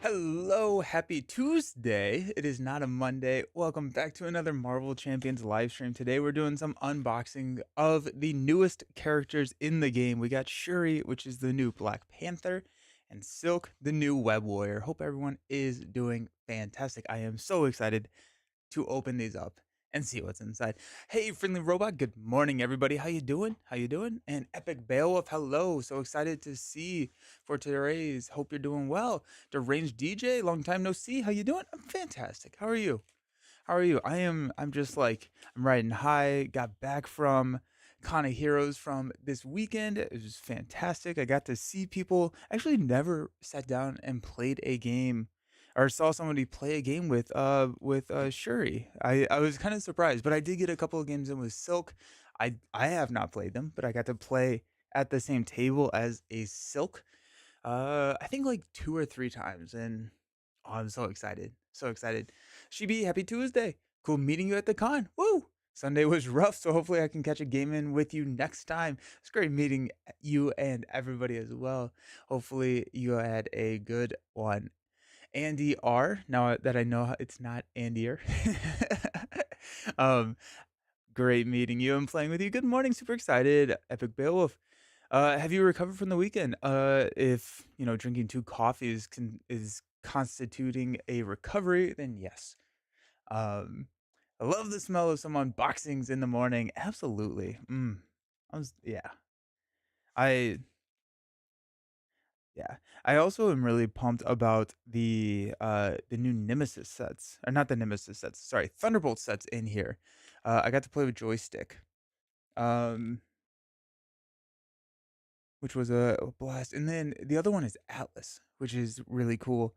Hello, happy Tuesday. It is not a Monday. Welcome back to another Marvel Champions live stream. Today we're doing some unboxing of the newest characters in the game. We got Shuri, which is the new Black Panther, and Silk, the new Web Warrior. Hope everyone is doing fantastic. I am so excited to open these up and see what's inside. Hey, friendly robot. Good morning, everybody. How you doing? How you doing? And Epic Beowulf, hello. So excited to see for today's. Hope you're doing well. Deranged DJ, long time no see. How you doing? I'm fantastic. How are you? How are you? I'm just like I'm riding high. Got back from Con of Heroes from this weekend. It was fantastic. I got to see people. Actually, never sat down and played a game or saw somebody play a game with Shuri. I was kind of surprised, but I did get a couple of games in with Silk. I have not played them, but I got to play at the same table as a Silk. I think like 2 or 3 times, and oh, I'm so excited, so excited. Shibi, happy Tuesday! Cool meeting you at the con. Woo! Sunday was rough, so hopefully I can catch a game in with you next time. It's great meeting you and everybody as well. Hopefully you had a good one. Andy R. Now that I know it's not Andier. um, Great meeting you and playing with you. Good morning, super excited. Epic Beowulf. Have you recovered from the weekend? If drinking 2 coffees is constituting a recovery, then yes. Um, I love the smell of some unboxings in the morning. Absolutely. Yeah. I Yeah. I also am really pumped about the new Nemesis sets. Or not the Nemesis sets, sorry, Thunderbolt sets in here. I got to play with joystick. Um, which was a blast. And then the other one is Atlas, which is really cool.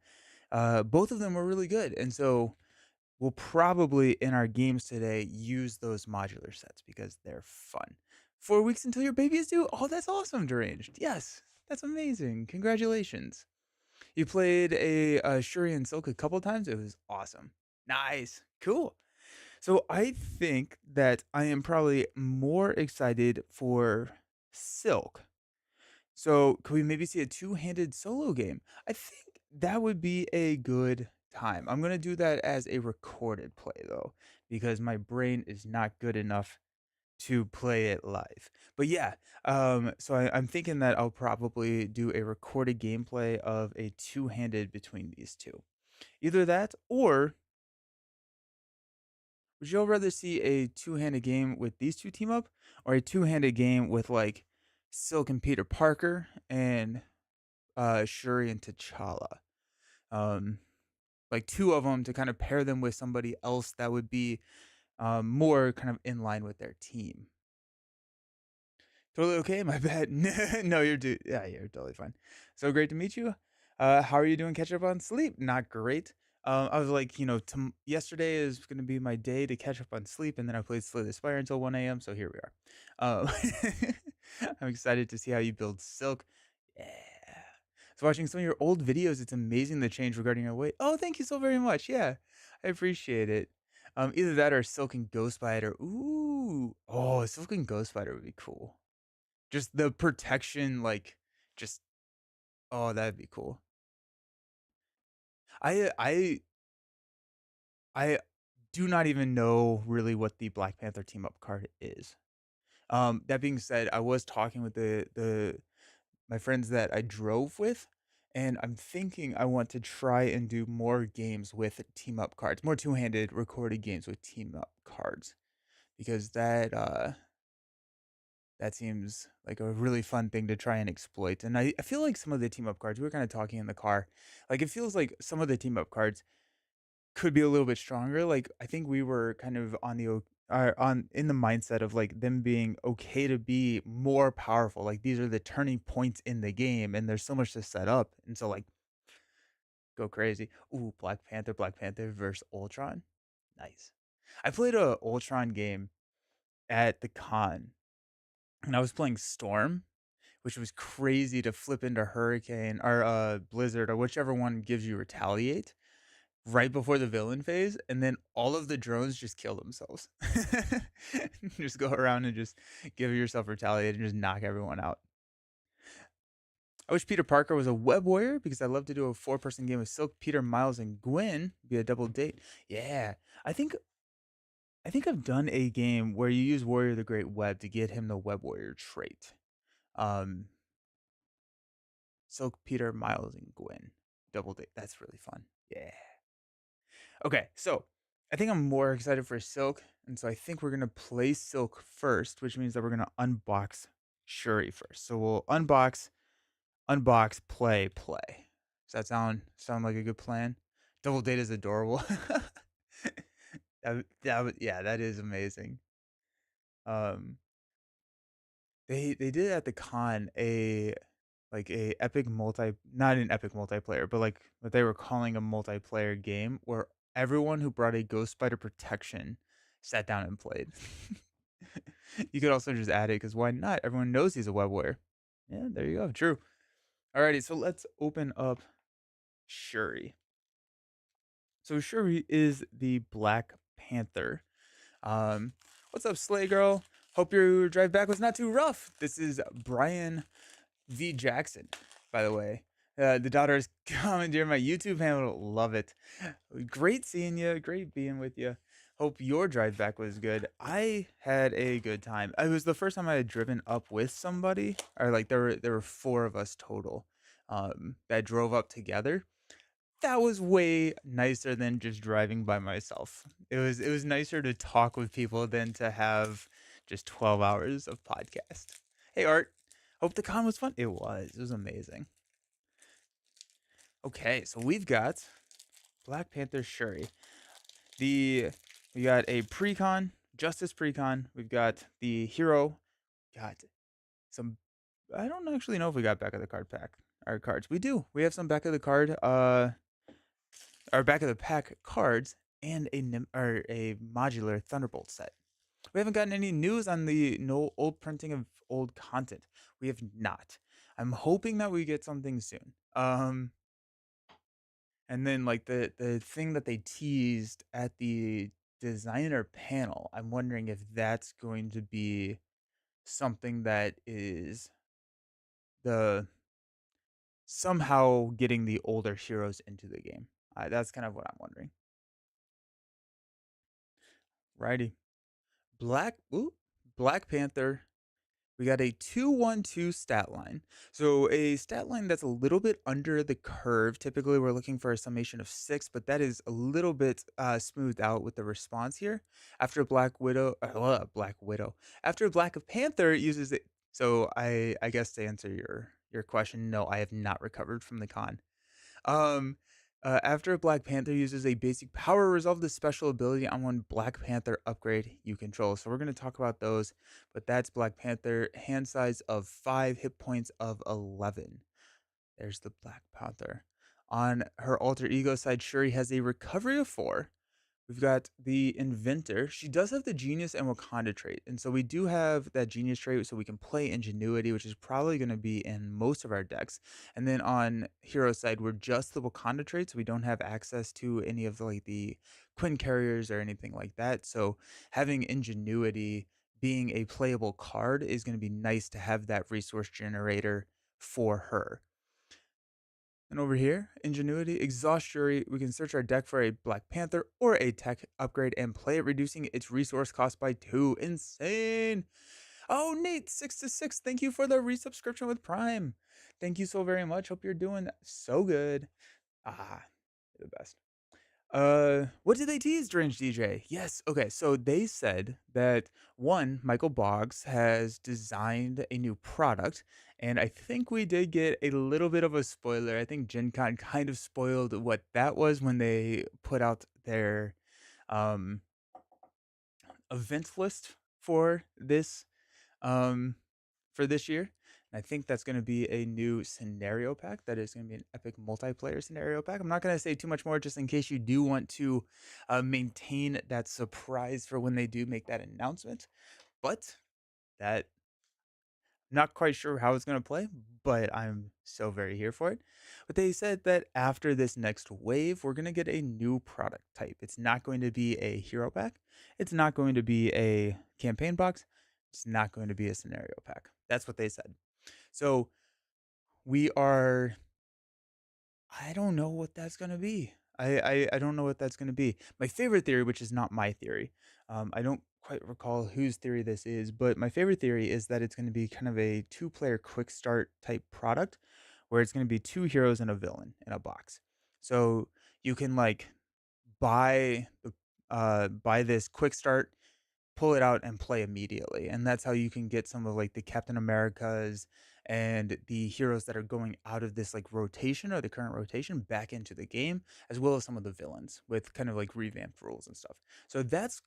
Both of them were really good. And so we'll probably in our games today use those modular sets because they're fun. 4 weeks until your baby is due. Oh, that's awesome, Deranged. Yes, that's amazing. Congratulations. You played a Shuri and Silk a couple times. It was awesome. Nice. Cool. So I think that I am probably more excited for Silk. So could we maybe see a two-handed solo game? I think that would be a good time. I'm gonna do that as a recorded play though, because my brain is not good enough to play it live. But yeah, so I'm thinking that I'll probably do a recorded gameplay of a two-handed between these two. Either that, or would y'all rather see a two-handed game with these two team up, or a two-handed game with like Silk and Peter Parker and Shuri and T'Challa? Um, like two of them to kind of pair them with somebody else that would be more kind of in line with their team. Totally okay, my bad. No, yeah, you're totally fine. So great to meet you. How are you doing catch up on sleep? Not great. I was like, yesterday is gonna be my day to catch up on sleep, and then I played Slay the Spire until 1 a.m. So here we are. I'm excited to see how you build Silk. Yeah. So watching some of your old videos, it's amazing the change regarding your weight. Oh, thank you so very much. Yeah, I appreciate it. Either that or Silk and Ghost Spider. Ooh, oh, Silk and Ghost Spider would be cool. Just the protection, like, just oh, that'd be cool. I I I do not even know really what the Black Panther team up card is. That being said, I was talking with the my friends that I drove with, and I'm thinking I want to try and do more games with team up cards, more two-handed recorded games with team up cards because that seems like a really fun thing to try and exploit, and I feel like some of the team up cards we were kinda talking in the car, like, it feels like some of the team up cards could be a little bit stronger, like, I think we were kind of on the o on in the mindset of, like, them being okay to be more powerful, like, these are the turning points in the game, and there's so much to set up, and so, like, go crazy. Ooh, Black Panther versus Ultron? Nice. I played a Ultron game at the con, and I was playing Storm, which was crazy to flip into Hurricane or, Blizzard or whichever one gives you Retaliate right before the villain phase, and then all of the drones just kill themselves. Just go around and just give yourself Retaliate and just knock everyone out. I wish Peter Parker was a web warrior because I'd love to do a 4-person game with Silk, Peter, Miles, and Gwen. Be a double date. Yeah, I think I've done a game where you use Warrior the Great Web to get him the web warrior trait. Um, Silk, Peter, Miles, and Gwen. Double date. That's really fun. Yeah. Okay, so I think I'm more excited for Silk, and so I think we're gonna play Silk first, which means that we're gonna unbox Shuri first. So we'll unbox, play. Does that sound like a good plan? Double date is adorable. Yeah, that is amazing. Um, they did at the con a epic multi not an epic multiplayer, but like what they were calling a multiplayer game where everyone who brought a Ghost Spider protection sat down and played. You could also just add it because why not? Everyone knows he's a web warrior. Yeah, there you go. True. Alrighty, so let's open up Shuri. So Shuri is the Black Panther. Um, what's up, Slay Girl? Hope your drive back was not too rough. This is Brian V. Jackson, by the way. The daughters commandeer my YouTube handle. Love it. Great seeing you. Great being with you. Hope your drive back was good. I had a good time. It was the first time I had driven up with somebody, or like there were 4 of us total, that drove up together. That was way nicer than just driving by myself. It was nicer to talk with people than to have just 12 hours of podcast. Hey Art, hope the con was fun. It was. It was amazing. Okay, so we've got Black Panther Shuri. We got a precon, Justice precon. We've got the hero. Got some. I don't actually know if we got back of the card pack. Our cards. We do. We have some back of the card. Our back of the pack cards and a modular Thunderbolt set. We haven't gotten any news on the no old printing of old content. We have not. I'm hoping that we get something soon. And then like the thing that they teased at the designer panel, I'm wondering if that's going to be something that is the somehow getting the older heroes into the game. That's kind of what I'm wondering. Righty. Black Panther. We got a 2-1-2 stat line. So a stat line that's a little bit under the curve. Typically, we're looking for a summation of 6, but that is a little bit smoothed out with the response here. After Black Widow. After Black Panther uses it. So I guess to answer your question, no, I have not recovered from the con. Um, after Black Panther uses a basic power, resolve the special ability on one Black Panther upgrade you control. So we're going to talk about those, but that's Black Panther, hand size of 5, hit points of 11. There's the Black Panther. On her alter ego side, Shuri has a recovery of 4. We've got the inventor. She does have the genius and Wakanda trait. And so we do have that genius trait so we can play ingenuity, which is probably going to be in most of our decks. And then on hero side, we're just the Wakanda trait, so we don't have access to any of the Quinn carriers or anything like that. So having ingenuity being a playable card is going to be nice to have that resource generator for her. And over here, Ingenuity, Exhaust Shuri, we can search our deck for a Black Panther or a tech upgrade and play it, reducing its resource cost by 2. Insane! Oh, Nate, 6 to 6, thank you for the resubscription with Prime. Thank you so very much. Hope you're doing so good. You're the best. What did they tease, Strange DJ? Yes. Okay. So they said that one, Michael Boggs has designed a new product, and I think we did get a little bit of a spoiler. I think Gen Con kind of spoiled what that was when they put out their um event list um for this year. And I think that's going to be a new scenario pack. That is going to be an epic multiplayer scenario pack. I'm not going to say too much more just in case you do want to maintain that surprise for when they do make that announcement. But that, not quite sure how it's going to play, but I'm so very here for it. But they said that after this next wave, we're going to get a new product type. It's not going to be a hero pack. It's not going to be a campaign box. It's not going to be a scenario pack. That's what they said. So we are I don't know what that's gonna be. I don't know what that's gonna be. My favorite theory, which is not my theory, I don't quite recall whose theory this is, but my favorite theory is that it's gonna be kind of a two-player quick start type product, where it's gonna be 2 heroes and a villain in a box. So, you can, like, buy this quick start, pull it out and play immediately. And that's how you can get some of like the Captain Americas and the heroes that are going out of this like rotation or the current rotation back into the game, as well as some of the villains with kind of like revamped rules and stuff. So that's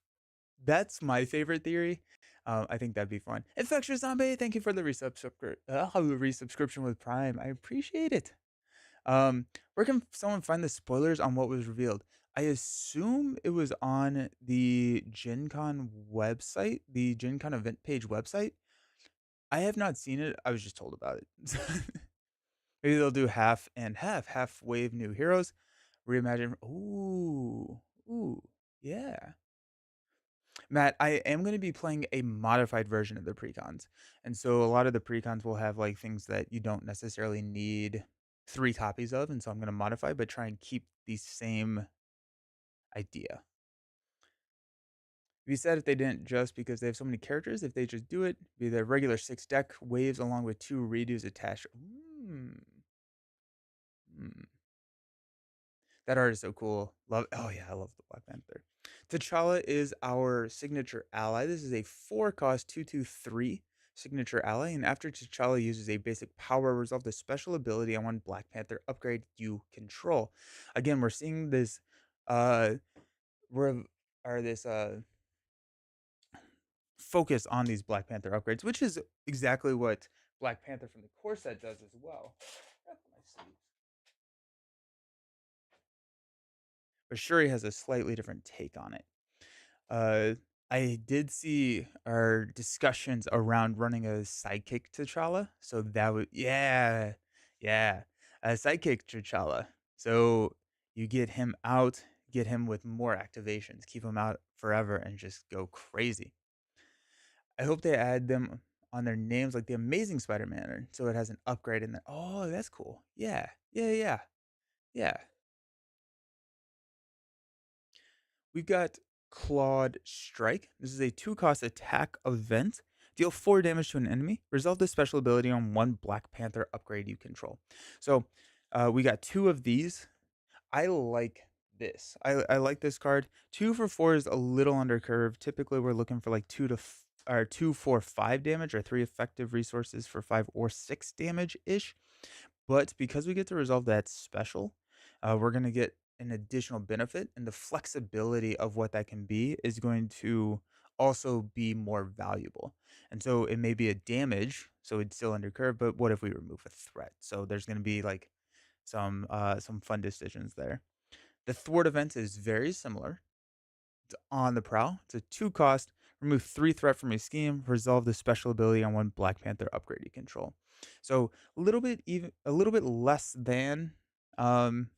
my favorite theory. I think that'd be fun. Infectious Zombie, thank you for the resubscription with Prime. I appreciate it. Where can someone find the spoilers on what was revealed? I assume it was on the Gen Con website, the Gen Con event page website. I have not seen it. I was just told about it. Maybe they'll do half and half, half wave new heroes, reimagine. Ooh, ooh, yeah. Matt, I am going to be playing a modified version of the precons. And so a lot of the precons will have like things that you don't necessarily need 3 copies of. And so I'm going to modify, but try and keep the same idea. We said if they didn't just because they have so many characters, if they just do it, be the regular 6 deck waves along with 2 redos attached. Mm. That art is so cool. Love. Oh yeah, I love the Black Panther. T'Challa is our signature ally. This is a 4 cost 2/2/3 signature ally, and after T'Challa uses a basic power, resolve the special ability on one Black Panther upgrade you control. Again, we're seeing this uh rev- or this focus on these Black Panther upgrades, which is exactly what Black Panther from the core set does as well. But Shuri has a slightly different take on it. Uh, I did see our discussions around running a sidekick T'Challa, so that would yeah, a sidekick T'Challa. So you get him out, get him with more activations, keep him out forever, and just go crazy. I hope they add them on their names like the Amazing Spider-Man, so it has an upgrade in there. Oh, that's cool. Yeah, yeah. We've got Clawed Strike. This is a 2 cost attack event. Deal 4 damage to an enemy. Resolve this special ability on one Black Panther upgrade you control. So we got 2 of these. I like this. I like this card. 2 for 4 is a little under curve. Typically, we're looking for like 2 for 5 damage or 3 effective resources for 5 or 6 damage ish. But because we get to resolve that special, we're going to get an additional benefit, and the flexibility of what that can be is going to also be more valuable. And so it may be a damage, so it's still under curve, but what if we remove a threat? So there's going to be like some fun decisions there. The thwart event is very similar. It's on the prowl. It's a 2 cost. Remove 3 threat from a scheme. Resolve the special ability on one Black Panther upgrade you control. So a little bit less than, um,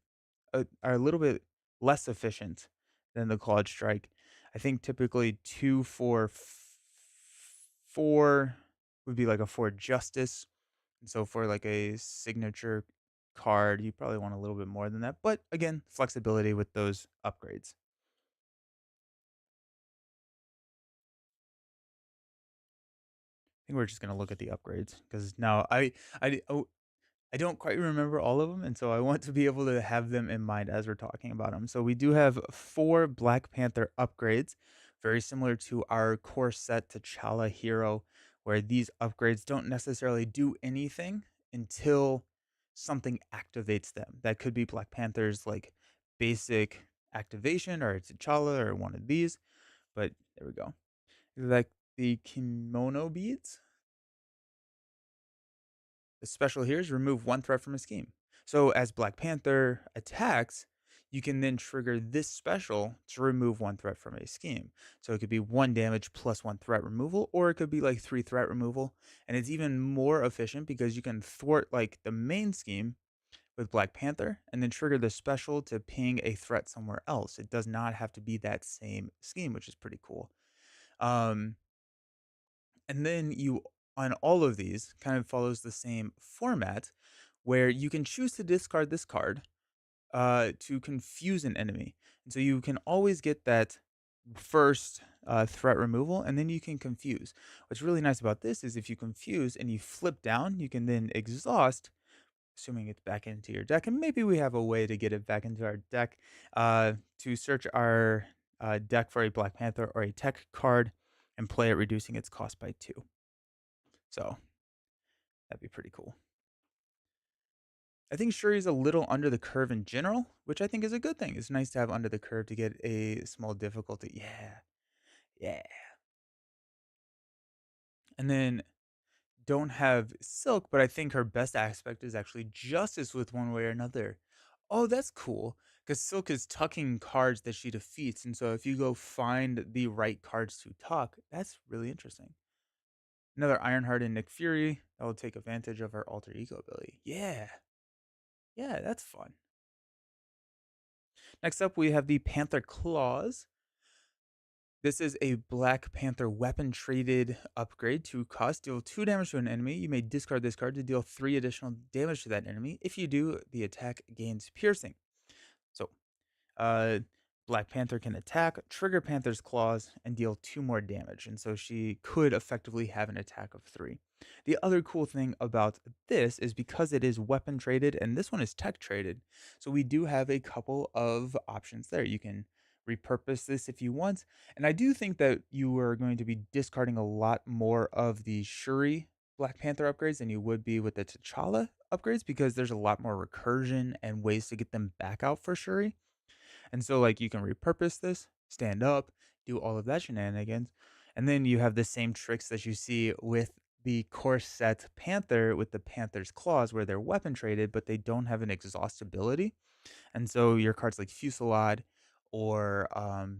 are a little bit less efficient than the Claude Strike. I think typically 4 would be like a 4 justice. And so for like a signature card, you probably want a little bit more than that. But again, flexibility with those upgrades. I think we're just gonna look at the upgrades because now I don't quite remember all of them, and so I want to be able to have them in mind as we're talking about them. So we do have 4 Black Panther upgrades, very similar to our core set T'Challa hero, where these upgrades don't necessarily do anything until something activates them. That could be Black Panther's like basic activation, or it's T'Challa, or one of these. But there we go. Like the kimono beads. The special here is remove 1 threat from a scheme. So as Black Panther attacks, you can then trigger this special to remove 1 threat from a scheme. So it could be 1 damage plus 1 threat removal, or it could be like 3 threat removal. And it's even more efficient because you can thwart like the main scheme with Black Panther and then trigger the special to ping a threat somewhere else. It does not have to be that same scheme, which is pretty cool. Um, and then you on all of these kind of follows the same format where you can choose to discard this card to confuse an enemy. And so you can always get that first threat removal, and then you can confuse. What's really nice about this is if you confuse and you flip down, you can then exhaust, assuming it's back into your deck. And maybe we have a way to get it back into our deck to search our deck for a Black Panther or a tech card and play it, reducing its cost by 2. So that'd be pretty cool. I think Shuri's a little under the curve in general, which I think is a good thing. It's nice to have under the curve to get a small difficulty. Yeah. Yeah. And then don't have Silk, but I think her best aspect is actually Justice with one way or another. Oh, that's cool. Because Silk is tucking cards that she defeats. And so if you go find the right cards to tuck, that's really interesting. Another Ironheart and Nick Fury that will take advantage of her alter ego ability. Yeah. Yeah, that's fun. Next up, we have the Panther Claws. This is a Black Panther weapon traded upgrade to cost. Deal 2 damage to an enemy. You may discard this card to deal 3 additional damage to that enemy. If you do, the attack gains piercing. So uh, Black Panther can attack, trigger Panther's claws, and deal 2 more damage. And so she could effectively have an attack of 3. The other cool thing about this is because it is weapon traded and this one is tech traded. So we do have a couple of options there. You can repurpose this if you want. And I do think that you are going to be discarding a lot more of the Shuri Black Panther upgrades than you would be with the T'Challa upgrades because there's a lot more recursion and ways to get them back out for Shuri. And so, like, you can repurpose this, stand up, do all of that shenanigans. And then you have the same tricks that you see with the core set Panther with the Panther's claws, where they're weapon traded, but they don't have an exhaustibility. And so your cards like Fusillade or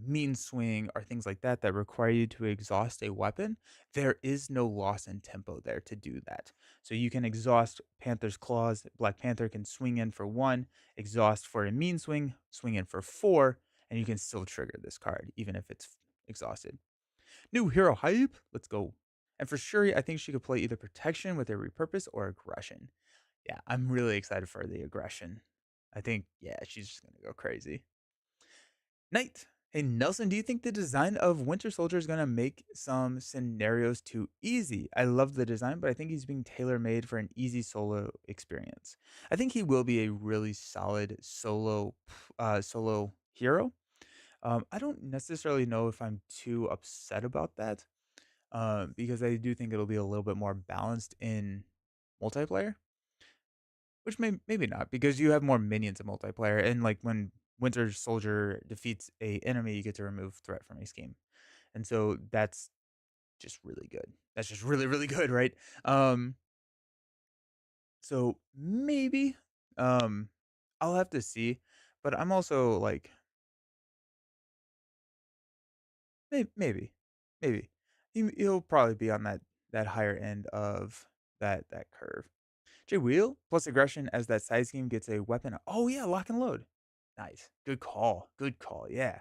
Mean Swing or things like that that require you to exhaust a weapon, there is no loss in tempo there to do that. So you can exhaust Panther's Claws. Black Panther can swing in for 1, exhaust for a Mean Swing, swing in for 4, and you can still trigger this card even if it's exhausted. New hero hype. Let's go. And for Shuri, I think she could play either protection with a repurpose or aggression. Yeah, I'm really excited for the aggression. I think, yeah, she's just gonna go crazy. Knight. Hey Nelson, do you think the design of Winter Soldier is gonna make some scenarios too easy? I love the design, but I think he's being tailor made for an easy solo experience. I think he will be a really solid solo hero. I don't necessarily know if I'm too upset about that, because I do think it'll be a little bit more balanced in multiplayer. Which maybe not, because you have more minions in multiplayer, and, like, when Winter Soldier defeats a enemy, you get to remove threat from a scheme, and so that's just really good. That's just really, really good, right? Um, so maybe, um, I'll have to see, but I'm also like, maybe. He'll probably be on that higher end of that curve. Jay Wheel plus aggression as that side scheme gets a weapon. Oh yeah, lock and load. Nice. Good call. Good call. Yeah.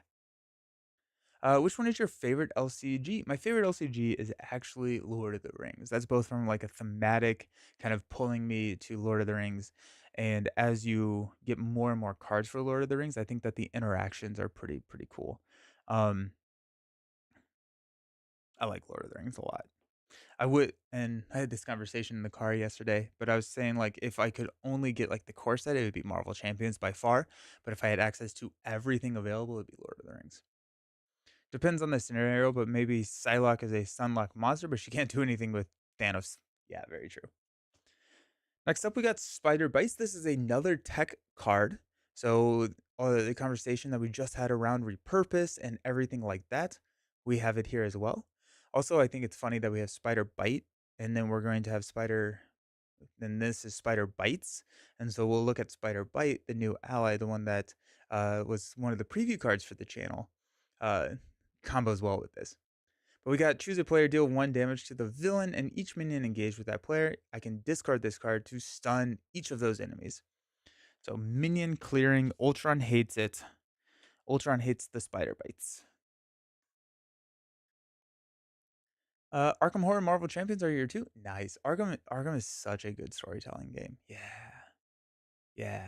Which one is your favorite LCG? My favorite LCG is actually Lord of the Rings. That's both from like a thematic kind of pulling me to Lord of the Rings. And as you get more and more cards for Lord of the Rings, I think that the interactions are pretty cool. Um, I like Lord of the Rings a lot. I would, and I had this conversation in the car yesterday, but I was saying like if I could only get like the core set, it would be Marvel Champions by far. But if I had access to everything available, it'd be Lord of the Rings. Depends on the scenario, but maybe Psylocke is a Sunlock monster, but she can't do anything with Thanos. Yeah, very true. Next up, we got Spider Bites. This is another tech card. So the conversation that we just had around repurpose and everything like that, we have it here as well. Also, I think it's funny that we have Spider Bite, and then we're going to have Spider. Then this is Spider Bites, and so we'll look at Spider Bite, the new ally, the one that was one of the preview cards for the channel. Uh, Combos well with this. But we got choose a player, deal 1 damage to the villain, and each minion engaged with that player, I can discard this card to stun each of those enemies. So minion clearing, Ultron hates it. Ultron hates the spider bites. Arkham Horror Marvel Champions are here too. Nice. Arkham is such a good storytelling game. Yeah. Yeah.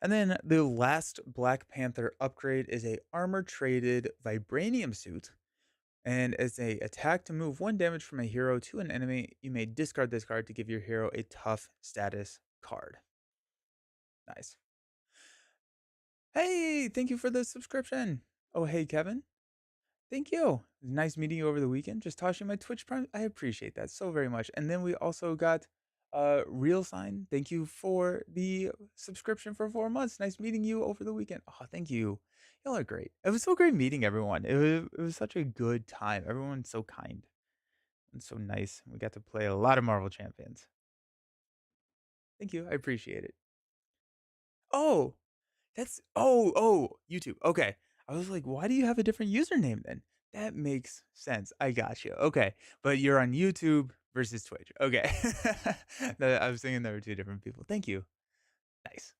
And then the last Black Panther upgrade is a armor traded vibranium suit. And as a attack to move 1 damage from a hero to an enemy, you may discard this card to give your hero a tough status card. Nice. Hey, thank you for the subscription. Oh, hey, Kevin. Thank you. Nice meeting you over the weekend. Just tossing my Twitch Prime. I appreciate that so very much. And then we also got Real Sign. Thank you for the subscription for 4 months. Nice meeting you over the weekend. Oh, thank you. Y'all are great. It was so great meeting everyone. It was such a good time. Everyone's so kind and so nice. We got to play a lot of Marvel Champions. Thank you. I appreciate it. Oh, YouTube. Okay. I was like, "Why do you have a different username then?" That makes sense. I got you. Okay. But you're on YouTube versus Twitch. Okay. I was thinking there were two different people. Thank you. Nice.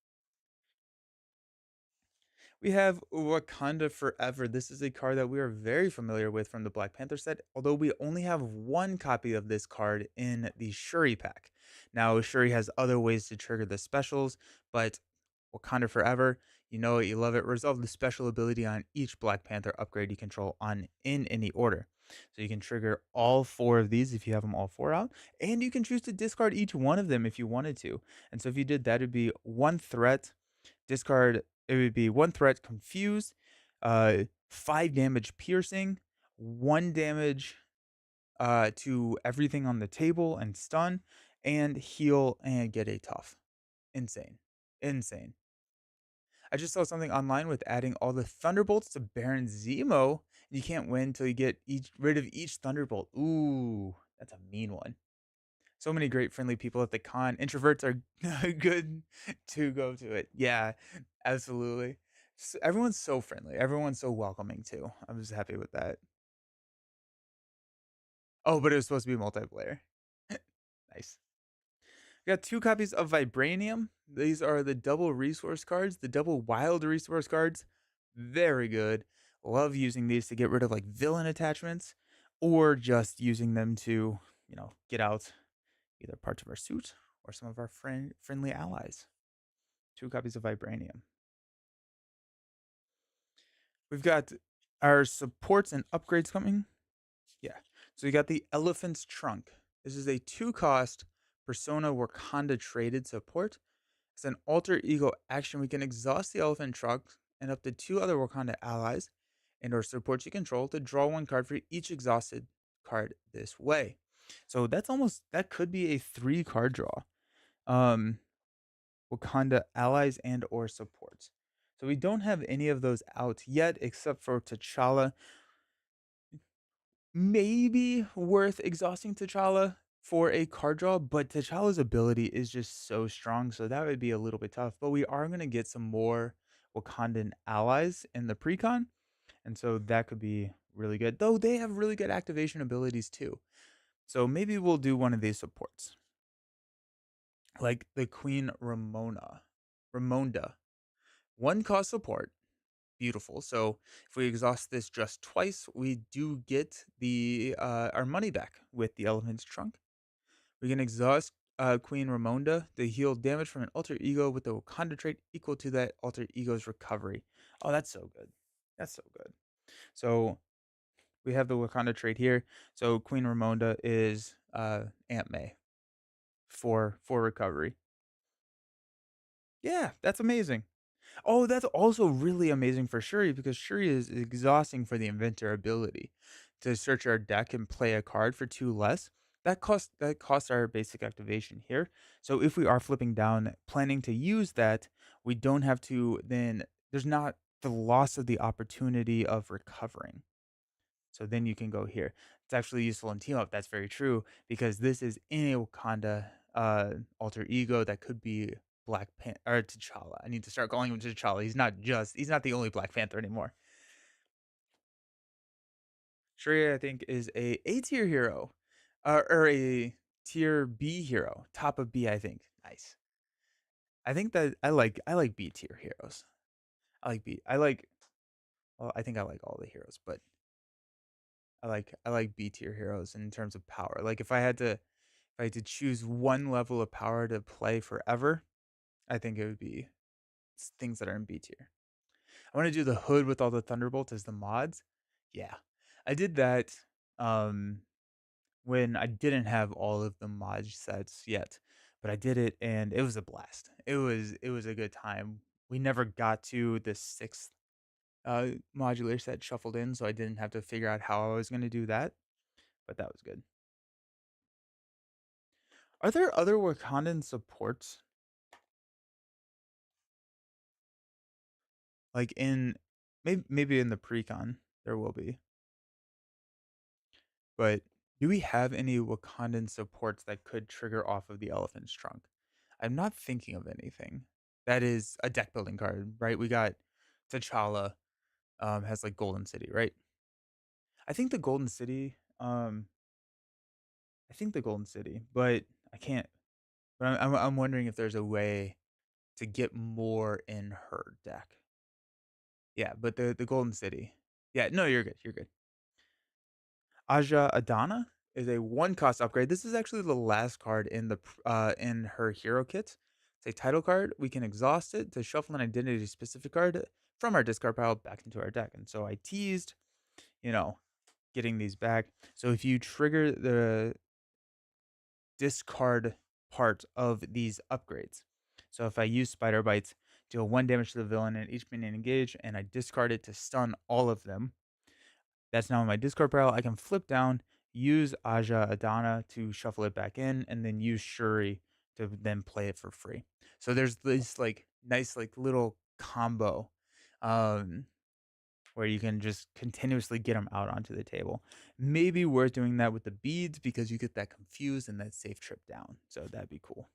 We have Wakanda Forever. This is a card that we are very familiar with from the Black Panther set, although we only have one copy of this card in the Shuri pack. Now, Shuri has other ways to trigger the specials, but Wakanda Forever, you know it, you love it. Resolve the special ability on each Black Panther upgrade you control on in any order. So you can trigger all four of these if you have them all four out, and you can choose to discard each one of them if you wanted to. And so if you did that, it'd be one threat, discard. It would be one threat, confuse, 5 damage piercing, 1 damage to everything on the table and stun, and heal and get a tough. Insane. Insane. I just saw something online with adding all the Thunderbolts to Baron Zemo. You can't win until you get rid of each Thunderbolt. Ooh, that's a mean one. So many great friendly people at the con. Introverts are good to go to it. Yeah, absolutely. Everyone's so friendly. Everyone's so welcoming too. I was happy with that. Oh, but it was supposed to be multiplayer. Nice. We got 2 copies of Vibranium. These are the double resource cards, the double wild resource cards. Very good. Love using these to get rid of like villain attachments or just using them to, get out either parts of our suit or some of our friendly allies. 2 copies of Vibranium. We've got our supports and upgrades coming. Yeah. So we got the Elephant's Trunk. This is a 2-cost Persona Wakanda traded support. It's an alter ego action. We can exhaust the Elephant Trunk and up to 2 other Wakanda allies and or supports you control to draw 1 card for each exhausted card this way. So that could be a 3-card draw. Wakanda allies and or supports. So we don't have any of those out yet except for T'Challa. Maybe worth exhausting T'Challa for a card draw, but T'Challa's ability is just so strong, so that would be a little bit tough. But we are going to get some more Wakandan allies in the precon, and so that could be really good. Though they have really good activation abilities too. So maybe we'll do one of these supports. Like the Queen Ramonda. 1-cost support. Beautiful. So if we exhaust this just twice, we do get the our money back with the Elephant's Trunk. We can exhaust Queen Ramonda to heal damage from an alter ego with the Wakanda trait equal to that alter ego's recovery. Oh, that's so good. That's so good. So we have the Wakanda trait here. So Queen Ramonda is Aunt May for recovery. Yeah, that's amazing. Oh, that's also really amazing for Shuri because Shuri is exhausting for the inventor ability to search our deck and play a card for 2 less. That costs our basic activation here. So if we are flipping down planning to use that, we don't have to then there's not the loss of the opportunity of recovering. So then you can go here. It's actually useful in team up. That's very true because this is in a Wakanda alter ego that could be Black Panther or T'Challa. I need to start calling him T'Challa. He's not the only Black Panther anymore. Shuri, I think, is a tier hero, or a tier B hero, top of B. I think. Nice. I think that I like B tier heroes. I like B. I like. Well, I think I like all the heroes, but I like B tier heroes in terms of power. Like if I had to If I had to choose one level of power to play forever, I think it would be things that are in B tier. I want to do the hood with all the Thunderbolts as the mods. Yeah, I did that um, when I didn't have all of the mod sets yet, but I did it and it was a blast. It was a good time. We never got to the sixth modular set shuffled in, so I didn't have to figure out how I was going to do that, but that was good. Are there other Wakandan supports like in maybe in the precon there will be, but do we have any Wakandan supports that could trigger off of the elephant's trunk? I'm not thinking of anything. That is a deck building card, right? We got T'Challa has like Golden City, right? I think the Golden City, I think the Golden City, but I can't. But I'm wondering if there's a way to get more in her deck. Yeah, but the Golden City. Yeah, no, you're good. You're good. Aja Adana is a one cost upgrade. This is actually the last card in in her hero kit. It's a title card. We can exhaust it to shuffle an identity specific card from our discard pile back into our deck. And so I teased, you know, getting these back. So if you trigger the discard part of these upgrades. So if I use Spider Bites, deal 1 damage to the villain and each minion engaged, and I discard it to stun all of them. That's now in my discard pile. I can flip down, use Aja Adana to shuffle it back in, and then use Shuri to then play it for free. So there's this like nice like little combo um where you can just continuously get them out onto the table. Maybe worth doing that with the beads because you get that confused and that safe trip down. So that'd be cool.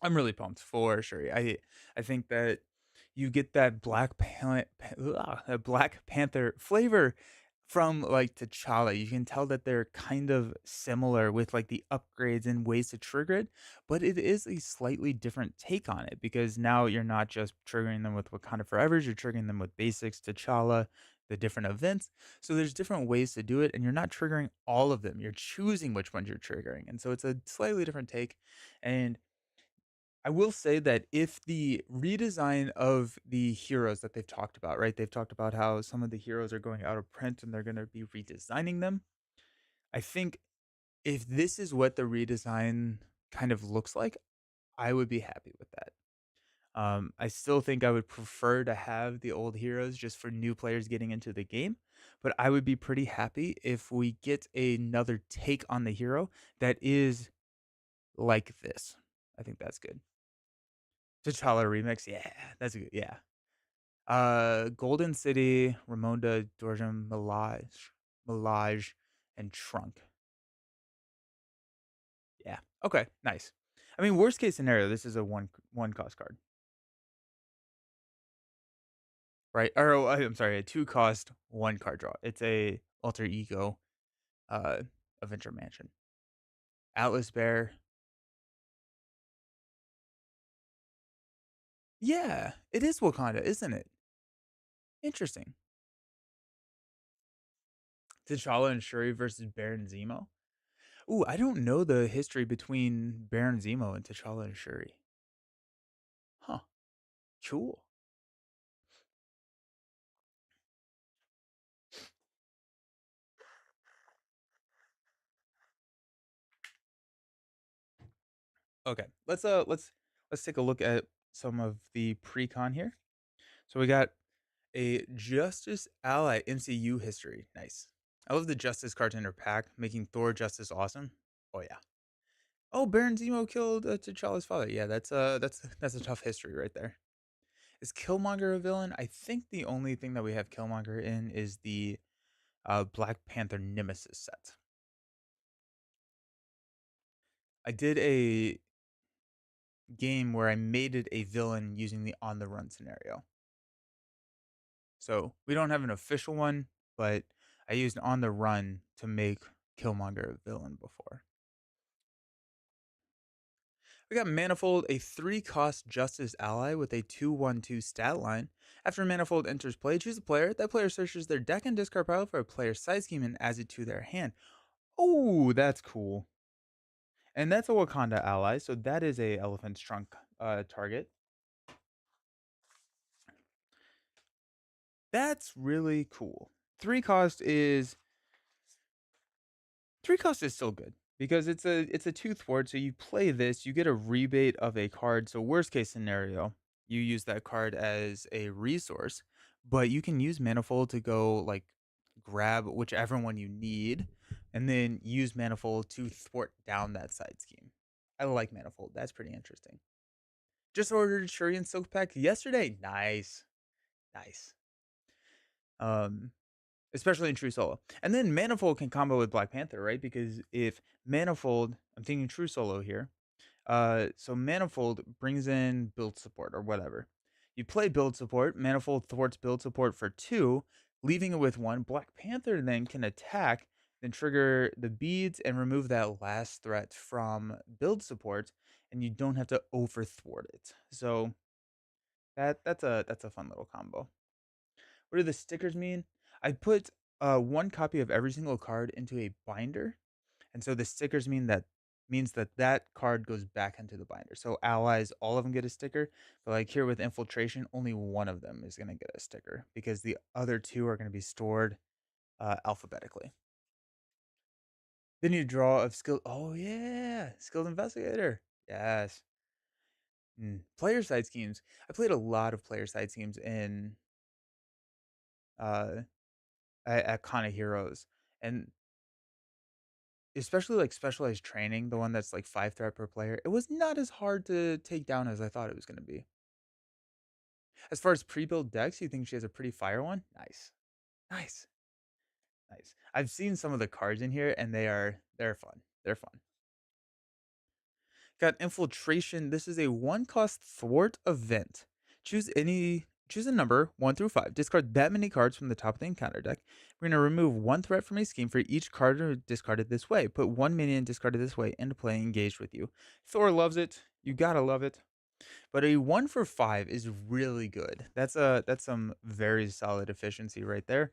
I'm really pumped for sure. I think that you get that that Black Panther flavor from like T'Challa. You can tell that they're kind of similar with like the upgrades and ways to trigger it, but it is a slightly different take on it because now you're not just triggering them with Wakanda Forever's, you're triggering them with basics, T'Challa, the different events. So there's different ways to do it, and you're not triggering all of them. You're choosing which ones you're triggering. And so it's a slightly different take. And I will say that if the redesign of the heroes that they've talked about, right? They've talked about how some of the heroes are going out of print and they're going to be redesigning them. I think if this is what the redesign kind of looks like, I would be happy with that. I still think I would prefer to have the old heroes just for new players getting into the game, but I would be pretty happy if we get another take on the hero that is like this. I think that's good. T'Challa remix, yeah, that's a good, yeah. Golden City, Ramonda, Dora Milaje, and Trunk. Yeah. Okay. Nice. I mean, worst case scenario, this is a one cost card, right? Or I'm sorry, a 2 cost 1 card draw. It's a alter ego, uh, Adventure Mansion. Atlas Bear. Yeah, it is Wakanda, isn't it? Interesting. T'Challa and Shuri versus Baron Zemo. Ooh, I don't know the history between Baron Zemo and T'Challa and Shuri. Huh. Cool. Okay. Let's take a look at some of the pre-con here. So we got a Justice Ally MCU history. Nice. I love the Justice cards in her pack, making Thor Justice awesome. Oh yeah. Oh, Baron Zemo killed T'Challa's father. Yeah, that's a tough history right there. Is Killmonger a villain? I think the only thing that we have Killmonger in is the Black Panther Nemesis set. I did a game where I made it a villain using the on the run scenario. So we don't have an official one, but I used on the run to make Killmonger a villain before. We got Manifold, a 3 cost Justice ally with a 2/1/2 stat line. After Manifold enters play, choose a player. That player searches their deck and discard pile for a player side scheme and adds it to their hand. Oh, that's cool. And that's a Wakanda ally, so that is a elephant's trunk target. That's really cool. 3 cost is 3 cost is still good because it's a 2 thwart, so you play this, you get a rebate of a card, so worst case scenario, you use that card as a resource, but you can use Manifold to go, like, grab whichever one you need, and then use Manifold to thwart down that side scheme. I like Manifold, that's pretty interesting. Just ordered Shuri and Silk Pack yesterday. Nice. Nice. Um, Especially in True Solo. And then Manifold can combo with Black Panther, right? Because if Manifold, I'm thinking True Solo here. So Manifold brings in build support or whatever. You play build support, Manifold thwarts build support for 2, leaving it with 1. Black Panther then can attack, then trigger the beads and remove that last threat from build support, and you don't have to over thwart it. So that's a fun little combo. What do the stickers mean? I put 1 copy of every single card into a binder, and so the stickers means that that card goes back into the binder. So allies, all of them get a sticker, but like here with infiltration, only one of them is gonna get a sticker because the other 2 are gonna be stored alphabetically. Then you draw of skill. Oh yeah, skilled investigator. Yes. Player side schemes. I played a lot of player side schemes in uh at Con of Heroes, and especially, like, specialized training, the one that's, like, 5 threat per player, it was not as hard to take down as I thought it was gonna be. As far as pre-built decks, you think she has a pretty fire one? Nice. Nice. Nice. I've seen some of the cards in here, and they're fun. They're fun. Got Infiltration. This is a 1 cost thwart event. Choose a number 1 through 5. Discard that many cards from the top of the encounter deck. We're gonna remove 1 threat from a scheme for each card discarded this way. Put 1 minion discarded this way into play engaged with you. Thor loves it. You gotta love it. But a 1 for 5 is really good. That's some very solid efficiency right there.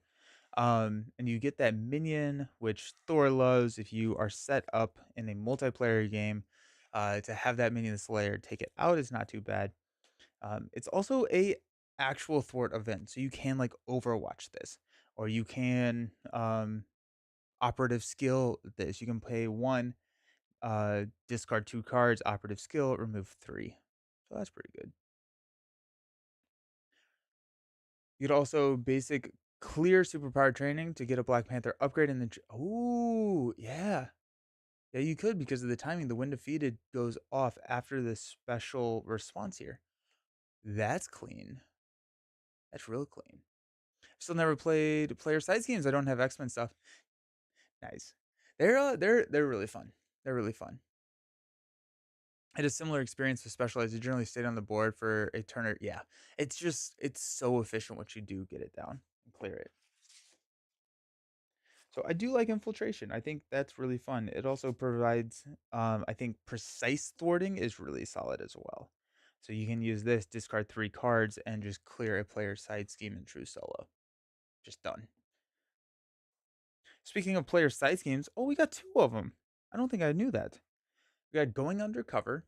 And you get that minion, which Thor loves if you are set up in a multiplayer game. To have that minion Slayer take it out is not too bad. It's also a actual thwart event, so you can like Overwatch this, or you can operative skill this. You can play 1, discard 2 cards, operative skill, remove 3. So that's pretty good. You could also basic clear superpower training to get a Black Panther upgrade in the. Oh yeah. Yeah, you could because of the timing. The when defeated goes off after the special response here. That's clean. That's real clean. Still never played player side games. I don't have X-Men stuff. Nice. They're really fun. They're really fun. I had a similar experience with Specialized. You generally stayed on the board for a turn. Yeah, it's so efficient once you do get it down and clear it. So I do like Infiltration. I think that's really fun. It also provides, I think precise thwarting is really solid as well. So you can use this, discard 3 cards, and just clear a player's side scheme in True Solo. Just done. Speaking of player side schemes, oh, we got 2 of them. I don't think I knew that. We got Going Undercover.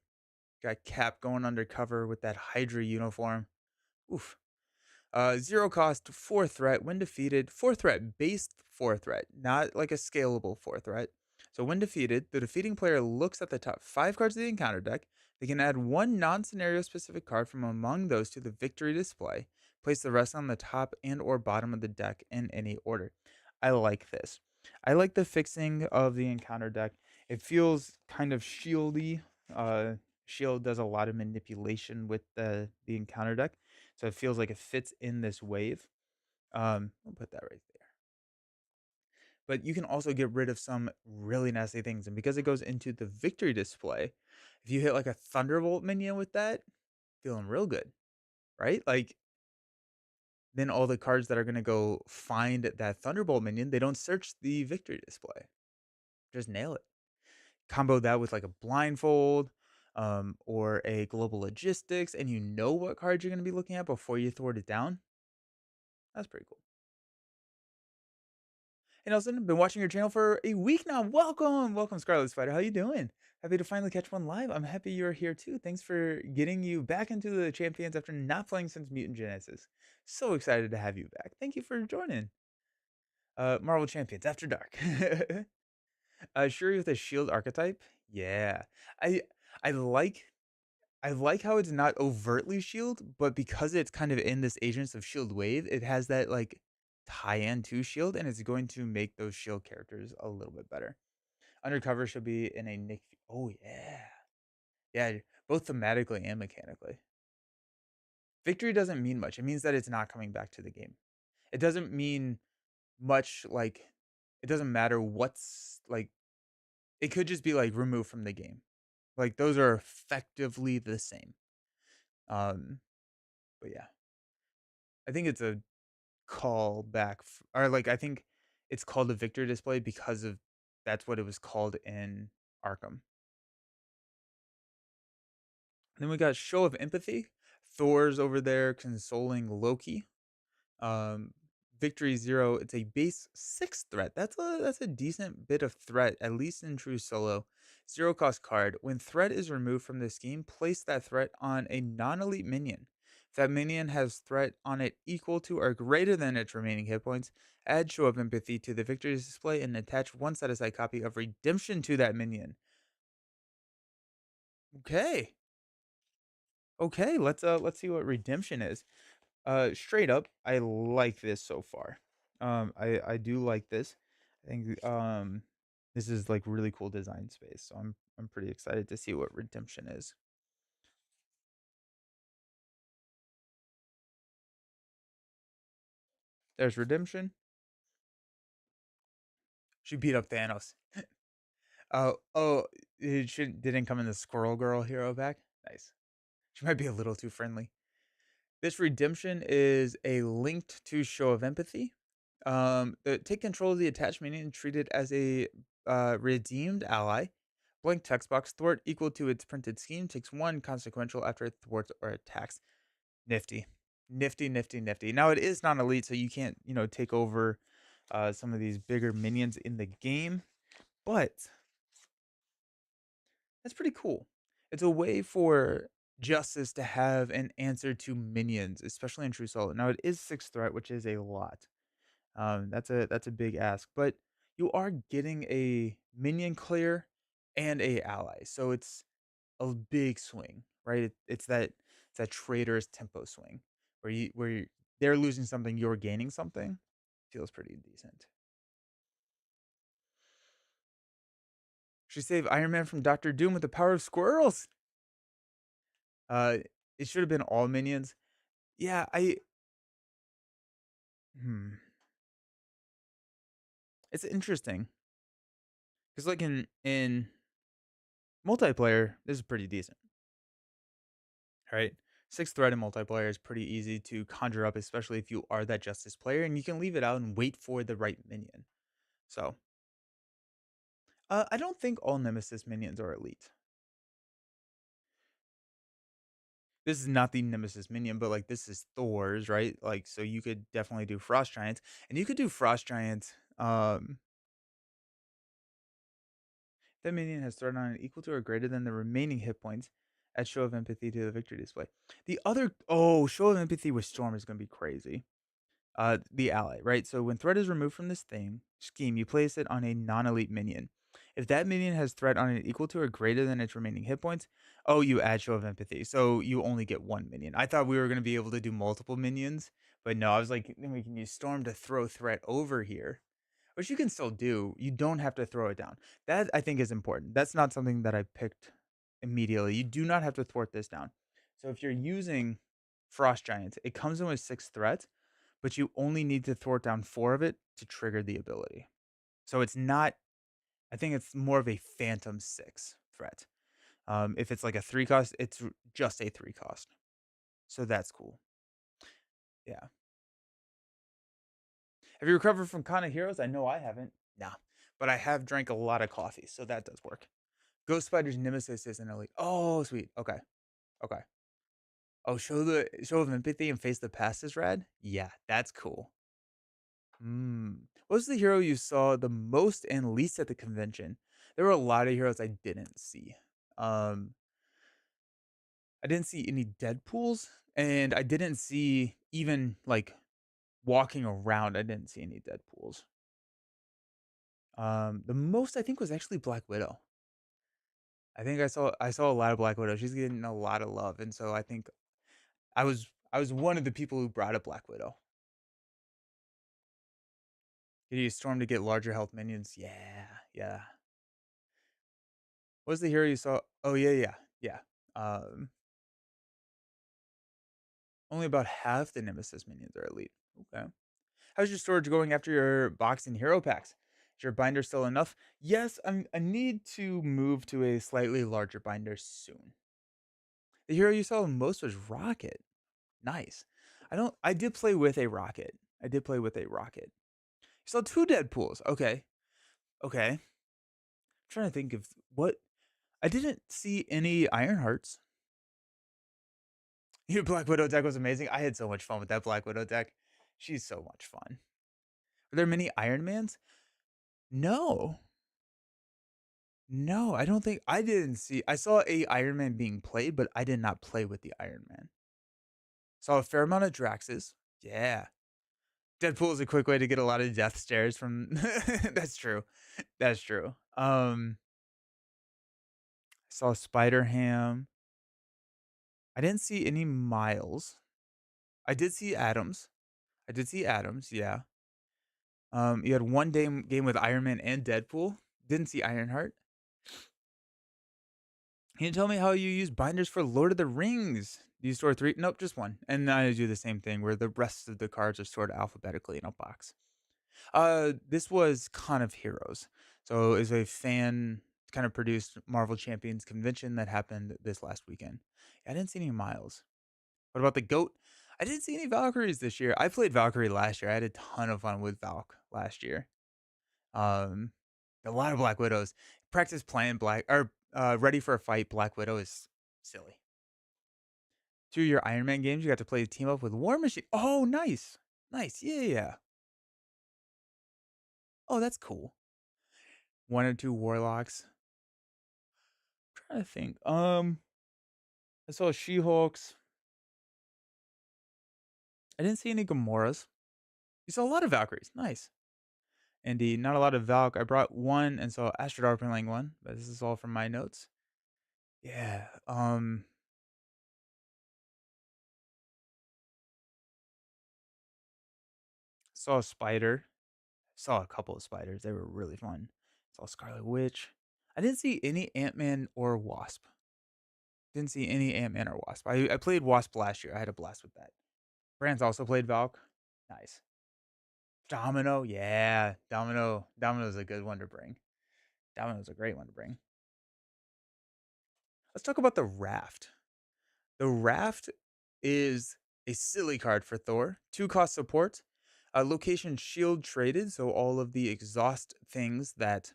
Got Cap going undercover with that Hydra uniform. Oof. 0 cost, 4 threat. When defeated, 4 threat, based 4 threat, not like a scalable 4 threat. So when defeated, the defeating player looks at the top 5 cards of the encounter deck. They can add 1 non-scenario specific card from among those to the victory display. Place the rest on the top and or bottom of the deck in any order. I like this. I like the fixing of the encounter deck. It feels kind of shieldy. Shield does a lot of manipulation with the encounter deck, so it feels like it fits in this wave. I'll put that right there. But you can also get rid of some really nasty things, and because it goes into the victory display, if you hit like a Thunderbolt minion with that, feeling real good, right? Like then all the cards that are gonna go find that Thunderbolt minion, they don't search the victory display. Just nail it. Combo that with like a blindfold, or a global logistics, and you know what cards you're gonna be looking at before you thwart it down. That's pretty cool. Hey Nelson, been watching your channel for a week now. Welcome, Scarlet Spider. How you doing? Happy to finally catch one live. I'm happy you're here too. Thanks for getting you back into the champions after not playing since Mutant Genesis. So excited to have you back. Thank you for joining. Marvel Champions After Dark. Shuri with a shield archetype. Yeah, I I like I like how it's not overtly shield, but because it's kind of in this Agents of Shield wave, it has that like tie-in to shield, and it's going to make those shield characters a little bit better. Undercover should be in a Nick. Oh yeah, yeah, both thematically and mechanically. Victory doesn't mean much. It means that it's not coming back to the game. It doesn't mean much. Like it doesn't matter what's like. It could just be like removed from the game. Like those are effectively the same. Um, but yeah, I think it's a call back or like I think it's called a victory display because of that's what it was called in Arkham. Then we got Show of Empathy. Thor's over there consoling Loki. Um, Victory Zero. It's a base 6 threat. That's a decent bit of threat, at least in true solo. Zero cost card. When threat is removed from this game, place that threat on a non-elite minion. If that minion has threat on it equal to or greater than its remaining hit points, add Show of Empathy to the victory display and attach one set-aside copy of Redemption to that minion. Okay. Okay, let's see what Redemption is. Straight up, I like this so far. I do like this. I think this is like really cool design space. So I'm pretty excited to see what Redemption is. There's Redemption. She beat up Thanos. Oh, it didn't come in the Squirrel Girl hero pack. Nice. She might be a little too friendly. This Redemption is a linked to Show of Empathy. Take control of the attached minion and treat it as a redeemed ally. Blank text box thwart equal to its printed scheme takes one consequential after it thwarts or attacks. Nifty, nifty. Now it is non elite, so you can't take over some of these bigger minions in the game, but that's pretty cool. It's a way for Justice to have an answer to minions, especially in True Solo. Now it is 6 threat, which is a lot. That's a big ask, but you are getting a minion clear and a ally, so it's a big swing, right? It's that traitor's tempo swing they're losing something, you're gaining something. Feels pretty decent. She saved Iron Man from Doctor Doom with the power of squirrels. Uh, it should have been all minions. Yeah, hmm. It's interesting because like in multiplayer, this is pretty decent, right? 6 threat in multiplayer is pretty easy to conjure up, especially if you are that Justice player and you can leave it out and wait for the right minion. So, I don't think all Nemesis minions are elite. This is not the Nemesis minion, but like this is Thor's, right? Like, so you could definitely do Frost Giants, and you could do Frost Giants. That minion has threat on it equal to or greater than the remaining hit points. At Show of Empathy to the victory display. The other Show of Empathy with Storm is going to be crazy. The ally, right? So when threat is removed from this scheme, you place it on a non-elite minion. If that minion has threat on it equal to or greater than its remaining hit points, you add Show of Empathy. So you only get one minion. I thought we were going to be able to do multiple minions, but no, I was like, then we can use Storm to throw threat over here, which you can still do. You don't have to throw it down. That I think is important. That's not something that I picked immediately. You do not have to thwart this down. So if you're using Frost Giants, it comes in with 6 threats, but you only need to thwart down 4 of it to trigger the ability. So it's not, I think it's more of a Phantom 6 threat. If it's like a 3 cost, it's just a 3 cost. So that's cool. Yeah. Have you recovered from Con of Heroes? I know I haven't. Nah. But I have drank a lot of coffee, so that does work. Ghost Spider's Nemesis is an elite. Oh, sweet. Okay. Okay. Oh, show of empathy and face the past is rad? Yeah, that's cool. Hmm. What was the hero you saw the most and least at the convention? There were a lot of heroes I didn't see. Um, I didn't see any Deadpools, and I didn't see even like walking around. I didn't see any Deadpools. The most I think was actually Black Widow. I think I saw a lot of Black Widow. She's getting a lot of love, and so I think I was one of the people who brought up Black Widow. Did you use Storm to get larger health minions? Yeah, yeah. What was the hero you saw? Oh yeah, yeah, yeah. Um, Only about half the Nemesis minions are elite. Okay. How's your storage going after your boxing hero packs? Is your binder still enough? Yes, I need to move to a slightly larger binder soon. The hero you saw the most was Rocket. Nice. I did play with a Rocket. I did play with a Rocket. You saw two Deadpools. Okay. Okay. I'm trying to think of what I didn't see any Ironhearts. Your Black Widow deck was amazing. I had so much fun with that Black Widow deck. She's so much fun. Were there many Iron Mans? No. No, I don't think I didn't see. I saw a Iron Man being played, but I did not play with the Iron Man. Saw a fair amount of Draxes. Yeah. Deadpool is a quick way to get a lot of death stares from that's true. That's true. I saw Spider Ham. I didn't see any Miles. I did see Adams. I did see Adams, yeah. You had one game with Iron Man and Deadpool. Didn't see Ironheart. Can you tell me how you use binders for Lord of the Rings? Do you store 3? Nope, just 1. And I do the same thing where the rest of the cards are stored alphabetically in a box. This was Con of Heroes. So it was a fan kind of produced Marvel Champions convention that happened this last weekend. I didn't see any Miles. What about the GOAT? I didn't see any Valkyries this year. I played Valkyrie last year. I had a ton of fun with Valk last year. Um, a lot of Black Widows. Practice playing Black or Ready for a Fight. Black Widow is silly. 2 of your Iron Man games, you got to play team up with War Machine. Oh, nice, nice. Yeah, yeah. Oh, that's cool. 1 or 2 Warlocks. I'm trying to think. I saw She-Hulks. I didn't see any Gamoras. You saw a lot of Valkyries. Nice. Indeed, not a lot of Valk. I brought 1 and saw Astrodar playing 1, but this is all from my notes. Yeah. Saw a spider. Saw a couple of spiders. They were really fun. Saw Scarlet Witch. I didn't see any Ant-Man or Wasp. Didn't see any Ant-Man or Wasp. I played Wasp last year. I had a blast with that. Brands also played Valk. Nice. Domino. Yeah. Domino's a good one to bring. Domino's a great one to bring. Let's talk about the Raft. The Raft is a silly card for Thor. 2 cost support. Location shield traded, so all of the exhaust things that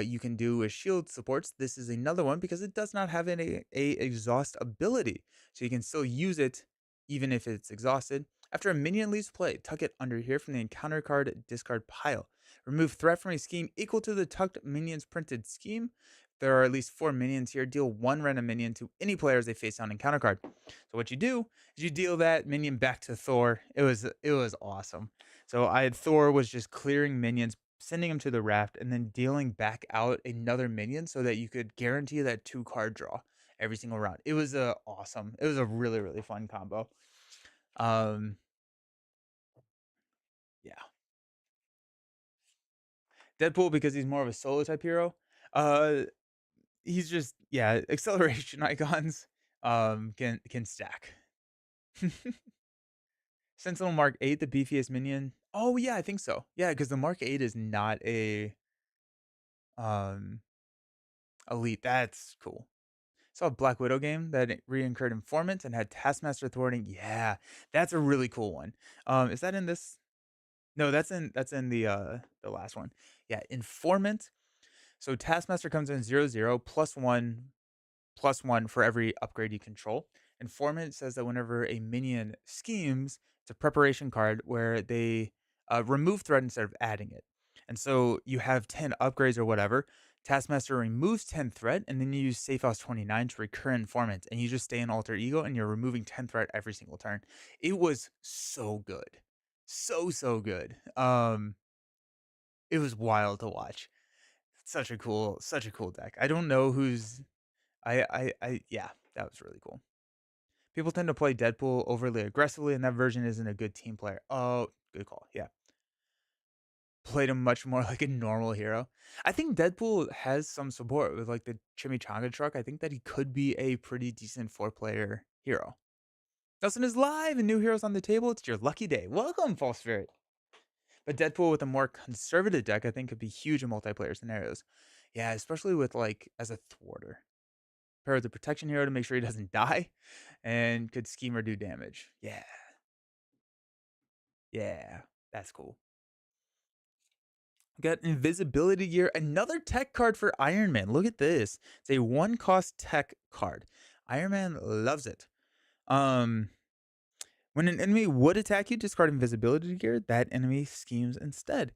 you can do with shield supports. This is another one because it does not have a exhaust ability, so you can still use it even if it's exhausted. After a minion leaves play, tuck it under here from the encounter card discard pile. Remove threat from a scheme equal to the tucked minion's printed scheme. There are at least 4 minions here. Deal 1 random minion to any player as a face down encounter card. So what you do is you deal that minion back to Thor. It was awesome. So I had Thor was just clearing minions, sending them to the raft, and then dealing back out another minion so that you could guarantee that 2 card draw every single round. It was awesome. It was a really, really fun combo. Um, yeah. Deadpool because he's more of a solo type hero. Uh, he's just acceleration icons can stack. Sentinel Mark 8, the beefiest minion. Oh yeah, I think so. Yeah, because the Mark 8 is not a um elite. That's cool. Saw a Black Widow game that re-incurred informants and had Taskmaster thwarting. Yeah, that's a really cool one. Is that in this? No, that's in the last one. Yeah, informant. So Taskmaster comes in 0/0 +1/+1 for every upgrade you control. Informant says that whenever a minion schemes, it's a preparation card where they remove threat instead of adding it. And so you have 10 upgrades or whatever. Taskmaster removes 10 threat, and then you use Safe House 29 to recur informant, and you just stay in alter ego, and you're removing 10 threat every single turn. It was so good. So good. It was wild to watch. Such a cool deck. I don't know who's yeah, that was really cool. People tend to play Deadpool overly aggressively, and that version isn't a good team player. Oh, good call. Yeah. Played him much more like a normal hero. I think Deadpool has some support with like the Chimichanga truck. I think that he could be a pretty decent 4-player hero. Nelson is live and new heroes on the table. It's your lucky day. Welcome, False Spirit. But Deadpool with a more conservative deck, I think, could be huge in multiplayer scenarios. Yeah, especially with like as a thwarter. Pair with a protection hero to make sure he doesn't die, and could scheme or do damage. Yeah, yeah, that's cool. Got invisibility gear, another tech card for Iron Man. Look at this. It's a 1-cost tech card. Iron Man loves it. When an enemy would attack you, discard invisibility gear. That enemy schemes instead.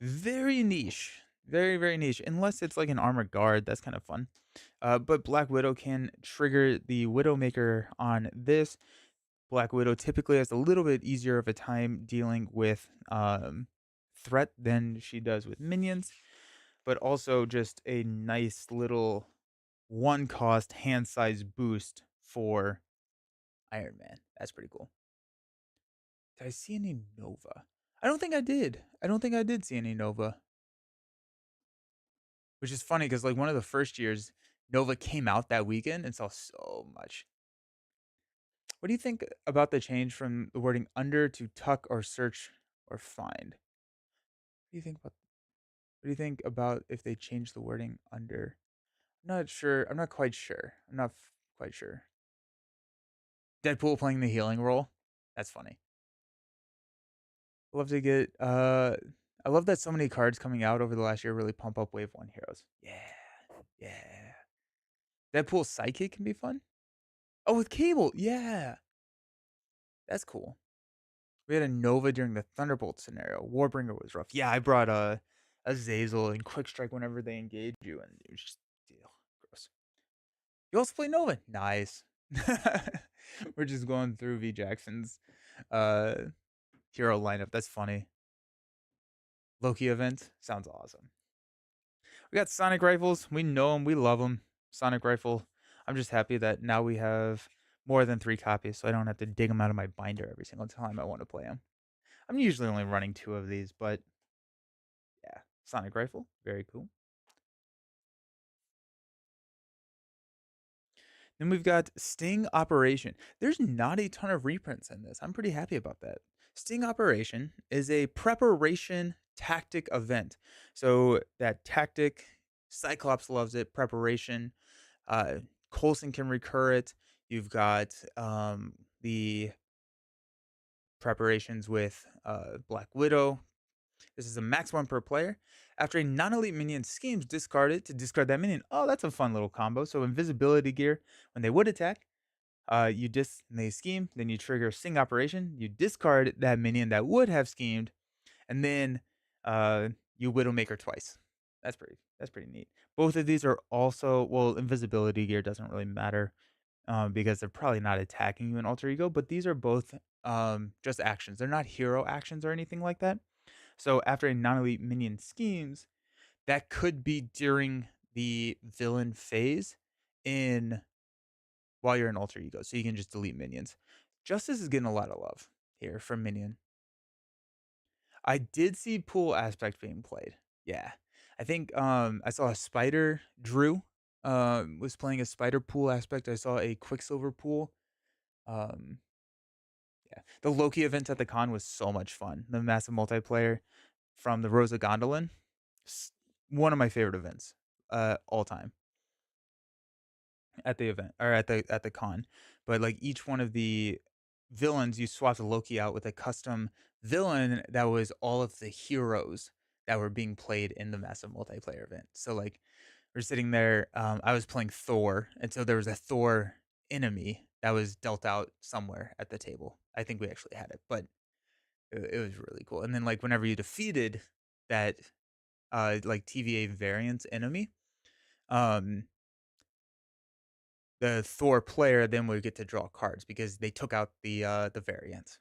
Very niche. Very niche. Unless it's like an armored guard. That's kind of fun. But Black Widow can trigger the Widowmaker on this. Black Widow typically has a little bit easier of a time dealing with threat than she does with minions, but also just a nice little 1-cost hand size boost for Iron Man. That's pretty cool. Did I see any Nova? I don't think I did. I don't think I did see any Nova. Which is funny because like one of the first years, Nova came out that weekend and saw so much. What do you think about the change from the wording under to tuck or search or find? What do you think about What do you think about if they change the wording under? I'm not sure. I'm not quite sure. I'm not quite sure. Deadpool playing the healing role. That's funny. I love to get I love that so many cards coming out over the last year really pump up wave 1 heroes. Yeah. Yeah. Deadpool Psychic can be fun. Oh, with Cable. Yeah. That's cool. We had a Nova during the Thunderbolts scenario. Warbringer was rough. Yeah, I brought a Zazel and Quick Strike whenever they engage you, and it was just gross. You also play Nova. Nice. We're just going through V Jackson's uh hero lineup. That's funny. Loki event sounds awesome. We got Sonic rifles. We know them. We love them. Sonic rifle. I'm just happy that now we have more than 3 copies, so I don't have to dig them out of my binder every single time I want to play them. I'm usually only running 2 of these, but yeah, Sonic rifle, very cool. Then we've got Sting Operation. There's not a ton of reprints in this. I'm pretty happy about that. Sting Operation is a preparation tactic event. So that tactic, Cyclops loves it. Preparation, Coulson can recur it. You've got the preparations with Black Widow. This is a max 1 per player. After a non-elite minion schemes, discard it to discard that minion. Oh, that's a fun little combo. So invisibility gear, when they would attack, they scheme, then you trigger Sting Operation, you discard that minion that would have schemed, and then you Widowmaker twice. That's pretty neat. Both of these are also, well, invisibility gear doesn't really matter because they're probably not attacking you in alter ego, but these are both just actions. They're not hero actions or anything like that. So after a non-elite minion schemes, that could be during the villain phase in while you're in alter ego, so you can just delete minions. Justice is getting a lot of love here from minion. I did see pool aspect being played. Yeah, I think I saw a spider. Drew was playing a spider pool aspect. I saw a Quicksilver pool. Um, yeah, the Loki event at the con was so much fun. The massive multiplayer from the Rosa Gondolin, one of my favorite events all time at the event or at the con. But like each one of the villains, you swapped Loki out with a custom villain that was all of the heroes that were being played in the massive multiplayer event. So like we're sitting there, I was playing Thor, and so there was a Thor enemy that was dealt out somewhere at the table. I think we actually had it, but It was really cool. And then like whenever you defeated that like TVA variant enemy, um the Thor player then would get to draw cards because they took out the variant.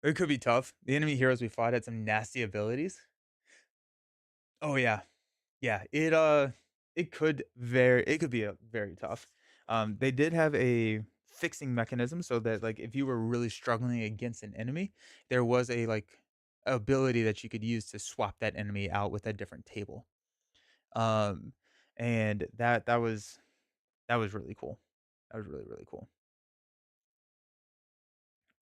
It could be tough. The enemy heroes we fought had some nasty abilities. Oh yeah. Yeah, it could be a very tough. They did have a fixing mechanism so that like if you were really struggling against an enemy, there was a like ability that you could use to swap that enemy out with a different table. Um, and that was really cool. That was really really cool.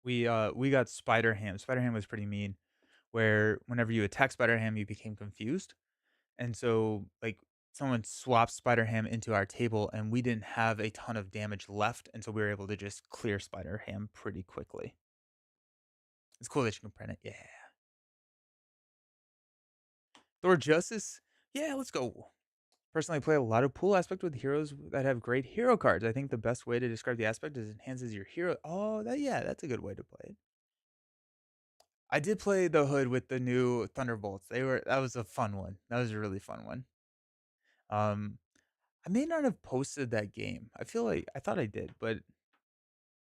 We got Spider Ham. Spider Ham was pretty mean, where whenever you attack Spider Ham, you became confused. And so, like, someone swapped Spider Ham into our table, and we didn't have a ton of damage left, and so we were able to just clear Spider Ham pretty quickly. It's cool that you can print it. Yeah. Thor Justice. Yeah, let's go. Personally, I play a lot of pool aspect with heroes that have great hero cards. I think the best way to describe the aspect is enhances your hero. Oh, yeah, that's a good way to play it. I did play the hood with the new Thunderbolts. That was a fun one. That was a really fun one. Um, I may not have posted that game. I feel like I thought I did, but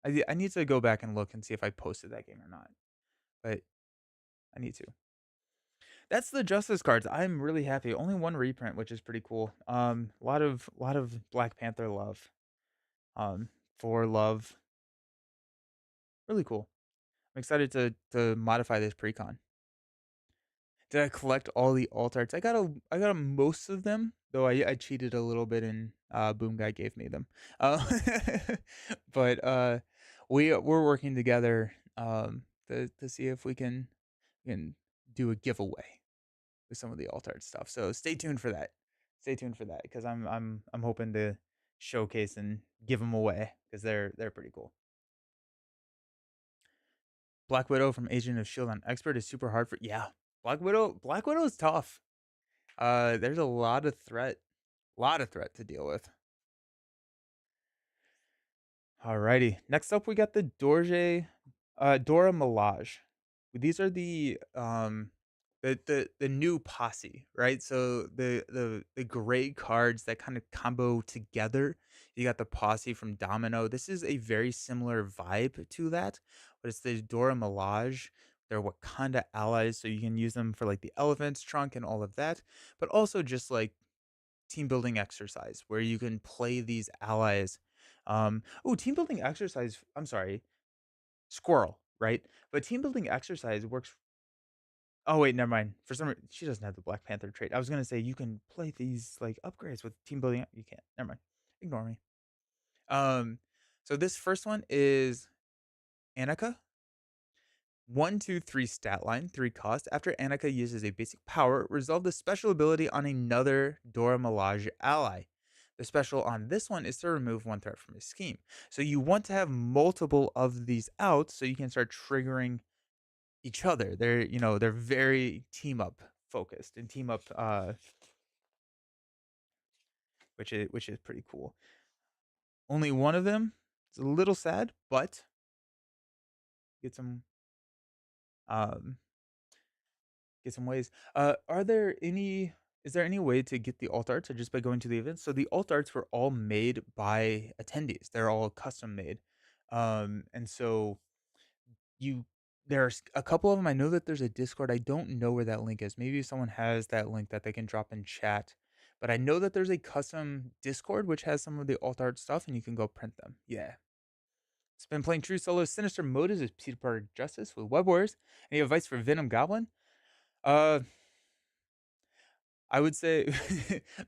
I need to go back and look and see if I posted that game or not. But I need to. That's the Justice cards. I'm really happy. Only one reprint, which is pretty cool. A lot of Black Panther love. For love. Really cool. I'm excited to modify this precon. Did I collect all the alt arts? I got most of them, though I cheated a little bit and Boom Guy gave me them. Uh, but we're working together to see if we can do a giveaway with some of the alt art stuff. So stay tuned for that. Stay tuned for that because I'm hoping to showcase and give them away because they're pretty cool. Black Widow from Agent of Shield on Expert is super hard for yeah. Black Widow is tough. There's a lot of threat to deal with. Alrighty. Next up, we got the Dora Milaje. These are the new posse, right? So the gray cards that kind of combo together. You got the posse from Domino. This is a very similar vibe to that, but it's the Dora Milaje. They're Wakanda allies, so you can use them for like the elephant's trunk and all of that, but also just like team building exercise where you can play these allies. Team building exercise. I'm sorry, squirrel, right? But team building exercise works. Oh wait, never mind. For some reason, she doesn't have the Black Panther trait. I was gonna say you can play these like upgrades with team building. You can't. Never mind. Ignore me. Um, so this first one is Annika. 1, 2, 3 stat line, 3 cost. After Annika uses a basic power, resolve the special ability on another Dora Milaje ally. The special on this one is to remove one threat from his scheme. So you want to have multiple of these out so you can start triggering each other. They're very team up focused and team up which is pretty cool. Only one of them. It's a little sad, but get some um get some ways. Are there any? Is there any way to get the alt arts or just by going to the events? So the alt arts were all made by attendees. They're all custom made, and so you there's a couple of them. I know that there's a Discord. I don't know where that link is. Maybe someone has that link that they can drop in chat. But I know that there's a custom Discord which has some of the alt art stuff, and you can go print them. Yeah. It's been playing True Solo. Sinister Motives is Peter Parker Justice with Web Warriors. Any advice for Venom Goblin? Uh, I would say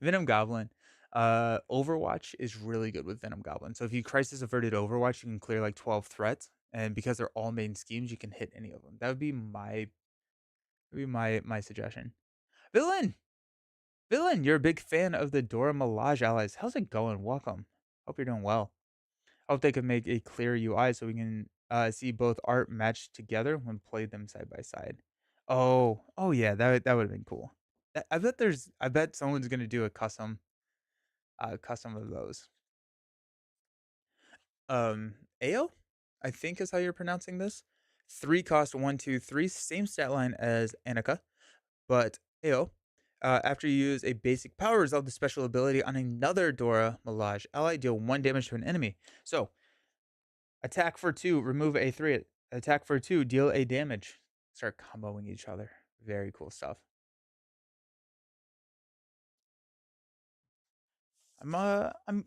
Venom Goblin. Overwatch is really good with Venom Goblin. So if you crisis averted Overwatch, you can clear like 12 threats, and because they're all main schemes, you can hit any of them. That would be my suggestion. Villain, villain, you're a big fan of the Dora Milaje allies. How's it going? Welcome. Hope you're doing well. Hope they can make a clear UI so we can see both art matched together when played them side by side. Oh yeah, that would have been cool. I bet someone's gonna do a custom of those. Ao, I think is how you're pronouncing this. 3 cost 1, 2, 3, same stat line as Annika, but AO. After you use a basic power, resolve the special ability on another Dora Milaje ally, deal 1 damage to an enemy. So, attack for 2, remove a 3. Attack for 2, deal a damage. Start comboing each other. Very cool stuff. I'm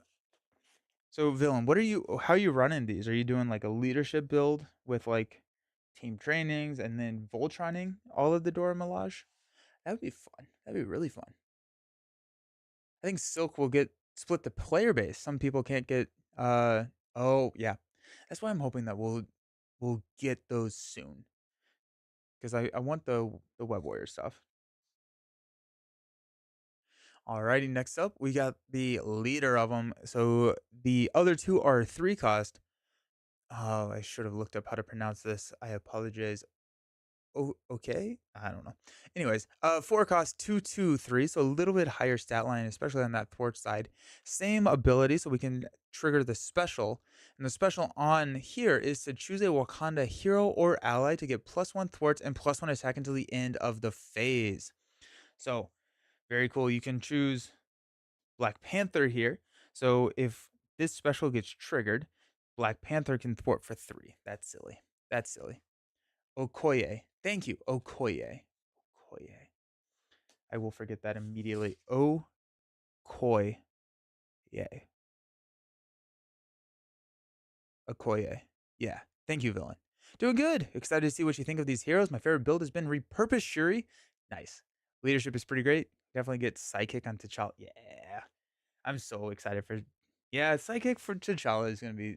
so villain. What are you? How are you running these? Are you doing like a leadership build with like team trainings and then Voltroning all of the Dora Milaje? That would be fun. That'd be really fun. I think Silk will get split the player base. Some people can't get. Oh yeah, that's why I'm hoping that we'll get those soon because I want the Web Warrior stuff. Alrighty, next up we got the leader of them. So the other two are 3 cost. Oh, I should have looked up how to pronounce this. I apologize. Oh, okay. I don't know. Anyways, 4 cost 2, 2, 3, so a little bit higher stat line, especially on that thwart side. Same ability, so we can trigger the special. And the special on here is to choose a Wakanda hero or ally to get +1 thwarts and +1 attack until the end of the phase. So very cool. You can choose Black Panther here. So if this special gets triggered, Black Panther can thwart for 3. That's silly. That's silly. Okoye. Thank you. Okoye. Okoye. I will forget that immediately. Okoye. Okoye. Yeah. Thank you, villain. Doing good. Excited to see what you think of these heroes. My favorite build has been repurposed Shuri. Nice. Leadership is pretty great. Definitely get Psychic on T'Challa. Yeah. I'm so excited for. Yeah, Psychic for T'Challa is going to be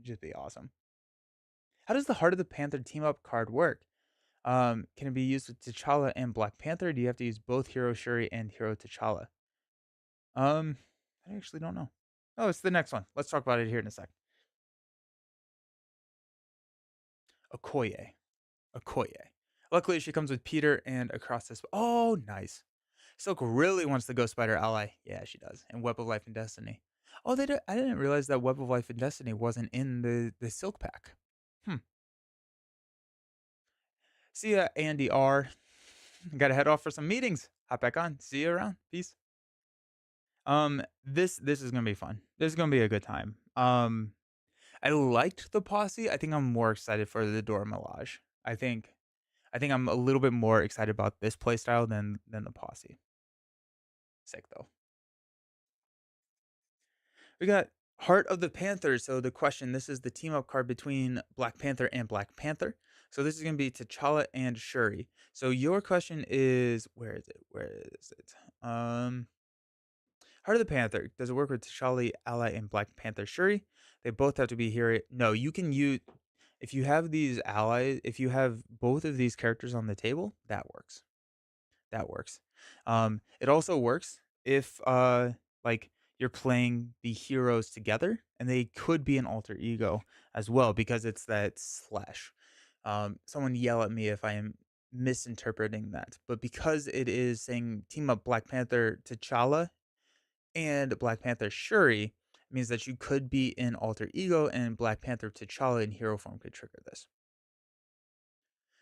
just be awesome. How does the Heart of the Panther team up card work? Can it be used with T'Challa and Black Panther? Do you have to use both Hero Shuri and Hero T'Challa? Um, I actually don't know. Oh, it's the next one. Let's talk about it here in a sec. Okoye. Okoye. Luckily, she comes with Peter and across this. Oh, nice. Silk really wants the Ghost Spider ally. Yeah, she does. And Web of Life and Destiny. Oh, they did. I didn't realize that Web of Life and Destiny wasn't in the Silk pack. Hmm. See ya, Andy R. Gotta head off for some meetings. Hop back on. See you around. Peace. This is gonna be fun. This is gonna be a good time. I liked the posse. I think I'm more excited for the Dora Milaje. I think I'm a little bit more excited about this playstyle than the posse. Sick though. We got Heart of the Panther. So the question, this is the team up card between Black Panther and Black Panther. So this is gonna be T'Challa and Shuri. So your question is, where is it? Where is it? Heart of the Panther. Does it work with T'Challa, Ally, and Black Panther Shuri? They both have to be here. No, you can use if you have these allies, if you have both of these characters on the table, that works. That works. It also works if like you're playing the heroes together and they could be an alter ego as well because it's that slash. Someone yell at me if I am misinterpreting that. But because it is saying team up Black Panther T'Challa and Black Panther Shuri, means that you could be in alter ego and Black Panther T'Challa in hero form could trigger this.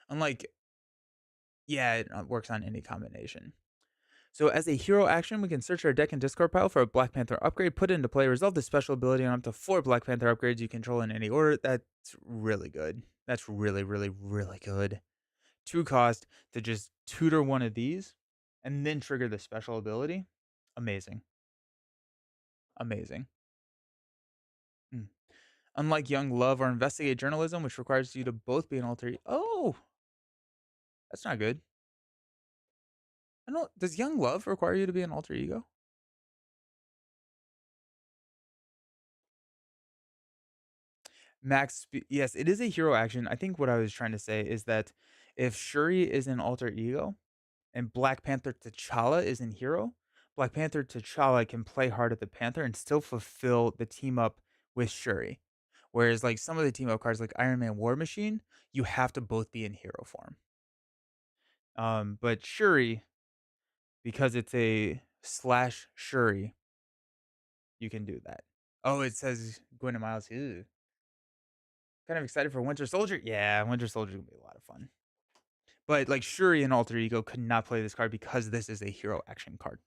Unlike, yeah, it works on any combination. So as a hero action, we can search our deck and discard pile for a Black Panther upgrade, put it into play, resolve the special ability on up to 4 Black Panther upgrades you control in any order. That's really good. That's really, really, really good. 2 cost to just tutor one of these and then trigger the special ability. Amazing. Amazing. Mm. Unlike Young Love or Investigate Journalism, which requires you to both be an alter. Oh, that's not good. I don't. Does Young Love require you to be an alter ego? Yes, it is a hero action. I think what I was trying to say is that if Shuri is an alter ego and Black Panther T'Challa is in hero, Black Panther T'Challa can play hard at the Panther and still fulfill the team up with Shuri. Whereas like some of the team up cards like Iron Man War Machine, you have to both be in hero form. But Shuri, because it's a slash Shuri, you can do that. Oh, it says Gwen and Miles. Ew. Kind of excited for Winter Soldier. Yeah, Winter Soldier gonna be a lot of fun. But like Shuri and Alter Ego could not play this card because this is a hero action card.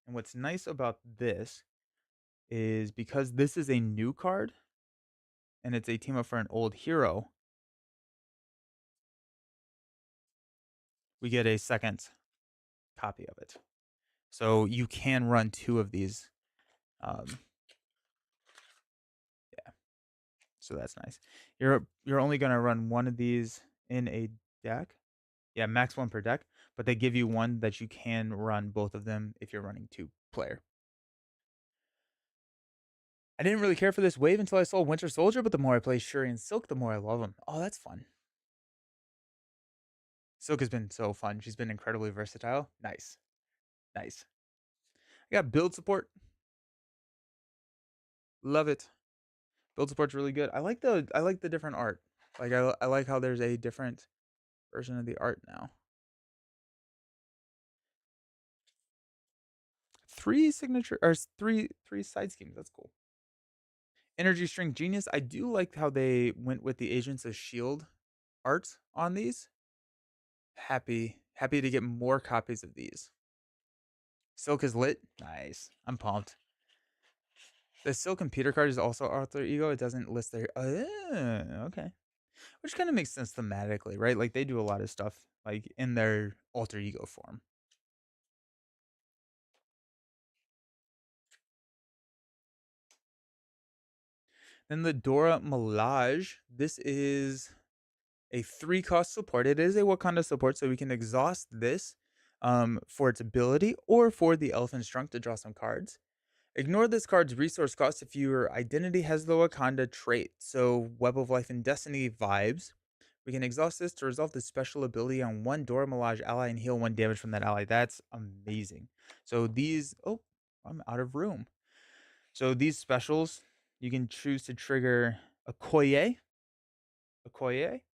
And what's nice about this is because this is a new card and it's a team up for an old hero, we get a second copy of it. So you can run 2 of these. Yeah, so that's nice. You're only gonna run 1 of these in a deck. Yeah, max 1 per deck, but they give you 1 that you can run both of them if you're running 2 player. I didn't really care for this wave until I saw Winter Soldier, but the more I play Shuri and Silk, the more I love them. Oh, that's fun. Silk has been so fun. She's been incredibly versatile. Nice. Nice. I got build support. Love it. Build support's really good. I like the different art. Like I like how there's a different version of the art now. 3 signature or 3 side schemes. That's cool. Energy String Genius. I do like how they went with the Agents of Shield art on these. Happy to get more copies of these. Silk is lit. Nice. I'm pumped. The Silk computer card is also Alter Ego. It doesn't list their. Okay. Which kind of makes sense thematically, right? Like they do a lot of stuff like in their Alter Ego form. Then the Dora Milaje. This is a 3-cost support. It is a Wakanda support, so we can exhaust this for its ability or for the Elephant's Trunk to draw some cards. Ignore this card's resource cost if your identity has the Wakanda trait, so Web of Life and Destiny vibes. We can exhaust this to resolve the special ability on 1 Dora Milaje ally and heal 1 damage from that ally. That's amazing. So these, oh, I'm out of room. So these specials, you can choose to trigger Okoye,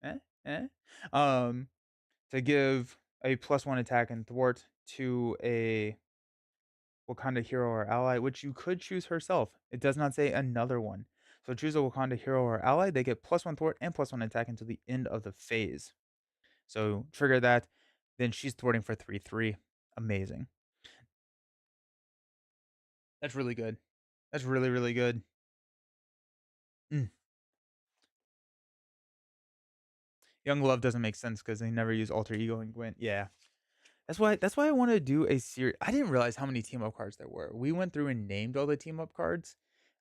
eh, to give a +1 attack and thwart to a Wakanda hero or ally, which you could choose herself. It does not say another one. So choose a Wakanda hero or ally. They get +1 thwart and +1 attack until the end of the phase. So trigger that. Then she's thwarting for 3/3. Amazing. That's really good. That's really, really good. Mm. Young Love doesn't make sense because they never use Alter Ego and Gwent. Yeah. That's why I want to do a series. I didn't realize how many team up cards there were. We went through and named all the team up cards.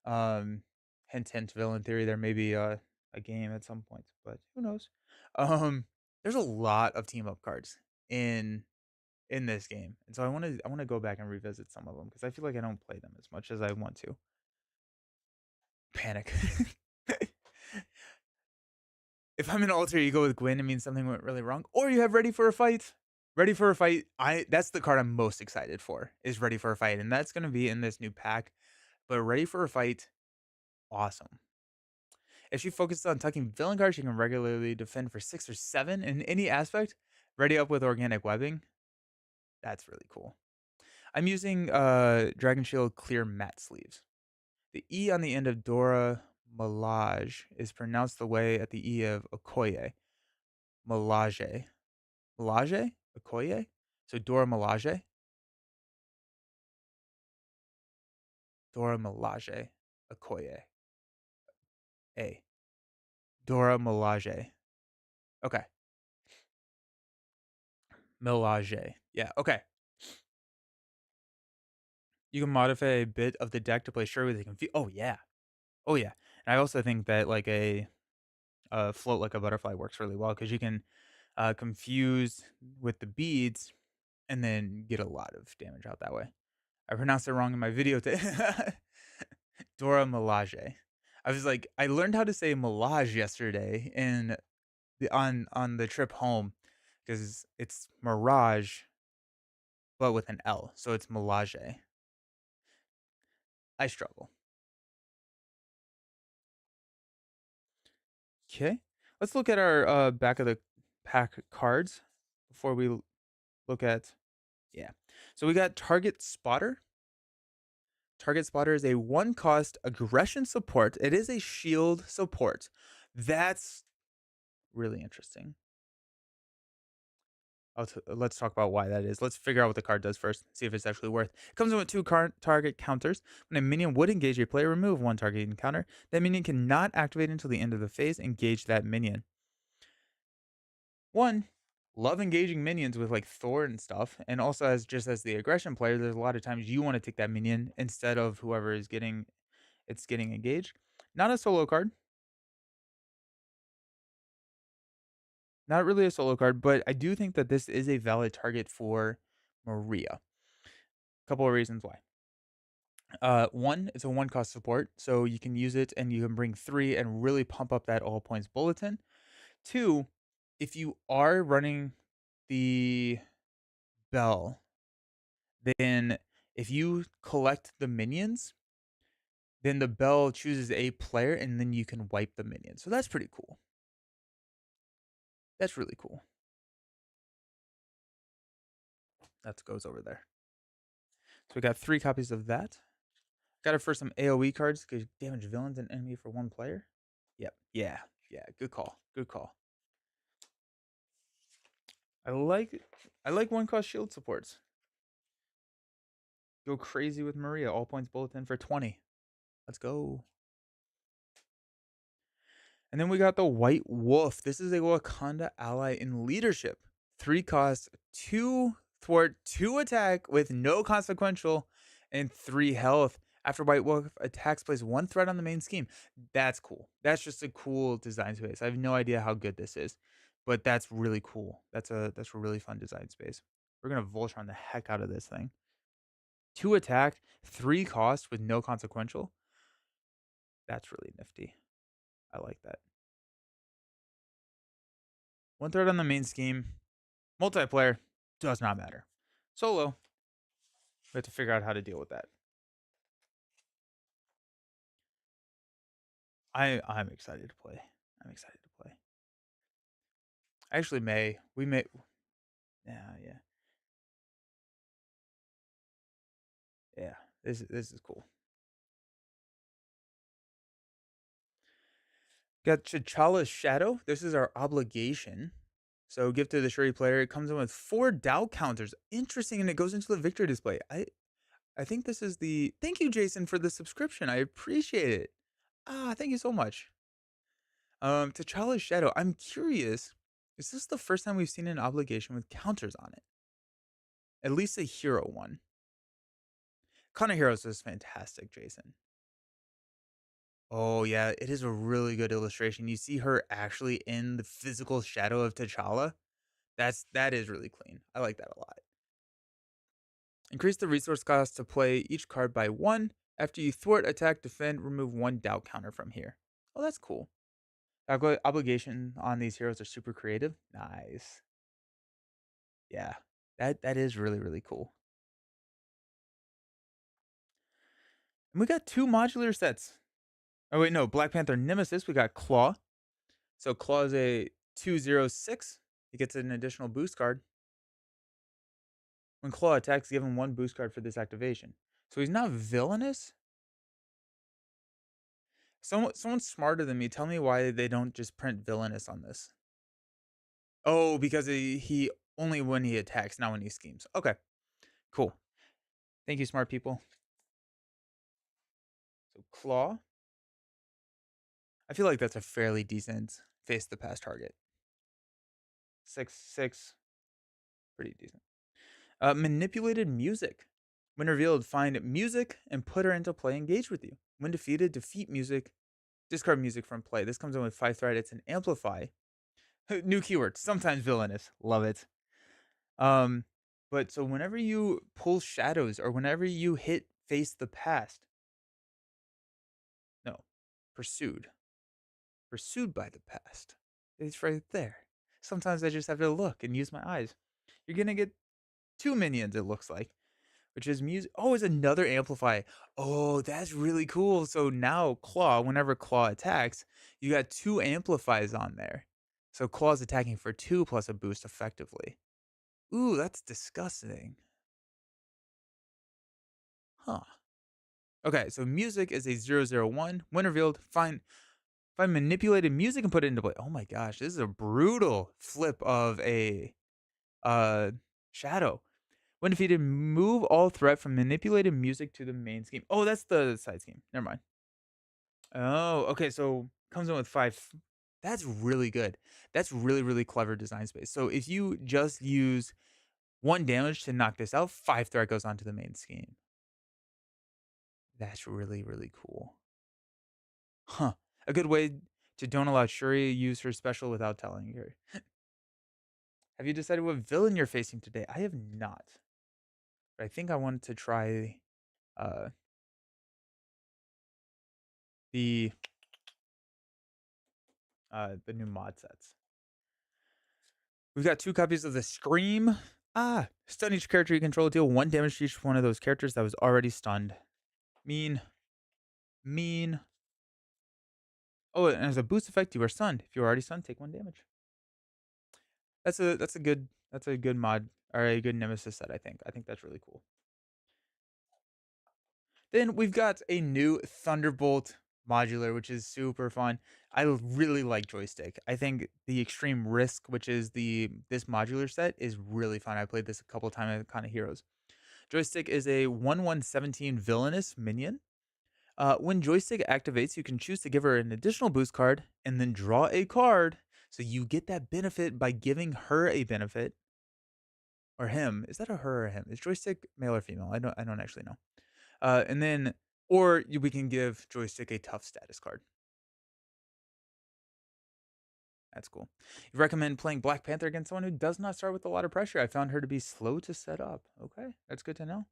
Um hint villain theory. There may be a game at some point, but who knows? Um there's a lot of team up cards in this game. And so I want to go back and revisit some of them because I feel like I don't play them as much as I want to. Panic. If I'm an Alter Ego with Gwen, it means something went really wrong. Or you have Ready for a Fight. Ready for a Fight. That's the card I'm most excited for. Is Ready for a Fight, and that's going to be in this new pack. But Ready for a Fight, awesome. If she focuses on tucking villain cards, she can regularly defend for 6 or 7 in any aspect. Ready up with organic webbing. That's really cool. I'm using Dragon Shield Clear Matte Sleeves. The E on the end of Dora Milaje is pronounced the way at the E of Okoye. Milaje. Milaje? Okoye? So Dora Milaje? Dora Milaje. Okoye. A. Dora Milaje. Okay. Milaje. Yeah, okay. You can modify a bit of the deck to play Shuri with a confuse. Oh, yeah. Oh, yeah. And I also think that like a float like a butterfly works really well because you can confuse with the beads and then get a lot of damage out that way. I pronounced it wrong in my video. Dora Milaje. I was like, I learned how to say Milage yesterday in on the trip home because it's Mirage, but with an L, so it's Milage. I struggle. Okay, let's look at our back of the pack cards before we look at, yeah. So we got Target Spotter. Target Spotter is a 1-cost aggression support. It is a shield support. That's really interesting. Let's talk about why that is. Let's figure out what the card does first. See if it's actually worth. It comes in with 2 target counters. When a minion would engage a player, remove 1 target encounter. That minion cannot activate until the end of the phase. Engage that minion. 1, love engaging minions with like Thor and stuff. And also as the aggression player, there's a lot of times you want to take that minion instead of whoever is getting engaged. Not a solo card. Not really a solo card, but I do think that this is a valid target for Maria. Couple of reasons why. 1, it's a 1-cost support, so you can use it and you can bring 3 and really pump up that all points bulletin. 2, if you are running the bell, then if you collect the minions, then the bell chooses a player and then you can wipe the minion. So that's pretty cool. That's really cool. That goes over there. So we got 3 copies of that. Got it for some AoE cards. Damage villains and enemy for 1 player. Yep. Yeah. Good call. Good call. I like 1-cost shield supports. Go crazy with Maria. All points bulletin for 20. Let's go. And then we got the White Wolf. This is a Wakanda ally in leadership. 3 cost, 2 thwart, 2 attack with no consequential, and 3 health. After White Wolf attacks, place 1 threat on the main scheme. That's cool. That's just a cool design space. I have no idea how good this is, but that's really cool. That's a really fun design space. We're gonna Voltron the heck out of this thing. 2 attack, 3 cost with no consequential. That's really nifty. I like that. 1 threat on the main scheme. Multiplayer does not matter. Solo, we have to figure out how to deal with that. I'm excited to play. I'm excited to play. Actually, we may. Yeah. This is cool. Got T'Challa's Shadow. This is our obligation. So give to the Shuri player. It comes in with 4 doubt counters. Interesting, and it goes into the victory display. I think this is the. Thank you, Jason, for the subscription. I appreciate it. Thank you so much. T'Challa's Shadow. I'm curious. Is this the first time we've seen an obligation with counters on it? At least a hero one. Con of Heroes is fantastic, Jason. Oh yeah, it is a really good illustration. You see her actually in the physical shadow of T'Challa. That is really clean. I like that a lot. Increase the resource cost to play each card by 1. After you thwart, attack, defend, remove 1 doubt counter from here. Oh, that's cool. Obligation on these heroes are super creative. Nice. Yeah, that is really, really cool. And we got 2 modular sets. Oh wait, no, Black Panther Nemesis. We got Claw. So Claw is a 2/06. He gets an additional boost card. When Claw attacks, give him 1 boost card for this activation. So he's not villainous. Someone smarter than me, tell me why they don't just print villainous on this. Oh, because he only when he attacks, not when he schemes. Okay, cool. Thank you, smart people. So Claw. I feel like that's a fairly decent face the pass target. 6/6. Pretty decent. Manipulated music. When revealed, find music and put her into play. Engage with you. When defeated, defeat music. Discard music from play. This comes in with 5 threat. It's an amplify. New keyword. Sometimes villainous. Love it. But so whenever you pull shadows or whenever you hit face the past. No. Pursued by the past. It's right there. Sometimes I just have to look and use my eyes. You're gonna get 2 minions, it looks like, which is music. Oh, it's another amplify. Oh, that's really cool. So now Claw, whenever Claw attacks, you got 2 amplifies on there. So Claw's attacking for 2 plus a boost effectively. Ooh, that's disgusting. Huh. Okay, so music is a 001. When revealed, find manipulated music and put it into play. Oh my gosh, this is a brutal flip of a uh shadow. When defeated, move all threat from manipulated music to the main scheme. Oh, that's the side scheme. Never mind. Oh, okay. So comes in with five. That's really good. That's really, really clever design space. So if you just use one damage to knock this out, five threat goes onto the main scheme. That's really, really cool. Huh. A good way to don't allow Shuri use her special without telling her. Have you decided what villain you're facing today? I have not. But I think I wanted to try uh the the new mod sets. We've got 2 copies of the Scream. Stun each character you control. Deal 1 damage to each one of those characters that was already stunned. Mean. Mean. Oh, and as a boost effect, you are stunned. If you're already stunned, take 1 damage. That's a good mod or a good nemesis set, I think. I think that's really cool. Then we've got a new Thunderbolt modular, which is super fun. I really like joystick. I think the Extreme Risk, which is this modular set, is really fun. I played this a couple times at Kind of Heroes. Joystick is a 1/117 villainous minion. When joystick activates, you can choose to give her an additional boost card and then draw a card. So you get that benefit by giving her a benefit or him. Is that a her or him? Is joystick male or female? I don't actually know. And then we can give joystick a tough status card. That's cool. You recommend playing Black Panther against someone who does not start with a lot of pressure. I found her to be slow to set up. Okay, that's good to know.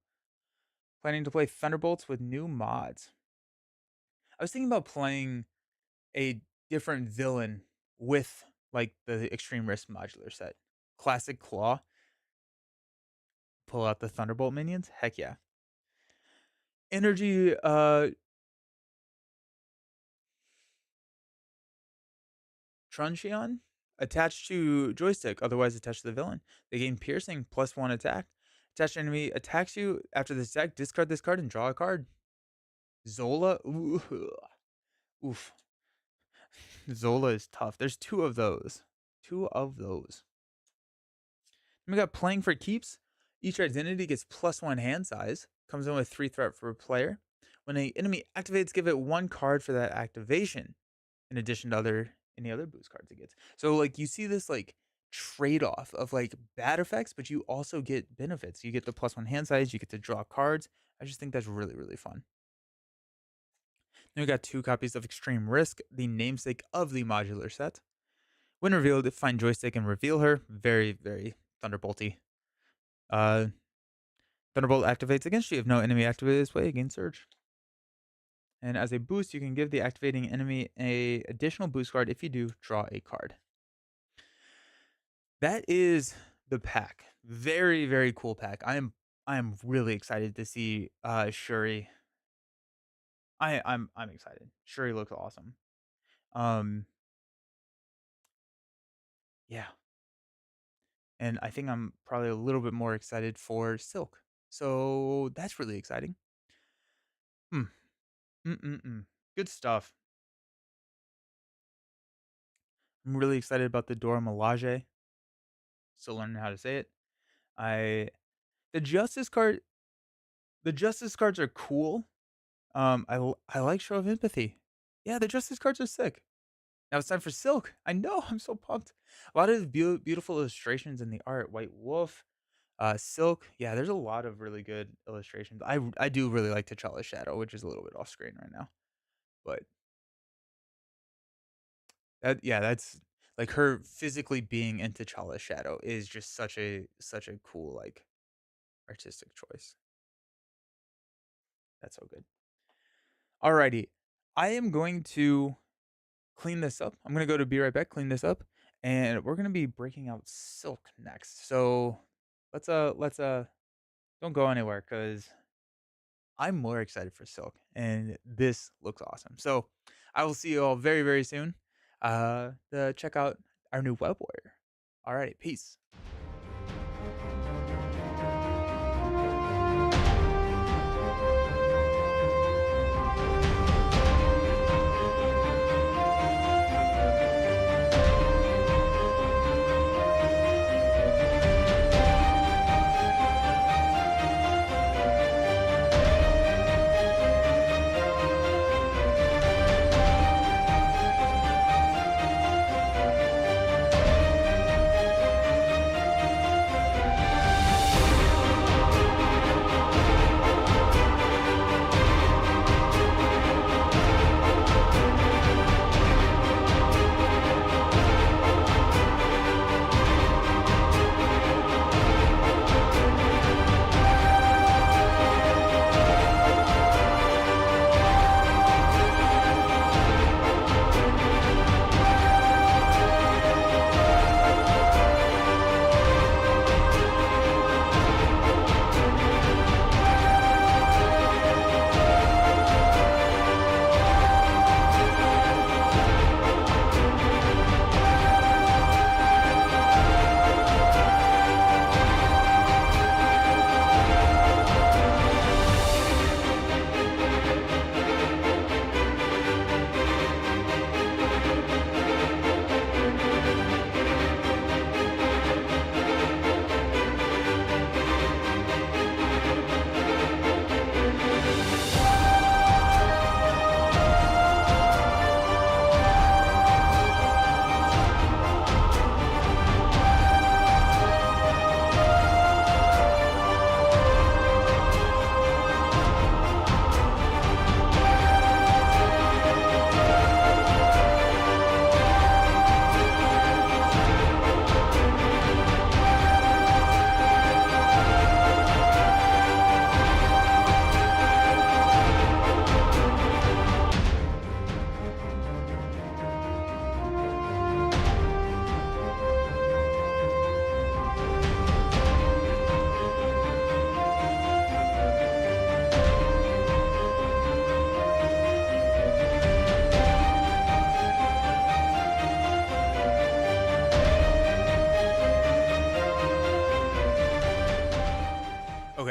Planning to play Thunderbolts with new mods. I was thinking about playing a different villain with like the Extreme Risk modular set. Classic Claw. Pull out the Thunderbolt minions. Heck yeah. Energy Truncheon attached to joystick, otherwise attached to the villain. They gain piercing +1 attack. Attached enemy attacks you after this attack. Discard this card and draw a card. Zola. Ooh. Oof. Zola is tough. There's 2 of those. 2 of those. And we got playing for keeps. Each identity gets +1 hand size. Comes in with 3 threat for a player. When an enemy activates, give it 1 card for that activation, in addition to any other boost cards it gets. So like you see this like trade-off of like bad effects, but you also get benefits. You get the +1 hand size, you get to draw cards. I just think that's really, really fun. Then we got 2 copies of Extreme Risk, the namesake of the modular set. When revealed, find joystick and reveal her. Very, very Thunderbolty. Uh, Thunderbolt activates against you if no enemy activated this way. Gain Surge. And as a boost, you can give the activating enemy a additional boost card. If you do, draw a card. That is the pack. Very, very cool pack. I am really excited to see Shuri. I'm excited. Shuri looks awesome. Um yeah. And I think I'm probably a little bit more excited for Silk. So that's really exciting. Hmm. Mm-mm-mm. Good stuff. I'm really excited about the Dora Milaje. Still learning how to say it. I the Justice card the Justice cards are cool. I like Show of Empathy. Yeah, the Justice cards are sick. Now it's time for Silk. I know, I'm so pumped. A lot of beautiful illustrations in the art. White Wolf, Silk. Yeah, there's a lot of really good illustrations. I do really like T'Challa's shadow, which is a little bit off screen right now. But that's like her physically being in T'Challa's shadow is just such a cool like artistic choice. That's so good. Alrighty. I am going to clean this up. I'm gonna go to be right back, clean this up, and we're gonna be breaking out Silk next. So let's don't go anywhere because I'm more excited for Silk, and this looks awesome. So I will see you all very, very soon. To check out our new web warrior. All right, peace.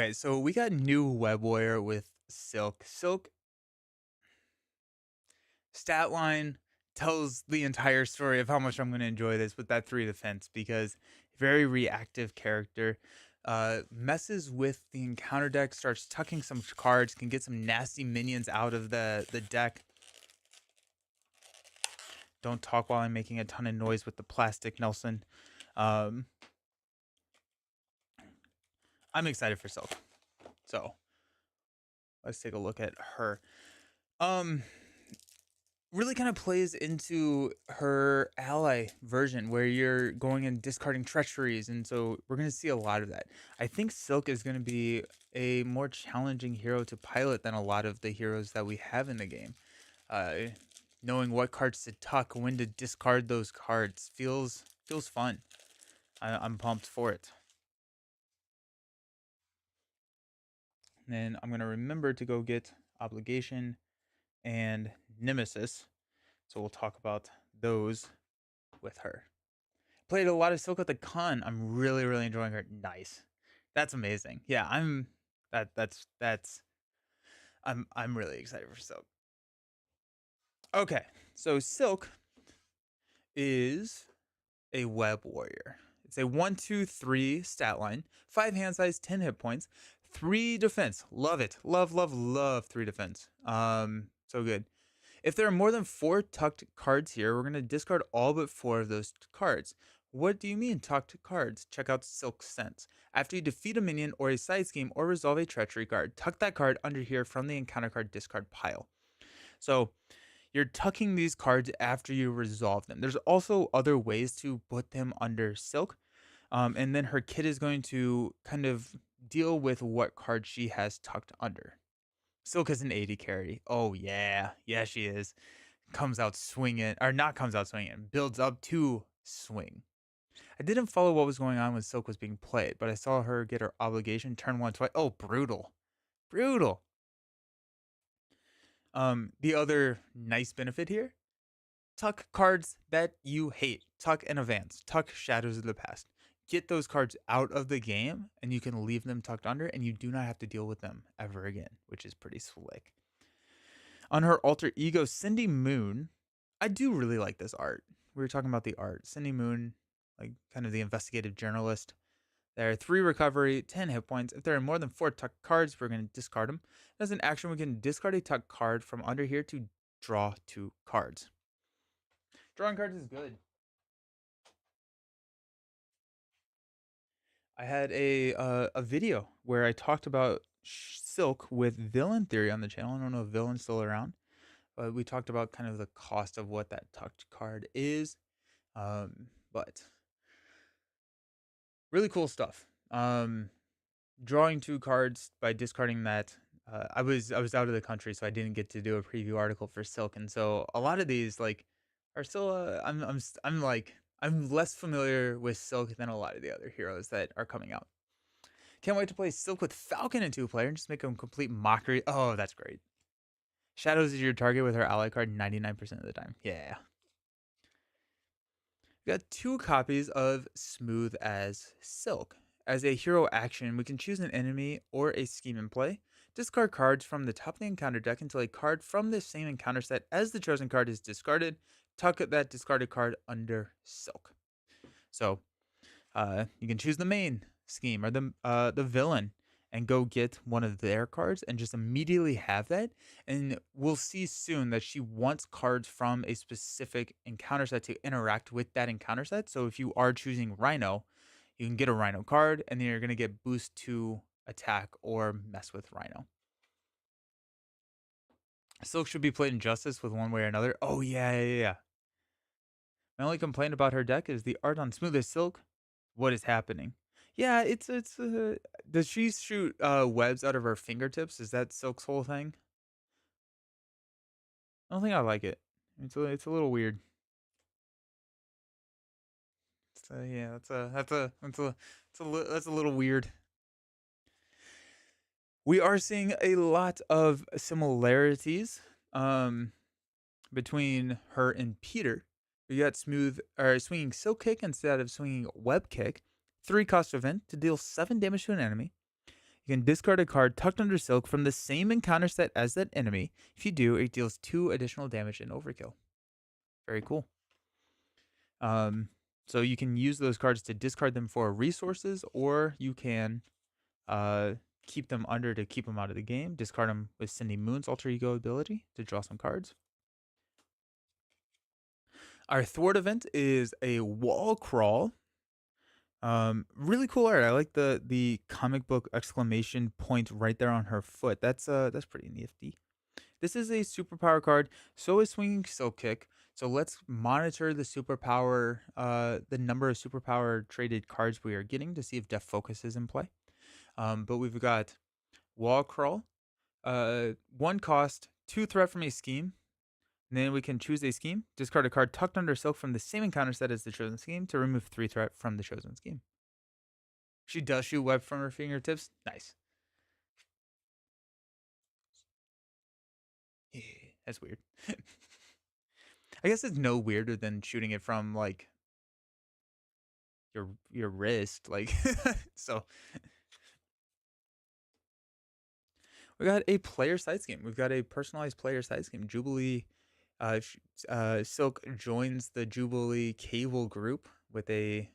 Okay, so we got new Web Warrior with Silk. Silk stat line tells the entire story of how much I'm going to enjoy this with that 3 defense because very reactive character. Messes with the encounter deck, starts tucking some cards, can get some nasty minions out of the deck. Don't talk while I'm making a ton of noise with the plastic, Nelson. Um, I'm excited for Silk. So let's take a look at her. Um, really kind of plays into her ally version where you're going and discarding treacheries, and so we're going to see a lot of that. I think Silk is going to be a more challenging hero to pilot than a lot of the heroes that we have in the game. Knowing what cards to tuck, when to discard those cards feels fun. I'm pumped for it. And then I'm going to remember to go get Obligation and Nemesis. So we'll talk about those with her. Played a lot of Silk at the con. I'm really enjoying her. Nice. That's amazing. Yeah, I'm really excited for Silk. Okay, so Silk is a web warrior. It's a 1-2-3 stat line, 5 hand size, 10 hit points, 3 defense. Love it. Love 3 defense. So good. If there are more than 4 tucked cards here, we're going to discard all but 4 of those cards. What do you mean tucked cards? Check out Silk Sense. After you defeat a minion or a side scheme or resolve a treachery card, tuck that card under here from the encounter card discard pile. So you're tucking these cards after you resolve them. There's also other ways to put them under Silk. And then her kit is going to kind of deal with what card she has tucked under. Silk is an 80 carry. Oh, yeah. Yeah, she is. Comes out swinging, or not comes out swinging, builds up to swing. I didn't follow what was going on when Silk was being played, but I saw her get her obligation turn 1 twice. Oh, brutal. Brutal. The other nice benefit here, tuck cards that you hate. Tuck and advance. Tuck Shadows of the Past. Get those cards out of the game, and you can leave them tucked under, and you do not have to deal with them ever again, which is pretty slick. On her alter ego, Cindy Moon, I do really like this art. We were talking about the art. Cindy Moon, like kind of the investigative journalist. There are 3 recovery, 10 hit points. If there are more than 4 tuck cards, we're going to discard them. As an action, we can discard a tuck card from under here to draw 2 cards. Drawing cards is good. I had a video where I talked about Silk with Villain Theory on the channel. I don't know if Villain's still around, but we talked about kind of the cost of what that tucked card is. But really cool stuff. Drawing 2 cards by discarding that. I was out of the country, so I didn't get to do a preview article for Silk, and so a lot of these like are still. I'm less familiar with Silk than a lot of the other heroes that are coming out. Can't wait to play Silk with Falcon in 2-player and just make them complete mockery. Oh, that's great. Shadows is your target with her ally card 99% of the time. Yeah. We got 2 copies of Smooth as Silk. As a hero action, we can choose an enemy or a scheme in play. Discard cards from the top of the encounter deck until a card from the same encounter set as the chosen card is discarded. Tuck that discarded card under Silk. So you can choose the main scheme or the villain and go get one of their cards and just immediately have that. And we'll see soon that she wants cards from a specific encounter set to interact with that encounter set. So if you are choosing Rhino, you can get a Rhino card, and then you're going to get boost to attack or mess with Rhino. Silk should be played in Justice with one way or another. Oh, yeah. My only complaint about her deck is the art on Smooth as Silk. What is happening? Yeah, does she shoot webs out of her fingertips? Is that Silk's whole thing? I don't think I like it. It's a little weird. Yeah, that's a little weird. We are seeing a lot of similarities between her and Peter. We got swinging Silk Kick instead of swinging Web Kick. 3 cost event to deal 7 damage to an enemy. You can discard a card tucked under silk from the same encounter set as that enemy. If you do, it deals 2 additional damage in overkill. Very cool. So you can use those cards to discard them for resources, or you can keep them under to keep them out of the game. Discard them with Cindy Moon's alter ego ability to draw some cards. Our thwart event is a wall crawl. Really cool art. I like the comic book exclamation point right there on her foot. That's pretty nifty. This is a superpower card. So is Swinging Silk Kick. So let's monitor the superpower, the number of superpower traded cards we are getting to see if Def Focus is in play. But we've got Wall Crawl, 1 cost, 2 threat from a scheme. And then we can choose a scheme, discard a card tucked under silk from the same encounter set as the chosen scheme to remove 3 threat from the chosen scheme. She does shoot web from her fingertips. Nice. Yeah, that's weird. I guess it's no weirder than shooting it from like your wrist, like so. We got a player side scheme. We've got a personalized player side scheme. Jubilee Silk joins the Jubilee Cable group with a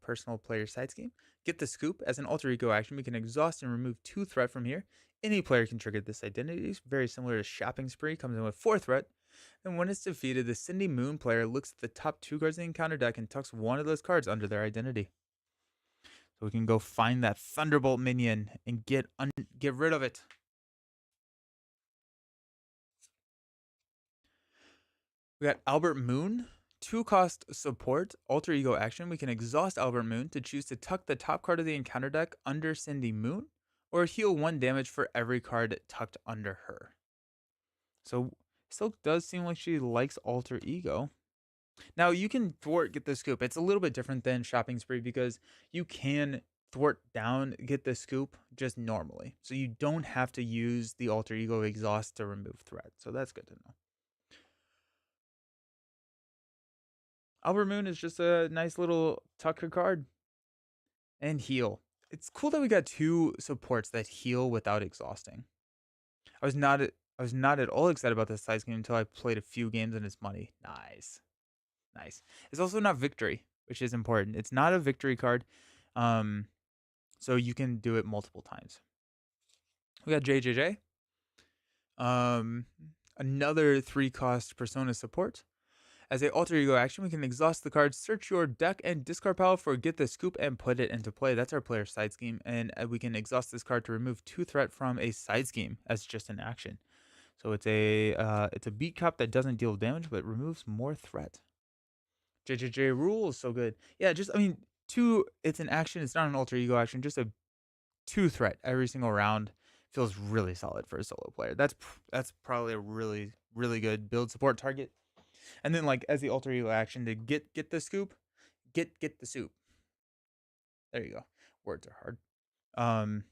personal player side scheme. Get the scoop. As an alter ego action, we can exhaust and remove 2 threat from here. Any player can trigger this identity. It's very similar to Shopping Spree. Comes in with 4 threat. And when it's defeated, the Cindy Moon player looks at the top 2 cards in the encounter deck and tucks one of those cards under their identity. So we can go find that Thunderbolt minion and get rid of it. We got Albert Moon, 2 cost support, alter ego action. We can exhaust Albert Moon to choose to tuck the top card of the encounter deck under Cindy Moon, or heal 1 damage for every card tucked under her. So Silk does seem like she likes alter ego. Now you can thwart get the scoop. It's a little bit different than Shopping Spree because you can thwart down get the scoop just normally. So you don't have to use the alter ego exhaust to remove threat. So that's good to know. Albert Moon is just a nice little Tucker card. And heal. It's cool that we got 2 supports that heal without exhausting. I was not at all excited about this size game until I played a few games and it's money. Nice. Nice. It's also not victory, which is important. It's not a victory card. So you can do it multiple times. We got JJJ. Another 3 cost persona support. As a alter ego action, we can exhaust the card, search your deck, and discard pile for get the scoop and put it into play. That's our player side scheme, and we can exhaust this card to remove 2 threat from a side scheme as just an action. So it's a beat cop that doesn't deal damage but removes more threat. JJJ rule is so good. Yeah, just I mean 2. It's an action. It's not an alter ego action. Just a 2 threat every single round feels really solid for a solo player. That's probably a really good build support target. And then like as the alter ego action to get the scoop, get the soup. There you go. Words are hard.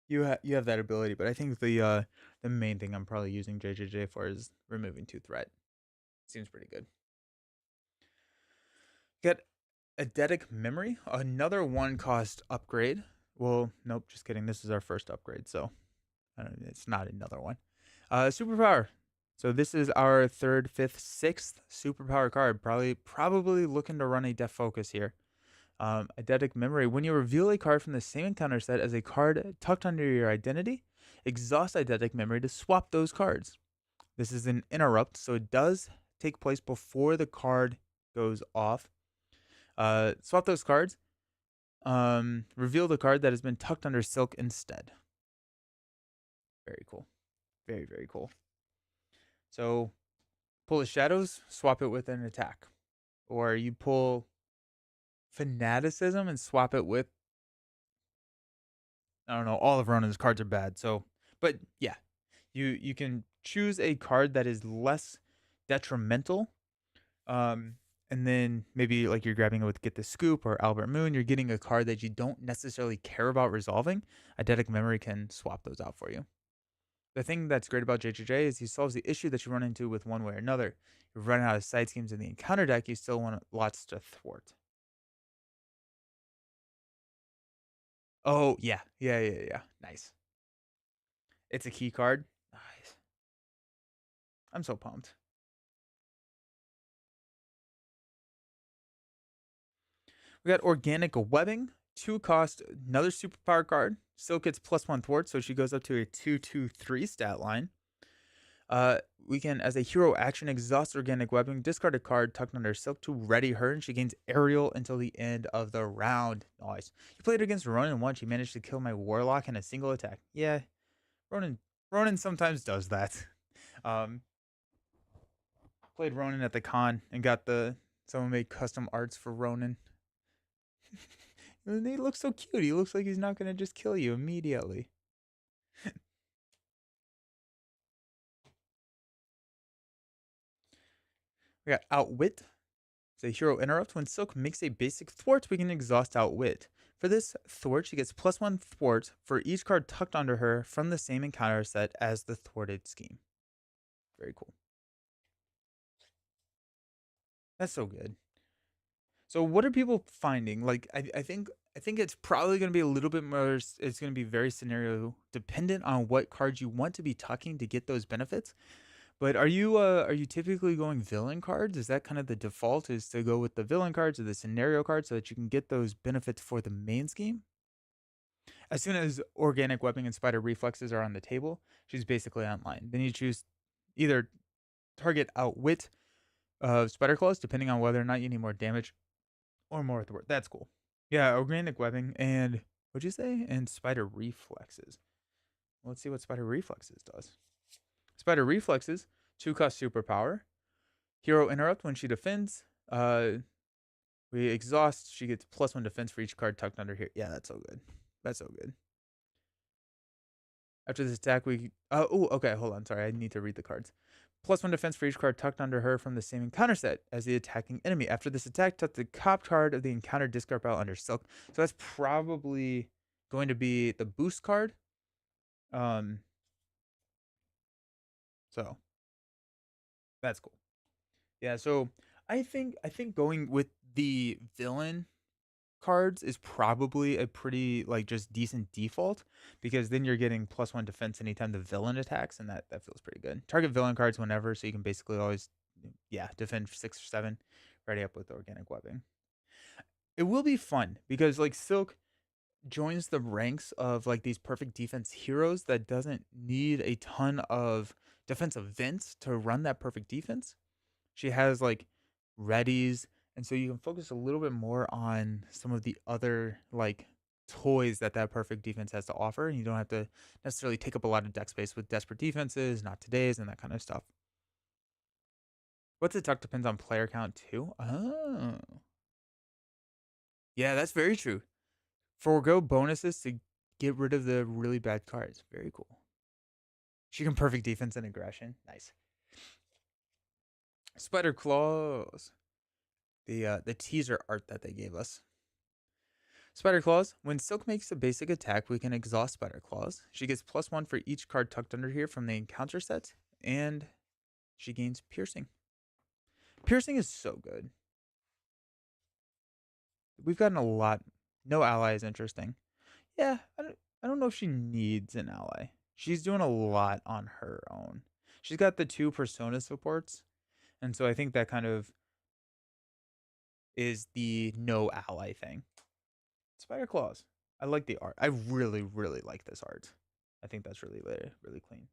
You have that ability, but I think the main thing I'm probably using JJJ for is removing 2 threat. Seems pretty good. Get Eidetic Memory, another 1 cost upgrade. Well, nope, just kidding. This is our first upgrade, so it's not another one. Superpower. So this is our 3rd, 5th, 6th superpower card. Probably looking to run a Def Focus here. Eidetic Memory. When you reveal a card from the same encounter set as a card tucked under your identity, exhaust Eidetic Memory to swap those cards. This is an interrupt, so it does take place before the card goes off. Swap those cards. Reveal the card that has been tucked under silk instead. Very cool. Very, very cool. So pull the shadows, swap it with an attack. Or you pull Fanaticism and swap it with, I don't know, all of Ronan's cards are bad. So, but yeah, you can choose a card that is less detrimental. And then maybe like you're grabbing it with Get the Scoop or Albert Moon, you're getting a card that you don't necessarily care about resolving. Eidetic Memory can swap those out for you. The thing that's great about JJJ is he solves the issue that you run into with one way or another. You're running out of side schemes in the encounter deck, you still want lots to thwart. Oh, yeah. Yeah, yeah, yeah. Nice. It's a key card. Nice. I'm so pumped. We got Organic Webbing. 2 cost, another superpower card. Still gets +1 thwart, so she goes up to a 2/2/3 stat line. Uh, we can, as a hero action, exhaust Organic Webbing, discard a card tucked under Silk to ready her, and she gains Aerial until the end of the round. Nice. You played against Ronan once. She managed to kill my Warlock in a single attack. Yeah, Ronan. Ronan sometimes does that. Um, played Ronan at the con and got the someone made custom arts for Ronan. And he looks so cute. He looks like he's not gonna just kill you immediately. We got Outwit. It's a hero interrupt. When Silk makes a basic thwart, we can exhaust Outwit. For this thwart, she gets +1 thwart for each card tucked under her from the same encounter set as the thwarted scheme. Very cool. That's so good. So what are people finding? Like I think it's probably going to be a little bit more. It's going to be very scenario dependent on what cards you want to be tucking to get those benefits. But are you typically going villain cards? Is that kind of the default? Is to go with the villain cards or the scenario cards so that you can get those benefits for the main scheme? As soon as organic webbing and spider reflexes are on the table, she's basically online. Then you choose either target outwit spider claws, depending on whether or not you need more damage or more thwart. That's cool. Yeah, organic webbing and what'd you say? And spider reflexes. Let's see what spider reflexes does. Spider reflexes, 2 cost superpower. Hero interrupt when she defends. We exhaust. She gets +1 defense for each card tucked under here. Yeah, that's so good. That's so good. After this attack, we. Oh, okay. Hold on. Sorry, I need to read the cards. +1 defense for each card tucked under her from the same encounter set as the attacking enemy. After this attack, tuck the top card of the encounter discard pile under Silk. So that's probably going to be the boost card. Um. So that's cool. Yeah. So I think going with the villain cards is probably a pretty like just decent default because then you're getting +1 defense anytime the villain attacks, and that feels pretty good. Target villain cards whenever, so you can basically always defend 6 or 7, ready up with organic webbing. It will be fun because like Silk joins the ranks of like these perfect defense heroes that doesn't need a ton of defensive vents to run that perfect defense. She has like readies, and so you can focus a little bit more on some of the other like toys that that perfect defense has to offer, and you don't have to necessarily take up a lot of deck space with desperate defenses, not today's, and that kind of stuff. What's it tuck depends on player count too. Oh, yeah, that's very true. Forego bonuses to get rid of the really bad cards. Very cool. She can perfect defense and aggression. Nice. Spider claws. The teaser art that they gave us. Spider Claws. When Silk makes a basic attack, we can exhaust Spider Claws. She gets +1 for each card tucked under here from the encounter set, and she gains Piercing. Piercing is so good. We've gotten a lot. No ally is interesting. Yeah, I don't know if she needs an ally. She's doing a lot on her own. She's got the 2 persona supports, and so I think that kind of is the no ally thing. Spider Claws. I like the art. I really, really like this art. I think that's really, really clean.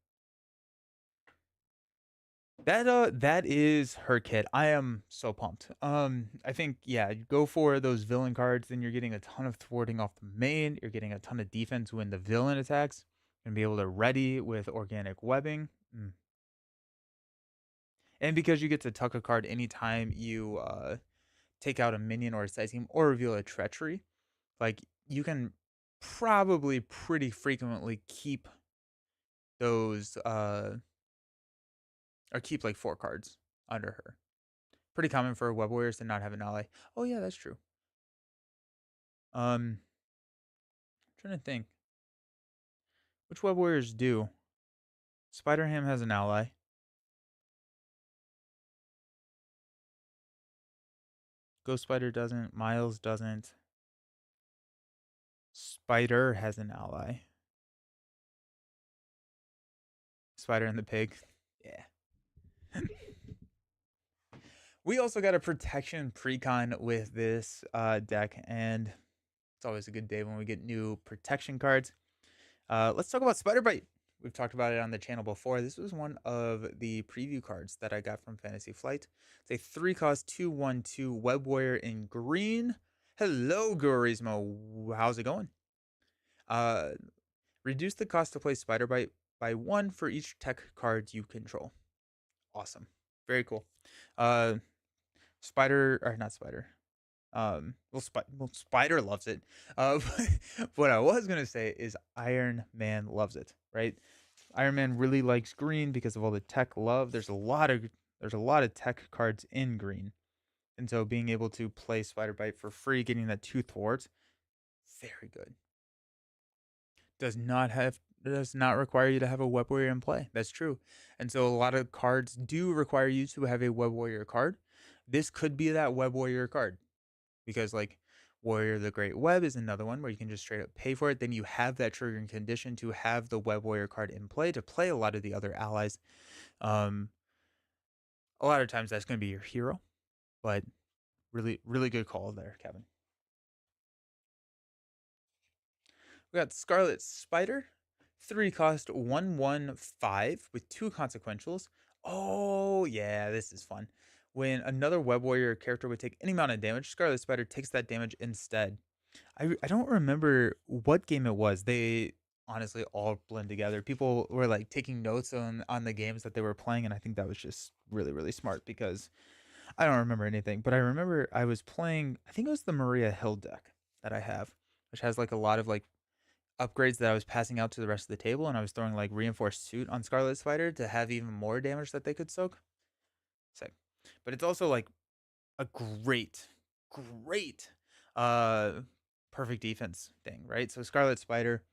That is her kit. I am so pumped. I think you go for those villain cards, then you're getting a ton of thwarting off the main. You're getting a ton of defense when the villain attacks. You're gonna be able to ready with organic webbing. And because you get to tuck a card anytime you take out a minion or a side scheme or reveal a treachery, like you can probably pretty frequently keep those or keep like 4 cards under her. Pretty common for web warriors to not have an ally. Oh yeah, that's true. I'm trying to think. Which web warriors do? Spider Ham has an ally. Ghost Spider doesn't. Miles doesn't. Spider has an ally. Spider and the pig. Yeah. We also got a protection precon with this deck, and it's always a good day when we get new protection cards. Let's talk about Spider Bite. We've talked about it on the channel before. This was one of the preview cards that I got from Fantasy Flight. It's a 3-cost 2/1/2 Web Warrior in green. Hello, Gurismo. How's it going? Reduce the cost to play Spider Bite by 1 for each tech card you control. Awesome. Very cool. Spider, or not Spider. Spider loves it. What I was gonna say is Iron Man loves it, right? Iron Man really likes green because of all the tech love. There's a lot of tech cards in green, and so being able to play Spider Bite for free, getting that 2 thwarts, very good. Does not require you to have a Web Warrior in play. That's true, and so a lot of cards do require you to have a Web Warrior card. This could be that Web Warrior card. Because like Warrior of the Great Web is another one where you can just straight up pay for it. Then you have that triggering condition to have the Web Warrior card in play to play a lot of the other allies. A lot of times that's going to be your hero, but really, really good call there, Kevin. We got Scarlet Spider, 3-cost 1/1/5 with 2 consequentials. Oh yeah, this is fun. When another Web Warrior character would take any amount of damage, Scarlet Spider takes that damage instead. I don't remember what game it was. They honestly all blend together. People were like taking notes on the games that they were playing, and I think that was just really, really smart because I don't remember anything. But I remember I was playing, I think it was the Maria Hill deck that I have, which has like a lot of like upgrades that I was passing out to the rest of the table, and I was throwing like reinforced suit on Scarlet Spider to have even more damage that they could soak. Sick. But it's also like a great, great perfect defense thing, right? So Scarlet Spider,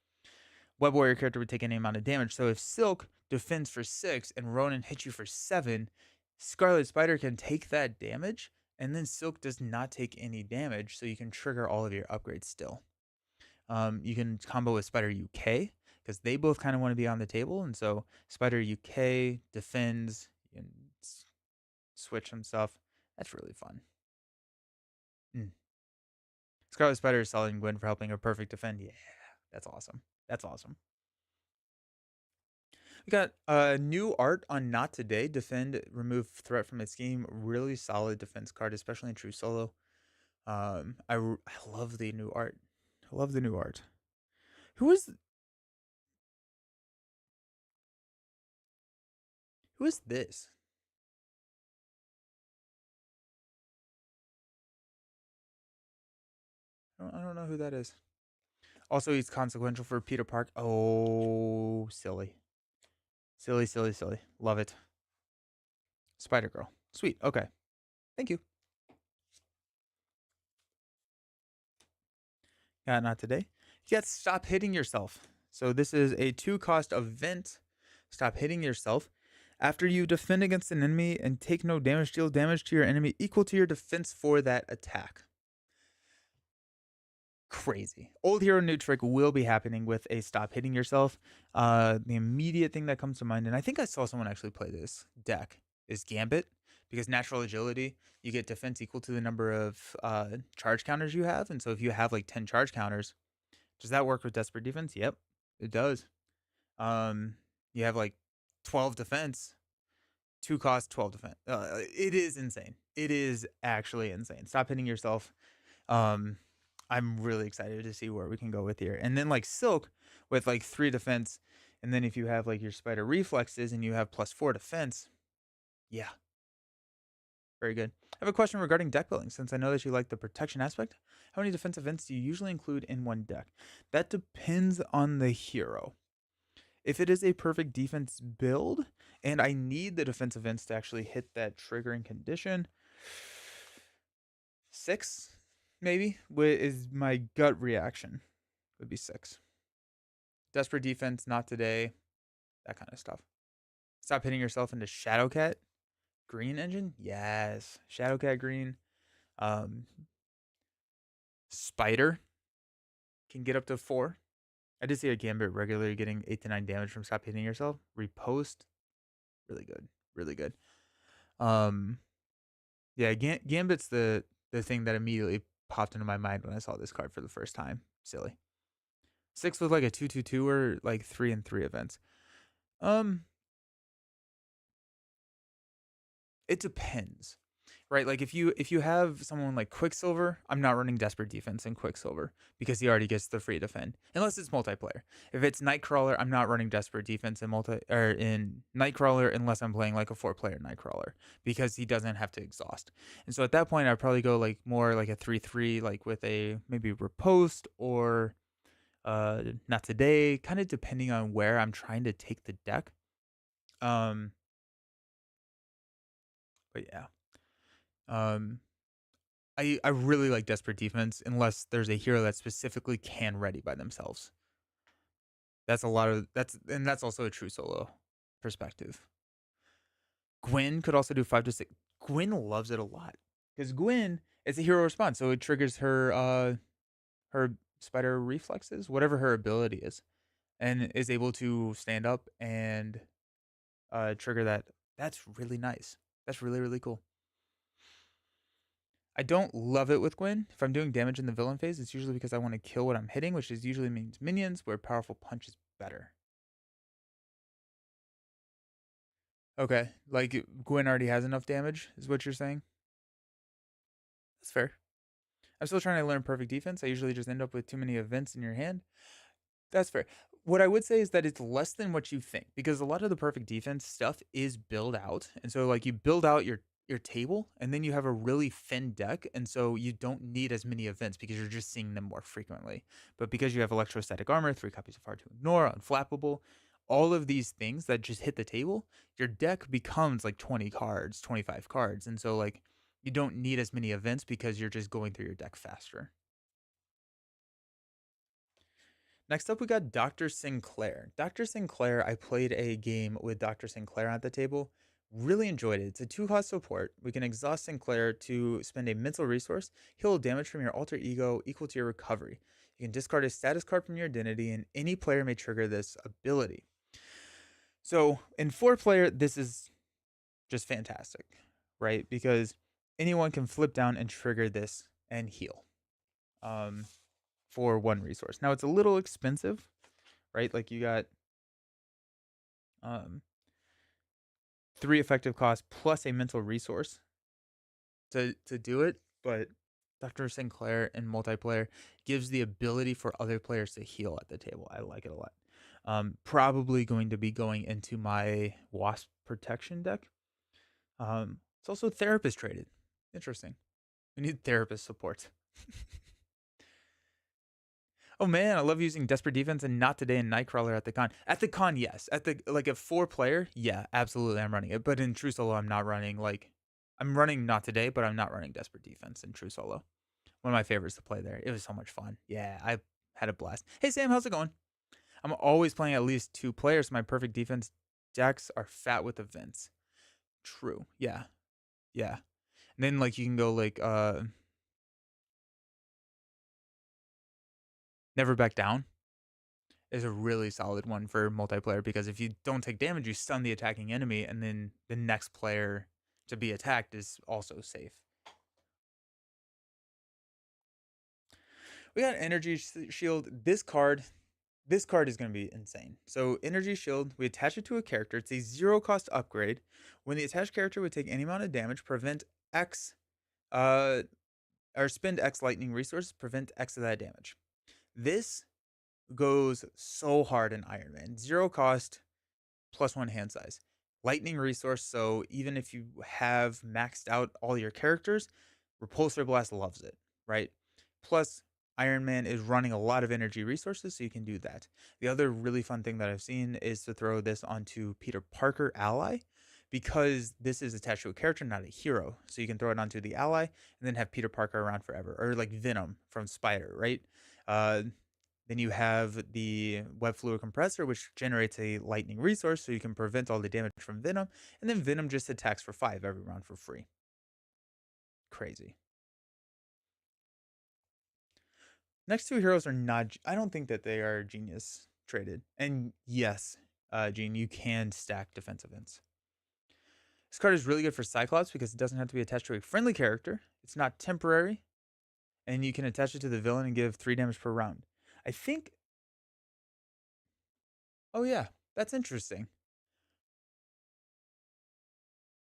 Web Warrior character would take any amount of damage. So if Silk defends for 6 and Ronin hits you for 7, Scarlet Spider can take that damage, and then Silk does not take any damage, so you can trigger all of your upgrades still. You can combo with Spider UK because they both kind of want to be on the table, and so Spider UK defends and switch some stuff. That's really fun. Scarlet Spider is selling Gwen for helping her perfect defend. Yeah, that's awesome. That's awesome. We got new art on Not Today. Defend, remove threat from its game. Really solid defense card, especially in True Solo. I love the new art. I love the new art. Who is this? I don't know who that is. Also, he's consequential for Peter Park. Oh, silly. Silly, silly, silly. Love it. Spider Girl. Sweet. Okay. Thank you. Not today. You got Stop Hitting Yourself. So this is a 2-cost event. Stop hitting yourself. After you defend against an enemy and take no damage, deal damage to your enemy equal to your defense for that attack. Crazy. Old hero new trick will be happening with a Stop Hitting Yourself. The immediate thing that comes to mind, and I think I saw someone actually play this deck, is Gambit. Because natural agility, you get defense equal to the number of charge counters you have. And so if you have like 10 charge counters, does that work with Desperate Defense? Yep, it does. You have like 12 defense, 2-cost 12 defense. It is insane. It is actually insane. Stop hitting yourself. I'm really excited to see where we can go with here. And then like Silk with like 3 defense. And then if you have like your Spider reflexes and you have +4 defense, yeah. Very good. I have a question regarding deck building. Since I know that you like the protection aspect, how many defense events do you usually include in one deck? That depends on the hero. If it is a perfect defense build and I need the defense events to actually hit that triggering condition, 6 maybe is my gut reaction. Would be 6. Desperate defense, not today. That kind of stuff. Stop hitting yourself into Shadowcat. Green engine? Yes. Shadowcat green. Spider. can get up to 4. I did see a Gambit regularly getting 8 to 9 damage from stop hitting yourself. Repost, really good, really good. Um, yeah, Gambit's the thing that immediately popped into my mind when I saw this card for the first time. Silly. 6 with like a 2/2/2 or like 3/3 events. Um, it depends, right? Like if you have someone like Quicksilver, I'm not running Desperate Defense in Quicksilver because he already gets the free defend unless it's multiplayer. If it's Nightcrawler, I'm not running Desperate Defense in Nightcrawler unless I'm playing like a 4-player Nightcrawler because he doesn't have to exhaust. And so at that point, I'd probably go like more like a 3/3, like with a maybe Riposte or not today, kind of depending on where I'm trying to take the deck. Um, but yeah. Um, I really like Desperate Defense unless there's a hero that specifically can ready by themselves. That's a lot of that's also a true solo perspective. Gwen could also do 5 to 6. Gwen loves it a lot because Gwen is a hero response, so it triggers her spider reflexes, whatever her ability is, and is able to stand up and trigger that. That's really nice. That's really really cool. I don't love it with Gwen. If I'm doing damage in the villain phase, it's usually because I want to kill what I'm hitting, which is usually means minions, where powerful punch is better. Okay, like Gwen already has enough damage, is what you're saying? That's fair. I'm still trying to learn perfect defense. I usually just end up with too many events in your hand. That's fair. What I would say is that it's less than what you think because a lot of the perfect defense stuff is build out. And so like you build out your table and then you have a really thin deck and so you don't need as many events because you're just seeing them more frequently. But because you have electrostatic armor, 3 copies of hard to ignore, unflappable, all of these things that just hit the table, your deck becomes like 20 cards, 25 cards. And so like you don't need as many events because you're just going through your deck faster. Next up, we got Dr. Sinclair. Dr. Sinclair, I played a game with Dr. Sinclair at the table. Really enjoyed it. It's a 2-cost support. We can exhaust Sinclair to spend a mental resource, heal damage from your alter ego equal to your recovery. You can discard a status card from your identity, and any player may trigger this ability. So, in 4-player, this is just fantastic, right? Because anyone can flip down and trigger this and heal. For 1 resource. Now it's a little expensive, right? Like you got um 3 effective costs plus a mental resource to do it, but Dr. Sinclair in multiplayer gives the ability for other players to heal at the table. I like it a lot. Probably going to be going into my Wasp protection deck. It's also therapist traded. Interesting. We need therapist support. Oh man, I love using Desperate Defense and Not Today and Nightcrawler at the con. At the con, yes. At the like a 4-player, yeah, absolutely, I'm running it. But in True Solo, I'm not running like I'm running Not Today, but I'm not running Desperate Defense in True Solo. One of my favorites to play there. It was so much fun. Yeah, I had a blast. Hey Sam, how's it going? I'm always playing at least 2 players. My perfect defense decks are fat with events. True. Yeah. Yeah. And then like you can go like Never Back Down is a really solid one for multiplayer because if you don't take damage, you stun the attacking enemy, and then the next player to be attacked is also safe. We got Energy Shield. This card is going to be insane. So Energy Shield, we attach it to a character. It's a 0-cost upgrade. When the attached character would take any amount of damage, prevent X, or spend X lightning resources, prevent X of that damage. This goes so hard in Iron Man. 0 cost, +1 hand size. Lightning resource, so even if you have maxed out all your characters, Repulsor Blast loves it, right? Plus, Iron Man is running a lot of energy resources, so you can do that. The other really fun thing that I've seen is to throw this onto Peter Parker Ally, because this is attached to a character, not a hero. So you can throw it onto the ally and then have Peter Parker around forever, or like Venom from Spider, right? Uh, then you have the web fluid compressor, which generates a lightning resource, so you can prevent all the damage from Venom. And then Venom just attacks for 5 every round for free. Crazy. Next two heroes are not. I don't think that they are genius traded. And yes, Gene, you can stack defense events. This card is really good for Cyclops because it doesn't have to be attached to a friendly character. It's not temporary, and you can attach it to the villain and give 3 damage per round. I think. Oh yeah, that's interesting.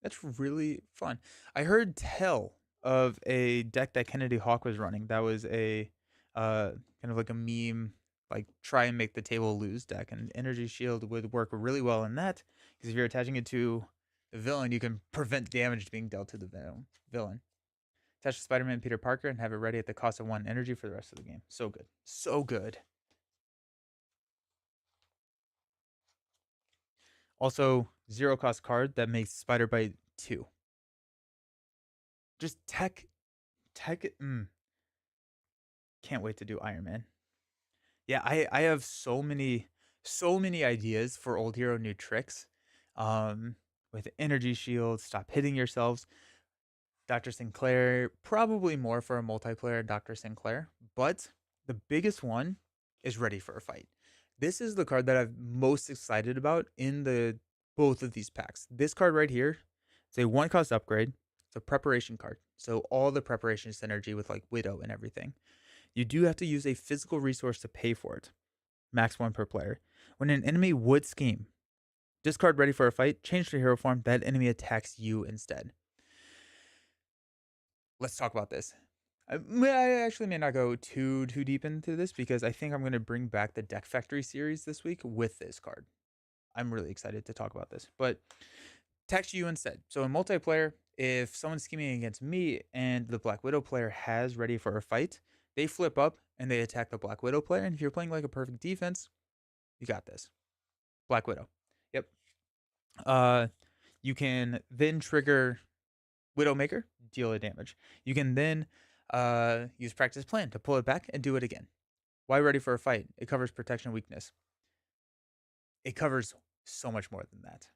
That's really fun. I heard tell of a deck that Kennedy Hawk was running. That was a kind of like a meme, like try and make the table lose deck. And Energy Shield would work really well in that because if you're attaching it to the villain, you can prevent damage being dealt to the villain. Attach to Spider-Man Peter Parker and have it ready at the cost of 1 energy for the rest of the game. So good. So good. Also, 0 cost card that makes Spider Bite 2. Just tech. Can't wait to do Iron Man. Yeah, I have so many ideas for old hero new tricks. Um, with energy shields, stop hitting yourselves. Dr. Sinclair, probably more for a multiplayer Dr. Sinclair, but the biggest one is Ready for a Fight. This is the card that I'm most excited about in the both of these packs. This card right here, it's a 1 cost upgrade. It's a preparation card. So all the preparation synergy with like Widow and everything. You do have to use a physical resource to pay for it. Max 1 per player. When an enemy would scheme, discard Ready for a Fight, change to hero form, that enemy attacks you instead. Let's talk about this. I actually may not go too deep into this because I think I'm going to bring back the Deck Factory series this week with this card. I'm really excited to talk about this. But attacks you instead. So in multiplayer, if someone's scheming against me and the Black Widow player has Ready for a Fight, they flip up and they attack the Black Widow player. And if you're playing like a perfect defense, you got this. Black Widow. Yep. You can then trigger Widowmaker, deal a damage. You can then use Practice Plan to pull it back and do it again. Why Ready for a Fight? It covers protection weakness. It covers so much more than that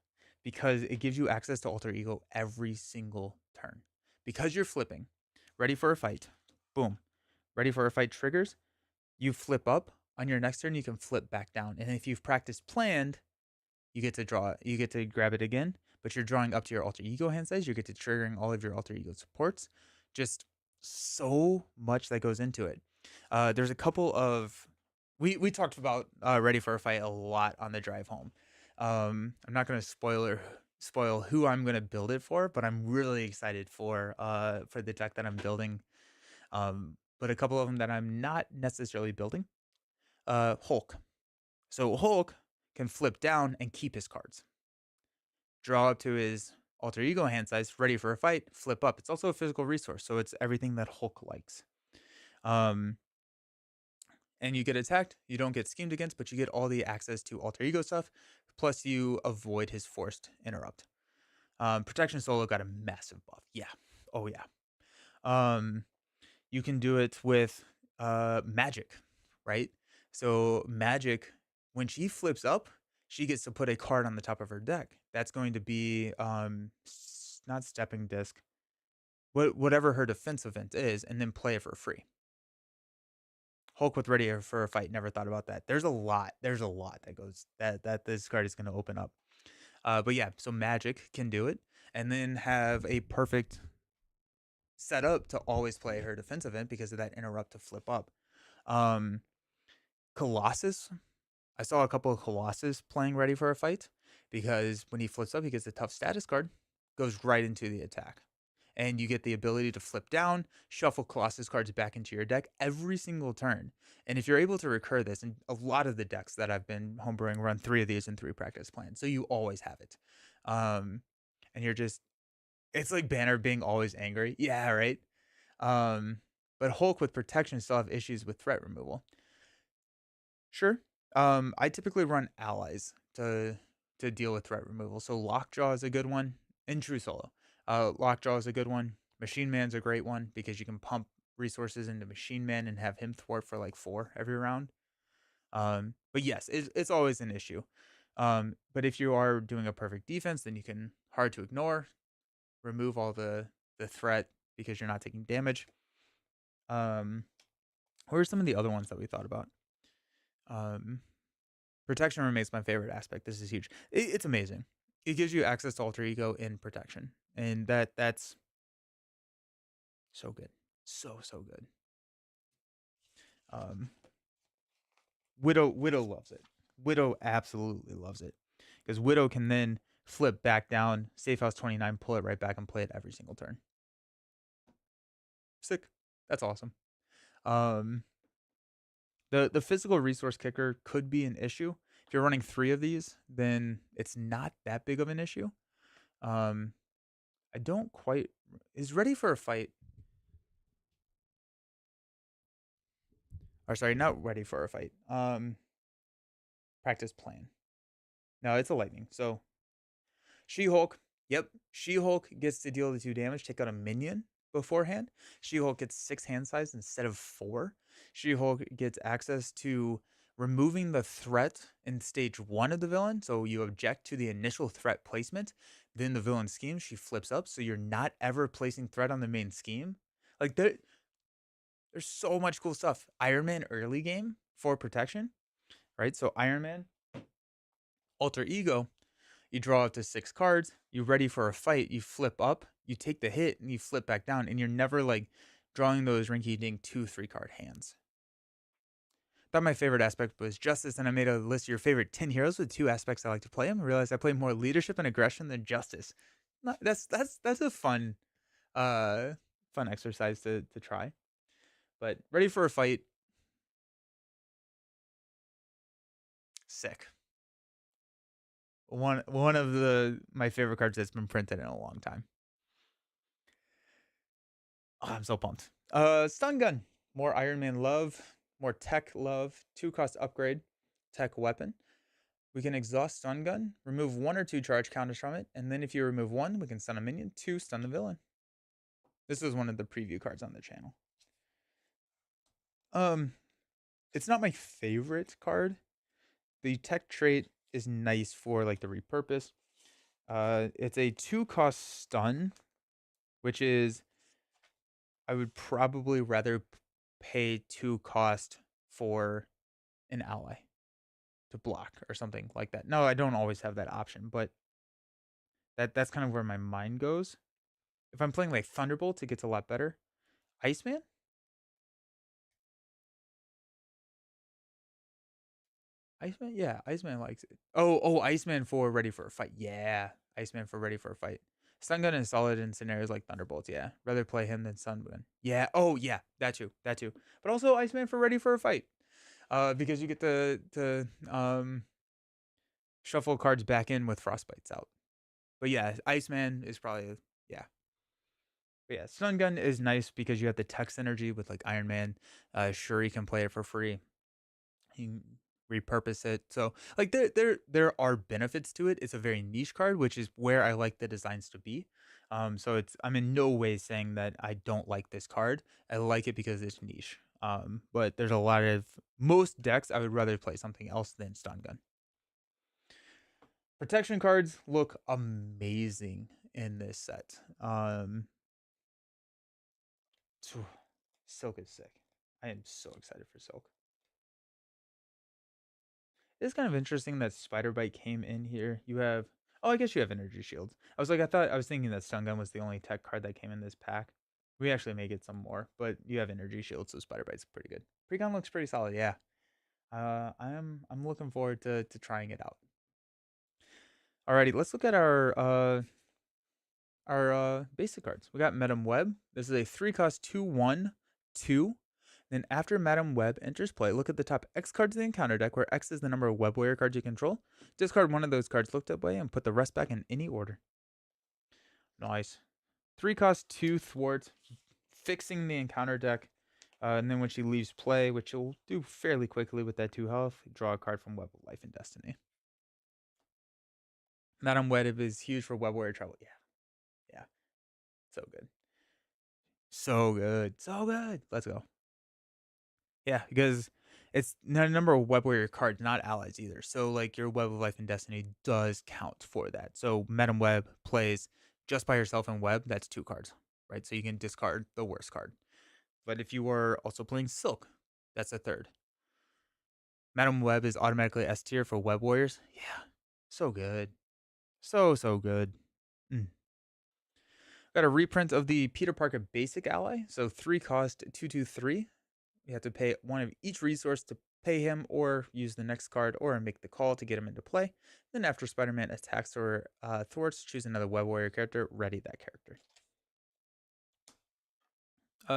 because it gives you access to Alter Ego every single turn. Because you're flipping, Ready for a Fight, boom. Ready for a Fight triggers, you flip up. On your next turn, you can flip back down. And if you've practiced planned, you get to draw it. You get to grab it again, but you're drawing up to your Alter Ego hand size. You get to triggering all of your Alter Ego supports. Just so much that goes into it. There's a couple of we talked about Ready for a Fight a lot on the drive home. I'm not going to spoil who I'm going to build it for, but I'm really excited for the deck that I'm building. But a couple of them that I'm not necessarily building. Hulk. So Hulk can flip down and keep his cards. Draw up to his Alter Ego hand size, ready for a fight, flip up. It's also a physical resource, so it's everything that Hulk likes. And you get attacked, you don't get schemed against, but you get all the access to Alter Ego stuff, plus you avoid his forced interrupt. Protection Solo got a massive buff. Yeah. Oh, yeah. You can do it with Magic, right? So Magic, when she flips up, she gets to put a card on the top of her deck. That's going to be not Stepping Disc, whatever her defense event is, and then play it for free. Hulk with Ready for a Fight. Never thought about that. There's a lot that goes that this card is going to open up. But yeah, so Magic can do it, and then have a perfect setup to always play her defense event because of that interrupt to flip up. Colossus, I saw a couple of Colossus playing Ready for a Fight because when he flips up, he gets a tough status card, goes right into the attack. And you get the ability to flip down, shuffle Colossus cards back into your deck every single turn. And if you're able to recur this, and a lot of the decks that I've been homebrewing run 3 of these in 3 practice plans, so you always have it. And you're just, it's like Banner being always angry. Yeah, right? But Hulk with protection still have issues with threat removal. Sure. I typically run allies to deal with threat removal. So Lockjaw is a good one in True Solo. Lockjaw is a good one. Machine Man's a great one because you can pump resources into Machine Man and have him thwart for like 4 every round. But yes, it's always an issue. But if you are doing a perfect defense, then you can hard to ignore, remove all the threat because you're not taking damage. What are some of the other ones that we thought about? Um, Protection remains my favorite aspect. This is huge. It's amazing. It gives you access to alter ego in protection, and that's so good, so good. Um, Widow loves it. Widow absolutely loves it because Widow can then flip back down, safe house 29, pull it right back, and play it every single turn. Sick. That's awesome. Um, the physical resource kicker could be an issue. If you're running 3 of these, then it's not that big of an issue. Um, I don't quite is ready for a fight. Or sorry, not ready for a fight. Practice plan. No, it's a lightning. So She-Hulk. Yep, She-Hulk gets to deal the 2 damage, take out a minion beforehand. She-Hulk gets 6 hand size instead of 4. She-Hulk gets access to removing the threat in stage 1 of the villain. So you object to the initial threat placement. Then the villain scheme, she flips up. So you're not ever placing threat on the main scheme. Like there's so much cool stuff. Iron Man early game for protection, right? So Iron Man, alter ego, you draw up to 6 cards, you're ready for a fight, you flip up, you take the hit, and you flip back down, and you're never like drawing those rinky dink 2-3 card hands. Thought my favorite aspect was justice, and I made a list of your favorite 10 heroes with 2 aspects I like to play them. I realized I play more leadership and aggression than justice. That's a fun fun exercise to try. But ready for a fight. Sick. One of my favorite cards that's been printed in a long time. Oh, I'm so pumped. Stun gun. More Iron Man love, more tech love, 2-cost upgrade, tech weapon. We can exhaust stun gun, remove 1 or 2 charge counters from it, and then if you remove 1, we can stun a minion, 2 stun the villain. This is one of the preview cards on the channel. It's not my favorite card. The tech trait is nice for like the repurpose. It's a 2-cost stun, which is I would probably rather pay 2 cost for an ally to block or something like that. No, I don't always have that option, but that's kind of where my mind goes. If I'm playing like Thunderbolts, it gets a lot better. Iceman? Iceman? Yeah, Iceman likes it. Oh, Iceman for ready for a fight. Yeah, Iceman for ready for a fight. Stun gun is solid in scenarios like Thunderbolts. Yeah, rather play him than Stun gun. Yeah. Oh, yeah. That too. That too. But also Iceman for ready for a fight. Because you get to shuffle cards back in with Frostbites out. But yeah, Iceman is probably yeah. But yeah, Stun Gun is nice because you have the tech synergy with like Iron Man. Shuri can play it for free. You can repurpose it. So like there are benefits to it. It's a very niche card, which is where I like the designs to be. So I'm in no way saying that I don't like this card. I like it because it's niche. But there's a lot of most decks I would rather play something else than Stun Gun. Protection cards look amazing in this set. Silk is sick. I am so excited for Silk. It's kind of interesting that Spider Bite came in here. You have I guess you have energy shields. I was thinking that Stun Gun was the only tech card that came in this pack. We actually may get some more, but you have energy shields, so Spider Bite's pretty good. Precon looks pretty solid, yeah. I'm looking forward to trying it out. Alrighty, let's look at our basic cards. We got Madam Web. This is a 3-cost 2/1 2. Then after Madam Web enters play, look at the top X cards in the encounter deck, where X is the number of Web Warrior cards you control. Discard one of those cards looked up by and put the rest back in any order. Nice. 3-cost 2 Thwart, fixing the encounter deck. And then when she leaves play, which you'll do fairly quickly with that 2 health, draw a card from Web of Life and Destiny. Madam Web is huge for Web Warrior trouble. Yeah. Yeah. So good. So good. So good. Let's go. Yeah, because it's not a number of Web Warrior cards, not allies either. So like your Web of Life and Destiny does count for that. So Madam Web plays just by herself in Web, that's 2 cards, right? So you can discard the worst card. But if you were also playing Silk, That's a third. Madam Web is automatically S tier for Web Warriors. Yeah, so good. So good. Mm. Got a reprint of the Peter Parker basic ally. So 3 cost 2/3. You have to pay one of each resource to pay him, or use the next card, or make the call to get him into play. Then after Spider-Man attacks or thwarts, choose another Web Warrior character, ready that character.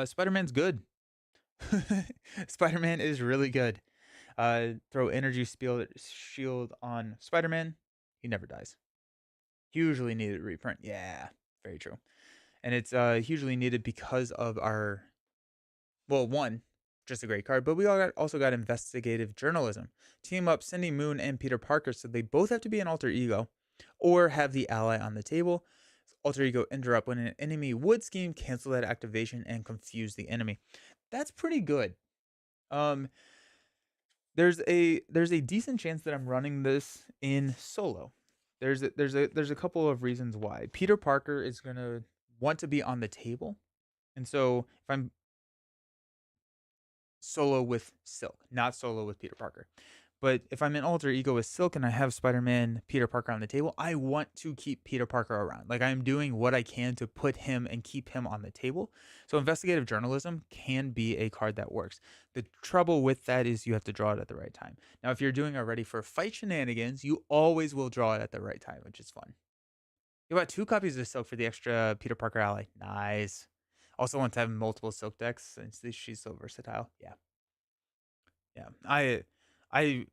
Spider-Man's good. Spider-Man is really good. Throw energy shield on Spider-Man. He never dies. Hugely needed reprint. Yeah, very true. And it's hugely needed because of our, well, one, just a great card, but we also got investigative journalism. Team up Cindy Moon and Peter Parker, so they both have to be an alter ego, or have the ally on the table. Alter ego interrupt when an enemy would scheme, cancel that activation, and confuse the enemy. That's pretty good. There's a decent chance that I'm running this in solo. There's a couple of reasons why. Peter Parker is gonna want to be on the table, and so if I'm solo with Silk, not solo with Peter Parker. But if I'm an alter ego with Silk and I have Spider-Man, Peter Parker on the table, I want to keep Peter Parker around. Like, I'm doing what I can to put him and keep him on the table. So investigative journalism can be a card that works. The trouble with that is you have to draw it at the right time. Now, if you're doing a ready for fight shenanigans, you always will draw it at the right time, which is fun. You bought 2 copies of Silk for the extra Peter Parker ally. Nice. Also want to have multiple Silk decks since she's so versatile. Yeah. Yeah. I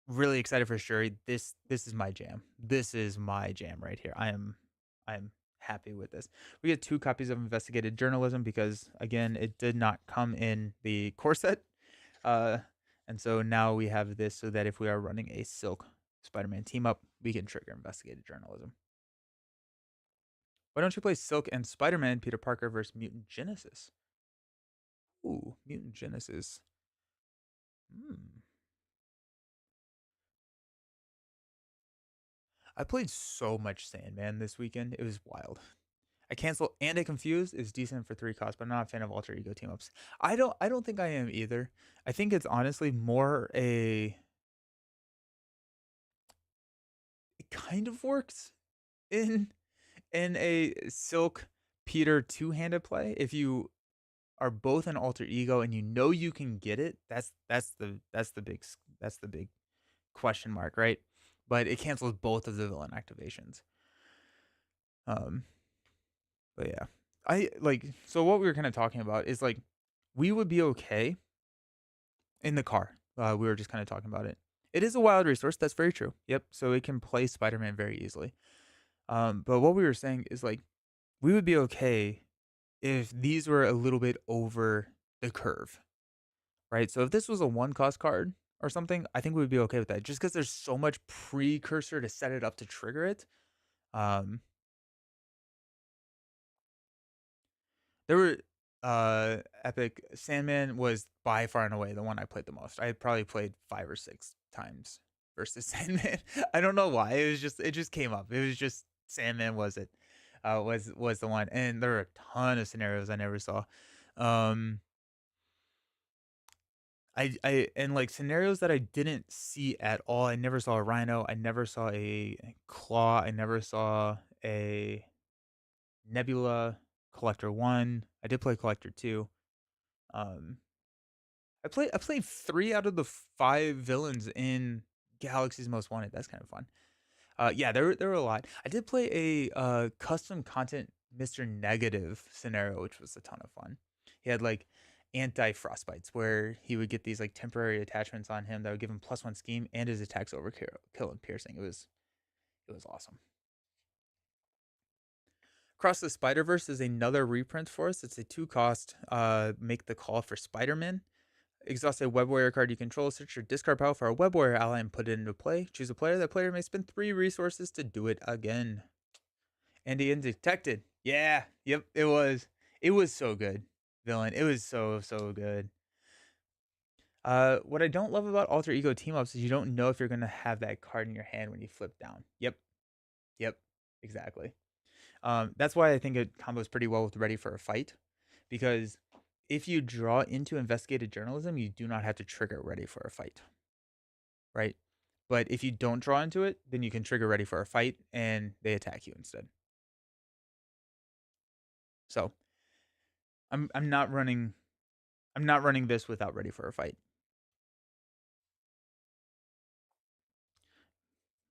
really excited for Shuri. This is my jam. This is my jam right here. I'm happy with this. We get 2 copies of Investigative Journalism because, again, it did not come in the core set. And so now we have this so that if we are running a Silk Spider-Man team up, we can trigger Investigative Journalism. Why don't you play Silk and Spider-Man Peter Parker versus Mutant Genesis? Ooh, Mutant Genesis. I played so much Sandman this weekend. It was wild. I cancel and I confuse is decent for 3 costs, but I'm not a fan of alter ego team ups. I don't think I am either. I think it's honestly more a, it kind of works in a Silk Peter two-handed play. If you are both an alter ego and you know you can get it, that's the big question mark, right? But it cancels both of the villain activations. But yeah, I like, so what we were kind of talking about is like, we would be okay in the car. We were just kind of talking about it. It is a wild resource. That's very true. Yep. So it can play Spider-Man very easily. But what we were saying is like, we would be okay if these were a little bit over the curve, right? So if this was a 1 cost card or something, I think we would be okay with that, just because there's so much precursor to set it up to trigger it. There were Epic Sandman was by far and away the one I played the most. I probably played 5 or 6 times versus Sandman. I don't know why. It just came up. It was just Sandman was it. Was the one. And there were a ton of scenarios I never saw. I and like scenarios that I didn't see at all. I never saw a Rhino. I never saw a Claw. I never saw a Nebula Collector 1. I did play Collector 2. Um, I played 3 out of the 5 villains in Galaxy's Most Wanted. That's kind of fun. Yeah, there were a lot. I did play a custom content Mr. Negative scenario, which was a ton of fun. He had like anti-frostbites where he would get these like temporary attachments on him that would give him +1 scheme and his attacks overkill and piercing. It was awesome. Across the Spider-Verse is another reprint for us. It's a 2 cost make the call for Spider-Man. Exhaust a Web Warrior card you control, search your discard pile for a Web Warrior ally and put it into play. Choose a player. That player may spend 3 resources to do it again. And the undetected. Yeah, yep, it was. It was so good, villain. It was so good. What I don't love about alter ego team ups is you don't know if you're gonna have that card in your hand when you flip down. Yep, exactly. That's why I think it combos pretty well with Ready for a Fight, because if you draw into investigative journalism, you do not have to trigger ready for a fight, right? But if you don't draw into it, then you can trigger ready for a fight and they attack you instead. So I'm not running this without ready for a fight.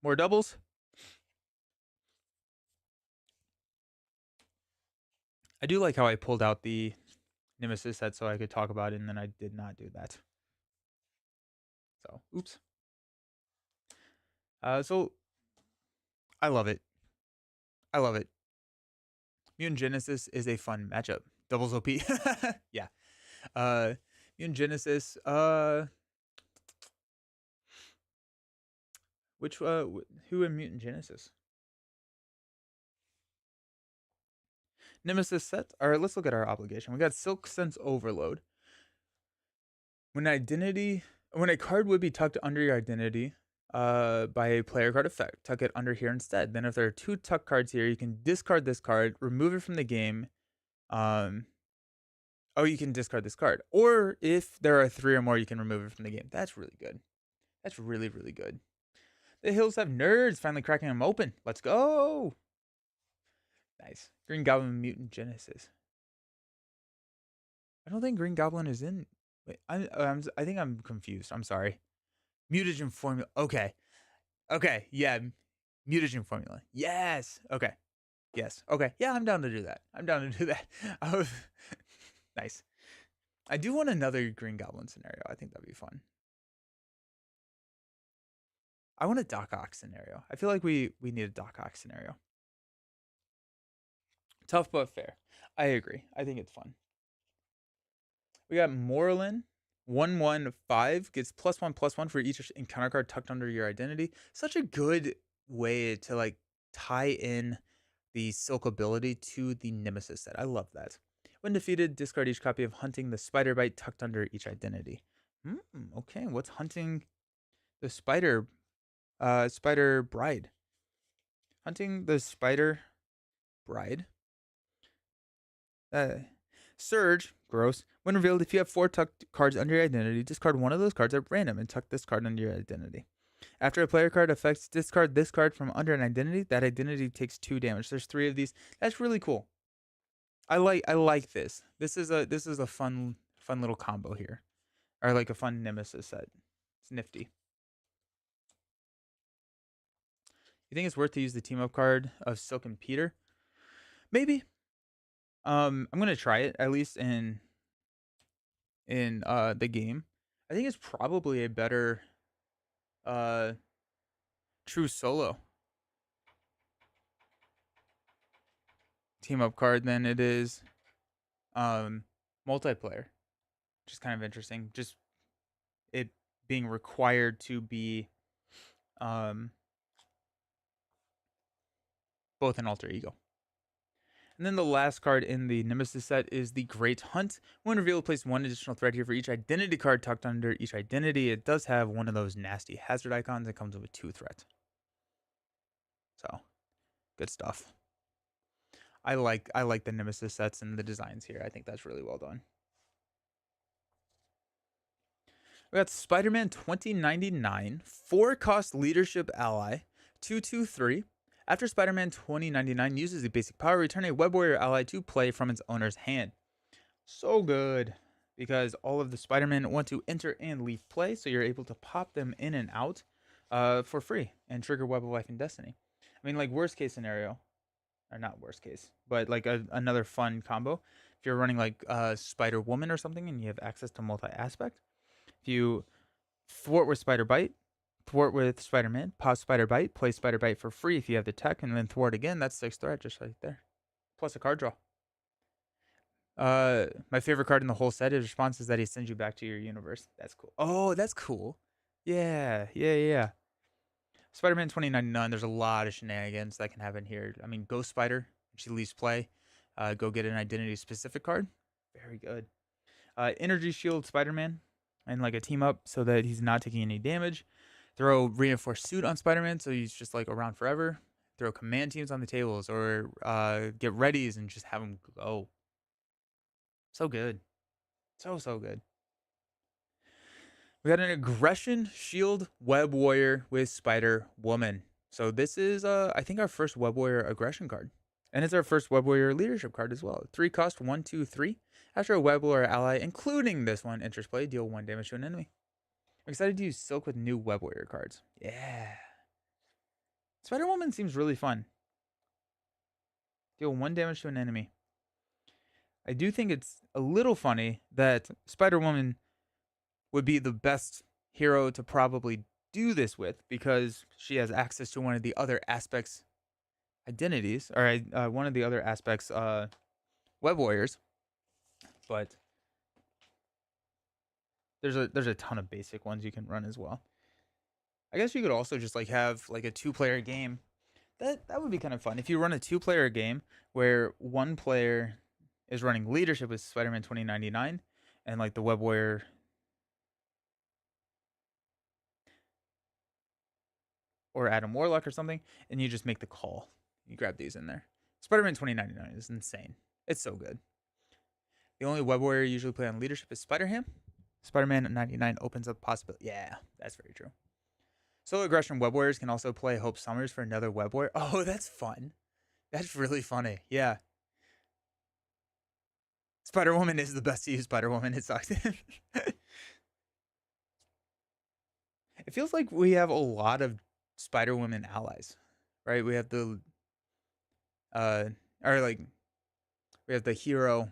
More doubles. I do like how I pulled out the Nemesis set so I could talk about it, and then I did not do that. So, oops. So I love it. I love it. Mutant Genesis is a fun matchup. Doubles OP. Yeah. Mutant Genesis. Who in Mutant Genesis? Nemesis set. All right, let's look at our obligation. We got Silk Sense Overload. When a card would be tucked under your identity by a player card effect, tuck it under here instead. Then if there are 2 tuck cards here, you can discard this card, remove it from the game. You can discard this card. Or if there are 3 or more, you can remove it from the game. That's really good. That's really, really good. The Hills have nerds, finally cracking them open. Let's go. Nice. Green Goblin Mutant Genesis. I don't think Green Goblin is in. Wait, I think I'm confused. I'm sorry. Mutagen formula. Okay. Yeah. Mutagen formula. Yes. Okay. Yes. Okay. Yeah, I'm down to do that. Nice. I do want another Green Goblin scenario. I think that'd be fun. I want a Doc Ock scenario. I feel like we need a Doc Ock scenario. Tough but fair. I agree. I think it's fun. We got Morlin. 1/1/5 gets +1/+1 for each encounter card tucked under your identity. Such a good way to like tie in the Silk ability to the Nemesis set. I love that. When defeated, discard each copy of Hunting the Spider Bite tucked under each identity. Okay, what's Hunting the Spider Bride? Hunting the Spider Bride. Surge, gross. When revealed, if you have 4 tucked cards under your identity, discard one of those cards at random and tuck this card under your identity. After a player card affects, discard this card from under an identity. That identity takes 2 damage. There's 3 of these. That's really cool. I like this. This is a fun little combo here, or like a fun Nemesis set. It's nifty. You think it's worth to use the team up card of Silk and Peter? Maybe. I'm gonna try it at least in the game. I think it's probably a better true solo team up card than it is multiplayer, which is kind of interesting. Just it being required to be both an alter ego. And then the last card in the Nemesis set is the Great Hunt. When revealed, place 1 additional threat here for each identity card tucked under each identity. It does have one of those nasty hazard icons. It comes with 2 threat. So, good stuff. I like the Nemesis sets and the designs here. I think that's really well done. We got Spider-Man 2099, 4-cost leadership ally, 2/2/3. After Spider-Man 2099 uses the basic power, return a Web Warrior ally to play from its owner's hand. So good, because all of the Spider-Man want to enter and leave play, so you're able to pop them in and out for free and trigger Web of Life and Destiny. I mean, like worst case scenario, or not worst case, but like another fun combo. If you're running like Spider-Woman or something and you have access to multi-aspect, if you thwart with Spider Bite, thwart with Spider-Man, pause Spider Bite, play Spider Bite for free if you have the tech, and then thwart again, that's 6 threat just right there. Plus a card draw. My favorite card in the whole set is responses that he sends you back to your universe. That's cool. Oh, that's cool. Yeah. Spider-Man 2099, there's a lot of shenanigans that can happen here. I mean, Ghost Spider, she leaves play. Go get an identity specific card. Very good. Energy Shield Spider-Man and like a team up so that he's not taking any damage. Throw Reinforced Suit on Spider-Man so he's just like around forever. Throw command teams on the tables or get readies and just have them go. So good. So good. We got an aggression shield web warrior with Spider Woman. So this is I think our first web warrior aggression card. And it's our first web warrior leadership card as well. 3 cost 1, 2, 3. After a web warrior ally, including this one, enters play, deal 1 damage to an enemy. I'm excited to use Silk with new web warrior cards. Yeah. Spider Woman seems really fun. Deal 1 damage to an enemy. I do think it's a little funny that Spider Woman would be the best hero to probably do this with because she has access to one of the other aspects identities, or one of the other aspects web warriors. But there's a ton of basic ones you can run as well. I guess you could also just like have like a 2-player game. That would be kind of fun. If you run a 2-player game where one player is running leadership with Spider-Man 2099 and like the web warrior or Adam Warlock or something, and you just make the call. You grab these in there. Spider-Man 2099 is insane. It's so good. The only web warrior you usually play on leadership is Spider-Ham. Spider-Man 99 opens up possibility. Yeah, that's very true. Solo aggression web warriors can also play Hope Summers for another web warrior. Oh, that's fun. That's really funny. Yeah. Spider-Woman is the best to use Spider-Woman. It sucks. It feels like we have a lot of Spider-Woman allies, right? We have the or like we have the hero,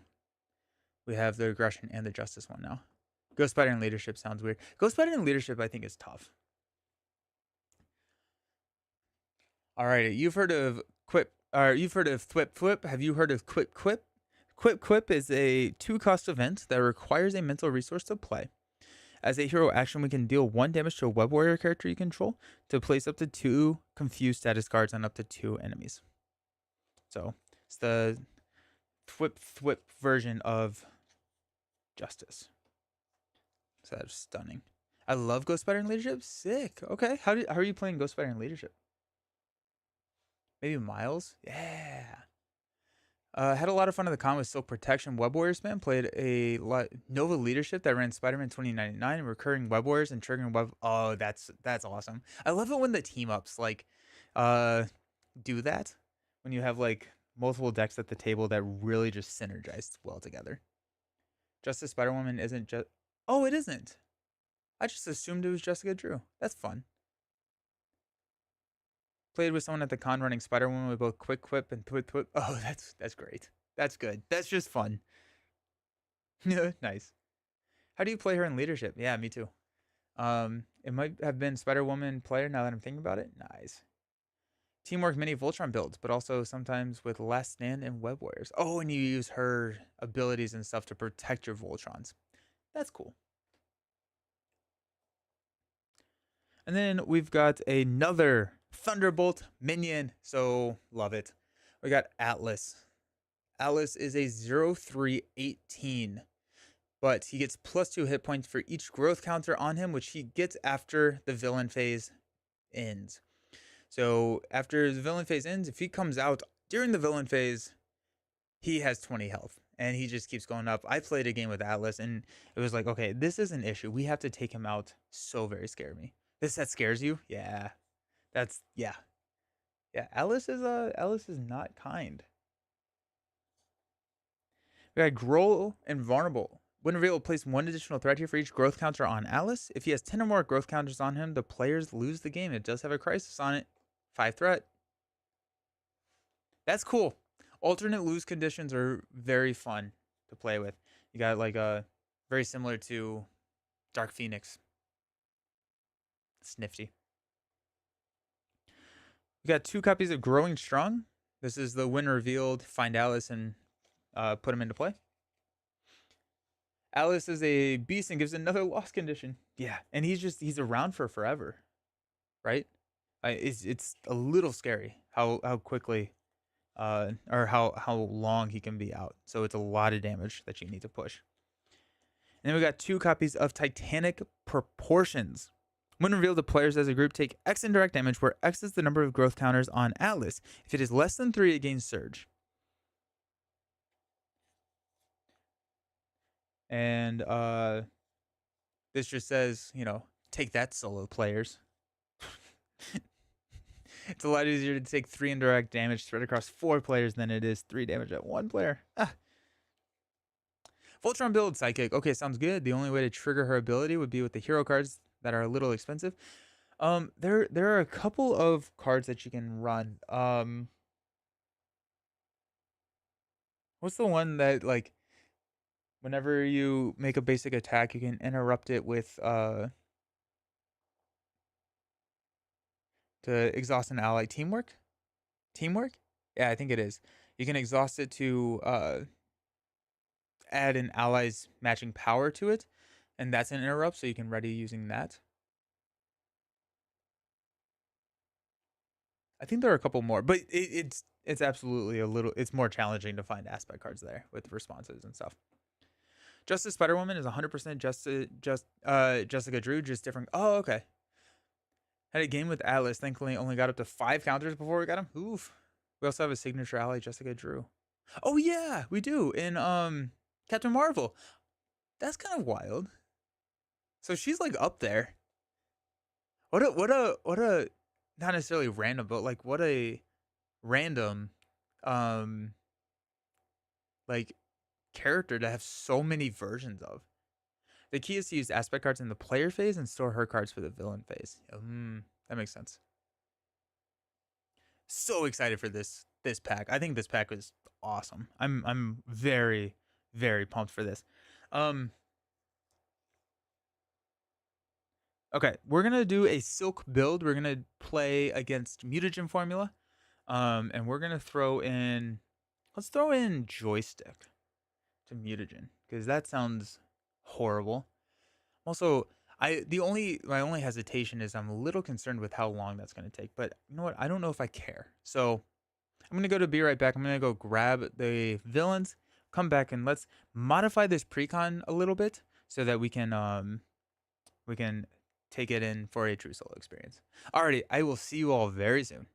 we have the aggression and the justice one now. Ghost Spider and leadership sounds weird. Ghost Spider and leadership I think is tough. All right, you've heard of Quip, or you've heard of Thwip Thwip. Have you heard of Quip Quip? Quip Quip is a 2-cost event that requires a mental resource to play. As a hero action, we can deal 1 damage to a web warrior character you control to place up to 2 confused status cards on up to 2 enemies. So it's the Thwip Thwip version of Justice. So that's stunning. I love Ghost Spider and leadership. Sick. Okay, how are you playing Ghost Spider and leadership? Maybe Miles? Yeah. Had a lot of fun in the con with Silk Protection. Web Warrior spam played a Nova Leadership that ran Spider-Man 2099, recurring Web Warriors and triggering web. Oh, that's awesome. I love it when the team ups like do that. When you have like multiple decks at the table that really just synergize well together. Justice Spider-Woman isn't just. Oh, it isn't. I just assumed it was Jessica Drew. That's fun. Played with someone at the con running Spider-Woman with both Quick Quip and Thwip Thwip. Oh, that's great. That's good. That's just fun. Nice. How do you play her in leadership? Yeah, me too. It might have been Spider-Woman player now that I'm thinking about it. Nice. Teamwork mini Voltron builds, but also sometimes with Last Stand and Web Warriors. Oh, and you use her abilities and stuff to protect your Voltrons. That's cool. And then we've got another Thunderbolt minion. So love it. We got Atlas. Atlas is a 0/3/18. But he gets +2 hit points for each growth counter on him, which he gets after the villain phase ends. So after the villain phase ends, if he comes out during the villain phase, he has 20 health. And he just keeps going up. I played a game with Atlas, and it was like, okay, this is an issue. We have to take him out. So very scare me. This set scares you? Yeah. That's, yeah. Yeah, Atlas is not kind. We got Growl and Vulnerable. When revealed, place 1 additional threat here for each growth counter on Atlas. If he has 10 or more growth counters on him, the players lose the game. It does have a crisis on it. 5 threat. That's cool. Alternate lose conditions are very fun to play with. You got like a very similar to Dark Phoenix. It's nifty. We got 2 copies of Growing Strong. This is the when revealed, find Alice and put him into play. Alice is a beast and gives another loss condition. Yeah, and he's around for forever, right? It's a little scary how quickly or how long he can be out. So it's a lot of damage that you need to push. And then we got 2 copies of Titanic Proportions. When revealed, the players as a group take X indirect damage, where X is the number of growth counters on Atlas. If it is less than 3, it gains Surge. And this just says, you know, take that, solo players. It's a lot easier to take 3 indirect damage spread across 4 players than it is 3 damage at 1 player. Ah. Voltron build Psychic. Okay, sounds good. The only way to trigger her ability would be with the hero cards that are a little expensive. There are a couple of cards that you can run. What's the one that, like, whenever you make a basic attack, you can interrupt it with to exhaust an ally? Teamwork? Teamwork? Yeah, I think it is. You can exhaust it to add an ally's matching power to it, and that's an interrupt, so you can ready using that. I think there are a couple more, but it's absolutely it's more challenging to find aspect cards there with responses and stuff. Justice Spider-Woman is 100% Jessica Drew, just different. Oh, okay. Had a game with Atlas, thankfully only got up to 5 counters before we got him. Oof. We also have a signature ally, Jessica Drew. Oh yeah, we do, in Captain Marvel. That's kind of wild. So she's like up there. What a not necessarily random, but like what a random like character to have so many versions of. The key is to use aspect cards in the player phase and store her cards for the villain phase. That makes sense. So excited for this pack. I think this pack was awesome. I'm very, very pumped for this. Okay, we're gonna do a Silk build. We're gonna play against Mutagen formula. And we're gonna throw in, let's throw in Joystick to Mutagen, because that sounds horrible. Also, my only hesitation is I'm a little concerned with how long that's gonna take. But you know what? I don't know if I care. So I'm gonna go to be right back. I'm gonna go grab the villains, come back, and let's modify this precon a little bit so that we can take it in for a true solo experience. Alrighty, I will see you all very soon.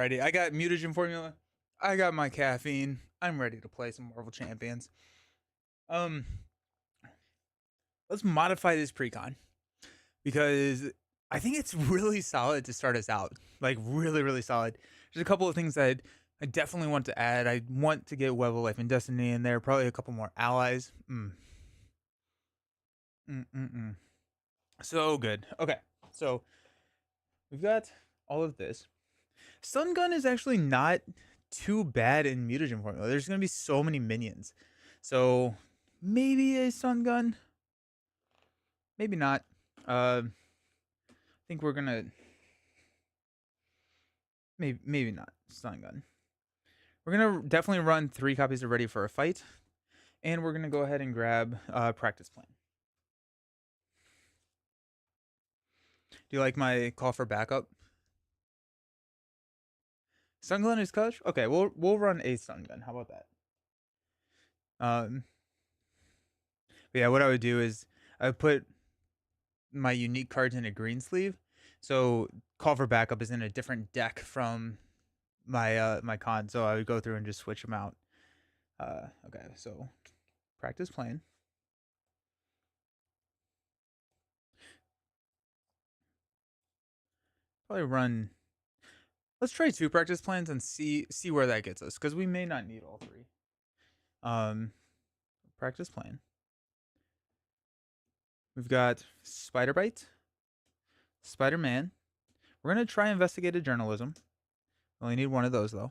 Alrighty, I got mutagen formula. I got my caffeine. I'm ready to play some Marvel Champions. Um, let's modify this precon because I think it's really solid to start us out. Like really, really solid. There's a couple of things that I definitely want to add. I want to get Web of Life and Destiny in there. Probably a couple more allies. So good. Okay, so we've got all of this. Stun Gun is actually not too bad in mutagen formula. There's gonna be so many minions, so maybe a Stun Gun, maybe not. I think we're gonna maybe not Stun Gun. We're gonna definitely run 3 copies of Ready for a Fight, and we're gonna go ahead and grab Practice Plan. Do you like my call for backup? Stun Gun is clutch. Okay, we'll run a Stun Gun. How about that? But yeah, what I would do is I would put my unique cards in a green sleeve, so call for backup is in a different deck from my my con. So I would go through and just switch them out. Okay, so Practice Plan. Probably run. Let's try 2 practice plans and see where that gets us, because we may not need all 3. Practice plan. We've got Spider Bite, Spider Man. We're gonna try investigative journalism. Only need 1 of those though.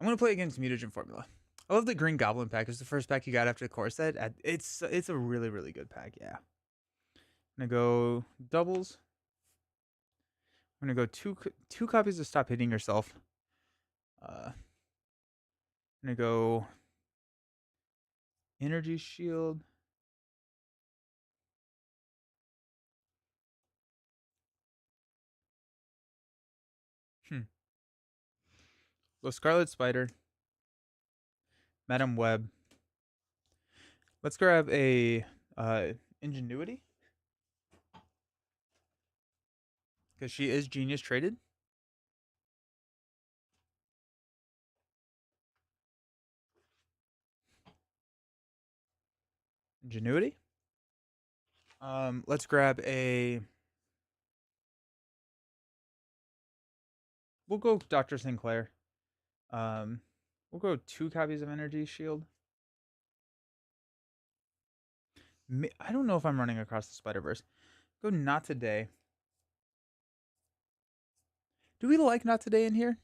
I'm gonna play against mutagen formula. I love the Green Goblin pack. It's the first pack you got after the core set. It's a really, really good pack. Yeah. I'm gonna go doubles. I'm gonna go two copies of Stop Hitting Yourself. I'm gonna go Energy Shield. Go Scarlet Spider. Madam Web. Let's grab a Ingenuity, because she is Genius traded. Ingenuity. Let's grab a. We'll go Dr. Sinclair. We'll go 2 copies of Energy Shield. I don't know if I'm running across the Spider-Verse. Go Not Today. Do we like Not Today in here?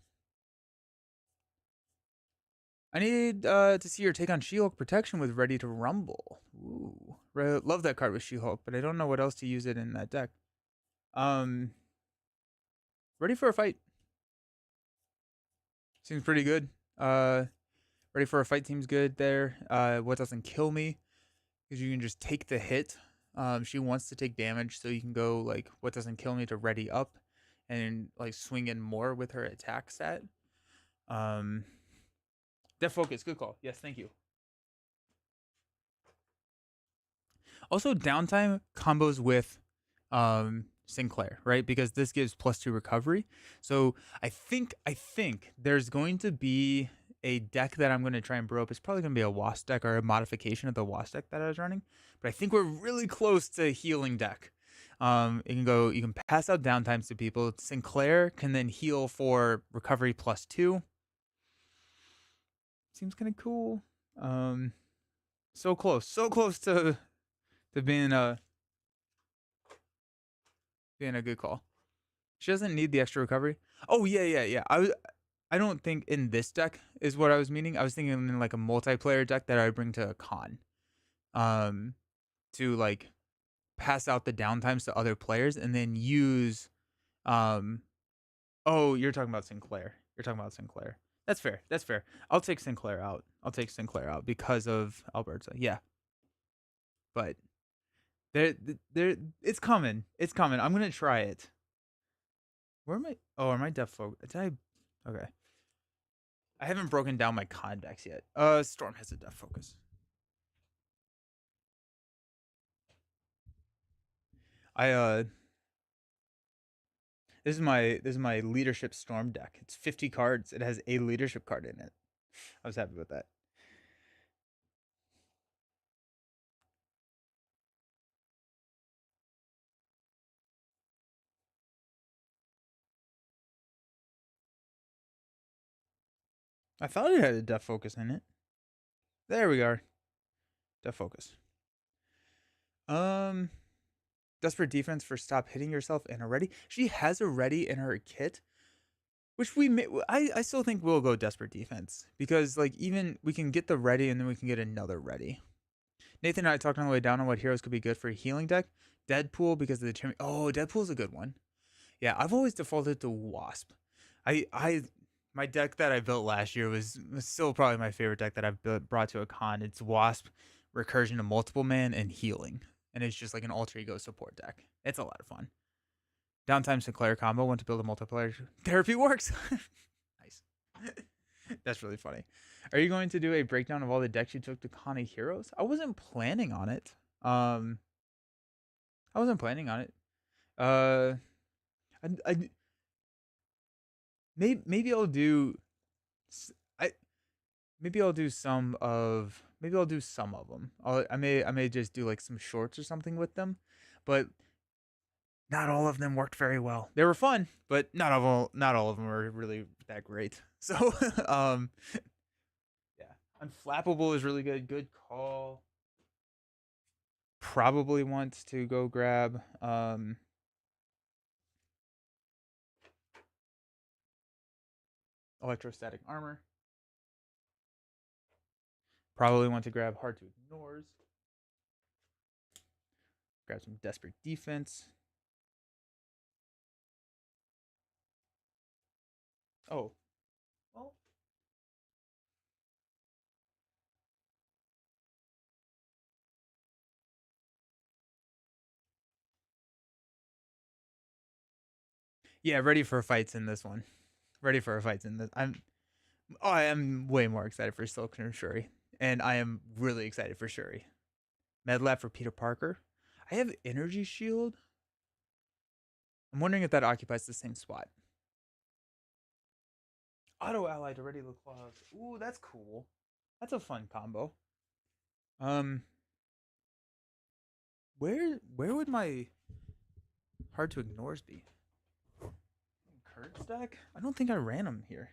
I need to see your take on She-Hulk Protection with Ready to Rumble. Ooh, love that card with She-Hulk, but I don't know what else to use it in that deck. Ready for a Fight. Seems pretty good. Ready for a Fight seems good there. What Doesn't Kill Me, because you can just take the hit. She wants to take damage, so you can go like What Doesn't Kill Me to ready up, and like swing in more with her attack set. Death Focus, good call. Yes, thank you. Also, downtime combos with Sinclair, right? Because this gives +2 recovery. So I think there's going to be a deck that I'm going to try and brew up. It's probably going to be a Wasp deck or a modification of the Wasp deck that I was running. But I think we're really close to healing deck. You can pass out downtimes to people. Sinclair can then heal for recovery +2. Seems kind of cool. So close to being a good call. She doesn't need the extra recovery. Oh yeah. I don't think in this deck is what I was meaning. I was thinking in like a multiplayer deck that I would bring to a con, to like pass out the downtimes to other players and then use, Oh, you're talking about Sinclair. That's fair. I'll take Sinclair out. Because of Alberta. Yeah, but there, it's coming. I'm gonna try it. Where am I? Oh, am I Death Focus? Okay. I haven't broken down my con decks yet. Storm has a Death Focus. I This is my leadership storm deck. It's 50 cards. It has a leadership card in it. I was happy with that. I thought it had a death focus in it. There we are. Death focus. Um, desperate defense for stop hitting yourself and a ready. She has a ready in her kit, which we may, I still think we'll go desperate defense because like even we can get the ready and then we can get another ready. Nathan and I talked on the way down on what heroes could be good for a healing deck. Deadpool because of the Deadpool's a good one. Yeah, I've always defaulted to Wasp. I my deck that I built last year was still probably my favorite deck that I've brought to a con. It's Wasp, Recursion to Multiple Man, and Healing, and it's just like an alter ego support deck. It's a lot of fun. Downtime Sinclair combo. Want to build a multiplayer therapy works. Nice. That's really funny. Are you going to do a breakdown of all the decks you took to Connie Heroes? I wasn't planning on it. I wasn't planning on it. Uh, I maybe I'll do. I maybe I'll do some of. Maybe I'll do some of them. I may just do like some shorts or something with them, but not all of them worked very well. They were fun, but not all of them were really that great. So yeah, Unflappable is really good. Good call. Probably want to go grab Electrostatic Armor. Probably want to grab Hard to Ignores. Grab some Desperate Defense. Oh. Well. Yeah, ready for fights in this one. Ready for fights in this. I am way more excited for Silk and Shuri. And I am really excited for Shuri. Medlab for Peter Parker. I have Energy Shield. I'm wondering if that occupies the same spot. Auto ally to ready the claws. Ooh, that's cool. That's a fun combo. Um, where would my Hard to Ignores be? Kurt's deck? I don't think I ran them here.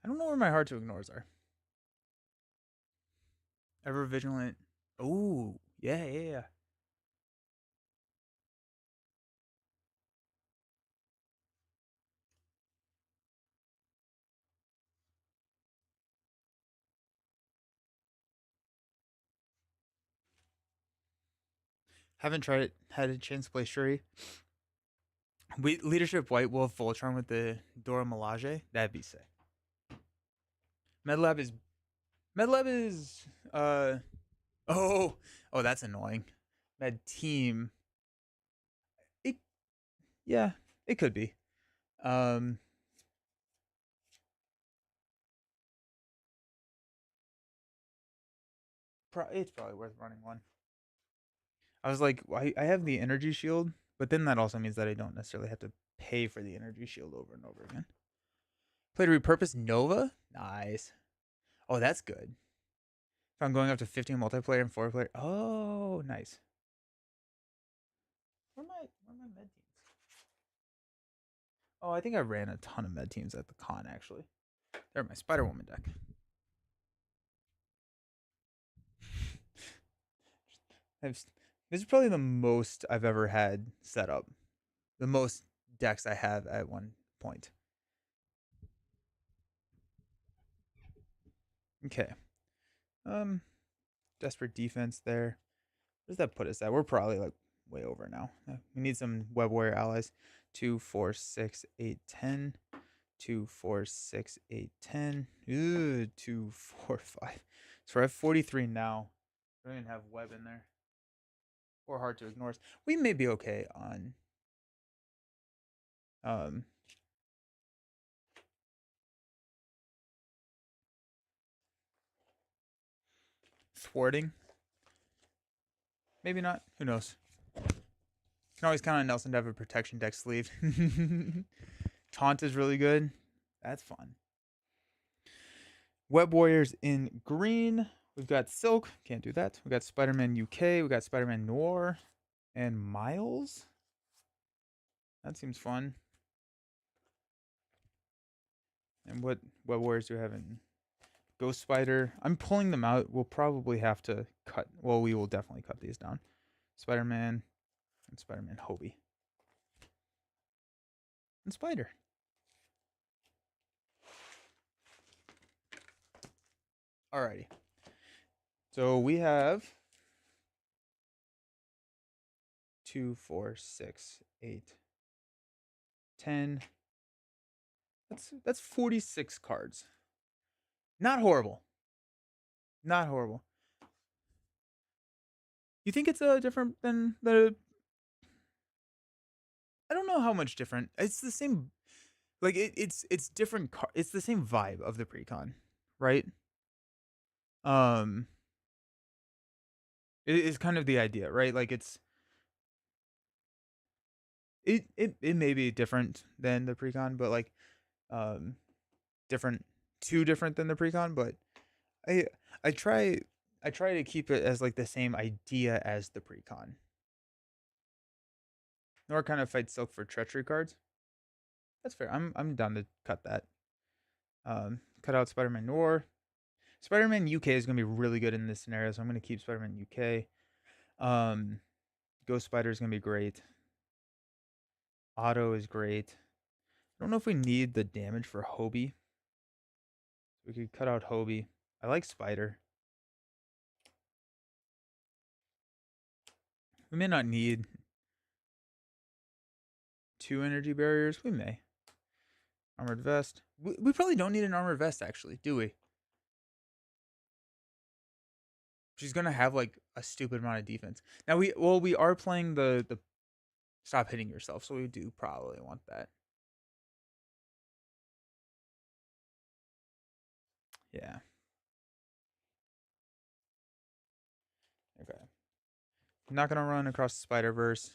I don't know where my Hard to Ignores are. Ever Vigilant. Ooh, yeah. Haven't tried it. Had a chance to play Shuri. We Leadership White Wolf Voltron with the Dora Milaje. That'd be sick. Medlab is Medlab is oh that's annoying. Med Team. It yeah, it could be. Um it's probably worth running one. I was like, I have the energy shield, but then that also means that I don't necessarily have to pay for the energy shield over and over again. Play to repurpose Nova? Nice. Oh, that's good. If I'm going up to 15 multiplayer and 4 player. Oh, nice. Where are my med teams? Oh, I think I ran a ton of med teams at the con actually. They're my Spider Woman deck. This is probably the most I've ever had set up. The most decks I have at one point. Okay. Desperate defense there. Where does that put us at? We're probably like way over now. We need some web warrior allies. 2, 4, 6, 8, 10. 2, 4, 6, 8, 10. Ooh, 2, 4, 5, So we're at 43 now. I don't even have web in there. Or hard to ignore. We may be okay on um thwarting. Maybe not. Who knows? Can always count on Nelson to have a protection deck sleeve. Taunt is really good. That's fun. Web Warriors in green. We've got Silk. Can't do that. We got Spider-Man UK. We got Spider-Man Noir. And Miles. That seems fun. And what Web Warriors do we have in Ghost Spider? I'm pulling them out. We'll probably have to cut. Well, we will definitely cut these down. Spider-Man and Spider-Man Hobie. And Spider. Alrighty. So we have 2, 4, 6, 8, 10. That's 46 cards. Not horrible. Not horrible. You think it's different than the? I don't know how much different. It's the same. Like it's different. It's the same vibe of the precon, right? Um, it is kind of the idea, right? Like it may be different than the precon, but like different, too different than the precon. But I I try I try to keep it as like the same idea as the precon. Nor kind of fight Silk for treachery cards. That's fair. I'm down to cut that. Cut out Spider-Man Noir. Spider-Man UK is gonna be really good in this scenario, so I'm gonna keep Spider-Man UK. Ghost Spider is gonna be great. Auto is great. I don't know if we need the damage for Hobie. We could cut out Hobie. I like Spider. We may not need 2 energy barriers. We may. Armored vest. We probably don't need an armored vest, actually, do we? She's gonna have like a stupid amount of defense. Now we are playing the stop hitting yourself, so we do probably want that. Yeah. Okay. I'm not gonna run across the Spider-Verse.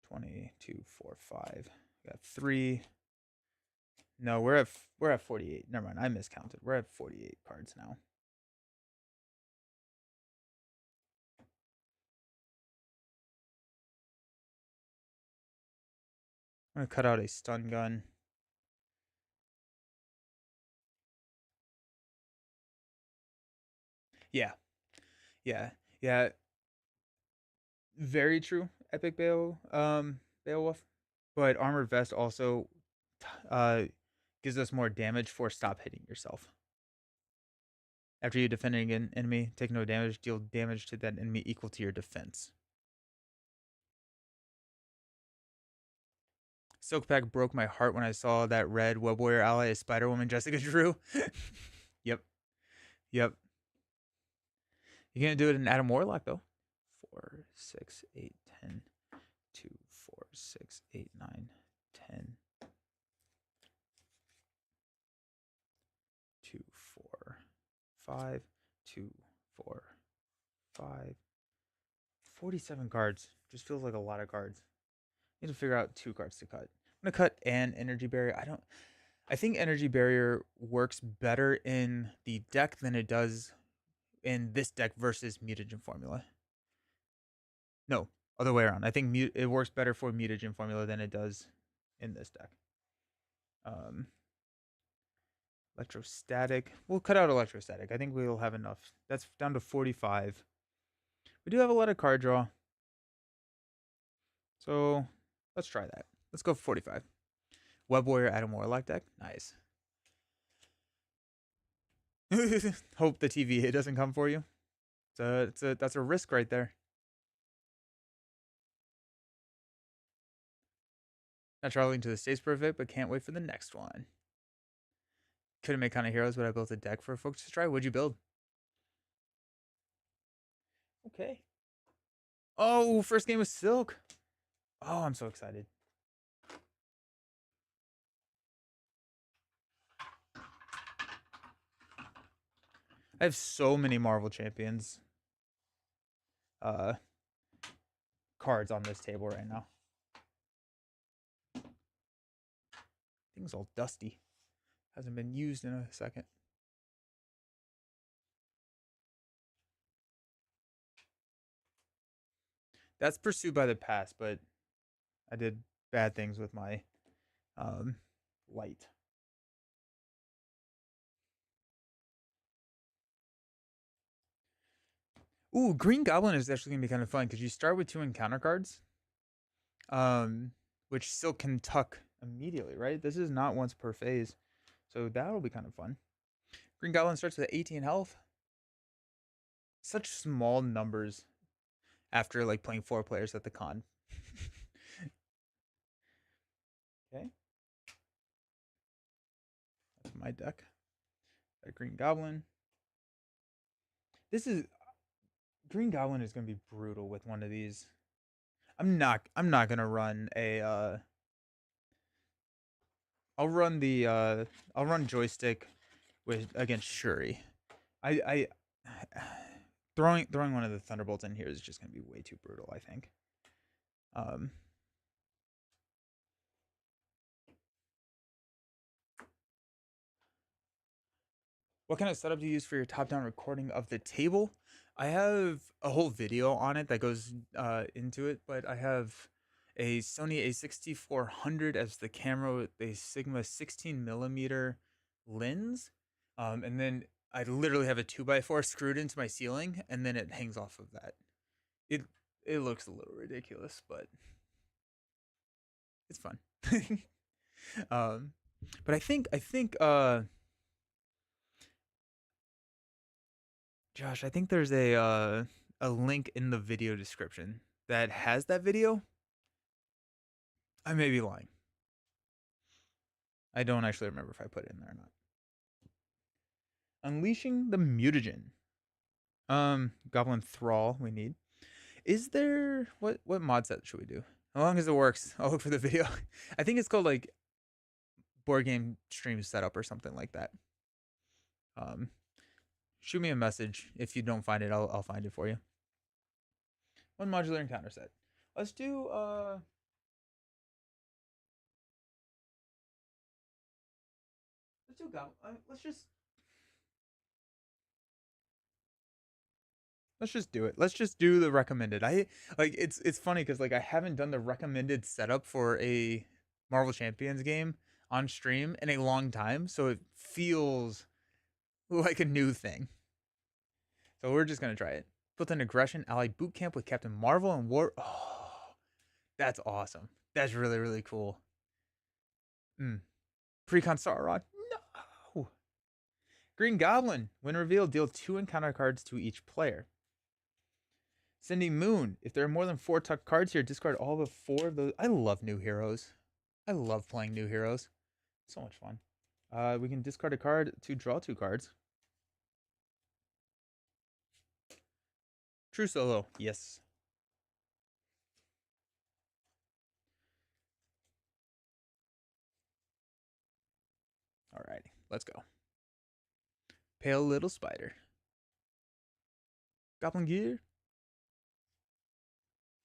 22, 4, 5. We got 3. No, we're at 48. Never mind, I miscounted. We're at 48 cards now. I'm gonna cut out a stun gun. Yeah. Yeah. Yeah. Very true. Epic Beowulf. But armored vest also uh gives us more damage for stop hitting yourself. After you defend an enemy, take no damage, deal damage to that enemy equal to your defense. Silk Pack broke my heart when I saw that red Web Warrior ally is Spider Woman Jessica Drew. Yep. Yep. You can't do it in Adam Warlock though. 4, 6, 8, 10, 2, 4, 6, 8, 9, 10, 2, 4, 5, 2, 4, 5. 47 cards. Just feels like a lot of cards. Need to figure out 2 cards to cut. I'm gonna cut an energy barrier. I think energy barrier works better in the deck than it does in this deck versus mutagen formula. No, other way around. I think it works better for mutagen formula than it does in this deck. Electrostatic. We'll cut out electrostatic. I think we'll have enough. That's down to 45. We do have a lot of card draw. So let's try that. Let's go for 45. Web Warrior Adam Warlock deck. Nice. Hope the TVA doesn't come for you. That's a risk right there. Not traveling to the States perfect, but can't wait for the next one. couldn't make kind of heroes, but I built a deck for folks to try. What'd you build? Okay. Oh, first game was Silk. Oh, I'm so excited. I have so many Marvel Champions cards on this table right now. Thing's all dusty. Hasn't been used in a second. That's pursued by the past, but I did bad things with my light. Ooh, Green Goblin is actually gonna be kind of fun because you start with 2 encounter cards, which still can tuck immediately, right? This is not once per phase, so that'll be kind of fun. Green Goblin starts with 18 health. Such small numbers after like playing 4 players at the con. Okay, that's my deck. That Green Goblin. This is Green Goblin is gonna be brutal with one of these. I'm not gonna run a I'll run the I'll run joystick with against Shuri. I throwing one of the Thunderbolts in here is just gonna be way too brutal, I think. What kind of setup do you use for your top-down recording of the table? I have a whole video on it that goes into it, but I have a Sony A6400 as the camera with a Sigma 16mm lens, and then I literally have a 2x4 screwed into my ceiling, and then it hangs off of that. It it looks a little ridiculous, but it's fun. But I think Josh, I think there's a link in the video description that has that video. I may be lying. I don't actually remember if I put it in there or not. Unleashing the mutagen. Goblin Thrall we need. Is there what mod set should we do? As long as it works, I'll look for the video. I think it's called like board game stream setup or something like that. Shoot me a message if you don't find it. I'll find it for you. One modular encounter set. Let's do Goblin. Let's just do it. Let's just do the recommended. I like it's funny because like I haven't done the recommended setup for a Marvel Champions game on stream in a long time, so it feels like a new thing. So we're just gonna try it. Built an aggression ally boot camp with Captain Marvel and War. Oh, that's awesome. That's really really cool. Precon Sauron. No. Green Goblin. When revealed, deal 2 encounter cards to each player. Sending Moon. If there are more than 4 tuck cards here, discard all but 4 of those. I love new heroes. I love playing new heroes. So much fun. We can discard a card to draw 2 cards. True solo. Yes. Alrighty. Let's go. Pale Little Spider. Goblin Gear.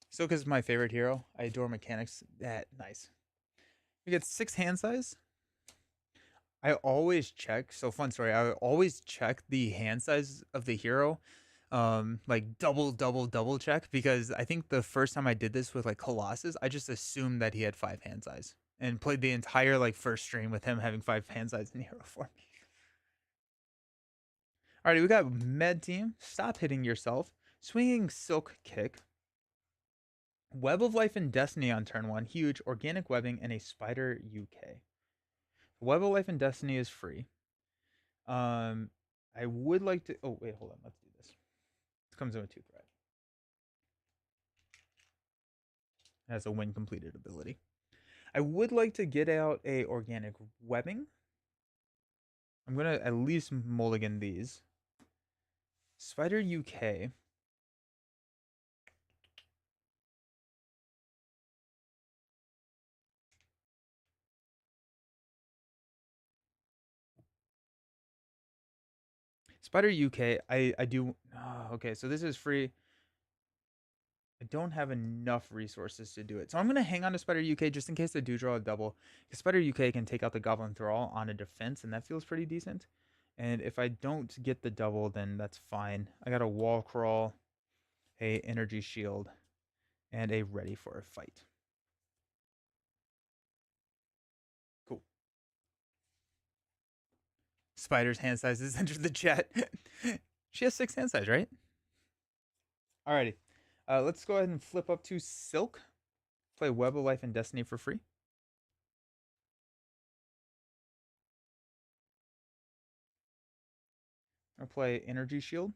Silk is my favorite hero. I adore mechanics. That nice. We get 6 hand size. I always check. So fun story. I always check the hand size of the hero, like double check, because I think the first time I did this with like Colossus, I just assumed that he had 5 hand size and played the entire like first stream with him having 5 hand size in hero form. Alrighty, we got Med Team. Stop hitting yourself. Swinging Silk Kick. Web of Life and Destiny on turn 1. Huge. Organic Webbing and a Spider UK. Web of Life and Destiny is free. I would like to. Oh wait, hold on. Let's do this. This comes in with 2 threat. It has a win completed ability. I would like to get out a Organic Webbing. I'm gonna at least mulligan these. Spider UK. Spider UK. I do. Oh, okay, so this is free. I don't have enough resources to do it. So I'm going to hang on to Spider UK just in case I do draw a double. Because Spider UK can take out the Goblin Thrall on a defense, and that feels pretty decent. And if I don't get the double, then that's fine. I got a Wall Crawl, a Energy Shield, and a Ready for a Fight. Cool. Spider's hand sizes entered the chat. She has 6 hand size, right? Alrighty. Let's go ahead and flip up to Silk. Play Web of Life and Destiny for free. I'll play Energy Shield.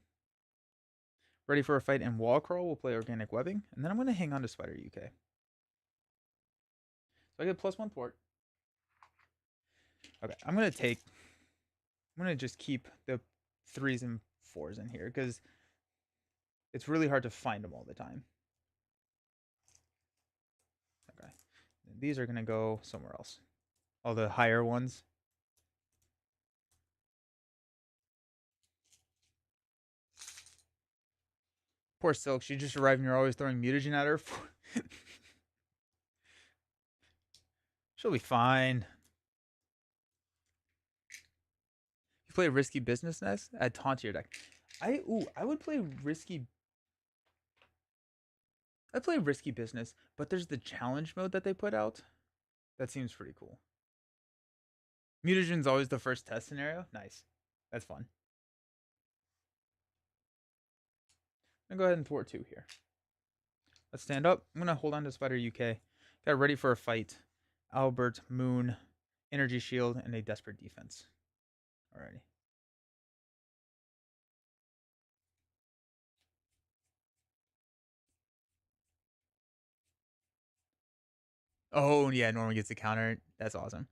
Ready for a Fight and Wall Crawl. We'll play Organic Webbing. And then I'm going to hang on to Spider UK. So I get +1 thwart. Okay, I'm going to just keep the 3s and 4s in here because it's really hard to find them all the time. Okay, these are going to go somewhere else. All the higher ones. Poor Silk, she just arrived and you're always throwing mutagen at her. She'll be fine. You play Risky Business next? Add taunt to your deck. I would play Risky. I'd play Risky Business, but there's the challenge mode that they put out. That seems pretty cool. Mutagen's always the first test scenario. Nice. That's fun. I'm gonna go ahead and thwart 2 here. Let's stand up. I'm gonna hold on to Spider UK. Got Ready for a Fight. Albert, Moon, Energy Shield, and a Desperate Defense. Alrighty. Oh yeah, Norman gets a counter. That's awesome.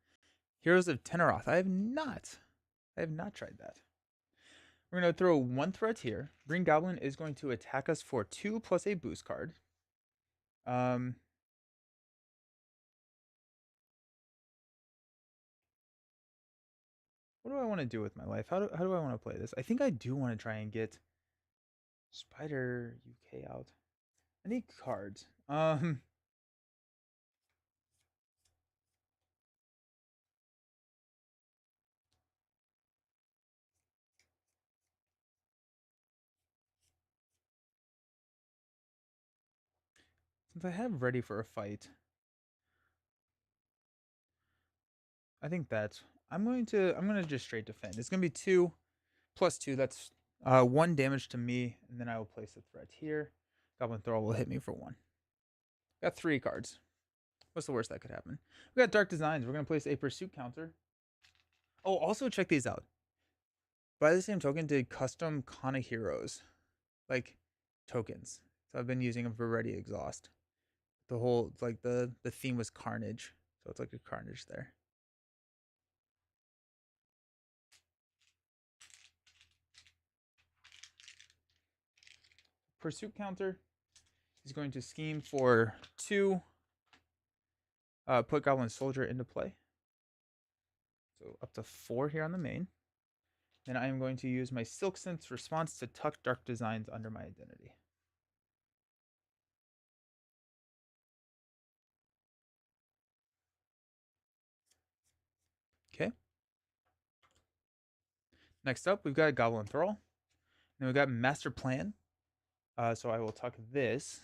Heroes of Teneroth. I have not tried that. We're gonna throw 1 threat here. Green Goblin is going to attack us for 2 plus a boost card. What do I want to do with my life? How do I want to play this? I think I do want to try and get Spider UK out. I need cards. Since I have Ready for a Fight, I think that's I'm gonna just straight defend. It's gonna be 2 plus 2. That's 1 damage to me, and then I will place a threat here. Goblin Throw will hit me for 1. Got 3 cards. What's the worst that could happen? We got Dark Designs. We're gonna place a Pursuit counter. Oh, also check these out. By the same token, did custom Kana heroes, like tokens. So I've been using them for Ready Exhaust. The whole like the theme was Carnage, so it's like a Carnage there. Pursuit counter is going to scheme for 2. Put Goblin Soldier into play. So up to 4 here on the main. And I am going to use my Silk Sense response to tuck Dark Designs under my identity. Okay. Next up, we've got Goblin Thrall. Then we've got Master Plan. So I will tuck this.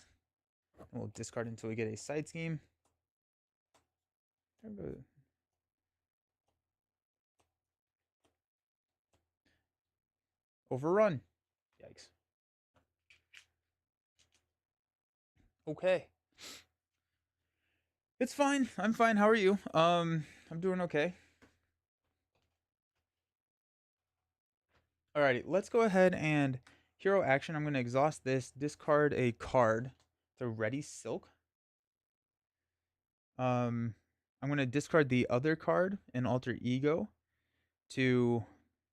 And we'll discard until we get a side scheme. Overrun. Yikes. Okay. It's fine. I'm fine. How are you? I'm doing okay. Alrighty, let's go ahead and hero action. I'm going to exhaust this, discard a card to Ready Silk. I'm going to discard the other card, an Alter Ego, to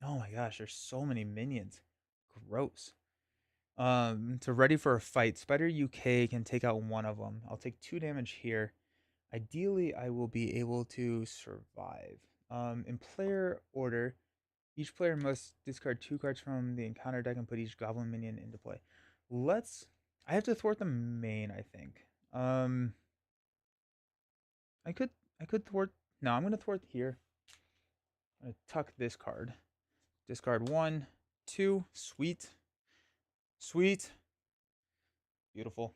Oh my gosh, there's so many minions. Gross. To ready for a fight, Spider UK can take out one of them. I'll take 2 damage here. Ideally, I will be able to survive. In player order, each player must discard 2 cards from the encounter deck and put each goblin minion into play. Let's. I have to thwart the main, I think. I could. I could thwart. No, I'm gonna thwart here. I'm gonna tuck this card. Discard 1, 2. Sweet, sweet, beautiful.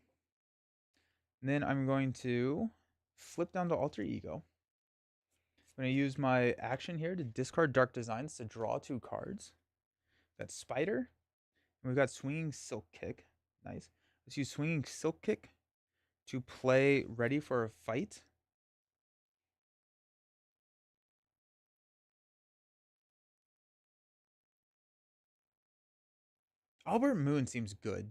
And then I'm going to flip down to Alter Ego. I'm going to use my action here to discard Dark Designs to draw 2 cards. That's Spider. And we've got Swinging Silk Kick. Nice. Let's use Swinging Silk Kick to play Ready for a Fight. Albert Moon seems good.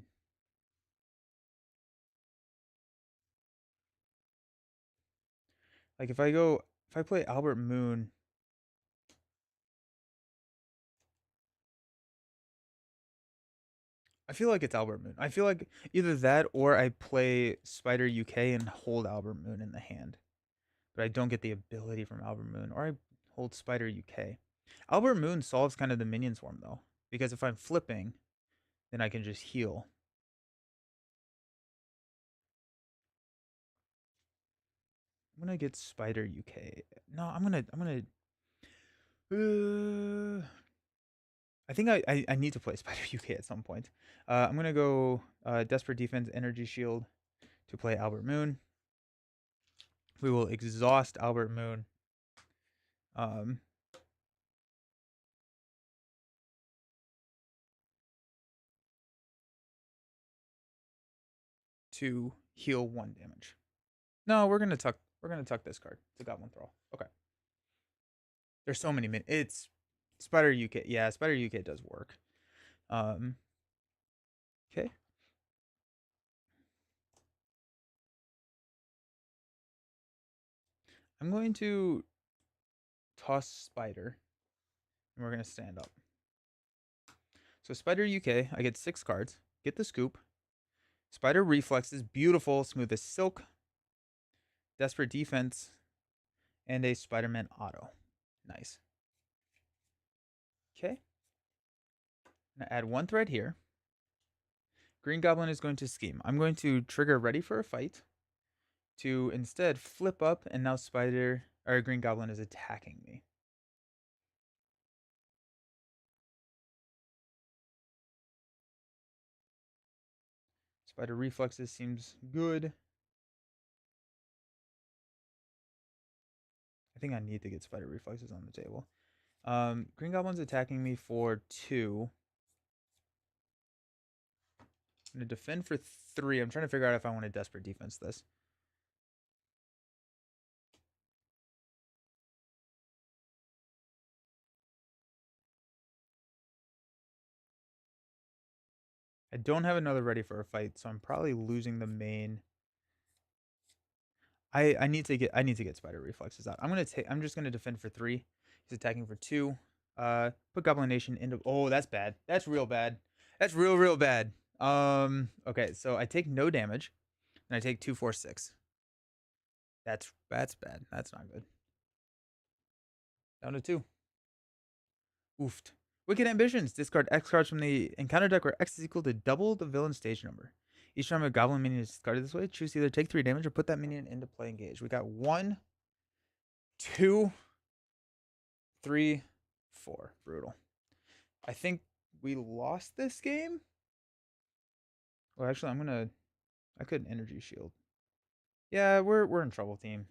Like if I play Albert Moon, I feel like it's Albert Moon. I feel like either that or I play Spider UK and hold Albert Moon in the hand. But I don't get the ability from Albert Moon, or I hold Spider UK. Albert Moon solves kind of the minion swarm though, because if I'm flipping, then I can just heal. I'm gonna get Spider UK. No, I'm gonna. I think I need to play Spider UK at some point. I'm gonna go Desperate Defense, Energy Shield to play Albert Moon. We will exhaust Albert Moon. Um, to heal 1 damage. No, we're gonna tuck this card. It's a Goblin Thrall. Okay. There's so many it's Spider UK. Yeah, Spider UK does work. Um, okay. I'm going to toss Spider, and we're gonna stand up. So Spider UK, I get 6 cards. Get the scoop. Spider Reflexes, beautiful, smooth as silk. Desperate Defense, and a Spider-Man Auto. Nice. Okay. I'm gonna add 1 thread here. Green Goblin is going to scheme. I'm going to trigger Ready for a Fight to instead flip up, and now Spider or Green Goblin is attacking me. Spider Reflexes seems good. I think I need to get Spider Reflexes on the table. Green Goblin's attacking me for 2. I'm going to defend for 3. I'm trying to figure out if I want to Desperate Defense this. I don't have another Ready for a Fight, so I'm probably losing the main. I need to get Spider Reflexes out. I'm just gonna defend for 3. He's attacking for 2. Put Goblin Nation into. Oh, that's bad. That's real bad. That's real bad. Okay, so I take no damage, and I take 2, 4, 6. That's bad. That's not good. Down to 2. Oofed. Wicked Ambitions. Discard X cards from the encounter deck where X is equal to double the villain stage number. Each time a goblin minion is discarded this way, choose either take 3 damage or put that minion into play engaged. We got 1, 2, 3, 4. Brutal. I think we lost this game. Well, actually, I could energy shield. Yeah, we're in trouble, team.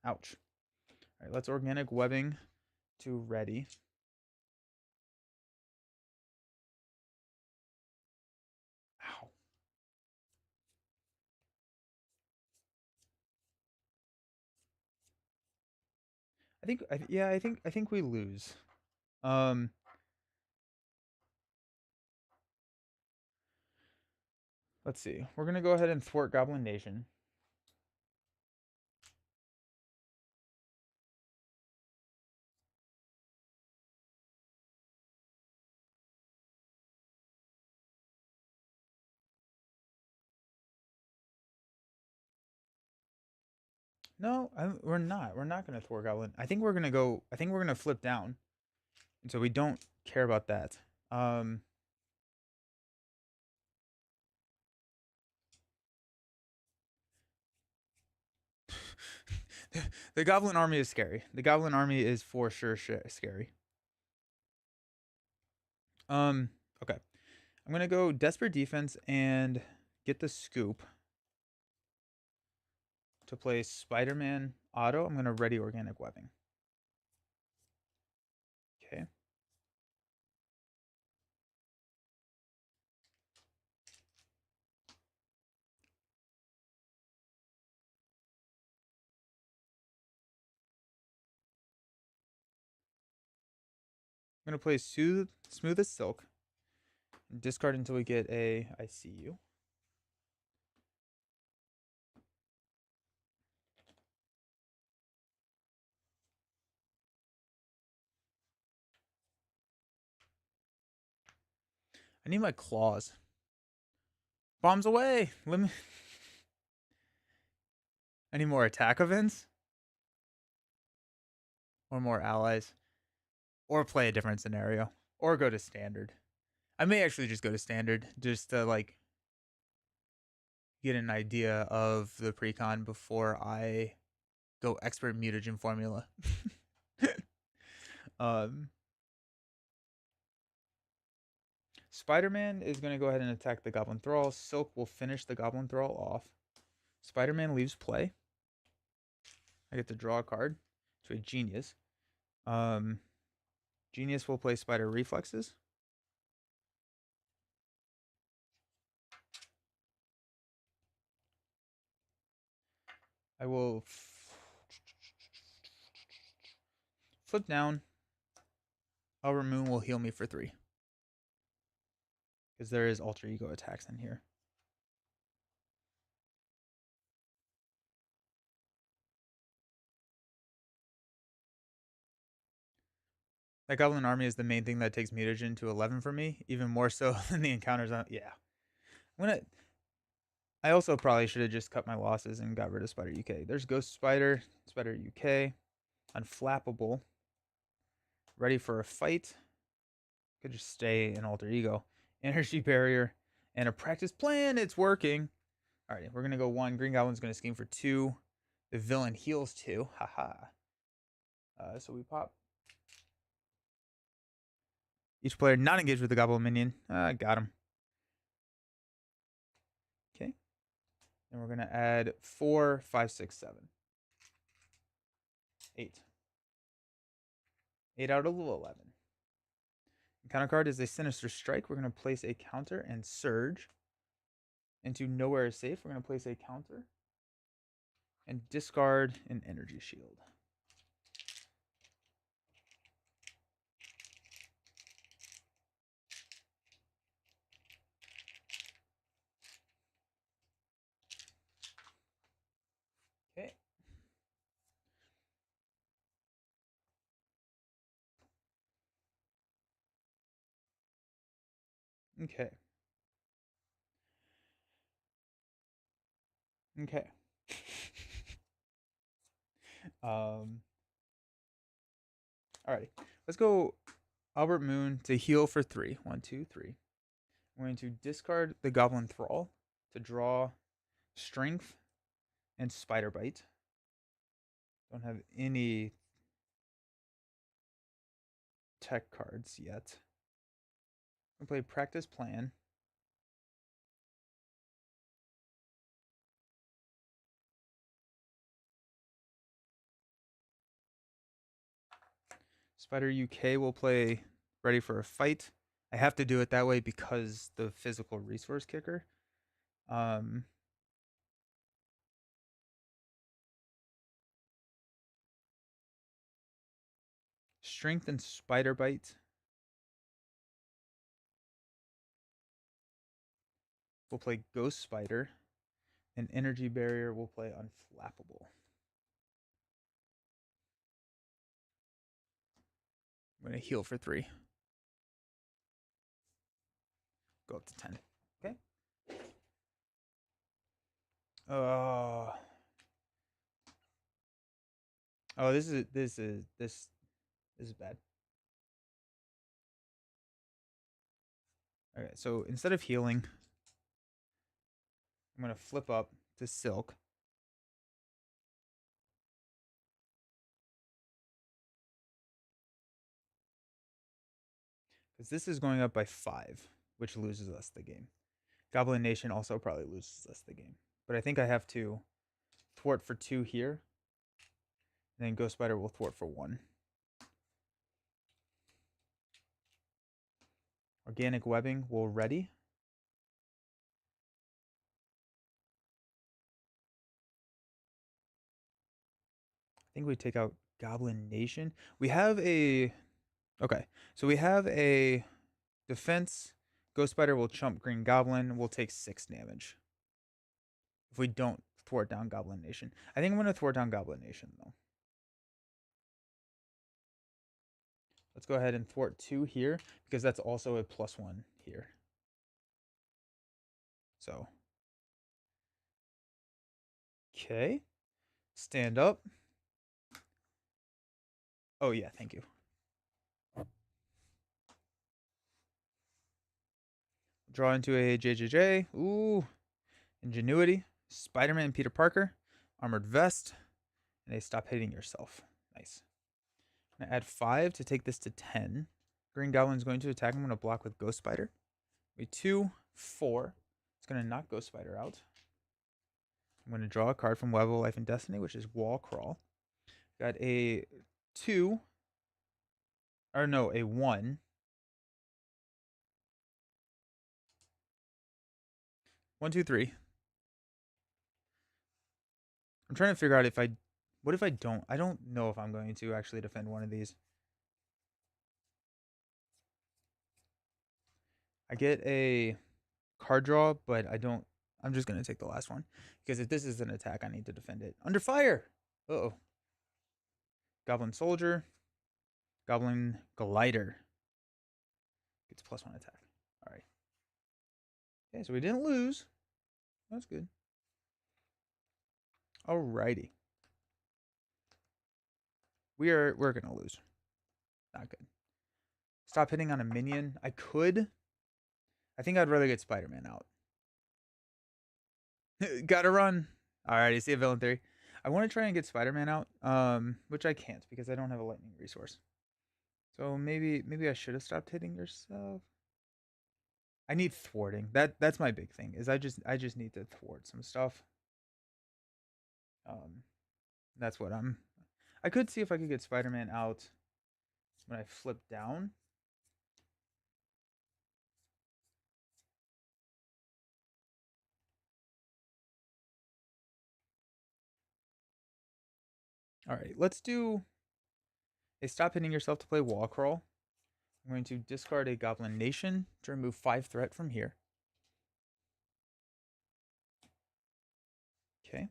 Ouch. All right, let's organic webbing to ready. Ow. I think we lose. Um, let's see. We're gonna go ahead and thwart Goblin Nation. No, we're not. We're not gonna Thor Goblin. I think we're gonna go. I think we're gonna flip down, and so we don't care about that. Um, the Goblin Army is scary. The Goblin Army is for sure scary. Okay. I'm gonna go Desperate Defense and get the scoop to play Spider-Man Auto. I'm gonna ready Organic Webbing. Okay. I'm gonna play Smooth as Silk. Discard until we get a I see you. I need my claws. Bombs away. Let me. I need more attack events or more allies, or play a different scenario, or go to standard. I may actually just go to standard just to like get an idea of the precon before I go expert mutagen formula. um, Spider-Man is going to go ahead and attack the Goblin Thrall. Silk will finish the Goblin Thrall off. Spider-Man leaves play. I get to draw a card to a Genius. Genius will play Spider Reflexes. I will flip down. Albert Moon will heal me for 3. Because there is alter ego attacks in here. That Goblin Army is the main thing that takes mutagen to 11 for me, even more so than the encounters on. Yeah. I also probably should have just cut my losses and got rid of Spider UK. There's Ghost Spider, Spider UK, Unflappable, ready for a fight. Could just stay in alter ego. Energy barrier and a practice plan. It's working. All right, we're gonna go 1. Green Goblin's gonna scheme for 2. The villain heals 2. Haha. So we pop. Each player not engaged with the Goblin minion. Got him. Okay. And we're gonna add 4, 5, 6, 7. 8. 8 out of 11. Counter card is a Sinister Strike. We're going to place a counter and Surge. Into Nowhere is Safe, we're going to place a counter and discard an Energy Shield. Okay. Okay. Okay. Alrighty. Let's go Albert Moon to heal for 3. 1, 2, 3. I'm going to discard the Goblin Thrall to draw Strength and Spider Bite. Don't have any tech cards yet. I'm going to play Practice Plan. Spider UK will play Ready for a Fight. I have to do it that way because the physical resource kicker. Strength and Spider Bite. We'll play Ghost Spider. And Energy Barrier will play Unflappable. I'm going to heal for 3. Go up to 10. Okay. Oh, this is bad. Okay, so instead of healing, I'm gonna flip up to Silk. Because this is going up by 5, which loses us the game. Goblin Nation also probably loses us the game. But I think I have to thwart for 2 here. And then Ghost Spider will thwart for 1. Organic Webbing will ready. I think we take out Goblin Nation. We have a... Okay, so we have a defense. Ghost Spider will chump Green Goblin. We'll take 6 damage. If we don't thwart down Goblin Nation. I think I'm going to thwart down Goblin Nation, though. Let's go ahead and thwart 2 here, because that's also a +1 here. So. Okay. Stand up. Oh, yeah, thank you. Draw into a JJJ. Ooh. Ingenuity. Spider-Man Peter Parker. Armored Vest. And a Stop Hitting Yourself. Nice. I'm going to add 5 to take this to 10. Green Goblin's going to attack. I'm going to block with Ghost Spider. 2, 4. It's going to knock Ghost Spider out. I'm going to draw a card from Web of Life and Destiny, which is Wall Crawl. Got a 2. Or no, a 1. 1, 2, 3. I'm trying to figure out if I... What if I don't? I don't know if I'm going to actually defend one of these. I get a card draw, but I don't... I'm just going to take the last one. Because if this is an attack, I need to defend it. Under fire! Uh-oh. Goblin Soldier. Goblin Glider. Gets +1 attack. Alright. Okay, so we didn't lose. That's good. Alrighty. We're gonna lose. Not good. Stop hitting on a minion. I could. I think I'd rather get Spider-Man out. Gotta run. Alrighty, see a villain theory. I want to try and get Spider-Man out, which I can't because I don't have a lightning resource. So maybe I should have stopped hitting yourself. I need thwarting. That's my big thing. Is I just need to thwart some stuff. That's what I'm. I could see if I could get Spider-Man out when I flip down. All right, let's do a stop hitting yourself to play Wall Crawl. I'm going to discard a Goblin Nation to remove 5 threat from here. Okay.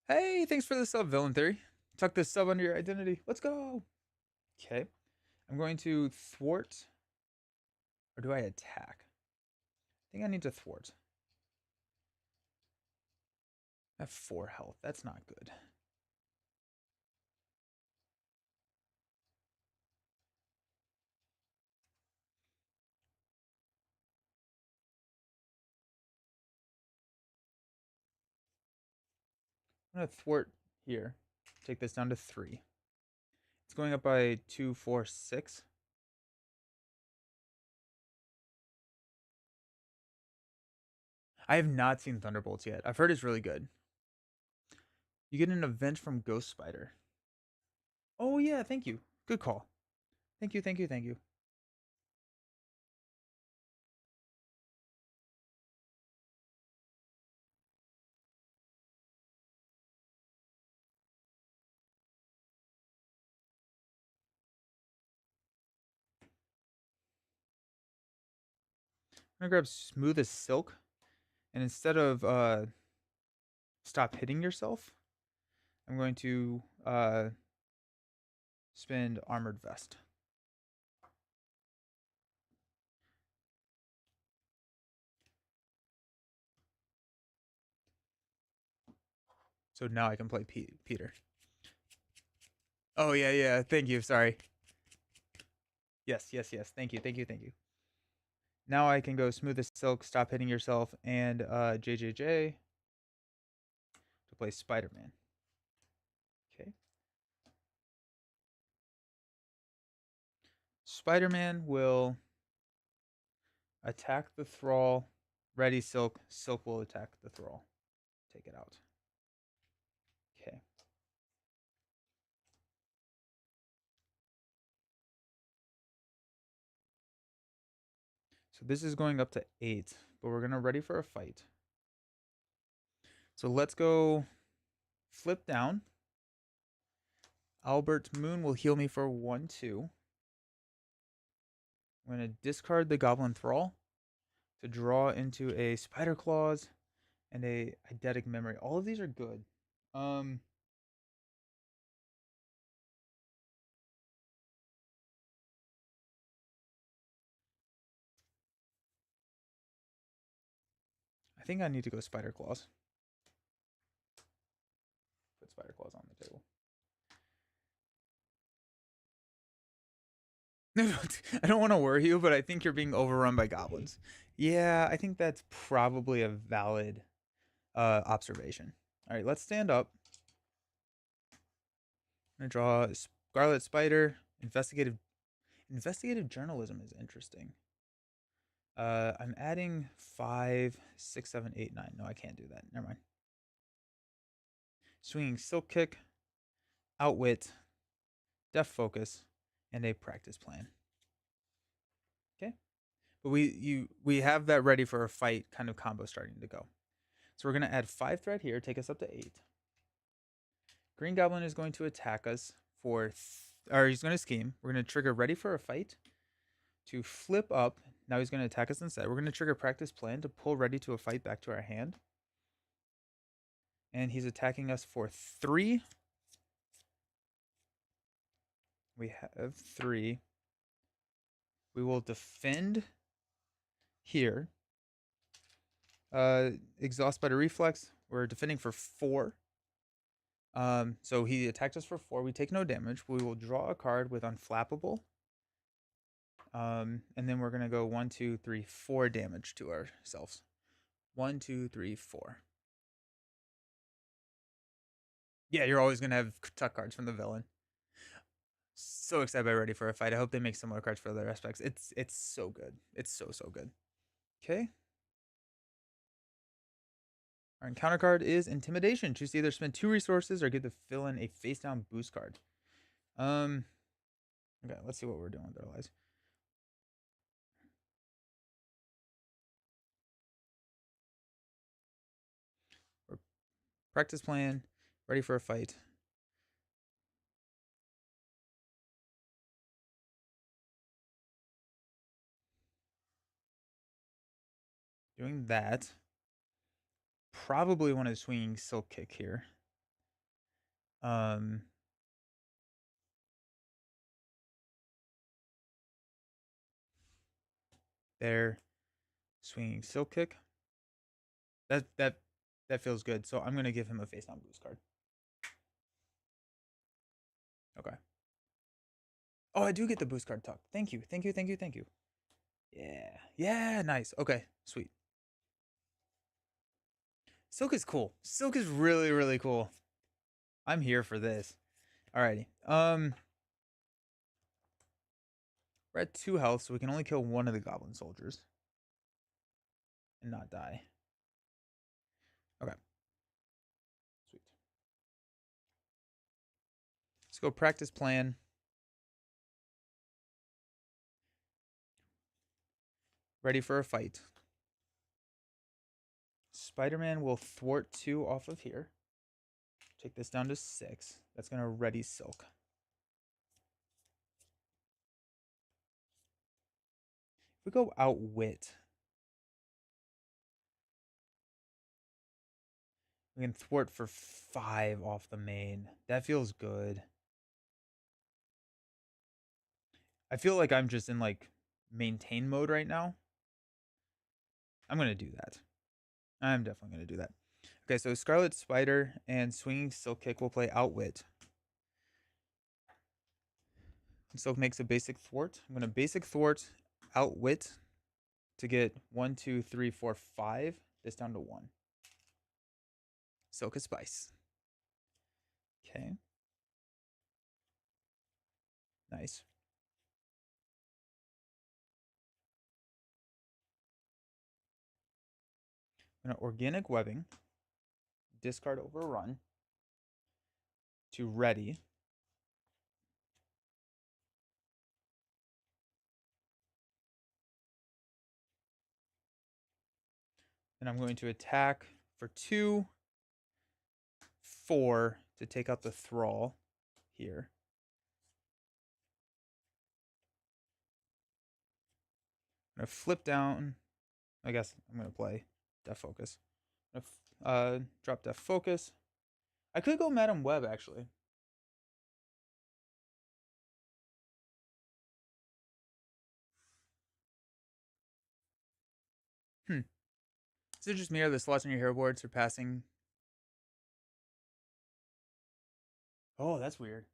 Hey, thanks for the sub, Villain Theory. Tuck this sub under your identity. Let's go. Okay. I'm going to thwart. Or do I attack? I think I need to thwart. I have 4 health. That's not good. I'm going to thwart here. Take this down to 3. It's going up by 2, 4, 6. I have not seen Thunderbolts yet. I've heard it's really good. You get an event from Ghost Spider. Oh, yeah, thank you. Good call. Thank you, thank you, thank you. I'm going to grab Smooth as Silk. And instead of stop hitting yourself, I'm going to spend Armored Vest. So now I can play Peter. Oh, yeah, yeah. Thank you. Sorry. Yes, yes, yes. Thank you, thank you, thank you. Now I can go Smooth as Silk, Stop Hitting Yourself, and JJJ to play Spider-Man. Okay. Spider-Man will attack the Thrall. Ready Silk. Silk will attack the Thrall. Take it out. Okay. So this is going up to 8, but we're going to ready for a fight. So let's go flip down. Albert Moon will heal me for 1/2. I'm going to discard the Goblin Thrall to draw into a Spider Claws and a Eidetic Memory. All of these are good. I think I need to go Spider Claws. Put Spider Claws on the table. I don't want to worry you, but I think you're being overrun by goblins. Yeah, I think that's probably a valid observation. All right, let's stand up. I'm gonna draw Scarlet Spider. Investigative journalism is interesting. I'm adding 5, 6, 7, 8, 9. No, I can't do that. Never mind. Swinging Silk Kick, Outwit, Def Focus, and a Practice Plan. Okay, but we have that ready for a fight kind of combo starting to go. So we're gonna add 5 threat here, take us up to 8. Green Goblin is going to attack us for, or he's going to scheme. We're going to trigger Ready for a Fight to flip up. Now he's going to attack us instead. We're going to trigger Practice Plan to pull Ready to a Fight back to our hand. And he's attacking us for 3. We have 3. We will defend here. Exhaust by the Reflex. We're defending for 4. So he attacked us for 4. We take no damage. We will draw a card with Unflappable. And then we're gonna go 1, 2, 3, 4 damage to ourselves. 1, 2, 3, 4. Yeah, you're always gonna have tuck cards from the villain. So excited by Ready for a Fight. I hope they make similar cards for other aspects. It's so good. It's so good. Okay. Our encounter card is Intimidation. Choose to either spend 2 resources or give the villain a face down boost card. Okay, let's see what we're doing with our lives. Practice Plan, Ready for a Fight. Doing that. Probably want to swing Silk Kick here. There, swinging Silk Kick. That feels good. So I'm gonna give him a face down boost card. Okay. Oh, I do get the boost card tuck. Thank you. Yeah, nice. Okay, sweet. Silk is cool. Silk is really cool. I'm here for this. Alrighty. We're at 2 health, so we can only kill one of the goblin soldiers and not die. Okay. Sweet. Let's go Practice Plan. Ready for a fight. Spider-Man will thwart 2 off of here. Take this down to 6. That's gonna ready Silk. If we go Outwit, we can thwart for 5 off the main. That feels good. I feel like I'm just in like maintain mode right now. I'm gonna do that. I'm definitely gonna do that. Okay, so Scarlet Spider and Swinging Silk Kick will play Outwit. Silk makes a basic thwart. I'm gonna basic thwart Outwit to get 1, 2, 3, 4, 5. This down to 1. Silk is Spice. Okay. Nice. I'm gonna Organic Webbing. Discard Overrun. To ready. And I'm going to attack for 2, 4 to take out the Thrall here. I'm going to flip down. I guess I'm going to play Death Focus. I'm going to drop Death Focus. I could go Madam Web, actually. Is it just me or the slots on your hero board surpassing? Oh, that's weird.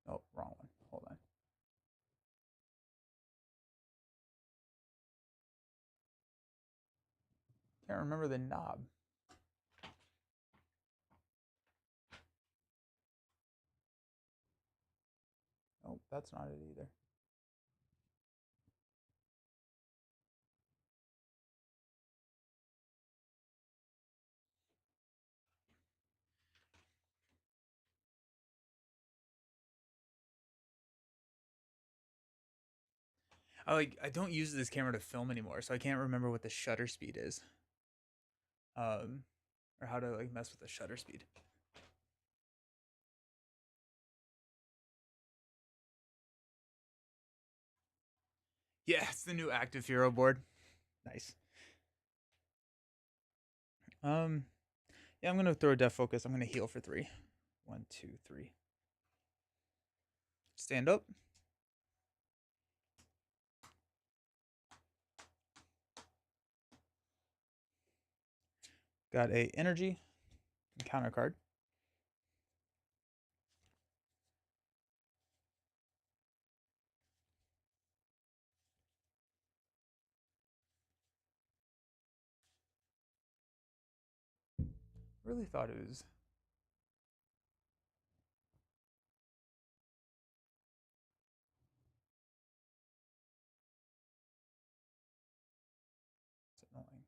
Oh, wrong one. Hold on. Can't remember the knob. Oh, that's not it either. I don't use this camera to film anymore, so I can't remember what the shutter speed is. Or how to like mess with the shutter speed. Yeah, it's the new active hero board. Nice. Yeah, I'm gonna throw a Death Focus. I'm gonna heal for 3. 1, 2, 3. Stand up. Got a energy and counter card. Really thought it was. It's annoying.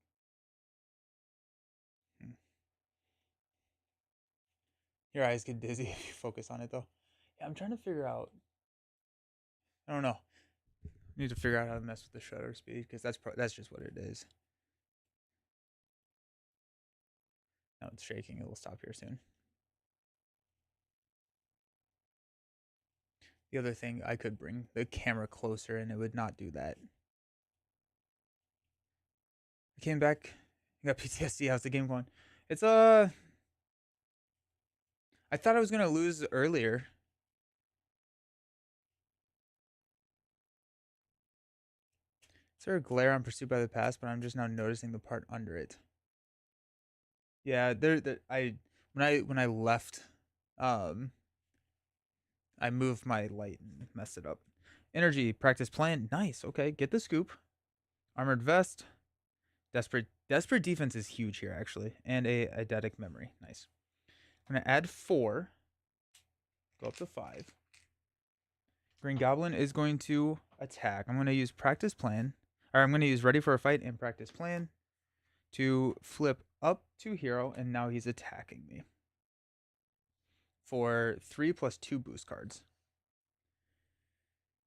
Your eyes get dizzy if you focus on it, though. Yeah, I'm trying to figure out. I don't know. I need to figure out how to mess with the shutter speed because that's just what it is. Now it's shaking. It will stop here soon. The other thing, I could bring the camera closer and it would not do that. I came back. I got PTSD. How's the game going? It's I thought I was gonna lose earlier. Is there a glare on Pursued by the Past? But I'm just now noticing the part under it. Yeah, when I left, um, I moved my light and messed it up. Energy practice plan. Nice. Okay, get the scoop. Armored vest. Desperate defense is huge here actually, and a eidetic memory. Nice. I'm gonna add 4. Go up to 5. Green Goblin is going to attack. I'm gonna use practice plan, or I'm gonna use ready for a fight and practice plan to flip up to hero, and now he's attacking me for 3 plus 2 boost cards.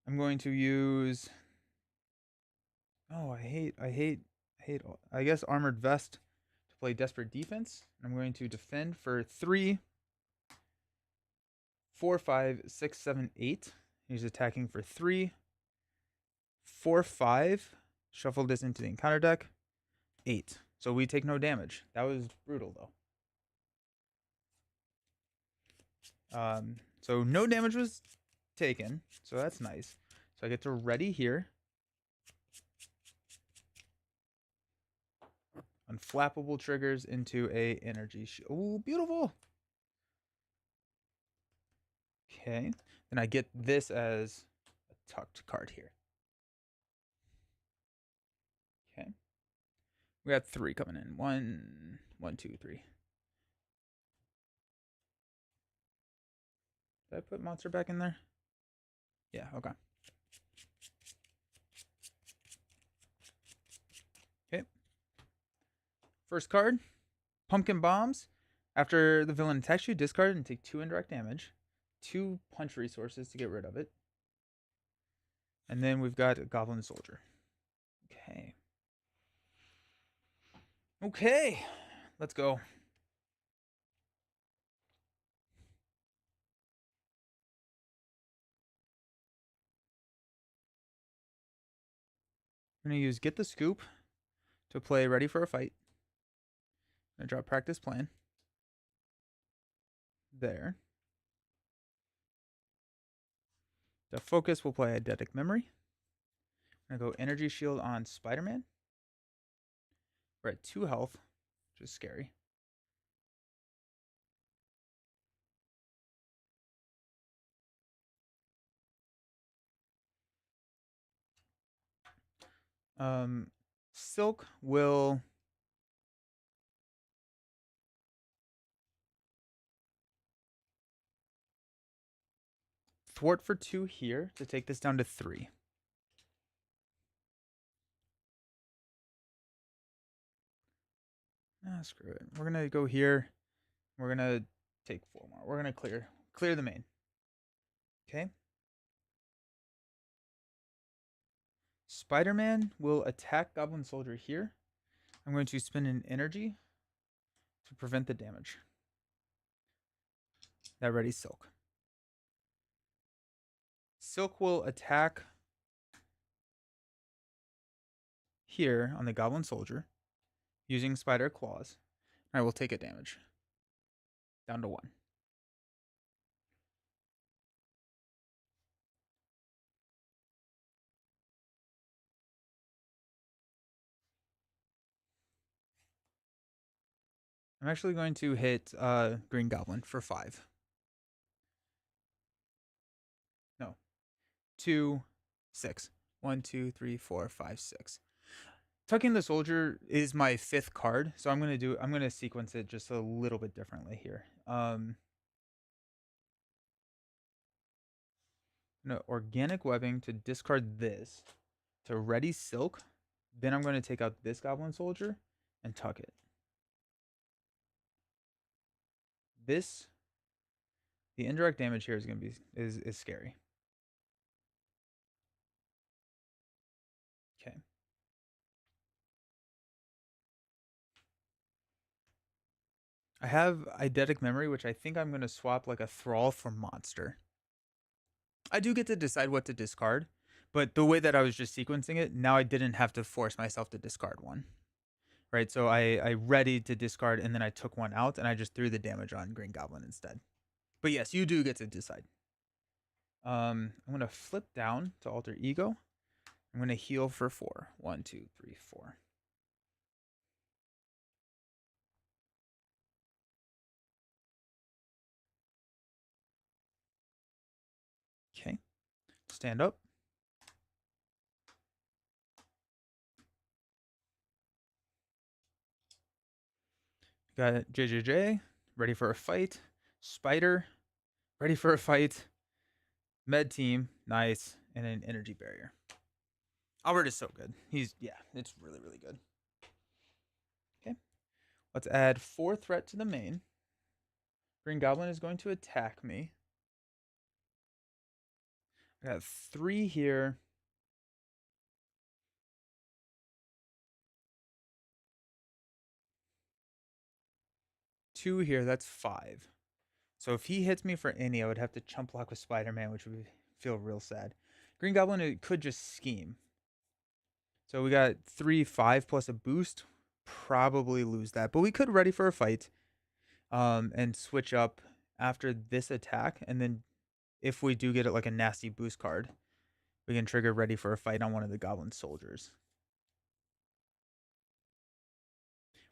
I'm going to use. Oh, I guess Armored Vest to play Desperate Defense. I'm going to defend for 3, 4, 5, 6, 7, 8, He's attacking for 3, 4, 5. Shuffle this into the encounter deck. 8. So we take no damage. That was brutal, though. So no damage was taken. So that's nice. So I get to ready here. Unflappable triggers into a energy shield. Ooh, beautiful. Okay. Then I get this as a tucked card here. Okay. We got 3 coming in. 1, 2, 3. Did I put monster back in there? Yeah, okay. Okay. First card, Pumpkin Bombs. After the villain attacks you, discard and take 2 indirect damage. 2 punch resources to get rid of it. And then we've got a Goblin Soldier. Okay. Okay. Let's go. I'm going to use Get the Scoop to play Ready for a Fight. I'm going to drop Practice Plan. There. The Focus will play Eidetic Memory. I'm going to go Energy Shield on Spider-Man. We're at 2 health, which is scary. Silk will thwart for 2 here to take this down to 3. Screw it. We're gonna go here. We're gonna take 4 more. We're gonna clear the main. Okay. Spider-Man will attack Goblin Soldier here. I'm going to spend an energy to prevent the damage. That ready Silk. Silk will attack here on the Goblin Soldier using Spider Claws. I will take a damage. Down to 1. I'm actually going to hit Green Goblin for 5. No. 2, 6. 1, 2, 3, 4, 5, 6. Tucking the Soldier is my 5th card, so I'm gonna sequence it just a little bit differently here. No, Organic Webbing to discard this to ready Silk. Then I'm going to take out this Goblin Soldier and tuck it. The indirect damage here is going to be is scary. Okay. I have Eidetic Memory, which I think I'm going to swap like a Thrall for Monster. I do get to decide what to discard, but the way that I was just sequencing it, now I didn't have to force myself to discard one. Right, so I readied to discard, and then I took one out, and I just threw the damage on Green Goblin instead. But yes, you do get to decide. I'm going to flip down to Alter Ego. I'm going to heal for 4. 1, 2, 3, 4. Okay. Stand up. Got JJJ, ready for a fight. Spider, ready for a fight. Med team, nice. And an energy barrier. Albert is so good. It's really, really good. Okay. Let's add 4 threat to the main. Green Goblin is going to attack me. I got 3 here. Two here, that's 5. So if he hits me for any, I would have to chump block with Spider-Man, which would feel real sad. Green Goblin, it could just scheme. So we got 3/5 plus a boost. Probably lose that, but we could ready for a fight, and switch up after this attack, and then if we do get it like a nasty boost card, we can trigger ready for a fight on one of the Goblin soldiers.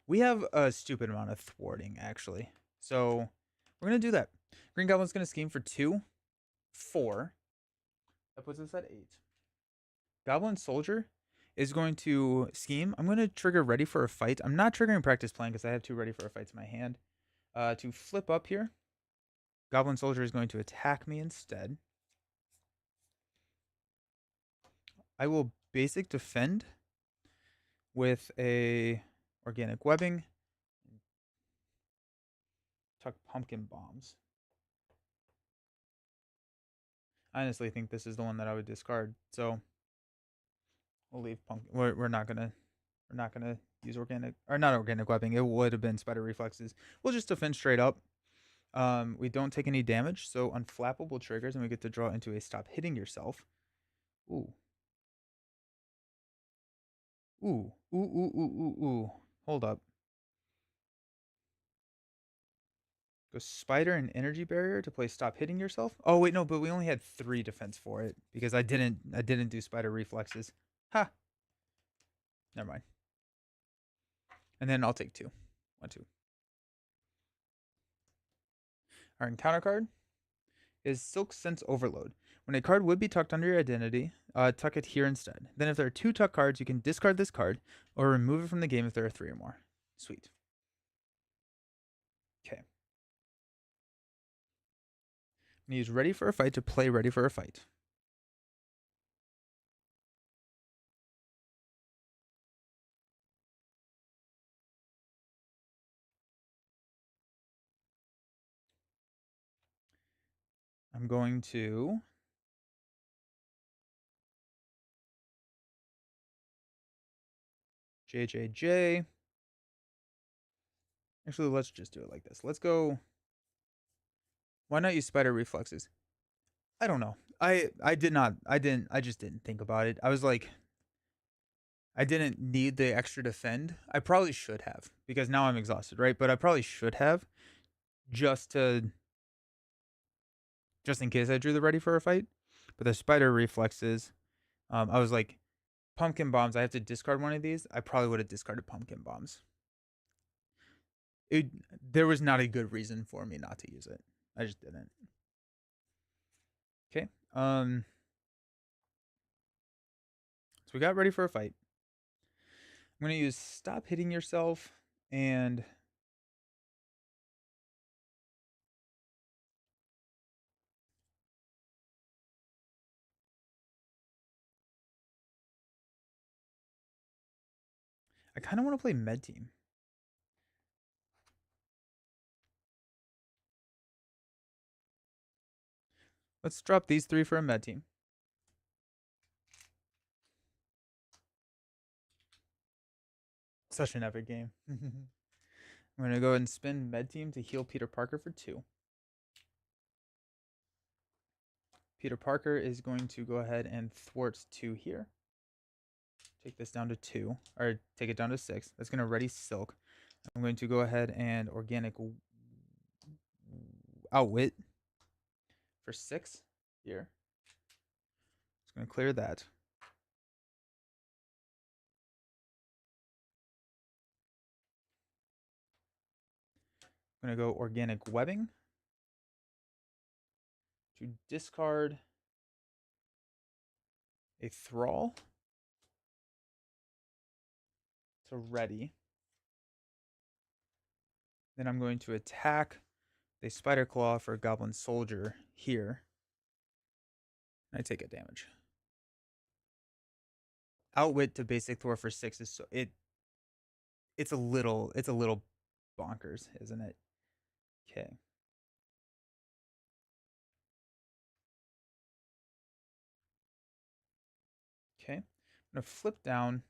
We have a stupid amount of thwarting actually, so we're gonna do that. Green Goblin's gonna scheme for 2, 4. That puts us at 8. Goblin Soldier is going to scheme. I'm going to trigger ready for a fight. I'm not triggering practice plan because I have 2 ready for a fights in my hand. To flip up here, Goblin Soldier is going to attack me instead. I will basic defend with a organic webbing. Tuck pumpkin bombs. I honestly think this is the one that I would discard. So we'll leave pumpkin. We're not gonna use organic or not organic webbing. It would have been spider reflexes. We'll just defend straight up. We don't take any damage, so unflappable triggers, and we get to draw into a stop hitting yourself. Ooh. Ooh. Ooh, ooh, ooh, ooh, ooh. Hold up. Go spider and energy barrier to play stop hitting yourself. Oh wait, no, but we only had 3 defense for it because I didn't do spider reflexes. Ha. Never mind. And then I'll take 2. 1, 2. Our encounter card is Silk Sense Overload. When a card would be tucked under your identity, tuck it here instead. Then if there are 2 tuck cards, you can discard this card or remove it from the game if there are 3 or more. Sweet. Okay. I'm going to use Ready for a Fight to play Ready for a Fight. I'm going to JJJ. Actually, let's just do it like this. Let's go. Why not use spider reflexes? I don't know. I just didn't think about it. I was like, I didn't need the extra defend. I probably should have because now I'm exhausted, right? But I probably should have just in case I drew the ready for a fight. But the spider reflexes, I was like, pumpkin bombs. I have to discard one of these. I probably would have discarded pumpkin bombs. There was not a good reason for me not to use it. I just didn't. Okay. So we got ready for a fight. I'm gonna use stop hitting yourself and I kind of want to play med team. Let's drop these 3 for a med team. Such an epic game. I'm going to go ahead and spin med team to heal Peter Parker for 2. Peter Parker is going to go ahead and thwart 2 here. Take this down to 2, or take it down to 6. That's going to ready Silk. I'm going to go ahead and organic outwit for 6 here. Just going to clear that. I'm going to go organic webbing to discard a thrall to ready. Then I'm going to attack the spider claw for a goblin soldier here. I take a damage. Outwit to basic Thor for 6 is so it's a little bonkers, isn't it? Okay. Okay. I'm gonna flip down.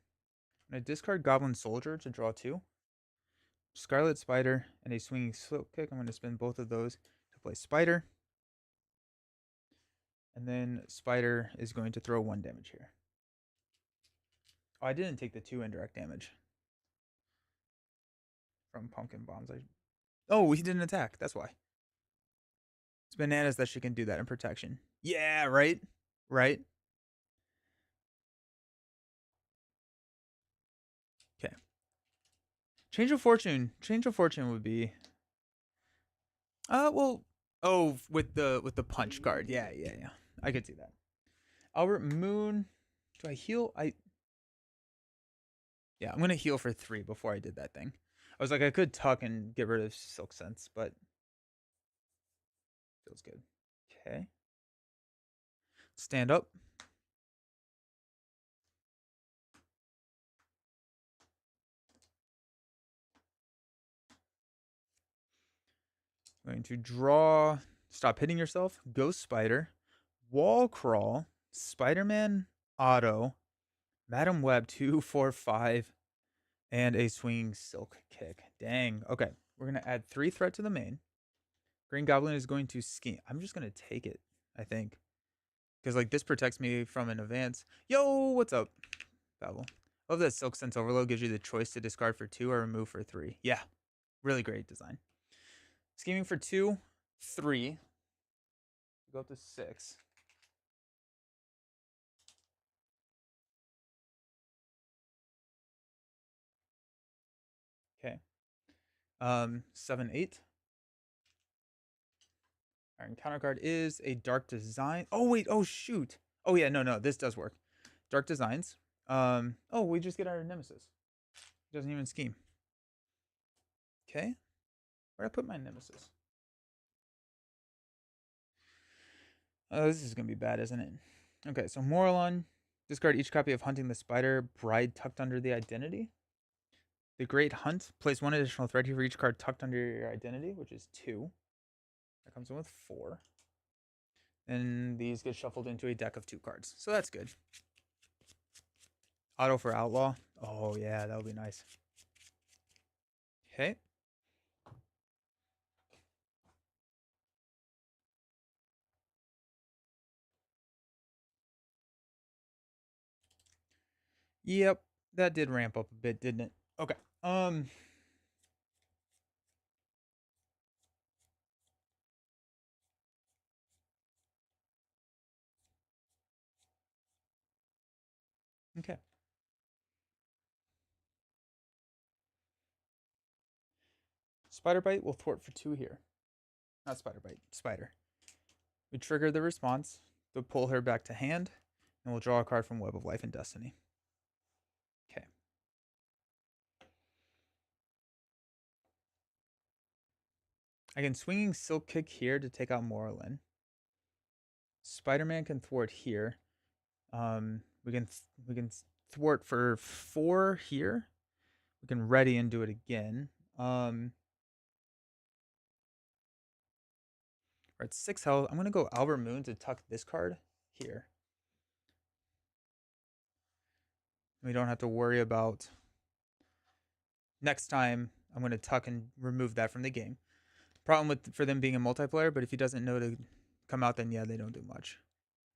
I'm gonna discard Goblin Soldier to draw 2. Scarlet Spider and a swinging silk kick. I'm gonna spin both of those to play Spider. And then Spider is going to throw 1 damage here. Oh, I didn't take the 2 indirect damage from Pumpkin Bombs. Oh, he didn't attack. That's why. It's bananas that she can do that in protection. Yeah, right? Right? Okay. Change of Fortune. Change of Fortune would be well, oh, with the punch card. Yeah. I could see that. Albert Moon. Do I heal? Yeah, I'm gonna heal for 3 before I did that thing. I was like, I could tuck and get rid of Silk Sense, but feels good. Okay. Stand up. Going to draw. Stop hitting yourself. Ghost Spider. Wall Crawl. Spider-Man Auto. Madam Web 2, 4, 5. And a Swinging Silk Kick. Dang. Okay. We're going to add 3 threat to the main. Green Goblin is going to scheme. I'm just going to take it, I think. Because, like, this protects me from an advance. Yo, what's up, Babel? Love that Silk Sense Overload gives you the choice to discard for 2 or remove for 3. Yeah. Really great design. Scheming for 2, 3. Go up to 6. Okay. 7, 8. Our encounter card is a Dark Design. Oh, wait. Oh, shoot. Oh, yeah. No. This does work. Dark Designs. Oh, we just get our Nemesis. Doesn't even scheme. Okay. Where'd I put my Nemesis? Oh, this is going to be bad, isn't it? Okay, so Morlun. Discard each copy of Hunting the Spider. Bride tucked under the identity. The Great Hunt. Place 1 additional threat here for each card tucked under your identity, which is 2. That comes in with 4. And these get shuffled into a deck of 2 cards. So that's good. Auto for Outlaw. Oh, yeah, that would be nice. Okay. Yep, that did ramp up a bit, didn't it? Okay. Okay. Spider Bite will thwart for 2 here. Not Spider Bite, Spider. We trigger the response to pull her back to hand, and we'll draw a card from Web of Life and Destiny. Okay. I can Swinging Silk Kick here to take out Morlun. Spider-Man can thwart here. We can thwart for 4 here. We can ready and do it again. We're at 6 health. I'm gonna go Albert Moon to tuck this card here. We don't have to worry about next time. I'm gonna tuck and remove that from the game. Problem with for them being a multiplayer, but if he doesn't know to come out, then yeah, they don't do much.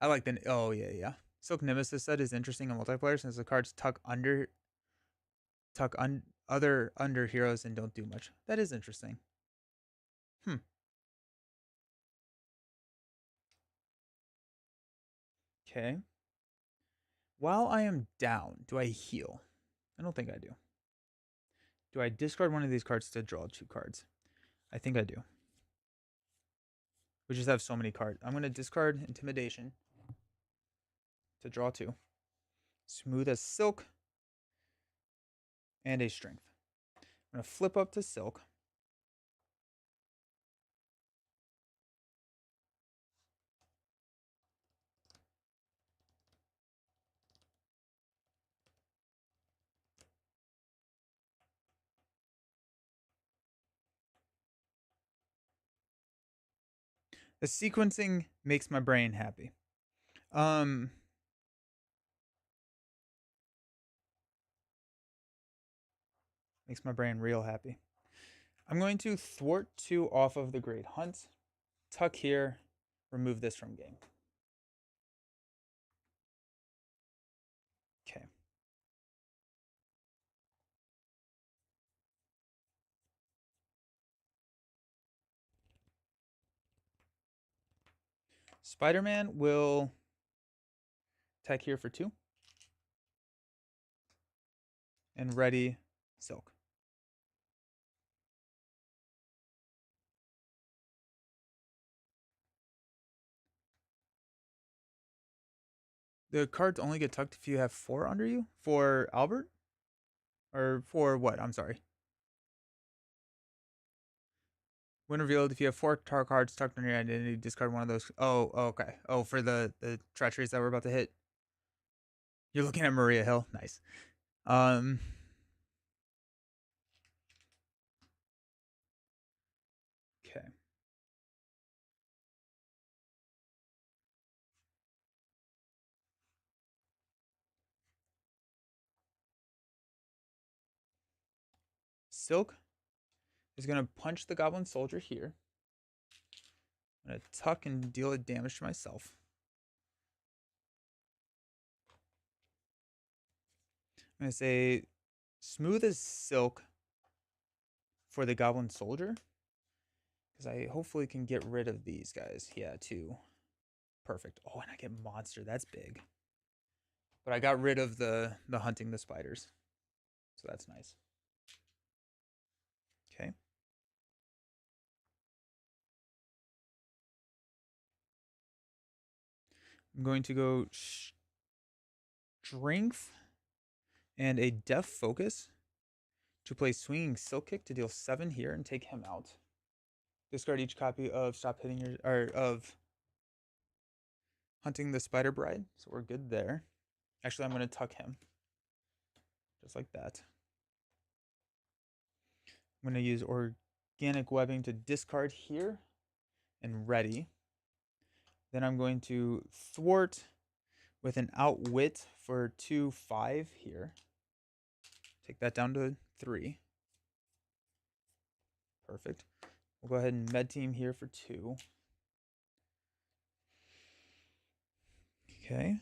I like the oh yeah. Silk Nemesis set is interesting in multiplayer since the cards tuck other under heroes and don't do much. That is interesting. Okay. While I am down, do I heal? I don't think I do. Do I discard one of these cards to draw 2 cards? I think I do. We just have so many cards. I'm going to discard Intimidation to draw 2. Smooth as Silk and a Strength. I'm going to flip up to Silk. The sequencing makes my brain happy. Makes my brain real happy. I'm going to thwart 2 off of the Great Hunt. Tuck here. Remove this from game. Spider-Man will attack here for 2. And ready Silk. The cards only get tucked if you have 4 under you? For Albert? Or for what? I'm sorry. When revealed, if you have 4 tar cards tucked under your identity, discard one of those. Oh, okay. Oh, for the treacheries that we're about to hit. You're looking at Maria Hill. Nice. Okay. Silk is going to punch the Goblin Soldier here. I'm going to tuck and deal damage to myself. I'm going to say smooth as silk for the Goblin Soldier. Because I hopefully can get rid of these guys. Yeah, 2. Perfect. Oh, and I get monster. That's big. But I got rid of the hunting the spiders. So that's nice. Okay. I'm going to go strength and a deaf focus to play swinging silk kick to deal 7 here and take him out. Discard each copy of stop hitting your of hunting the spider bride. So we're good there. Actually, I'm going to tuck him. Just like that. I'm going to use organic webbing to discard here and ready. Then I'm going to thwart with an outwit for 2/5 here. Take that down to 3. Perfect. We'll go ahead and med team here for 2. Okay.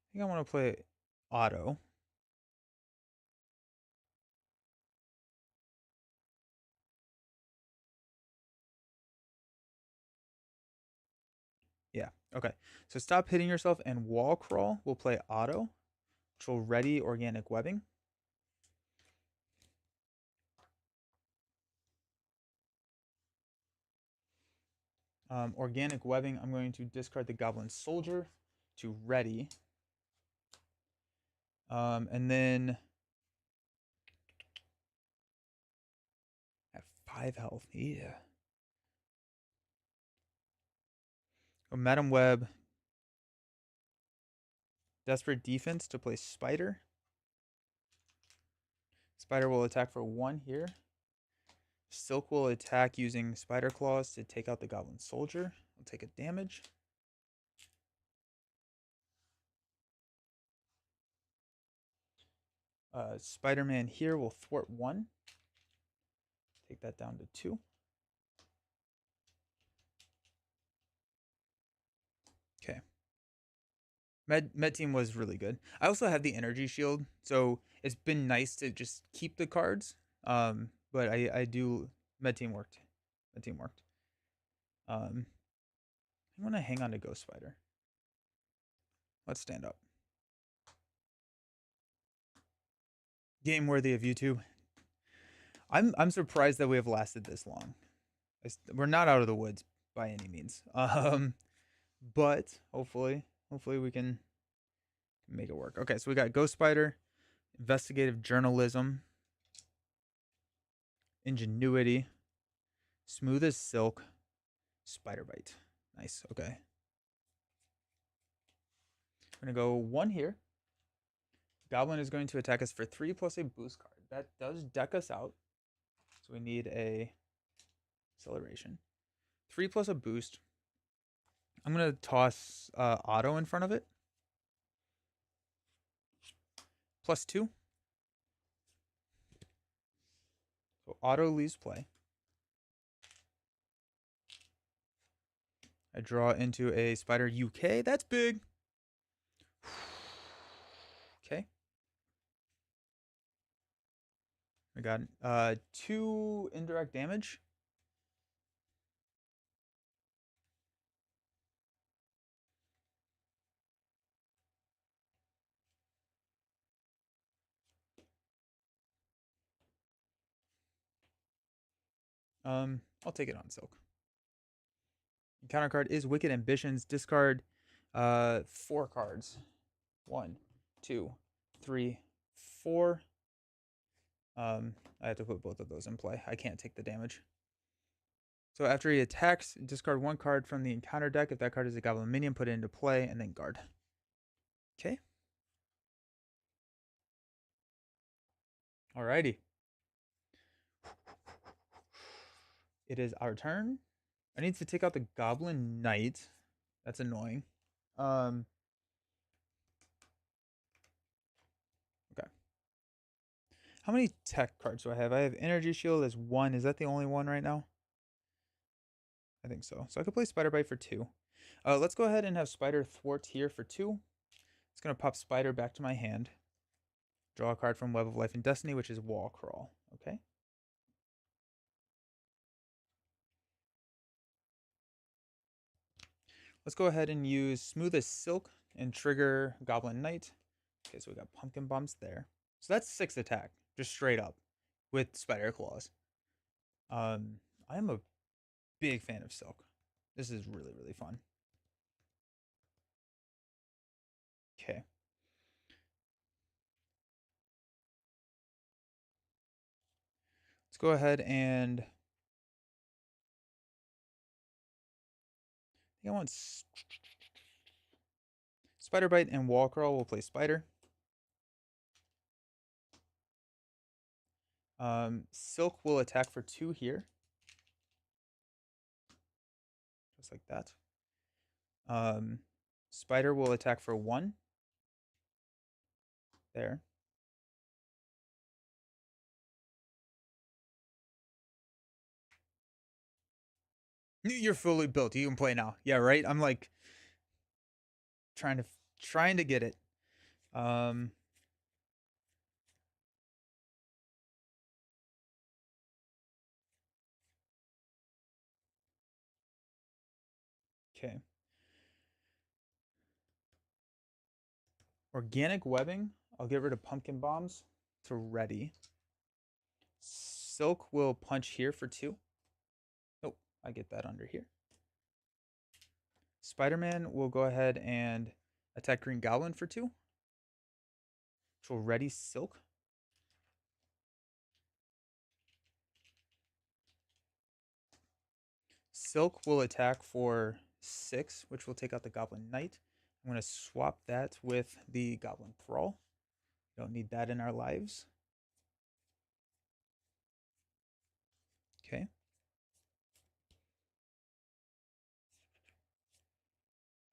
I think I want to play auto. Yeah, okay. So stop hitting yourself and wall crawl. We'll play auto, which will ready organic webbing. Organic webbing, I'm going to discard the Goblin Soldier to ready. And then at 5 health, yeah. Madam Web, Desperate Defense to play Spider. Spider will attack for 1 here. Silk will attack using Spider Claws to take out the Goblin Soldier. I'll take a damage. Spider-Man here will thwart 1. Take that down to 2. Okay. Med team was really good. I also have the energy shield, so it's been nice to just keep the cards. But I do med team worked. Med team worked. I want to hang on to Ghost Spider. Let's stand up. Game worthy of YouTube. I'm surprised that we have lasted this long. We're not out of the woods by any means. But hopefully we can make it work. Okay, so we got Ghost Spider, investigative journalism, ingenuity, smooth as silk, spider bite. Nice. Okay. We're gonna go 1 here. Goblin is going to attack us for 3 plus a boost card. That does deck us out. So we need a acceleration. 3 plus a boost. I'm gonna toss auto in front of it. Plus 2. So auto leaves play. I draw into a Spider UK. That's big. Okay. I got 2 indirect damage. I'll take it on Silk. Counter card is Wicked Ambitions. Discard 4 cards. 1, 2, 3, 4. I have to put both of those in play. I can't take the damage. So after he attacks, discard 1 card from the encounter deck. If that card is a goblin minion, put it into play and then guard. Okay. Alrighty. It is our turn. I need to take out the Goblin Knight. That's annoying. Okay. How many tech cards do I have? I have Energy Shield as 1. Is that the only one right now? I think so. So I could play Spider Bite for 2. Let's go ahead and have Spider Thwart here for 2. It's going to pop Spider back to my hand. Draw a card from Web of Life and Destiny, which is Wall Crawl. Okay. Let's go ahead and use Smooth as Silk and trigger Goblin Knight. Okay, so we got Pumpkin Bombs there. So that's 6 attack, just straight up, with Spider Claws. I am a big fan of Silk. This is really, really fun. Okay. Let's go ahead and I want Spider Bite and Wall Crawl. We'll play Spider. Silk will attack for 2 here. Just like that. Spider will attack for 1. There. You're fully built. You can play now. Yeah, right? I'm like trying to get it. Okay. Organic webbing. I'll get rid of pumpkin bombs to ready. Silk will punch here for 2. Nope, I get that under here. Spider-Man will go ahead and attack Green Goblin for 2. Which will ready Silk. Silk will attack for 6, which will take out the Goblin Knight. I'm going to swap that with the Goblin Thrall. Don't need that in our lives. Okay.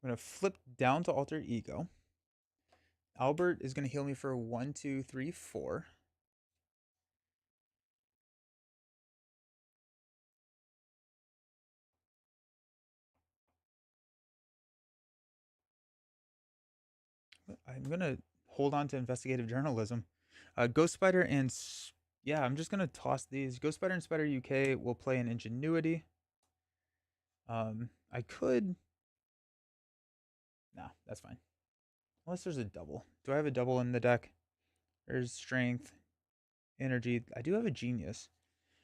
I'm going to flip down to Alter Ego. Albert is going to heal me for 1, 2, 3, 4. I'm going to hold on to investigative journalism. Ghost Spider and... Yeah, I'm just going to toss these. Ghost Spider and Spider UK will play an Ingenuity. I could... Nah, that's fine. Unless there's a double. Do I have a double in the deck? There's Strength, Energy. I do have a Genius.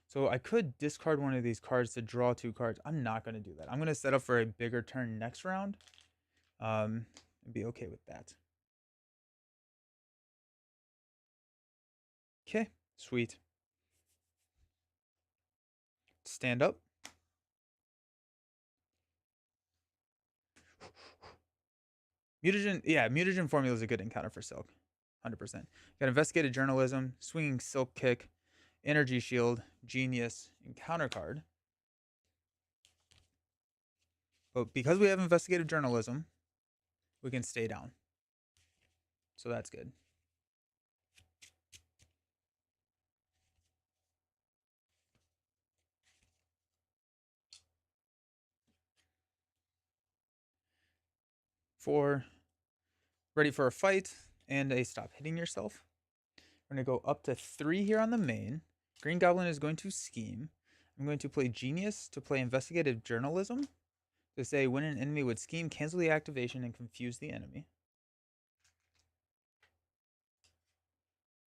So I could discard one of these cards to draw 2 cards. I'm not going to do that. I'm going to set up for a bigger turn next round. And be okay with that. Okay, sweet. Stand up. Mutagen, yeah, Mutagen Formula is a good encounter for Silk. 100%. Got Investigative Journalism, Swinging Silk Kick, Energy Shield, Genius, and Counter Card. But because we have Investigative Journalism, we can stay down. So that's good. 4. Ready for a fight and a stop hitting yourself. We're going to go up to 3 here on the main. Green Goblin is going to scheme. I'm going to play Genius to play Investigative Journalism. To say when an enemy would scheme, cancel the activation and confuse the enemy.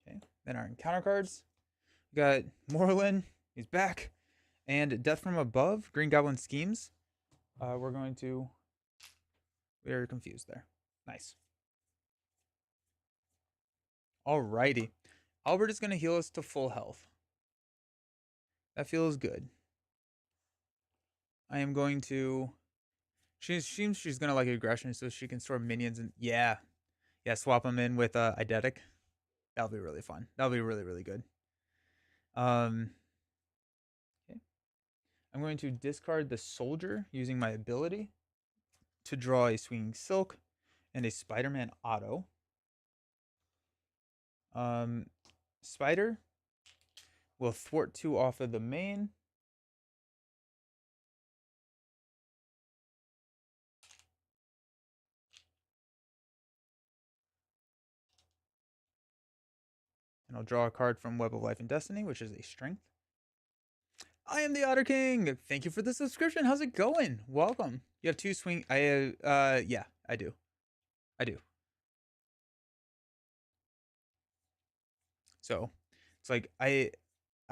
Okay, then our encounter cards. We got Morlin, he's back. And Death from Above, Green Goblin schemes. We are confused there. Nice. Alrighty. Albert is going to heal us to full health. That feels good. I am going to... She seems she's going to like aggression so she can store minions and... Yeah, swap them in with Eidetic. That'll be really fun. That'll be really, really good. Okay. I'm going to discard the Soldier using my ability to draw a Swinging Silk and a Spider-Man auto. Spider will thwart 2 off of the main. And I'll draw a card from Web of Life and Destiny, which is a strength. I am the Otter King. Thank you for the subscription. How's it going? Welcome. You have 2 swing. Yeah, I do. So it's like I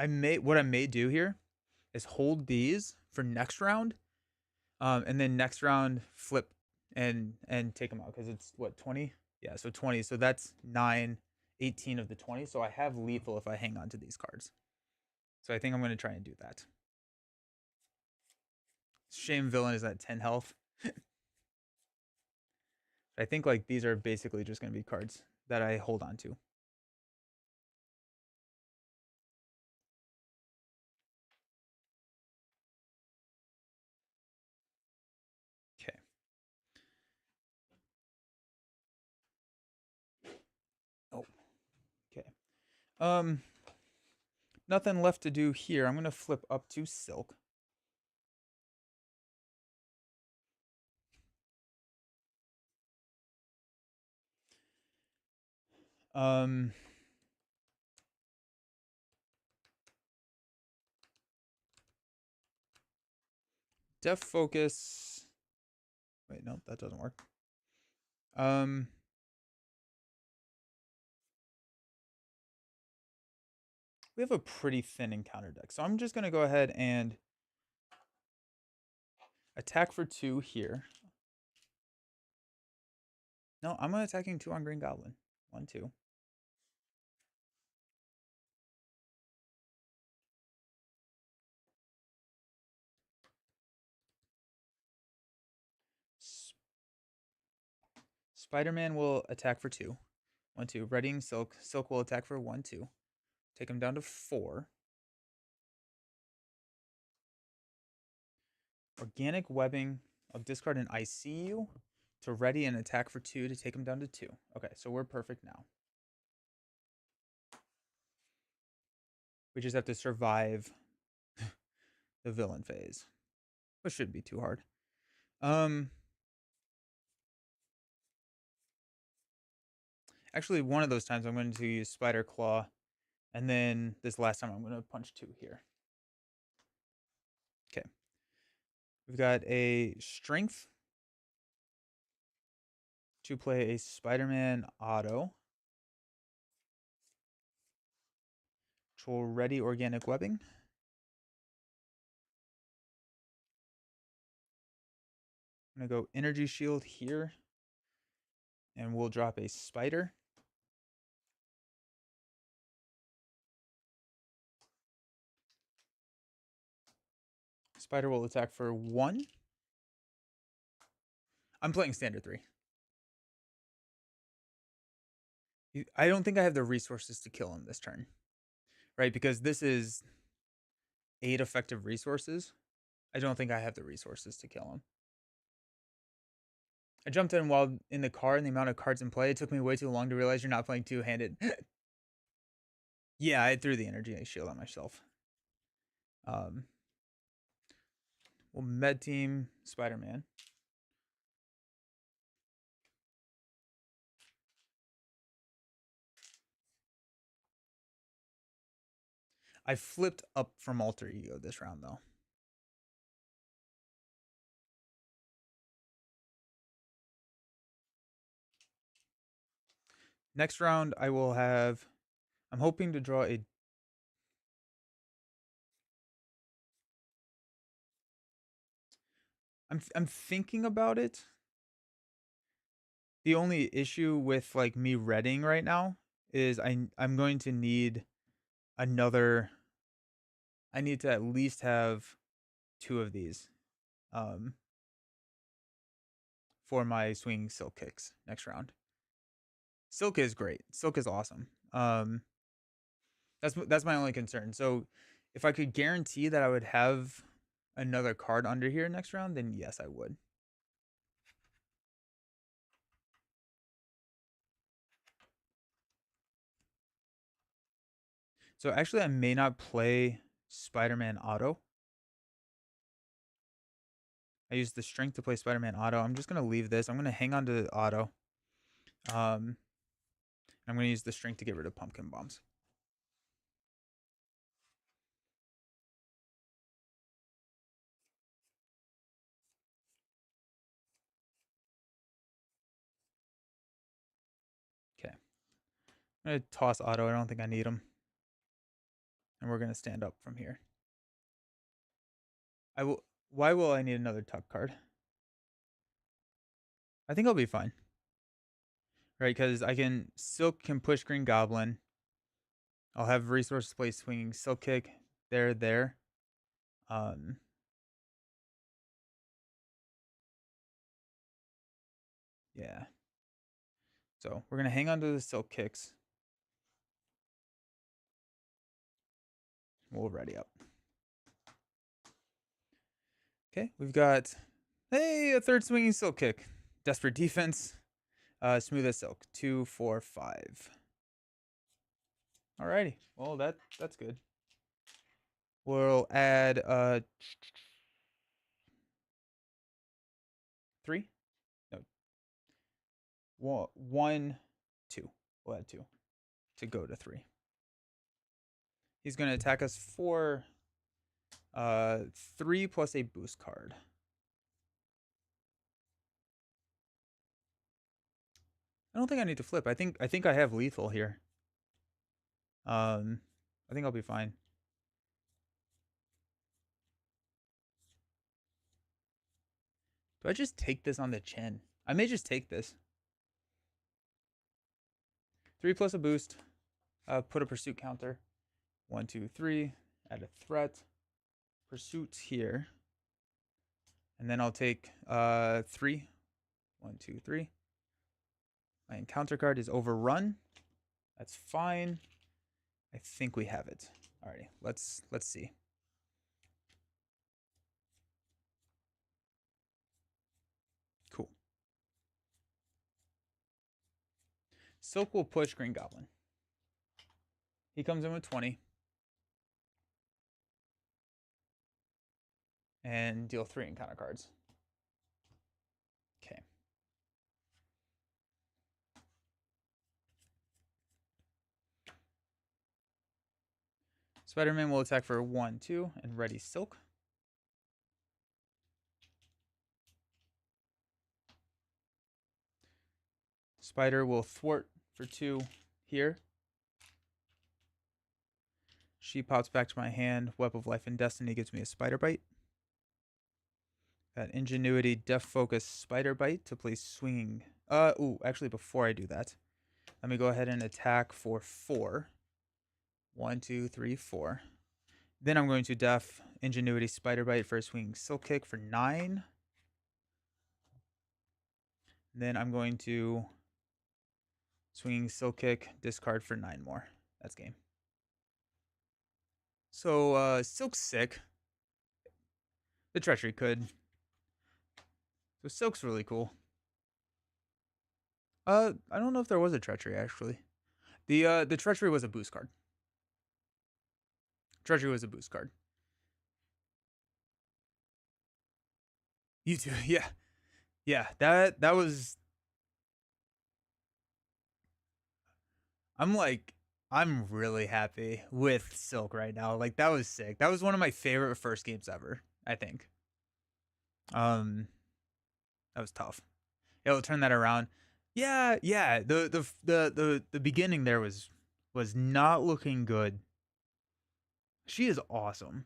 may do here is hold these for next round, and then next round flip and take them out because it's what 20. Yeah, so 20. So that's 9, 18 of the 20. So I have lethal if I hang on to these cards. So I think I'm going to try and do that. Shame Villain is at 10 health. I think like these are basically just going to be cards that I hold on to. Okay. Oh. Okay. Nothing left to do here. I'm going to flip up to Silk. Def Focus. Wait, no, that doesn't work. We have a pretty thin encounter deck, so I'm just going to go ahead and attack for 2 here. No, I'm attacking 2 on Green Goblin. 1, 2. Spider-Man will attack for 2. 1, 2. Readying Silk. Silk will attack for 1, 2. Take him down to 4. Organic Webbing. I'll discard an ICU to ready and attack for 2 to take him down to 2. Okay, so we're perfect now. We just have to survive the villain phase, which shouldn't be too hard. Actually, one of those times I'm going to use Spider Claw, and then this last time I'm going to punch 2 here. Okay. We've got a Strength to play a Spider-Man auto, which will ready Organic Webbing. I'm going to go Energy Shield here, and we'll drop a Spider. Spider will attack for 1. I'm playing Standard 3. I don't think I have the resources to kill him this turn, right? Because this is 8 effective resources. I don't think I have the resources to kill him. I jumped in while in the car, and the amount of cards in play, it took me way too long to realize you're not playing 2-handed. Yeah, I threw the energy shield on myself. Well, Med Team Spider-Man. I flipped up from Alter Ego this round, though. Next round, I will have... I'm hoping to draw a... I'm thinking about it. The only issue with like me reading right now is I'm going to need another... I need to at least have 2 of these for my swinging silk kicks next round. Silk is great. Silk is awesome. That's my only concern. So if I could guarantee that I would have another card under here next round, then yes, I would. So actually, I may not play Spider-Man Auto. I used the strength to play Spider-Man Auto. I'm just gonna leave this. I'm gonna hang on to Auto. I'm gonna use the strength to get rid of Pumpkin Bombs. Okay. I'm gonna toss Auto. I don't think I need him. And we're gonna stand up from here. I will. Why will I need another tuck card? I think I'll be fine. Right, because I can Silk can push Green Goblin. I'll have resources play swinging Silk Kick. There. Yeah. So we're gonna hang on to the Silk Kicks. We'll ready up. Okay, we've got a third swinging Silk Kick. Desperate defense. Smooth as silk. 2, 4, 5. Alrighty. Well, that's good. We'll add 3. No. 1, 2. We'll add 2 to go to 3. He's going to attack us for 3 plus a boost card. I don't think I need to flip. I think I have lethal here. I think I'll be fine. Do I just take this on the chin? I may just take this. 3 plus a boost. Put a pursuit counter. 1, 2, 3. Add a threat. Pursuit here. And then I'll take 3. 1, 2, 3. My encounter card is overrun. That's fine. I think we have it. Alrighty, let's see. Cool. Silk will push Green Goblin. He comes in with 20. And deal 3 encounter cards. Okay. Spider-Man will attack for 1, 2, and ready Silk. Spider will thwart for 2 here. She pops back to my hand. Web of Life and Destiny gives me a Spider Bite. Got Ingenuity, Def Focus, Spider Bite to play swinging. Actually, before I do that, let me go ahead and attack for 4. 1, 2, 3, 4. Then I'm going to Def Ingenuity, Spider Bite for a swinging Silk Kick for 9. Then I'm going to swinging Silk Kick, discard for 9 more. That's game. So Silk's sick. The Treachery could. So Silk's really cool. I don't know if there was a Treachery actually. The Treachery was a boost card. Treachery was a boost card. You too, yeah. Yeah, that was... I'm like I'm really happy with Silk right now. Like that was sick. That was one of my favorite first games ever, I think. Um that was tough. It'll turn that around. Yeah, yeah. The beginning there was not looking good. She is awesome.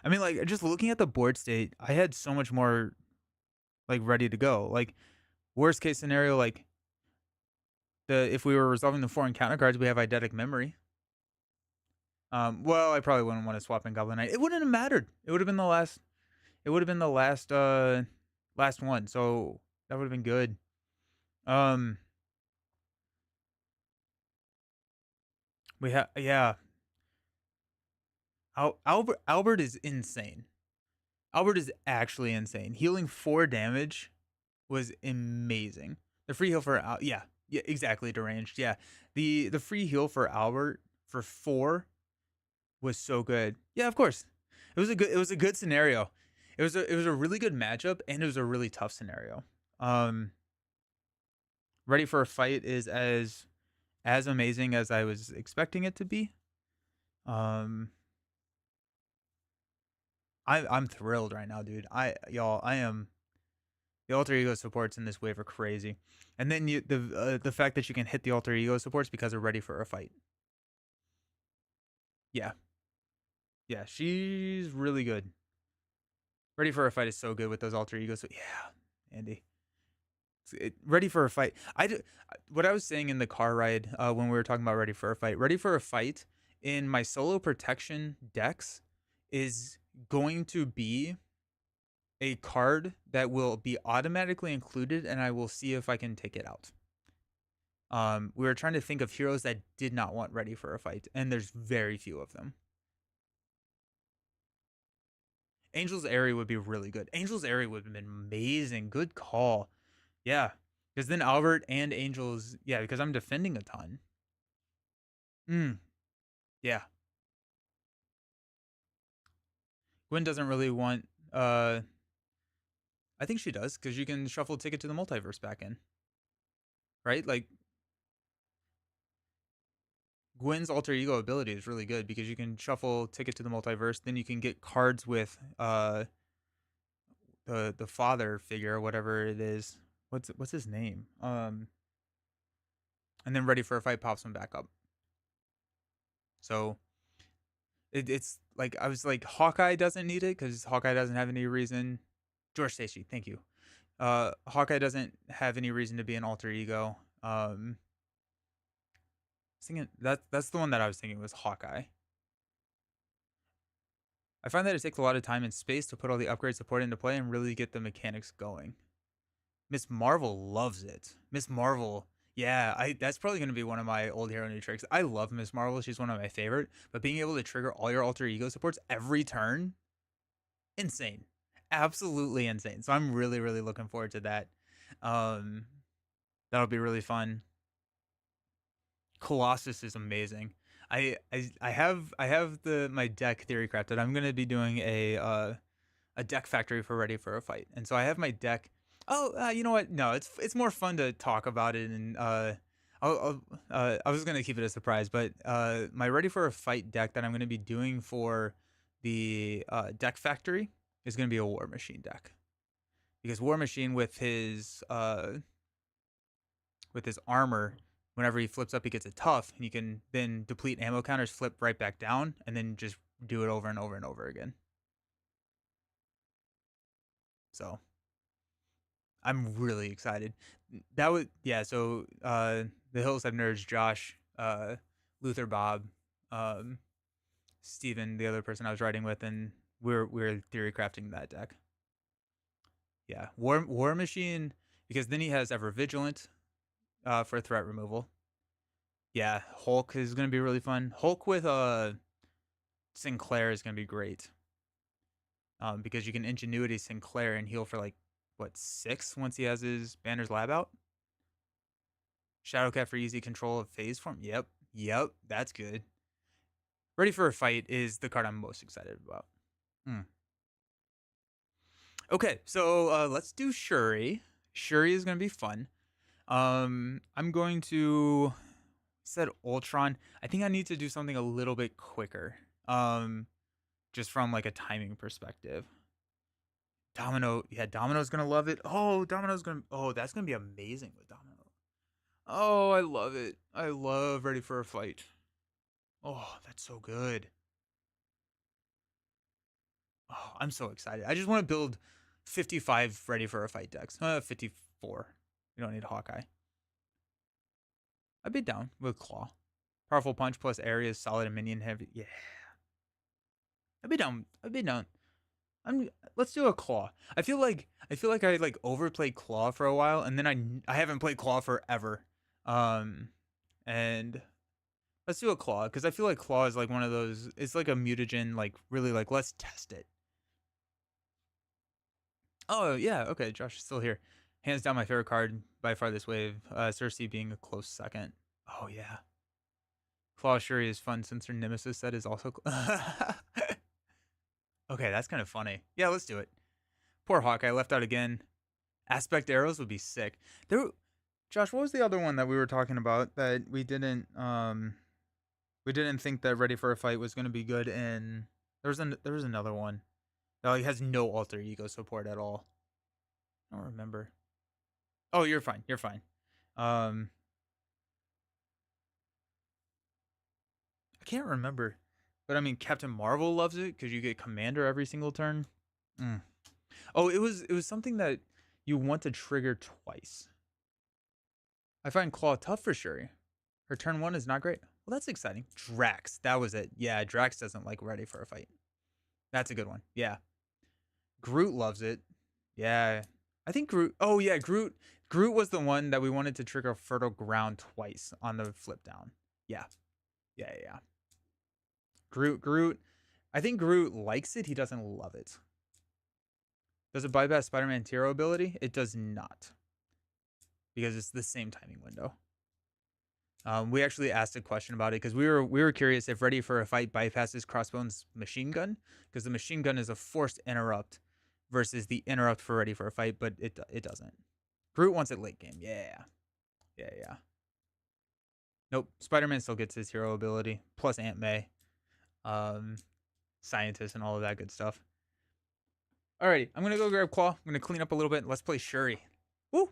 I mean, like just looking at the board state, I had so much more like ready to go. Like worst case scenario, like the if we were resolving the foreign counter cards, we have eidetic memory. Well, I probably wouldn't want to swap in Goblin Knight. It wouldn't have mattered. It would have been the last. It would have been the last one. So that would have been good. Um, we have yeah. Albert is insane. Albert is actually insane. Healing 4 damage was amazing. The free heal for yeah exactly deranged yeah the free heal for Albert for 4 was so good. Yeah, of course. It was a good scenario. It was a really good matchup and it was a really tough scenario. Um Ready for a fight is as amazing as I was expecting it to be. Um I'm thrilled right now, dude. I am the alter ego supports in this wave are crazy. And then the fact that you can hit the alter ego supports because they're ready for a fight. Yeah. Yeah, she's really good. Ready for a fight is so good with those alter egos. So yeah, Andy. Ready for a fight. What I was saying in the car ride when we were talking about ready for a fight. Ready for a fight in my solo protection decks is going to be a card that will be automatically included, and I will see if I can take it out. We were trying to think of heroes that did not want ready for a fight, and there's very few of them. Angel's Airy would be really good. Angel's Airy would have been amazing. Good call. Yeah. Because then Albert and Angels, yeah, because I'm defending a ton. Yeah. Gwen doesn't really want I think she does, because you can shuffle Ticket to the Multiverse back in. Right? Like Gwen's alter ego ability is really good because you can shuffle Ticket to the Multiverse, then you can get cards with the father figure or whatever it is. What's his name? And then ready for a fight pops him back up. So it's like I was like Hawkeye doesn't need it because Hawkeye doesn't have any reason. George Stacy, thank you. Hawkeye doesn't have any reason to be an alter ego. Thinking that's the one that I was thinking was Hawkeye. I find that it takes a lot of time and space to put all the upgrade support into play and really get the mechanics going. Miss Marvel loves it. Miss Marvel, yeah, that's probably going to be one of my old hero new tricks. I love Miss Marvel. She's one of my favorite. But being able to trigger all your alter ego supports every turn, insane, absolutely insane. So I'm really really looking forward to that. Um, that'll be really fun. Colossus is amazing. I have the my deck theory crafted. I'm gonna be doing a deck factory for ready for a fight, and so I have my deck. Oh, you know what? No, it's more fun to talk about it, and I was gonna keep it a surprise, but my ready for a fight deck that I'm gonna be doing for the deck factory is gonna be a War Machine deck, because War Machine with his armor, whenever he flips up, he gets a tough, and you can then deplete ammo counters, flip right back down, and then just do it over and over and over again. So I'm really excited. That was yeah. So the Hillside Nerds, Josh, Luther, Bob, um, Steven, the other person I was writing with, and we're theory crafting that deck. Yeah, War Machine, because then he has Ever Vigilant for threat removal. Yeah, Hulk is gonna be really fun. Hulk with Sinclair is gonna be great. Because you can Ingenuity Sinclair and heal for like what 6 once he has his Banner's Lab out. Shadowcat for easy control of phase form. Yep, that's good. Ready for a fight is the card I'm most excited about. Okay, so let's do Shuri. Shuri is gonna be fun. I'm going to said Ultron. I think I need to do something a little bit quicker. Just from like a timing perspective. Domino, yeah, Domino's gonna love it. Oh, that's gonna be amazing with Domino. Oh, I love it. I love Ready for a Fight. Oh, that's so good. Oh, I'm so excited. I just want to build 55 Ready for a Fight decks. 54. You don't need Hawkeye. I'd be down with Claw. Powerful Punch plus areas, solid and minion heavy. Yeah. I'd be down. Let's do a Claw. I feel like I like overplayed Claw for a while, and then I haven't played Claw forever. And let's do a Claw, because I feel like Claw is like one of those. It's like a mutagen. Like really, like let's test it. Oh yeah, okay. Josh is still here. Hands down, my favorite card by far this wave. Cersei being a close second. Oh yeah. Claw Shuri is fun since her nemesis set is also. Okay, that's kind of funny. Yeah, let's do it. Poor Hawkeye left out again. Aspect arrows would be sick. Josh, what was the other one that we were talking about that we didn't think that Ready for a Fight was going to be good in? There was another one that like has no alter ego support at all. I don't remember. Oh, you're fine. You're fine. I can't remember. But I mean, Captain Marvel loves it because you get Commander every single turn. Oh, it was something that you want to trigger twice. I find Claw tough for Shuri. Her turn 1 is not great. Well, that's exciting. Drax, that was it. Yeah, Drax doesn't like Ready for a Fight. That's a good one. Yeah. Groot loves it. Yeah. I think Groot. Oh yeah, Groot was the one that we wanted to trigger Fertile Ground twice on the flip down. Yeah. Yeah. Groot. I think Groot likes it. He doesn't love it. Does it bypass Spider-Man's hero ability? It does not. Because it's the same timing window. We actually asked a question about it because we were curious if Ready for a Fight bypasses Crossbone's machine gun, because the machine gun is a forced interrupt versus the interrupt for Ready for a Fight, but it doesn't. Groot wants it late game. Yeah. Nope. Spider-Man still gets his hero ability plus Aunt May. Scientist and all of that good stuff. Alrighty, I'm gonna go grab Claw. I'm gonna clean up a little bit. Let's play Shuri. Woo!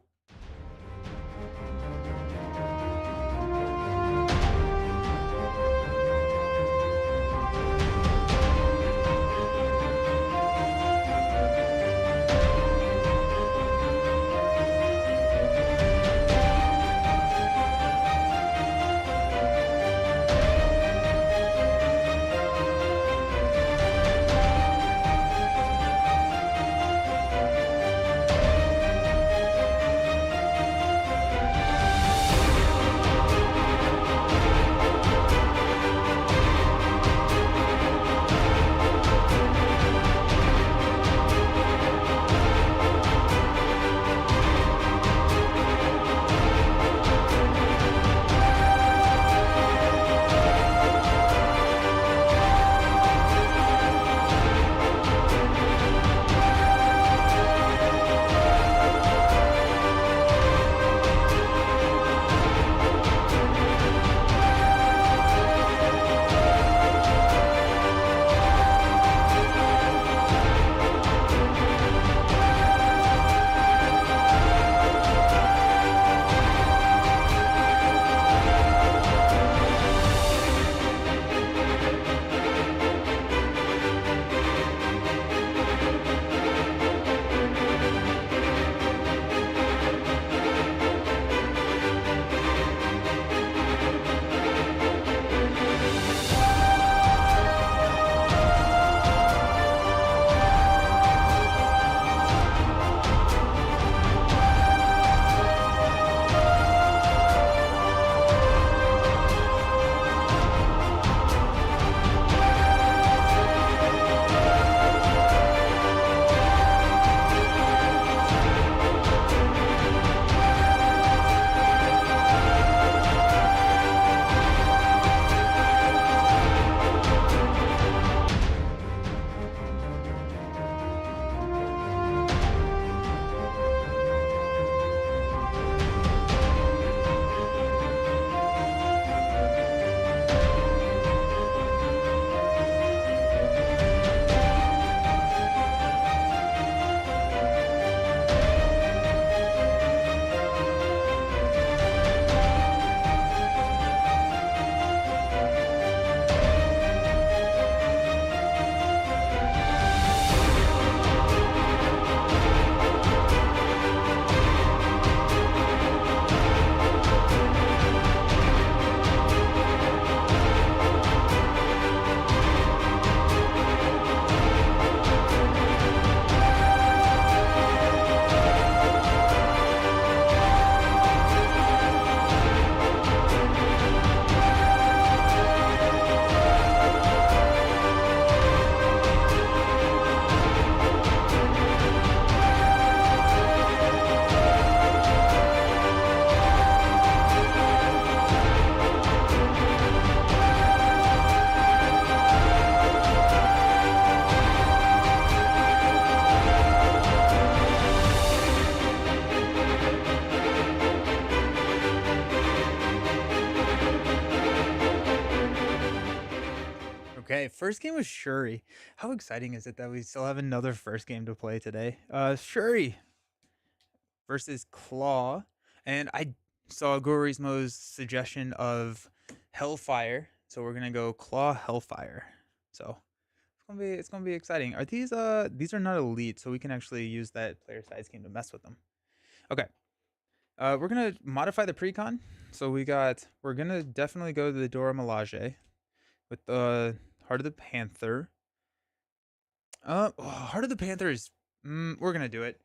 right, first game was Shuri. How exciting is it that we still have another first game to play today? Shuri versus Claw, and I saw Gorismo's suggestion of Hellfire, so we're gonna go Claw Hellfire. So it's gonna be exciting. Are these are not elite, so we can actually use that player side scheme to mess with them. Okay. We're gonna modify the precon. So we're gonna definitely go to the Dora Milaje with the Heart of the Panther. Heart of the Panther is we're gonna do it.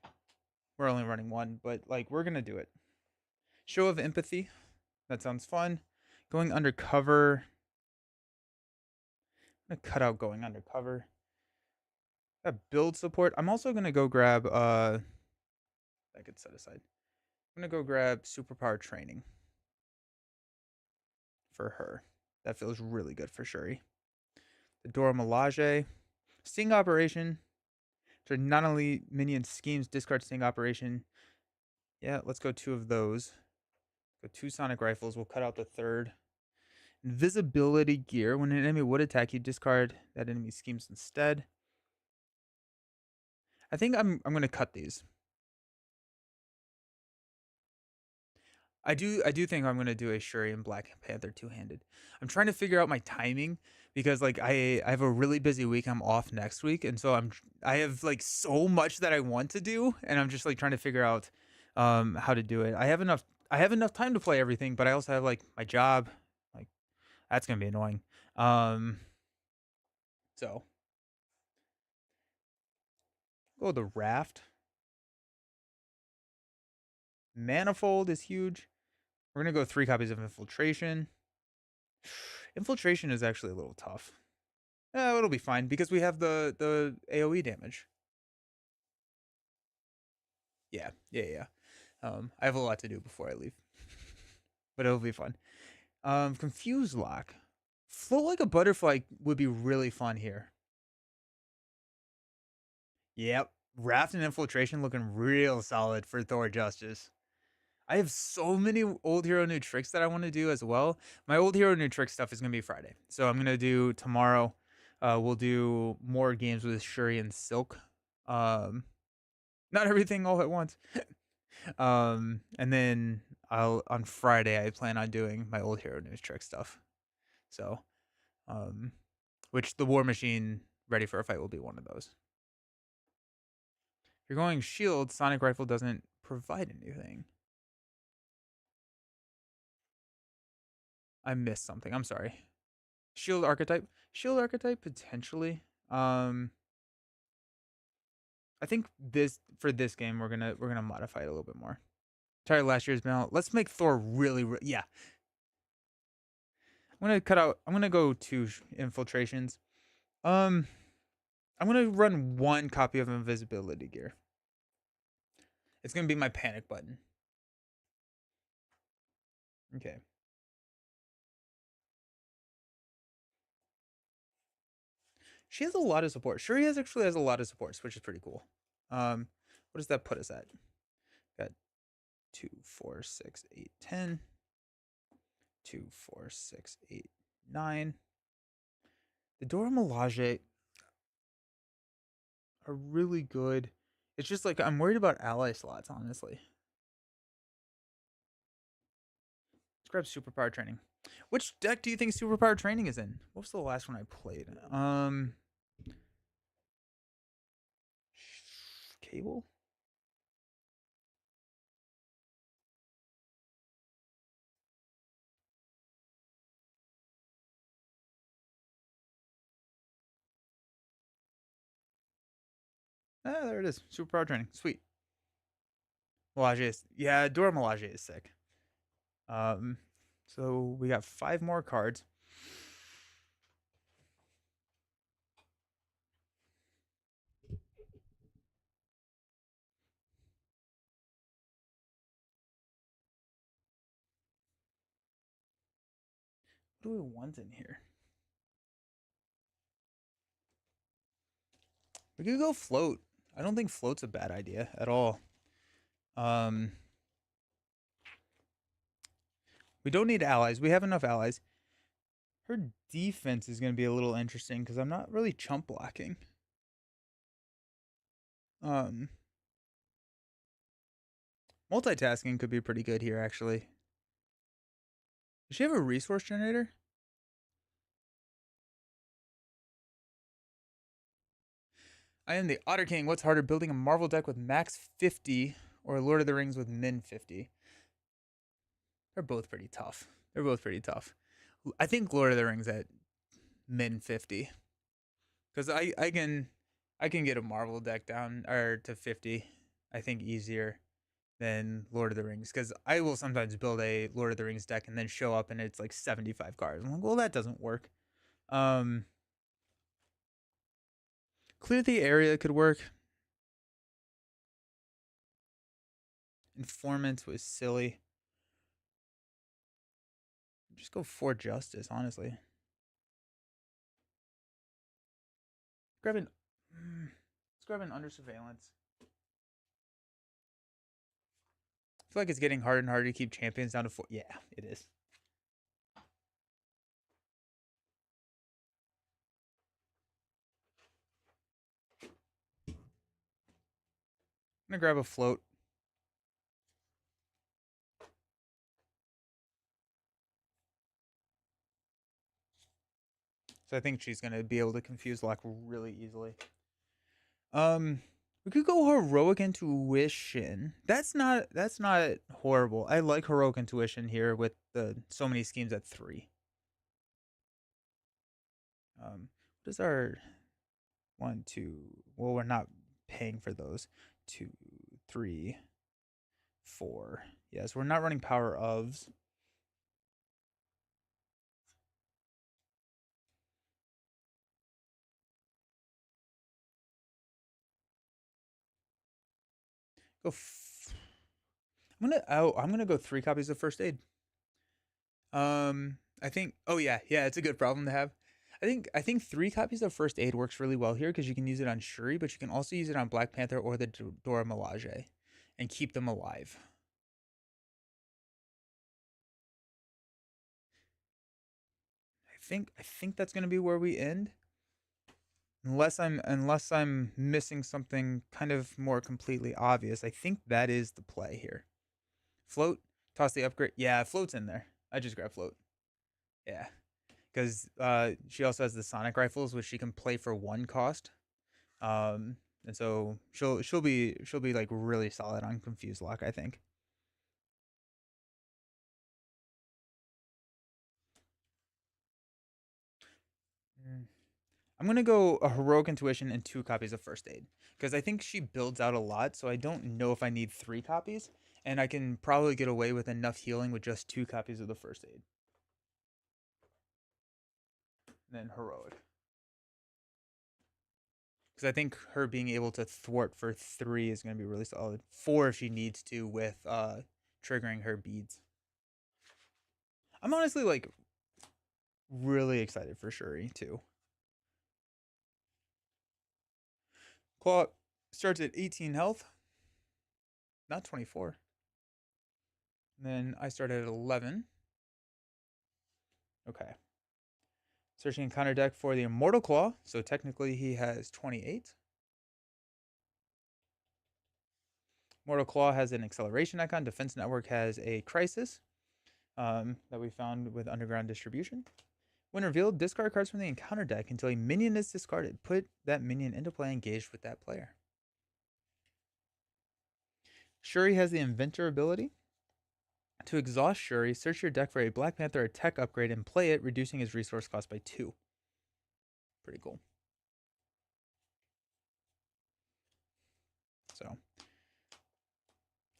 We're only running one, but like we're gonna do it. Show of Empathy. That sounds fun. Going undercover. I'm gonna cut out going undercover. Build support. I'm also gonna go grab I could set aside. I'm gonna go grab superpower training for her. That feels really good for Shuri. The Dora Milaje. Sting Operation. So not only minion schemes, discard Sting Operation. Yeah, let's go 2 of those. Go 2 Sonic Rifles. We'll cut out the third. Invisibility Gear. When an enemy would attack, you discard that enemy's schemes instead. I think I'm gonna cut these. I do think I'm gonna do a Shuri and Black Panther two-handed. I'm trying to figure out my timing because like I have a really busy week. I'm off next week, and so I have like so much that I want to do, and I'm just like trying to figure out how to do it. I have enough time to play everything, but I also have like my job. Like that's gonna be annoying. So go with the Raft. Manifold is huge. We're gonna go 3 copies of Infiltration. Infiltration is actually a little tough. It'll be fine because we have the AoE damage. Yeah. I have a lot to do before I leave, but it'll be fun. Confuse Lock. Float like a butterfly would be really fun here. Yep. Raft and Infiltration looking real solid for Thor Justice. I have so many old hero new tricks that I want to do as well. My old hero new trick stuff is gonna be Friday, so I'm gonna do tomorrow. We'll do more games with Shuri and Silk. Not everything all at once. And then on Friday I plan on doing my old hero news trick stuff. So, which the War Machine Ready for a Fight will be one of those. If you're going shield, Sonic Rifle doesn't provide anything. I missed something. I'm sorry. Shield archetype potentially. I think for this game we're gonna modify it a little bit more. Try last year's mount. Let's make Thor really yeah. I'm gonna go 2 infiltrations. I'm gonna run 1 copy of Invisibility Gear. It's gonna be my panic button. Okay. She has a lot of support. Shuri actually has a lot of supports, which is pretty cool. What does that put us at? Got 2, 4, 6, 8, 10. 2, 4, 6, 8, 9. The Dora Milaje are really good. It's just like I'm worried about ally slots, honestly. Let's grab Superpower Training. Which deck do you think Superpower Training is in? What was the last one I played? Cable? There it is. Superpower Training. Sweet. Milaje is, yeah, Dora Milaje is sick. So we got 5 more cards. What do we want in here? We could go float. I don't think float's a bad idea at all. We don't need allies. We have enough allies. Her defense is going to be a little interesting because I'm not really chump blocking. Multitasking could be pretty good here, actually. Does she have a resource generator? I am the Otter King. What's harder, building a Marvel deck with max 50 or Lord of the Rings with min 50? They're both pretty tough. They're both pretty tough. I think Lord of the Rings at min 50 because I can get a Marvel deck down or to 50. I think easier than Lord of the Rings because I will sometimes build a Lord of the Rings deck and then show up and it's like 75 cards. I'm like, well, that doesn't work. Clear the area could work. Informant was silly. Just go for justice, honestly. Grab an. Let's grab an under surveillance. I feel like it's getting harder and harder to keep champions down to 4. Yeah, it is. I'm gonna grab a float. So I think she's gonna be able to confuse lock really easily. We could go heroic intuition. That's not horrible. I like heroic intuition here with the so many schemes at 3. What is our 1, 2? Well, we're not paying for those. 2, 3, 4. Yes, we're not running power ofs. I'm gonna go 3 copies of first aid. I think. Oh yeah, it's a good problem to have. I think 3 copies of first aid works really well here because you can use it on Shuri, but you can also use it on Black Panther or the Dora Milaje, and keep them alive. I think that's gonna be where we end. Unless I'm missing something kind of more completely obvious. I think that is the play here. Float, toss the upgrade. Yeah, float's in there. I just grab float. Yeah, because she also has the sonic rifles, which she can play for 1 cost. And so she'll be like really solid on confused lock, I think. I'm gonna go a heroic intuition and 2 copies of first aid because I think she builds out a lot, so I don't know if I need 3 copies, and I can probably get away with enough healing with just 2 copies of the first aid. And then heroic. Because I think her being able to thwart for 3 is going to be really solid. 4 if she needs to with triggering her beads. I'm honestly like really excited for Shuri too. Claw starts at 18 health, not 24. And then I start at 11. Okay. Searching encounter deck for the Immortal Claw, so technically he has 28. Mortal Claw has an acceleration icon. Defense Network has a crisis that we found with underground distribution. When revealed, discard cards from the encounter deck until a minion is discarded. Put that minion into play engaged with that player. Shuri has the Inventor ability. To exhaust Shuri, search your deck for a Black Panther tech upgrade and play it, reducing his resource cost by 2. Pretty cool. So,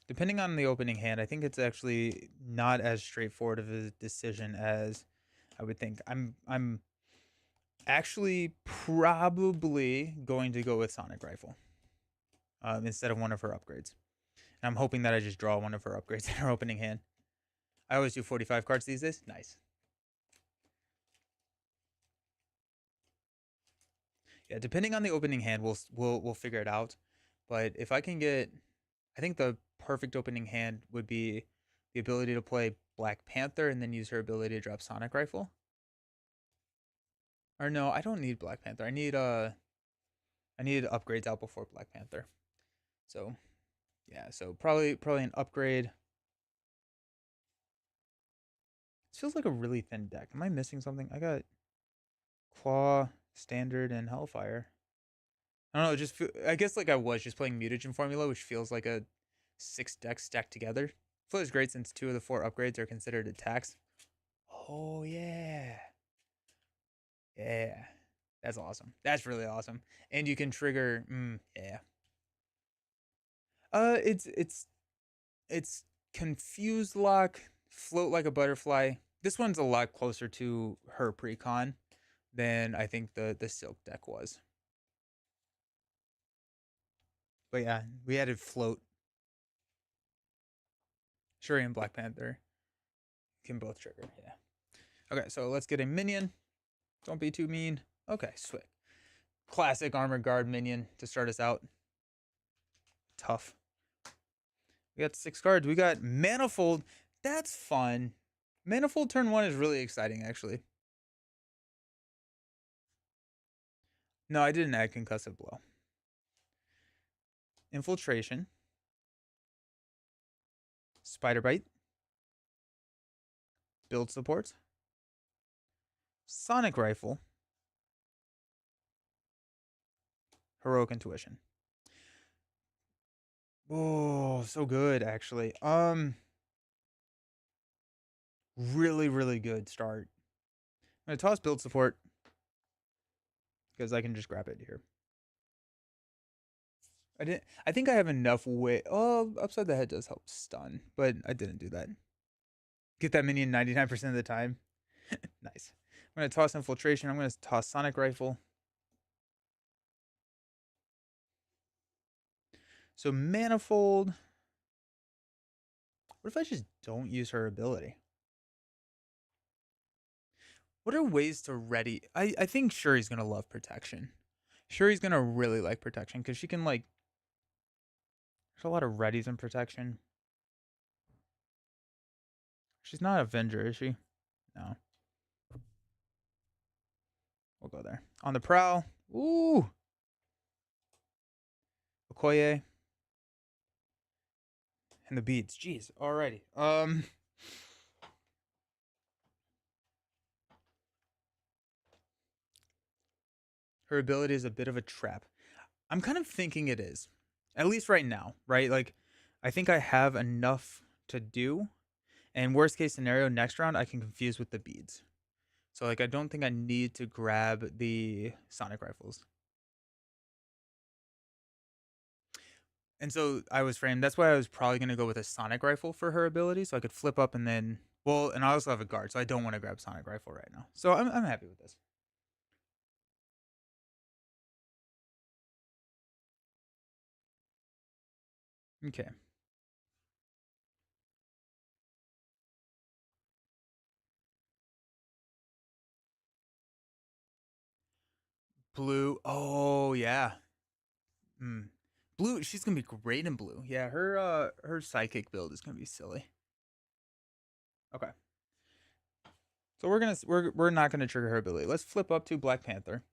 depending on the opening hand, I think it's actually not as straightforward of a decision as I would think. I'm actually probably going to go with Sonic Rifle instead of one of her upgrades. And I'm hoping that I just draw one of her upgrades in her opening hand. I always do 45 cards these days. Nice. Yeah, depending on the opening hand, we'll figure it out. But if I can get, I think the perfect opening hand would be the ability to play Black Panther and then use her ability to drop Sonic Rifle. Or no, I don't need Black Panther. I need upgrades out before Black Panther. So yeah, so probably an upgrade. This feels like a really thin deck. Am I missing something? I got Claw, Standard, and Hellfire. I don't know. Just I guess like I was just playing Mutagen Formula, which feels like a 6 deck stacked together. Feels great since 2 of the 4 upgrades are considered attacks. Oh yeah, yeah, that's awesome. That's really awesome. And you can trigger. Yeah. It's Confused Lock, Float Like a Butterfly. This one's a lot closer to her precon than I think the Silk deck was. But yeah, we added Float. Shuri and Black Panther can both trigger. Yeah. Okay, so let's get a minion. Don't be too mean. Okay, sweet. Classic Armored Guard minion to start us out. Tough. We got 6 cards. We got Manifold. That's fun. Manifold turn 1 is really exciting, actually. No, I didn't add Concussive Blow. Infiltration. Spider Bite. Build Support. Sonic Rifle. Heroic Intuition. Oh, so good, actually. Really, really good start. I'm gonna toss Build Support because I can just grab it here. I think I have enough weight. Oh, Upside the Head does help stun, but I didn't do that. Get that minion 99% of the time. Nice. I'm gonna toss Infiltration. I'm gonna toss Sonic Rifle. So Manifold. What if I just don't use her ability? What are ways to ready? I think Shuri's gonna love protection. Shuri's gonna really like protection because she can like. There's a lot of readies in protection. She's not Avenger, is she? No. We'll go there. On the prowl. Ooh. Okoye. And the beads. Jeez. Alrighty. Her ability is a bit of a trap. I'm kind of thinking it is. At least right now, right? Like, I think I have enough to do. And worst case scenario, next round, I can confuse with the beads. So, like, I don't think I need to grab the Sonic Rifles. And so I was framed. That's why I was probably going to go with a Sonic Rifle for her ability. So I could flip up and then. Well, and I also have a guard. So I don't want to grab Sonic Rifle right now. So I'm happy with this. Okay. Blue. Oh, yeah. Hmm. Blue, she's gonna be great in blue. Yeah, her psychic build is gonna be silly. Okay. So we're not gonna trigger her ability. Let's flip up to Black Panther.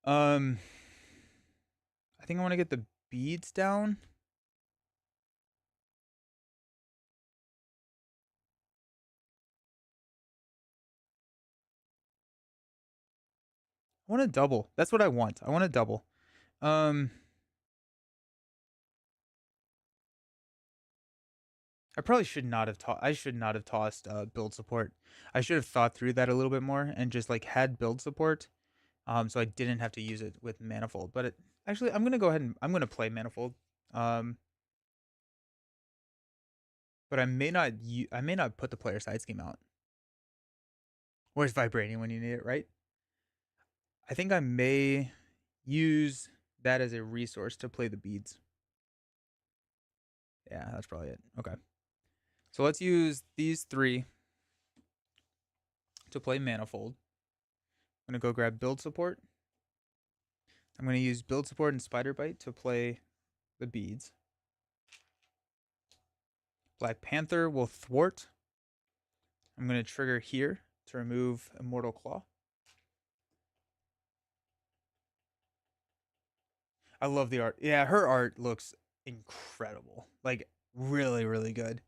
Um I think I want to get the beads down. I want to double. That's what I want. I want to double. Um I probably should not have I should not have tossed build support. I should have thought through that a little bit more and just like had build support. So I didn't have to use it with manifold. But actually I'm gonna go ahead and I'm gonna play manifold. Um but I may not put the player side scheme out. Where's vibrating when you need it, right? I think I may use that as a resource to play the beads. Yeah, that's probably it. Okay. So let's use these 3 to play manifold. I'm gonna go grab build support. I'm gonna use build support and spider bite to play the beads. Black Panther will thwart. I'm gonna trigger here to remove Immortal Claw. I love the art. Yeah, her art looks incredible. Like really, really good.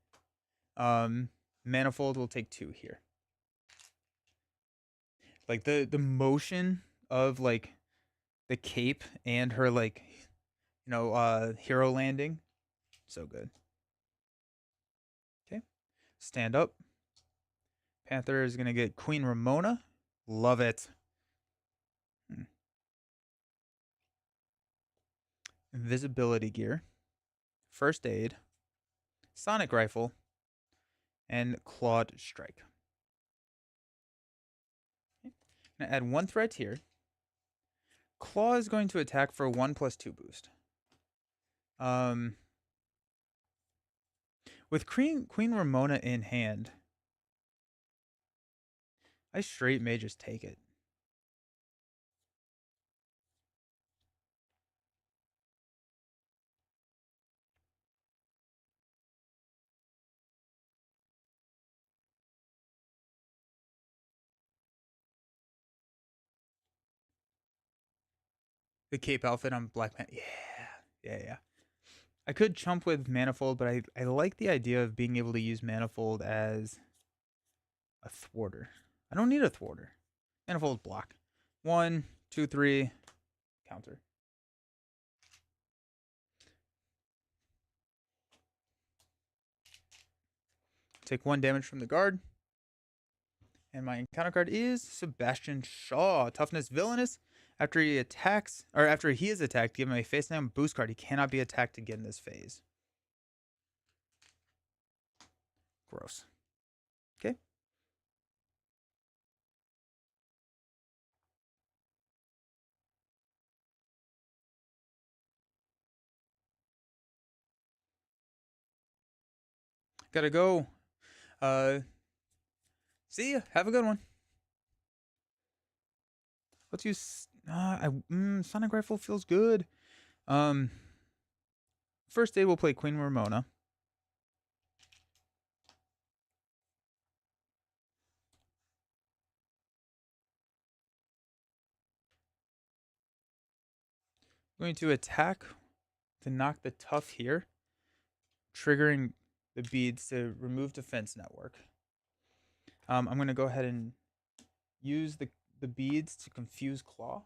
Um, Manifold will take 2 here. Like the motion of like the cape and her like hero landing, so good. Okay, stand up. Panther is gonna get Queen Ramona. Love it. Invisibility gear, first aid, sonic rifle, and clawed strike. Okay. Gonna add 1 threat here. Claw is going to attack for 1+2 boost. With Queen Ramona in hand, I straight may just take it. The cape outfit on Black Panther. Yeah. I could chump with Manifold, but I like the idea of being able to use Manifold as a thwarter. I don't need a thwarter. Manifold block. 1, 2, 3, counter. Take 1 damage from the guard. And my encounter card is Sebastian Shaw. Toughness villainous. After he attacks, or after he is attacked, give him a face down boost card. He cannot be attacked again this phase. Gross. Okay. Gotta go. See ya. Have a good one. Let's use. Sonic Rifle feels good. First aid, we'll play Queen Ramona. I'm going to attack to knock the tough here, triggering the beads to remove defense network. I'm going to go ahead and use the beads to confuse Claw.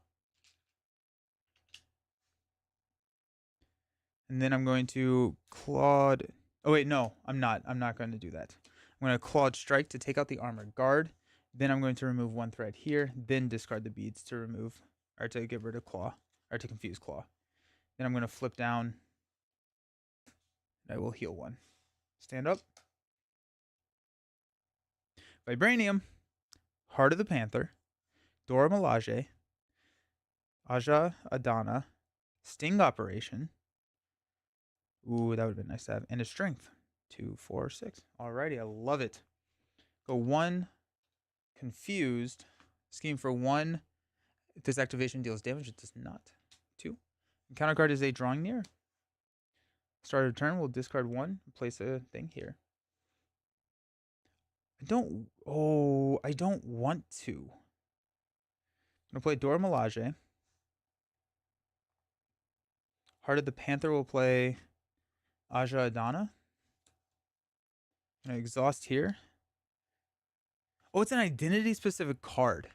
And then I'm going to Clawed. Oh, wait, no, I'm not. I'm not going to do that. I'm going to Clawed Strike to take out the armored guard. Then I'm going to remove 1 threat here, then discard the beads to remove, or to get rid of Claw, or to confuse Claw. Then I'm going to flip down. I will heal 1. Stand up. Vibranium. Heart of the Panther. Dora Milaje. Aja Adana. Sting Operation. Ooh, that would have been nice to have. And a Strength. 2, 4, 6. Alrighty, I love it. Go 1. Confused. Scheme for 1. If this activation deals damage, it does not. 2. Encounter card is a Drawing Near. Start of turn, we'll discard 1. Place a thing here. I don't want to. I'm going to play Dora Milaje. Heart of the Panther will play Aja Adana. I'm going to exhaust here. Oh, it's an identity specific card.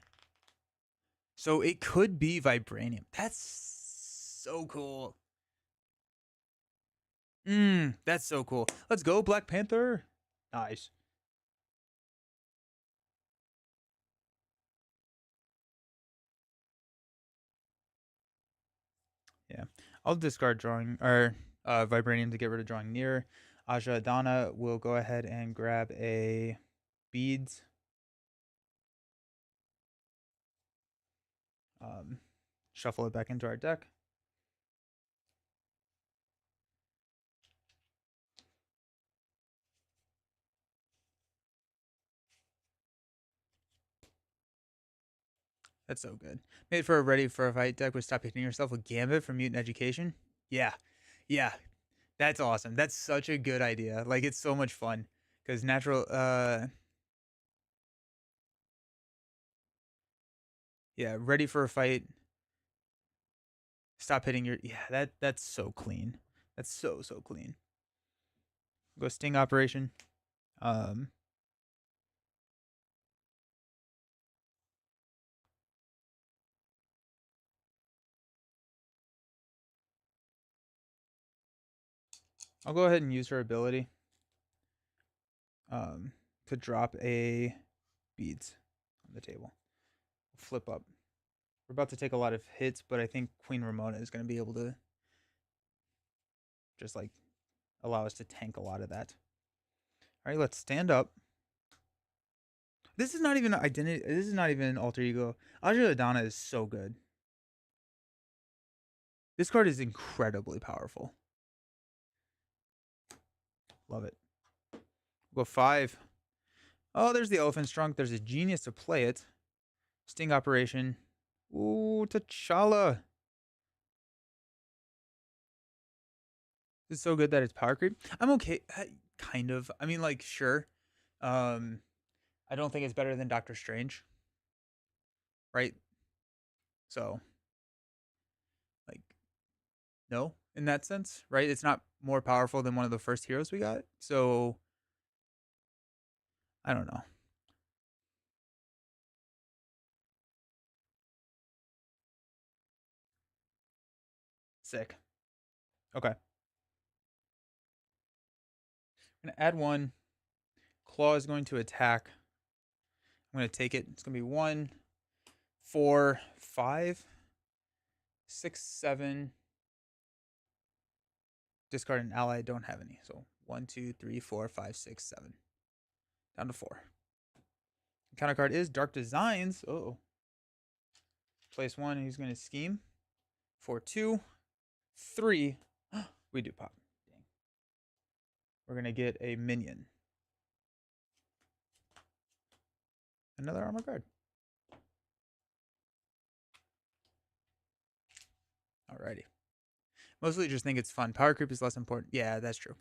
So it could be Vibranium. That's so cool. That's so cool. Let's go, Black Panther. Nice. Yeah. I'll discard Drawing or Vibranium to get rid of Drawing Near. Aja Adana will go ahead and grab a Beads. Shuffle it back into our deck. That's so good. Made for a ready for a fight deck with Stop Hitting Yourself with Gambit from Mutant Education. Yeah. Yeah. That's awesome. That's such a good idea. Like, it's so much fun. Because natural, yeah, ready for a fight. Stop hitting your... Yeah, that's so clean. That's so clean. Go sting operation. I'll go ahead and use her ability to drop a beads on the table. Flip up. We're about to take a lot of hits, but I think Queen Ramona is going to be able to just like allow us to tank a lot of that. All right, let's stand up. This is not even identity. This is not even alter ego. Aja Adana is so good. This card is incredibly powerful. Love it. We'll go 5. Oh, there's the Elephant's Trunk. There's a genius to play it. Sting operation. Ooh, T'Challa. It's so good that it's power creep. I'm okay. Kind of. I mean, like, sure. I don't think it's better than Doctor Strange. Right? So, like, no, in that sense, right? It's not more powerful than one of the first heroes we got. So, I don't know. Sick. Okay. I'm going to add 1. Claw is going to attack. I'm going to take it. It's going to be 1, 4, 5, 6, 7. Discard an ally. Don't have any. So 1, 2, 3, 4, 5, 6, 7. Down to 4. The counter card is Dark Designs. Oh. Place 1. He's going to scheme. 4, 2, 3. We do pop. Dang. We're going to get a minion. Another armor card. Alrighty. Mostly just think it's fun. Power creep is less important. Yeah, that's true.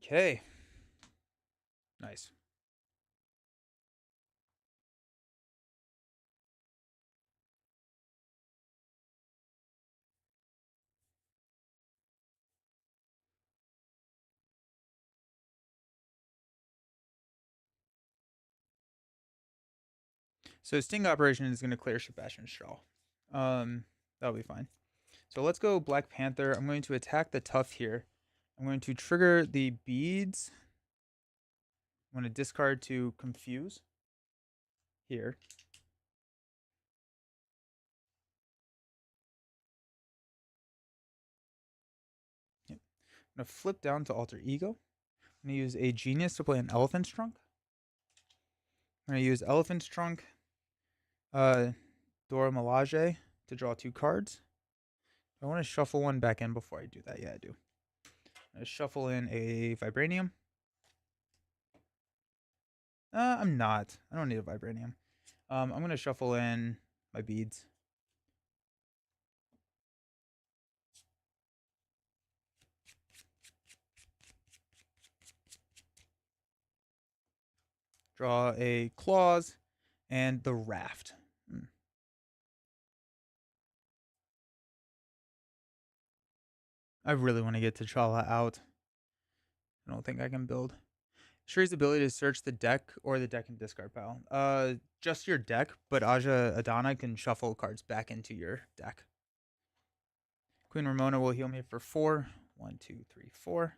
Okay. Nice. So sting operation is going to clear Sebastian's Shaw. That'll be fine. So let's go Black Panther. I'm going to attack the tough here. I'm going to trigger the beads. I'm going to discard to confuse here. Yep. I'm going to flip down to alter ego. I'm going to use a genius to play an Elephant's Trunk. I'm going to use Elephant's Trunk, Dora Milaje to draw 2 cards. I want to shuffle one back in before I do that. Yeah, I do. I'm going to shuffle in a Vibranium. I'm not. I don't need a Vibranium. I'm going to shuffle in my beads. Draw a Claws and the Raft. I really want to get T'Challa out. I don't think I can build. Shuri's ability to search the deck or the deck and discard pile. Just your deck, but Aja Adana can shuffle cards back into your deck. Queen Ramona will heal me for 4. 1, 2, 3, 4.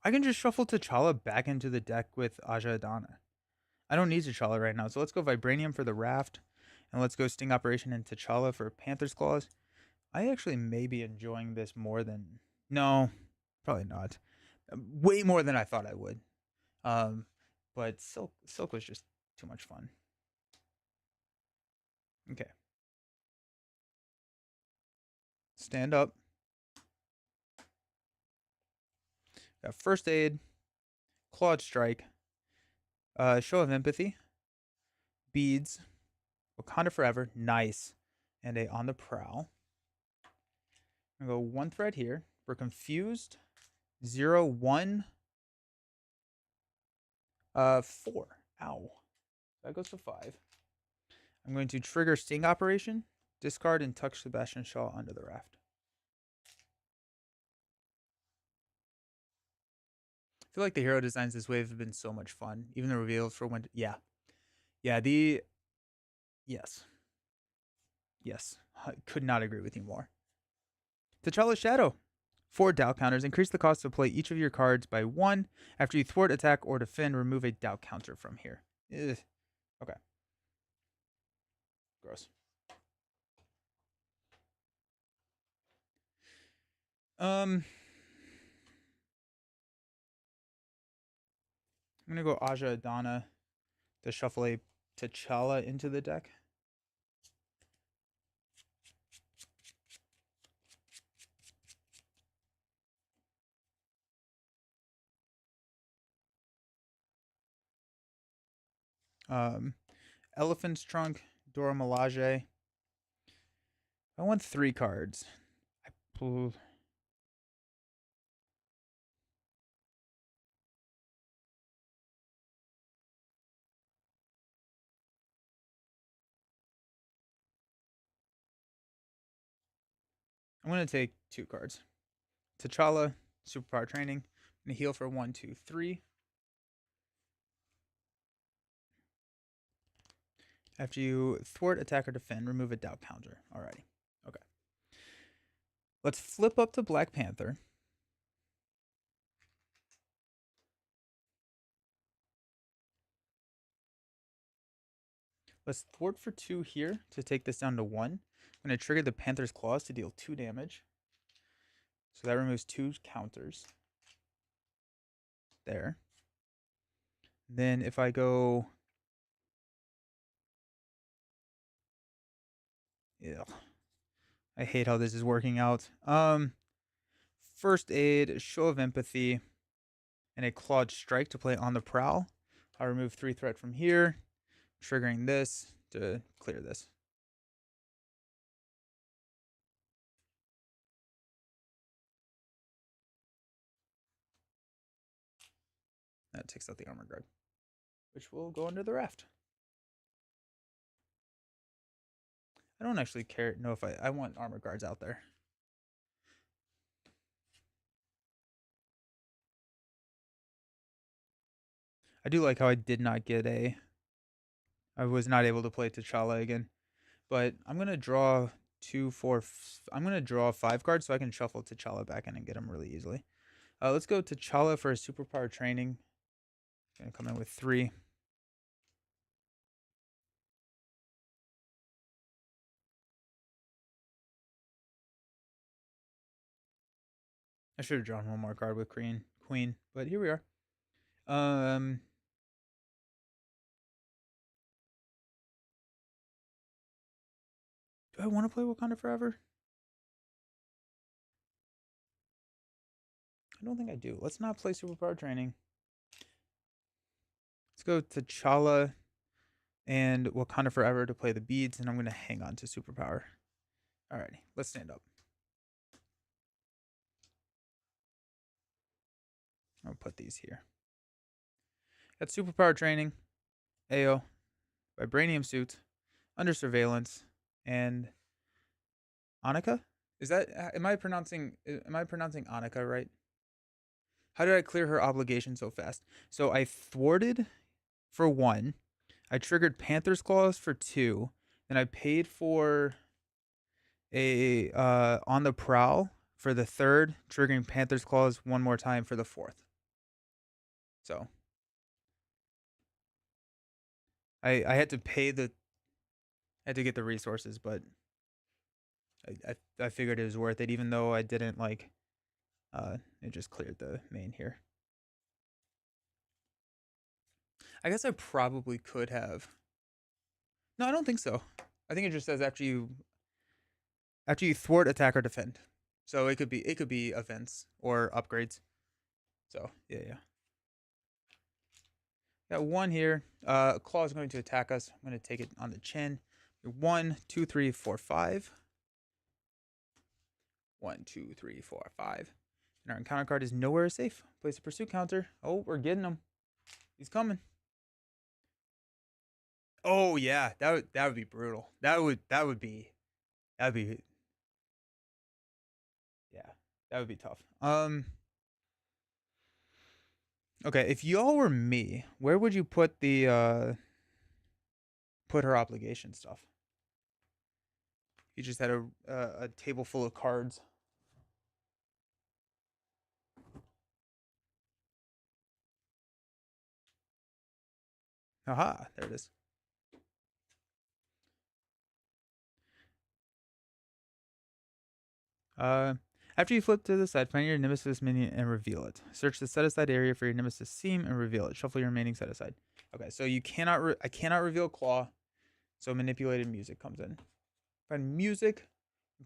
I can just shuffle T'Challa back into the deck with Aja Adana. I don't need T'Challa right now, so let's go Vibranium for the Raft, and let's go Sting Operation and T'Challa for Panther's Claws. I actually may be enjoying this more than... No, probably not. Way more than I thought I would. But Silk was just too much fun. Okay. Stand up. Got First Aid, Clawed Strike, Show of Empathy, Beads, Wakanda Forever, nice, and a On the Prowl. I'm going to go 1 thread here. We're confused. 0, 1. 4. Ow. That goes to 5. I'm going to trigger Sting Operation, discard, and tuck Sebastian Shaw under the raft. I feel like the hero designs this wave have been so much fun. Even the reveals for when... Yeah. Yeah, Yes. Yes. I could not agree with you more. T'Challa's Shadow. 4 doubt counters. Increase the cost to play each of your cards by 1. After you thwart, attack, or defend, remove a doubt counter from here. Ugh. Okay. Gross. I'm gonna go Aja Adana to shuffle a T'Challa into the deck. Elephant's Trunk, Dora Milaje. I want 3 cards. I pull. I'm gonna take 2 cards. T'Challa, Superpower Training. I'm gonna heal for 1, 2, 3. After you thwart, attack, or defend, remove a doubt counter. Alrighty. Okay. Let's flip up to Black Panther. Let's thwart for 2 here to take this down to 1. I'm going to trigger the Panther's Claws to deal 2 damage. So that removes 2 counters. There. Then if I go... Ew. I hate how this is working out. First Aid, Show of Empathy, and a Clawed Strike to play on the Prowl. I'll remove 3 threat from here, triggering this to clear this. That takes out the Armor Guard, which will go under the raft. I don't actually know if I want Armor Guards out there. I do like how I did not get I was not able to play T'Challa again. But I'm going to draw 2, 4... I'm going to draw 5 cards so I can shuffle T'Challa back in and get him really easily. Let's go T'Challa for a Superpower Training. Going to come in with 3. I should have drawn one more card with Queen, but here we are. Do I want to play Wakanda Forever? I don't think I do. Let's not play Superpower Training. Let's go T'Challa and Wakanda Forever to play the beads, and I'm going to hang on to Superpower. Alrighty, let's stand up. I'll put these here. Got Superpower Training, AO, Vibranium Suit, Under Surveillance, and Annika? Is that am I pronouncing Annika right? How did I clear her obligation so fast? So I thwarted for 1. I triggered Panther's Claws for 2. Then I paid for a On the Prowl for the 3rd, triggering Panther's Claws 1 more time for the 4th. So I had to pay I had to get the resources, but I figured it was worth it, even though I didn't like it just cleared the main here. I guess I probably could have. No, I don't think so. I think it just says after you thwart, attack, or defend. So it could be events or upgrades. So yeah. Got 1 here. Claw is going to attack us. I'm going to take it on the chin. 1, 2, 3, 4, 5. 1, 2, 3, 4, 5. And our encounter card is Nowhere is Safe. Place a pursuit counter. Oh, we're getting them. He's coming. Oh yeah, that would be brutal. That'd be yeah, that would be tough. Okay, if y'all were me, where would you put the put her obligation stuff? You just had a table full of cards. Aha, there it is. Uh, After you flip to the side, find your Nemesis minion and reveal it. Search the set aside area for your Nemesis seam and reveal it. Shuffle your remaining set aside. Okay, so you cannot. I cannot reveal Claw, so manipulated music comes in. Find music,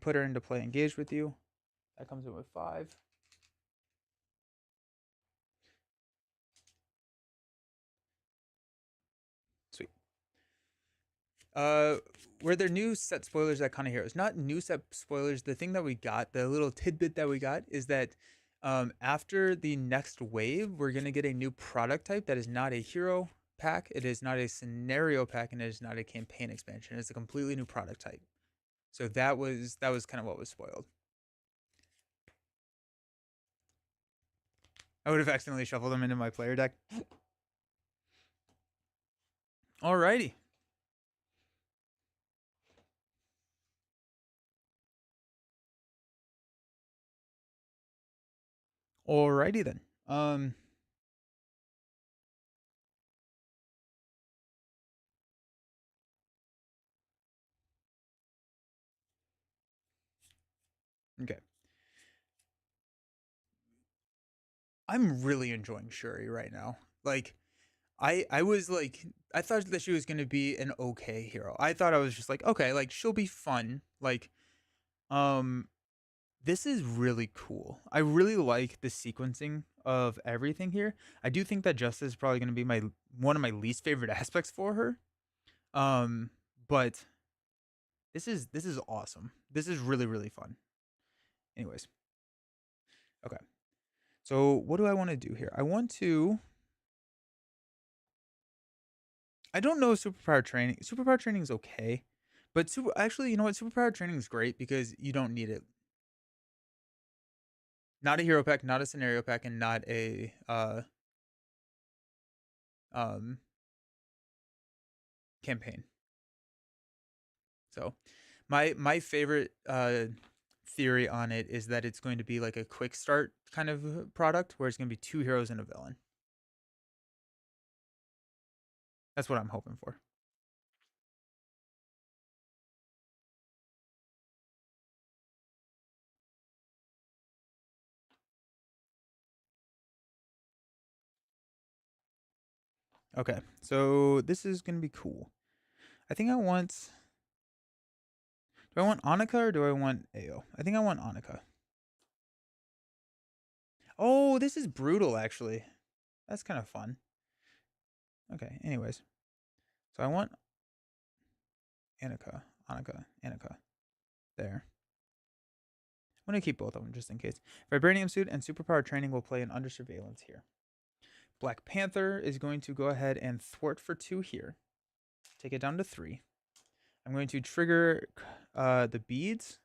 put her into play engaged with you. That comes in with 5. Sweet. Were there new set spoilers that kind of heroes? Not new set spoilers. The thing that we got, the little tidbit that we got, is that after the next wave, we're gonna get a new product type that is not a hero pack. It is not a scenario pack, and it is not a campaign expansion. It's a completely new product type. So that was kind of what was spoiled. I would have accidentally shuffled them into my player deck. Alrighty. Alrighty then. Okay. I'm really enjoying Shuri right now. Like, I was like, I thought that she was gonna be an okay hero. I thought I was just like, okay, like she'll be fun. Like, um, this is really cool. I really like the sequencing of everything here. I do think that Justice is probably gonna be my one of my least favorite aspects for her. Um, but this is awesome. This is really really fun. Anyways, okay. So what do I want to do here? I want to. I don't know superpower training. Superpower training is okay, but actually, you know what? Superpower training is great because you don't need it. Not a hero pack, not a scenario pack, and not a um campaign. So, my favorite theory on it is that it's going to be like a quick start kind of product where it's going to be 2 heroes and a villain. That's what I'm hoping for. Okay, so this is going to be cool. I think I want. Do I want Annika or do I want Ao? I think I want Annika. Oh, this is brutal, actually. That's kind of fun. Okay, anyways. So I want Annika, Annika. There. I'm going to keep both of them just in case. Vibranium suit and superpower training will play an under surveillance here. Black Panther is going to go ahead and thwart for 2 here. Take it down to 3. I'm going to trigger the beads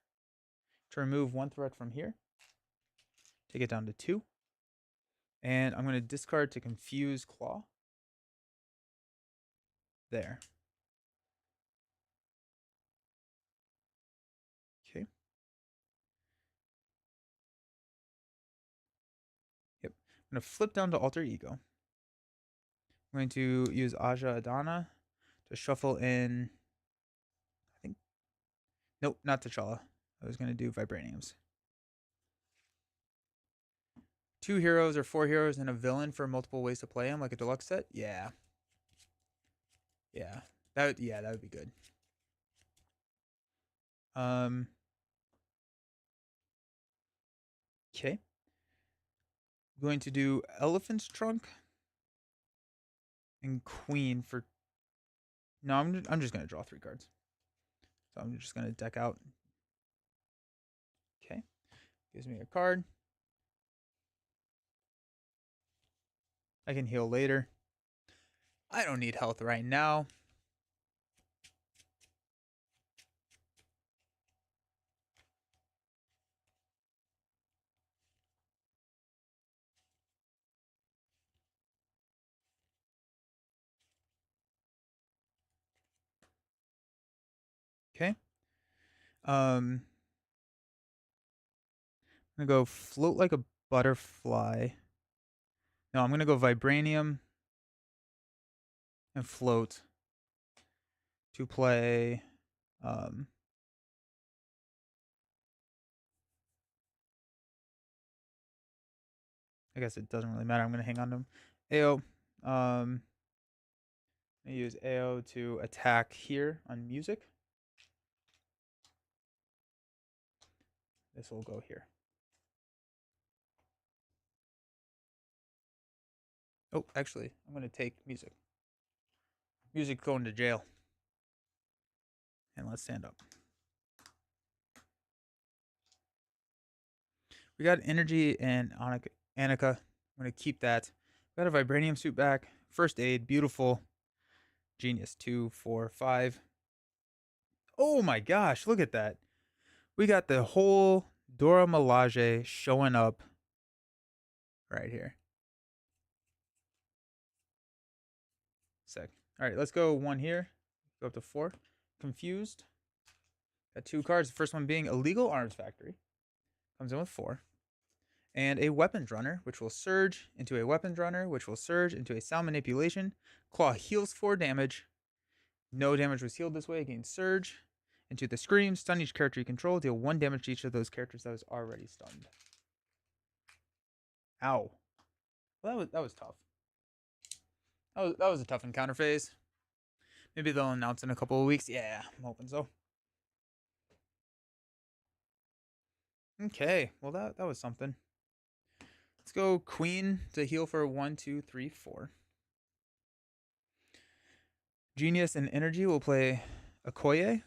to remove 1 threat from here. Take it down to 2. And I'm going to discard to confuse Claw. There. Okay. Yep. I'm going to flip down to Alter Ego. I'm going to use Aja Adana to shuffle in. I think. Nope, not T'Challa. I was going to do Vibraniums. 2 heroes or 4 heroes and a villain for multiple ways to play them, like a deluxe set. Yeah. Yeah. That would be good. Okay. Going to do Elephant's Trunk and Queen for. No, I'm just gonna draw 3 cards. So I'm just gonna deck out. Okay. Gives me a card. I can heal later. I don't need health right now. Okay. I'm gonna go float like a butterfly. No, I'm gonna go vibranium and float to play. Um, I guess it doesn't really matter. I'm gonna hang on to him. AO. I use AO to attack here on music. This will go here. Oh, actually, I'm gonna take music. Music going to jail. And let's stand up. We got energy and Annika. I'm gonna keep that. Got a vibranium suit back. First aid, beautiful. Genius. 2, 4, 5. Oh my gosh, look at that. We got the whole Dora Milaje showing up right here. Sick. All right, let's go 1 here. Go up to 4. Confused. Got 2 cards. The first one being Illegal Arms Factory. Comes in with 4. And a Weapons Runner, which will surge into a Weapons Runner, which will surge into a Sound Manipulation. Claw heals 4 damage. No damage was healed this way. Gain surge into the Scream. Stun each character you control. Deal 1 damage to each of those characters that was already stunned. Ow. Well, that was tough. That was a tough encounter phase. Maybe they'll announce in a couple of weeks. Yeah, I'm hoping so. Okay, well that was something. Let's go Queen to heal for 1, 2, 3, 4. Genius and Energy will play Okoye.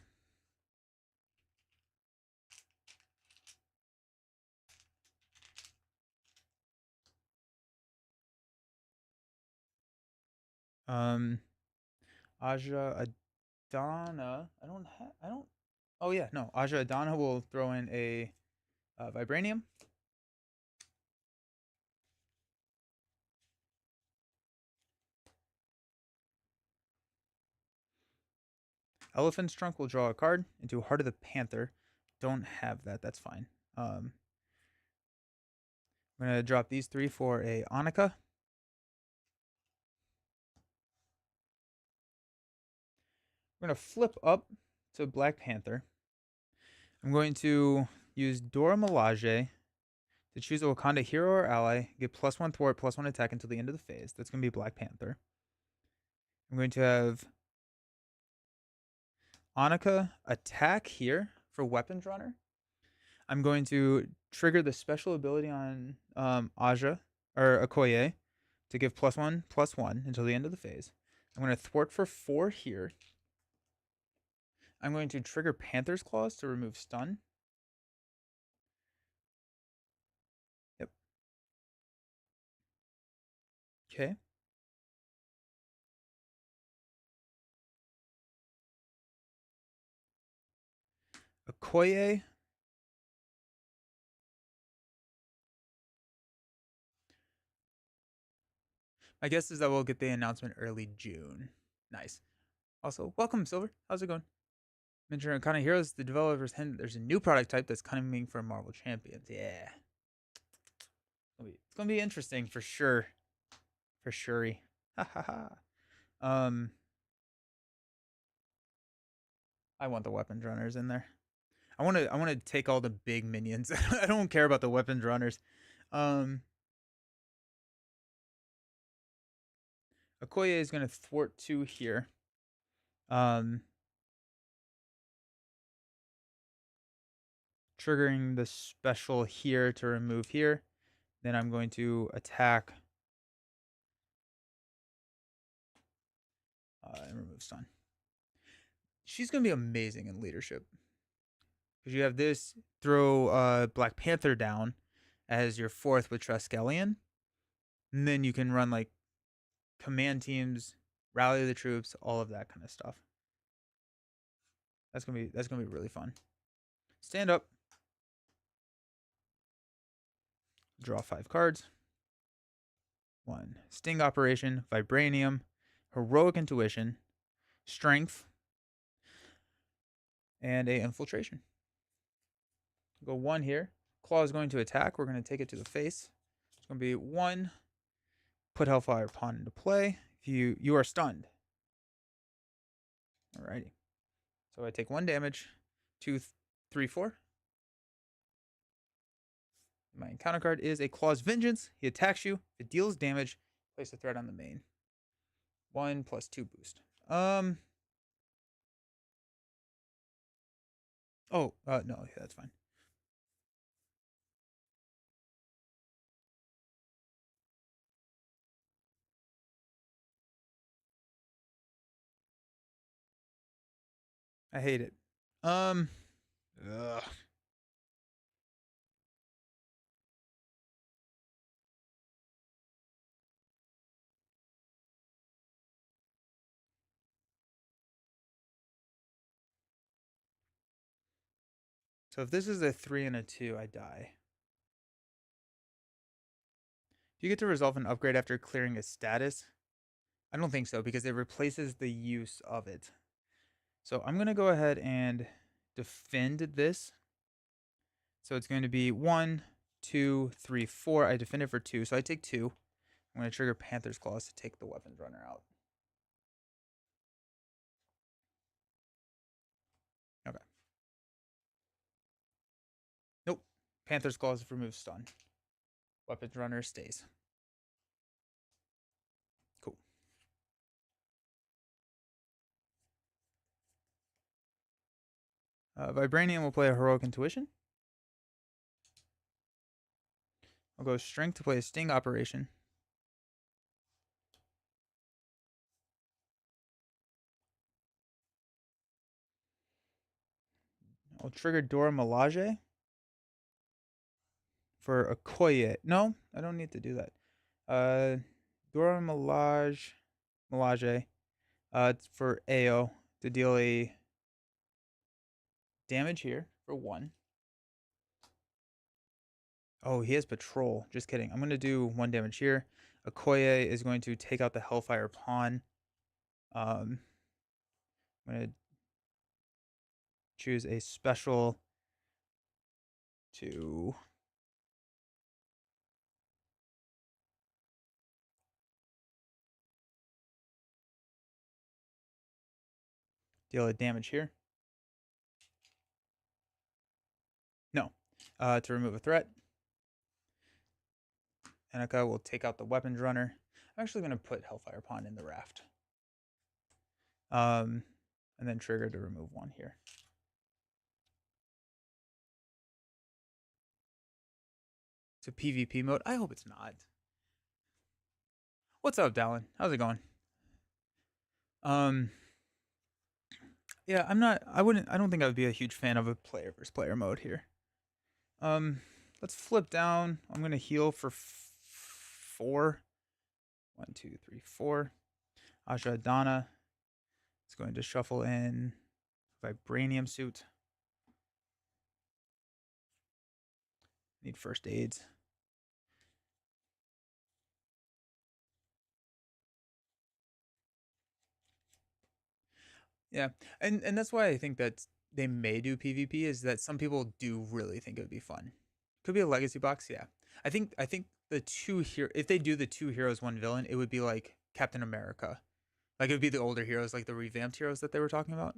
Aja Adana. I don't. Oh yeah, no. Aja Adana will throw in a Vibranium. Elephant's Trunk will draw a card into Heart of the Panther. Don't have that. That's fine. I'm gonna drop these 3 for a Annika. We're gonna flip up to Black Panther. I'm going to use Dora Milaje to choose a Wakanda hero or ally, get +1 thwart, +1 attack until the end of the phase. That's going to be Black Panther. I'm going to have Annika attack here for Weapons Runner. I'm going to trigger the special ability on Aja or Okoye to give +1/+1 until the end of the phase. I'm going to thwart for 4 here. I'm going to trigger Panther's Claws to remove stun. Yep. Okay. Okoye. My guess is that we'll get the announcement early June. Nice. Also, welcome, Silver. How's it going? Mention kind of heroes. The developers hint there's a new product type that's coming for Marvel Champions. Yeah. It's gonna be interesting for sure. For Shuri. Ha ha ha. I want the weapons runners in there. I wanna take all the big minions. I don't care about the weapons runners. Okoye is gonna thwart 2 here. Triggering the special here to remove here. Then I'm going to attack and remove stun. She's going to be amazing in leadership. Because you have this, throw Black Panther down as your 4th with Triskelion. And then you can run like command teams rally the troops, all of that kind of stuff. That's gonna be really fun. Stand up. Draw 5 cards. 1. Sting Operation, Vibranium, Heroic Intuition, Strength, and a Infiltration. Go 1 here. Claw is going to attack. We're going to take it to the face. It's going to be 1. Put Hellfire Pawn into play. You are stunned. Alrighty. So I take 1 damage. 2, 3, 4. My encounter card is a Claw's Vengeance. He attacks you. If it deals damage, place a threat on the main. 1 + 2 boost. Oh, no, yeah, that's fine. I hate it. Ugh. So if this is a 3 and a 2, I die. Do you get to resolve an upgrade after clearing a status? I don't think so, because it replaces the use of it. So I'm going to go ahead and defend this. So it's going to be 1, 2, 3, 4. I defend it for 2, so I take 2. I'm going to trigger Panther's Claws to take the Weapons Runner out. Okay. Nope. Panther's Claws removes stun. Weapons Runner stays. Cool. Vibranium will play a Heroic Intuition. I'll go Strength to play a Sting Operation. I'll trigger Dora Milaje for Okoye. No, I don't need to do that. Dora Milaje. It's for AO to deal a damage here for 1. Oh, he has Patrol. Just kidding. I'm going to do 1 damage here. Okoye is going to take out the Hellfire Pawn. I'm going to choose a special to deal a damage here. No. To remove a threat. Annika will take out the Weapons Runner. I'm actually going to put Hellfire Pawn in the raft. And then trigger to remove 1 here. It's a PvP mode. I hope it's not. What's up, Dallin? How's it going? Yeah, I don't think I would be a huge fan of a player versus player mode here. Let's flip down. I'm going to heal for 4. 1, 2, 3, 4. Aja Donna is going to shuffle in Vibranium Suit. Need first aids. Yeah, and that's why I think that they may do PvP, is that some people do really think it would be fun. Could be a legacy box, yeah. I think the 2 here, if they do the 2 heroes 1 villain, it would be like Captain America. Like it would be the older heroes, like the revamped heroes that they were talking about.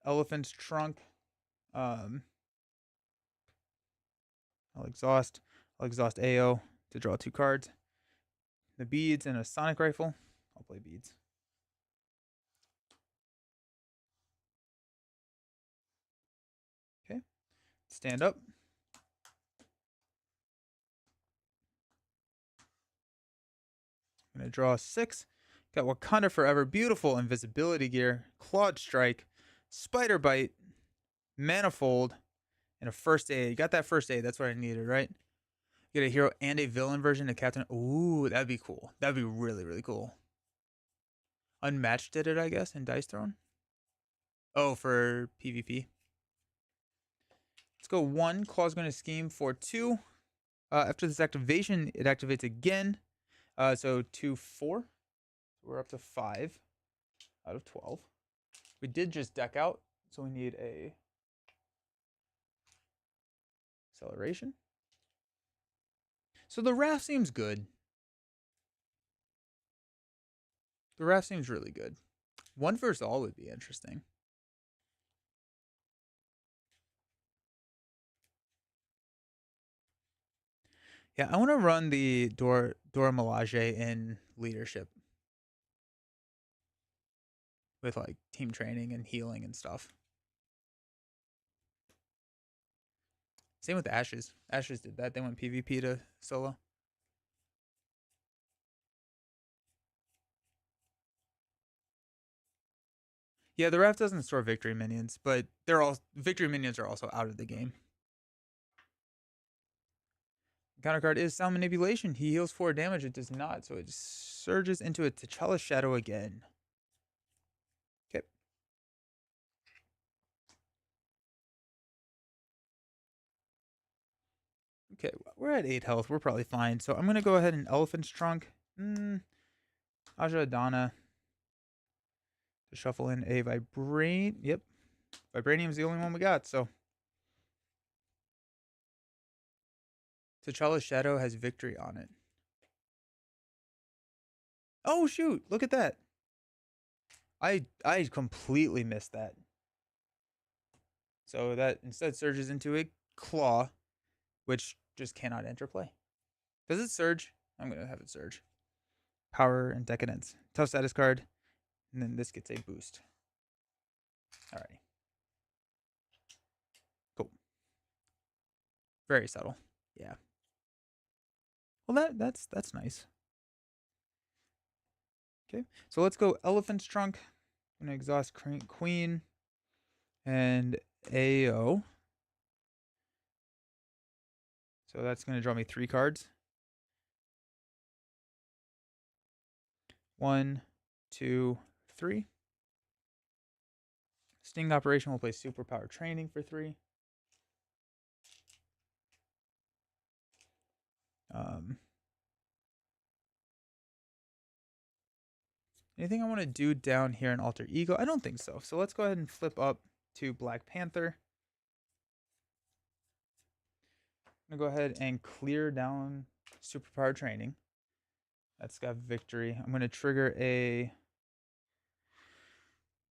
Elephant's Trunk. I'll exhaust AO to draw 2 cards. The beads and a sonic rifle. I'll play beads. Okay. Stand up. I'm going to draw 6. Got Wakanda Forever, beautiful invisibility gear, Clawed Strike, Spider Bite, Manifold, and a first aid. Got that first aid. That's what I needed, right? Get a hero and a villain version of Captain. Ooh, that'd be cool. That'd be really, really cool. Unmatched did it, I guess, in Dice Throne. Oh, for PvP. Let's go 1. Claw's going to scheme for 2. After this activation, it activates again. So 2, 4. We're up to 5 out of 12. We did just deck out, so we need a acceleration. So the raft seems good. The raft seems really good. 1 versus all would be interesting. Yeah, I want to run the Dora Milaje in leadership with like team training and healing and stuff. Same with Ashes. Ashes did that. They went PvP to solo. Yeah, the raft doesn't store victory minions, but they're all victory minions are also out of the game. Counter card is Sound Manipulation. He heals 4 damage. It does not, so it surges into a T'Challa Shadow again. Okay. Okay, we're at 8 health. We're probably fine. So I'm going to go ahead and Elephant's Trunk. Aja Adana. To shuffle in a Vibranium. Yep. Vibranium's the only one we got, so. T'Challa's Shadow has victory on it. Oh, shoot. Look at that. I completely missed that. So that instead surges into a Claw, which just cannot enter play. Does it surge? I'm going to have it surge. Power and Decadence. Tough status card. And then this gets a boost. Alrighty. Cool. Very subtle. Yeah. Well, that's nice. Okay. So let's go Elephant's Trunk. I'm going to exhaust Queen and AO. So that's going to draw me 3 cards. 1, 2, 3. Sting Operation will play Superpower Training for 3. Anything I want to do down here in Alter Ego? I don't think so. So let's go ahead and flip up to Black Panther. I'm going to go ahead and clear down Superpower Training. That's got victory. I'm going to trigger a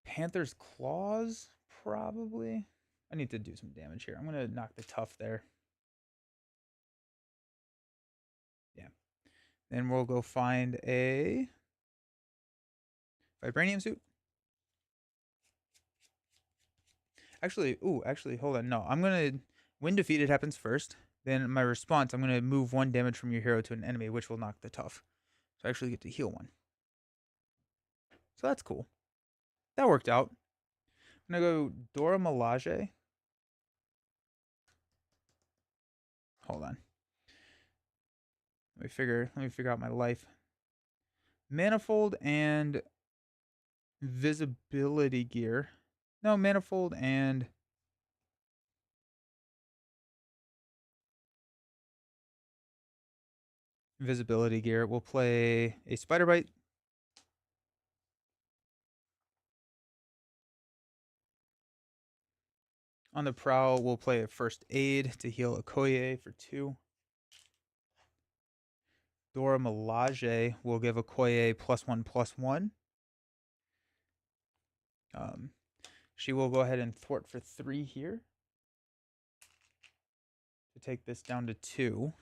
Panther's Claws, probably. I need to do some damage here. I'm going to knock the Tough there. Yeah. Then we'll go find a Vibranium Suit. Actually, hold on. No, I'm going to... When defeated happens first. Then my response, I'm going to move 1 damage from your hero to an enemy, which will knock the Tough. So I actually get to heal 1. So that's cool. That worked out. I'm going to go Dora Milaje. Hold on. Let me figure out my life. Manifold and Visibility Gear. No, Manifold and... Visibility Gear. We'll play a Spider Bite. On the Prowl, we'll play a First Aid to heal Okoye for 2. Dora Milaje will give Okoye +1/+1. She will go ahead and thwart for 3 here to take this down to 2.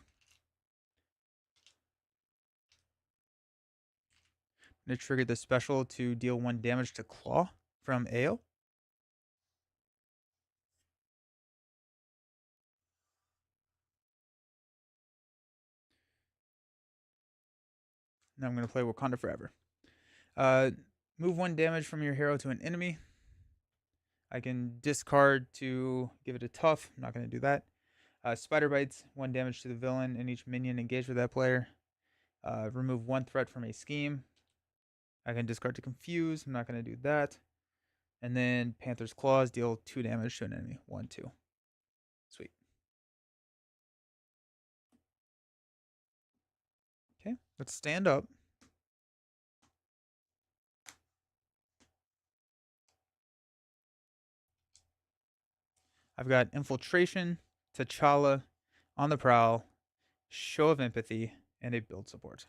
I'm going to trigger the special to deal 1 damage to Claw from AO. Now I'm going to play Wakanda Forever. Move 1 damage from your hero to an enemy. I can discard to give it a Tough. I'm not going to do that. Spider Bites, 1 damage to the villain and each minion engaged with that player. Remove 1 threat from a scheme. I can discard to confuse. I'm not going to do that. And then Panther's Claws, deal 2 damage to an enemy. 1, 2. Sweet. Okay, let's stand up. I've got Infiltration, T'Challa, On the Prowl, Show of Empathy, and a build support.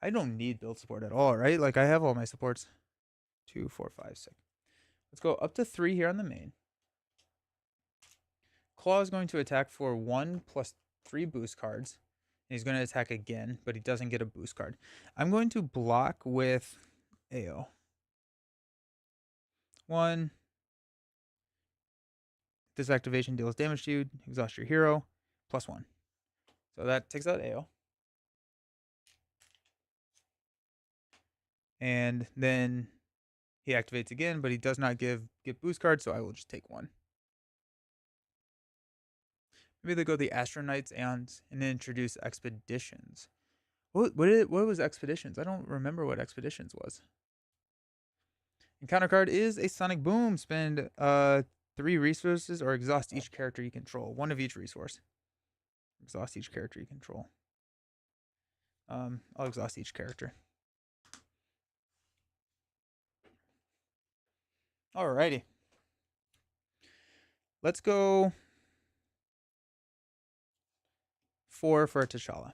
I don't need build support at all, right? Like, I have all my supports. 2, 4, 5, 6. Let's go up to 3 here on the main. Claw is going to attack for 1 plus 3 boost cards. He's going to attack again, but he doesn't get a boost card. I'm going to block with AO. 1. This activation deals damage to you. Exhaust your hero. +1. So that takes out AO. And then he activates again, but he does not get boost cards, so I will just take 1. Maybe they go the Astronites and introduce Expeditions. What was Expeditions? I don't remember what Expeditions was. Encounter card is a Sonic Boom. Spend 3 resources or exhaust each character you control. 1 of each resource. Exhaust each character you control. I'll exhaust each character. Alrighty. Let's go 4 for T'Challa.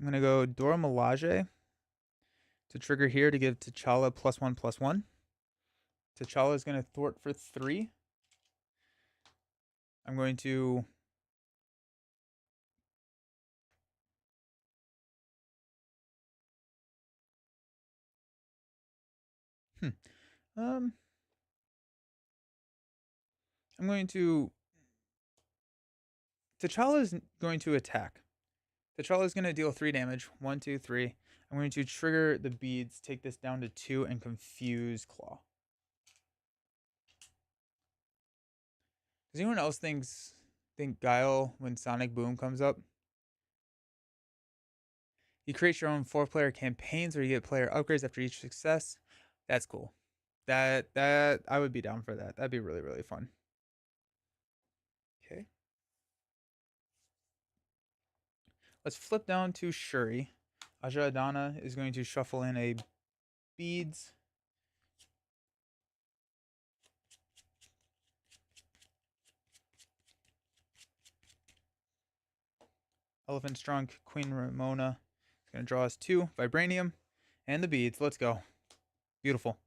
I'm going to go Dora Milaje to trigger here to give T'Challa +1/+1. T'Challa is going to thwart for 3. I'm going to I'm going to T'Challa is going to attack. T'Challa is going to deal 3 damage. 1, 2, 3. I'm going to trigger the beads, take this down to 2, and confuse Claw. Does anyone else think Guile when Sonic Boom comes up? You create your own 4-player campaigns where you get player upgrades after each success. That's cool. That I would be down for that. That'd be really, really fun. Okay. Let's flip down to Shuri. Aja Adana is going to shuffle in a beads. Elephant's Trunk, Queen Ramona is going to draw us 2 Vibranium and the beads. Let's go. Beautiful.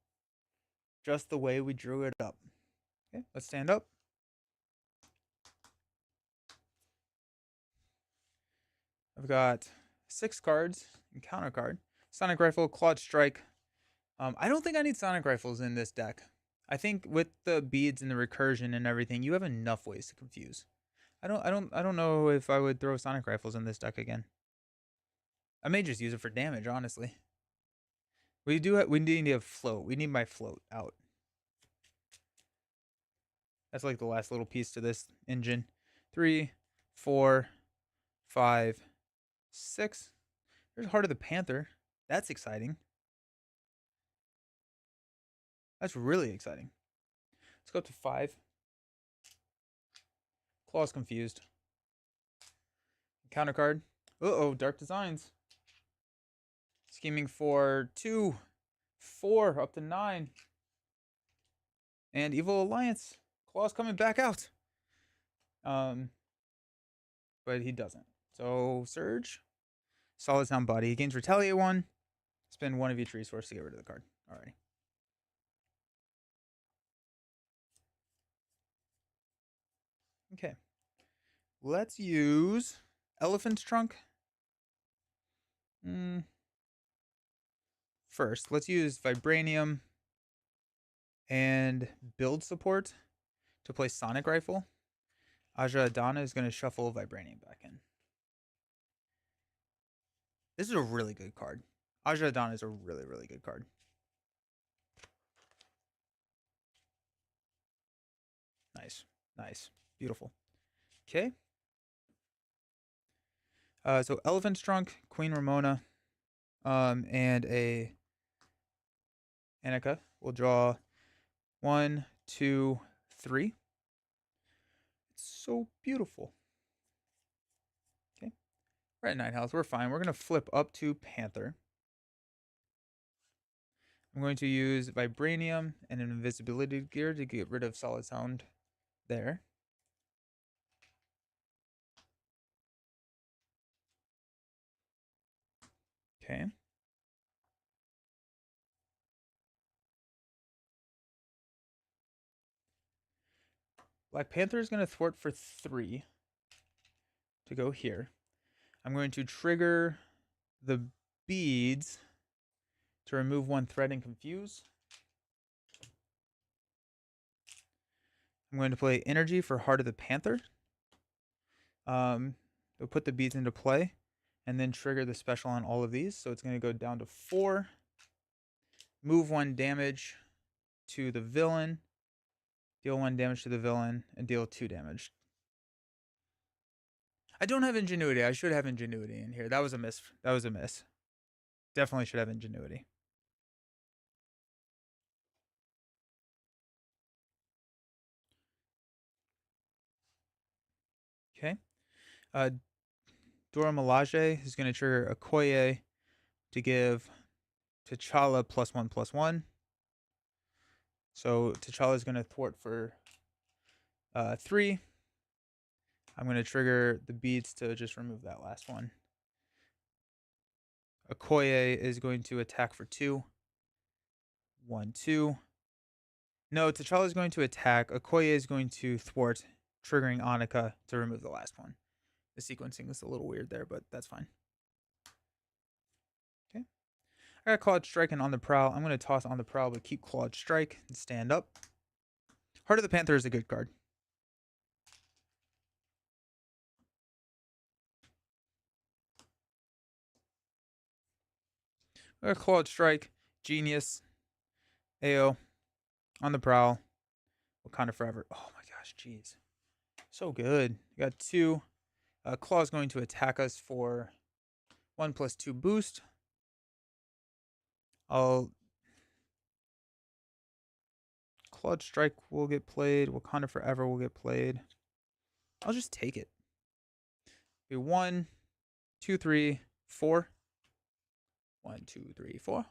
Just the way we drew it up. Okay, let's stand up. I've got 6 cards and counter card. Sonic Rifle, Clawed Strike. I don't think I need Sonic Rifles in this deck. I think with the beads and the recursion and everything, you have enough ways to confuse. I don't know if I would throw Sonic Rifles in this deck again. I may just use it for damage, honestly. We need to have float. We need my float out. That's like the last little piece to this engine. 3, 4, 5, 6. There's Heart of the Panther. That's exciting. That's really exciting. Let's go up to 5. Claw's confused. Counter card. Uh-oh, Dark Designs. Scheming for 2, 4, up to 9. And Evil Alliance. Claw's coming back out. But he doesn't. So, Surge. Solid Sound Body. He gains Retaliate 1. Spend 1 of each resource to get rid of the card. Alrighty. Okay. Let's use Elephant's Trunk. First, let's use Vibranium and build support to play Sonic Rifle. Aja Adana is going to shuffle Vibranium back in. This is a really good card. Aja Adana is a really, really good card. Nice. Nice. Beautiful. Okay. So Elephant's Trunk, Queen Ramona, and a Annika. We'll draw 1, 2, 3. It's so beautiful. Okay. We're at 9 health. We're fine. We're going to flip up to Panther. I'm going to use Vibranium and an Invisibility Gear to get rid of Solid Sound there. Okay. Black Panther is going to thwart for 3 to go here. I'm going to trigger the beads to remove 1 threat and confuse. I'm going to play Energy for Heart of the Panther. We'll put the beads into play and then trigger the special on all of these. So it's going to go down to 4. Move 1 damage to the villain. Deal 1 damage to the villain and deal 2 damage. I don't have Ingenuity. I should have Ingenuity in here. That was a miss. That was a miss. Definitely should have Ingenuity. Okay. Dora Milaje is going to trigger Okoye to give T'Challa +1/+1. So T'Challa is going to thwart for 3. I'm going to trigger the beads to just remove that last one. Okoye is going to attack for 2. 1, 2. No, T'Challa is going to attack. Okoye is going to thwart, triggering Annika to remove the last one. The sequencing is a little weird there, but that's fine. Okay. I got Clawed Strike and On the Prowl. I'm going to toss On the Prowl, but keep Clawed Strike and stand up. Heart of the Panther is a good card. I got Clawed Strike, Genius, AO, On the Prowl, Wakanda Forever. Oh my gosh, jeez. So good. You got 2. Claw is going to attack us for 1+2 boost. Clawed Strike will get played. Wakanda Forever will get played. I'll just take it. Be 1, 2, 3, 4. 1, 2, 3, 4.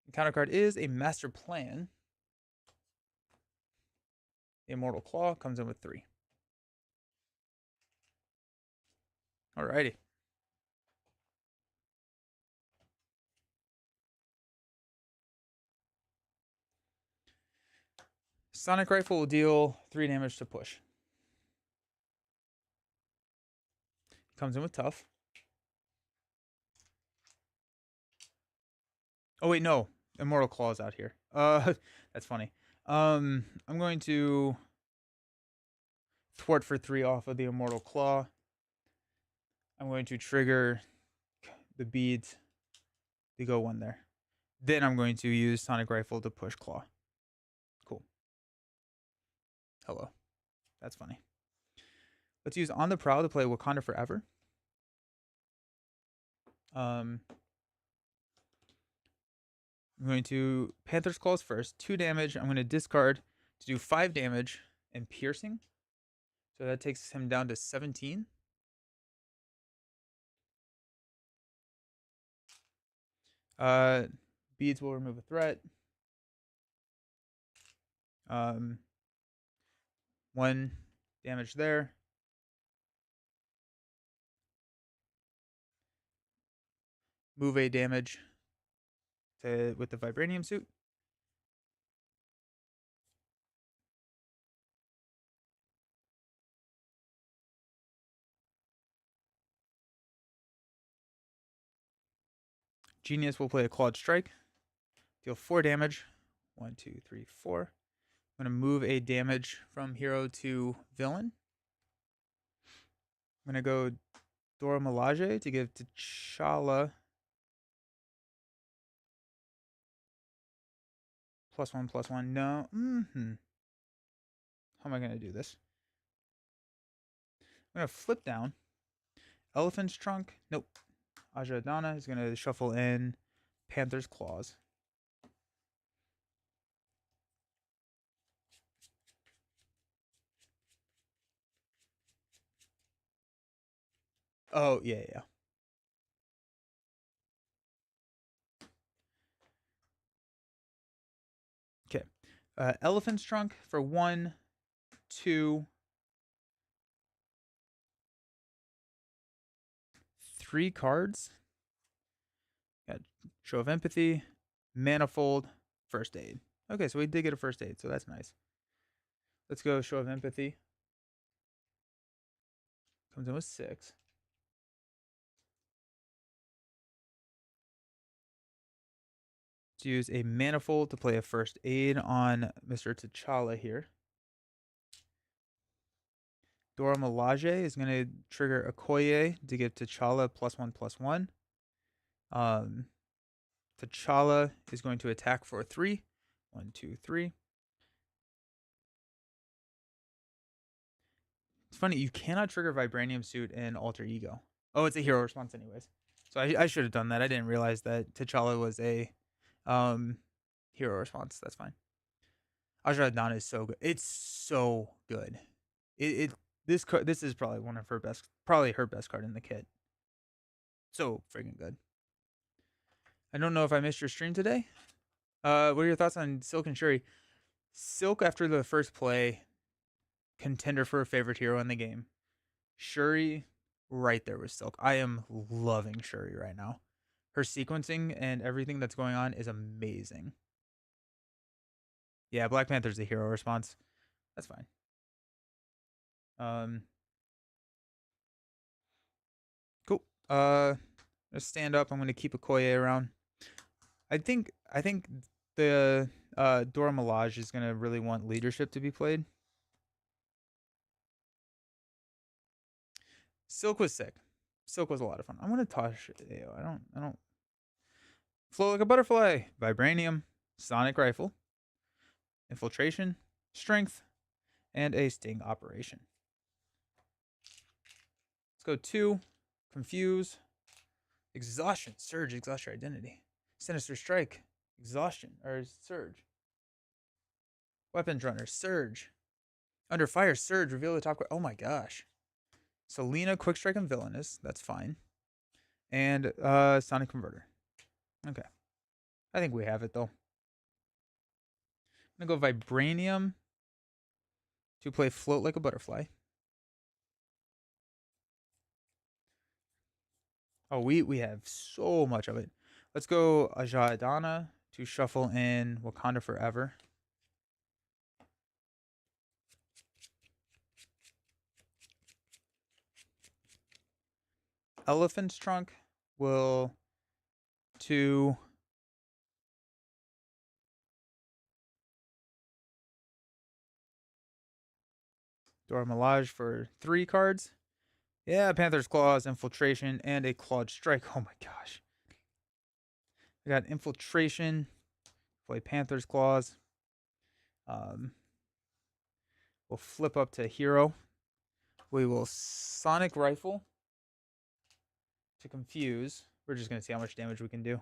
The counter card is a Master Plan. The Immortal Claw comes in with 3. Alrighty. Sonic Rifle will deal 3 damage to push. Comes in with Tough. Oh wait, no. Immortal Claw is out here. That's funny. I'm going to thwart for 3 off of the Immortal Claw. I'm going to trigger the beads to go 1 there. Then I'm going to use Sonic Rifle to push Claw. Cool. Hello. That's funny. Let's use On the Prowl to play Wakanda Forever. I'm going to Panther's Claws first. 2 damage. I'm going to discard to do 5 damage and piercing. So that takes him down to 17. Beads will remove a threat. 1 damage there. Move a damage with the Vibranium suit. Genius will play a Clawed Strike. Deal 4 damage. 1, 2, 3, 4. I'm going to move a damage from hero to villain. I'm going to go Dora Milaje to give T'Challa +1/+1. No. How am I going to do this? I'm going to flip down. Elephant's Trunk. Nope. Ajadana is going to shuffle in Panther's Claws. Oh, yeah, yeah. Okay. Elephant's Trunk for 1, 2, 3 cards. Got Show of Empathy, Manifold, First Aid. Okay, so we did get a First Aid, so that's nice. Let's go Show of Empathy. Comes in with 6. Let's use a Manifold to play a First Aid on Mr. T'Challa here. Dora Milaje is going to trigger Okoye to give T'Challa +1/+1. T'Challa is going to attack for 3. 1, 2, 3. It's funny, you cannot trigger Vibranium Suit in Alter Ego. Oh, it's a hero response anyways. So I should have done that. I didn't realize that T'Challa was a hero response. That's fine. Ajadana is so good. It's so good. This is probably one of her best, probably her best card in the kit. So freaking good. I don't know if I missed your stream today. What are your thoughts on Silk and Shuri? Silk after the first play, contender for a favorite hero in the game. Shuri, right there with Silk. I am loving Shuri right now. Her sequencing and everything that's going on is amazing. Yeah, Black Panther's a hero response. That's fine. Cool. Let's stand up. I'm gonna keep Okoye around. I think the Dora Milaje is gonna really want leadership to be played. Silk was sick. Silk was a lot of fun. I'm gonna toss AO. I don't flow like a butterfly. Vibranium, Sonic Rifle, Infiltration, Strength, and a Sting Operation. Let's go 2. Confuse. Exhaustion. Surge. Exhaust your identity. Sinister Strike. Exhaustion. Or Surge. Weapons Runner. Surge. Under Fire. Surge. Reveal the top card. Oh my gosh. Selena. Quick Strike and Villainous. That's fine. And Sonic Converter. Okay. I think we have it though. I'm going to go Vibranium to play Float Like a Butterfly. Oh, we have so much of it. Let's go Ajadana to shuffle in Wakanda Forever. Elephant's Trunk will to Dora Milaje for 3 cards. Yeah, Panther's Claws, Infiltration, and a Clawed Strike. Oh my gosh. I got Infiltration, play Panther's Claws. We'll flip up to Hero. We will Sonic Rifle to confuse. We're just going to see how much damage we can do.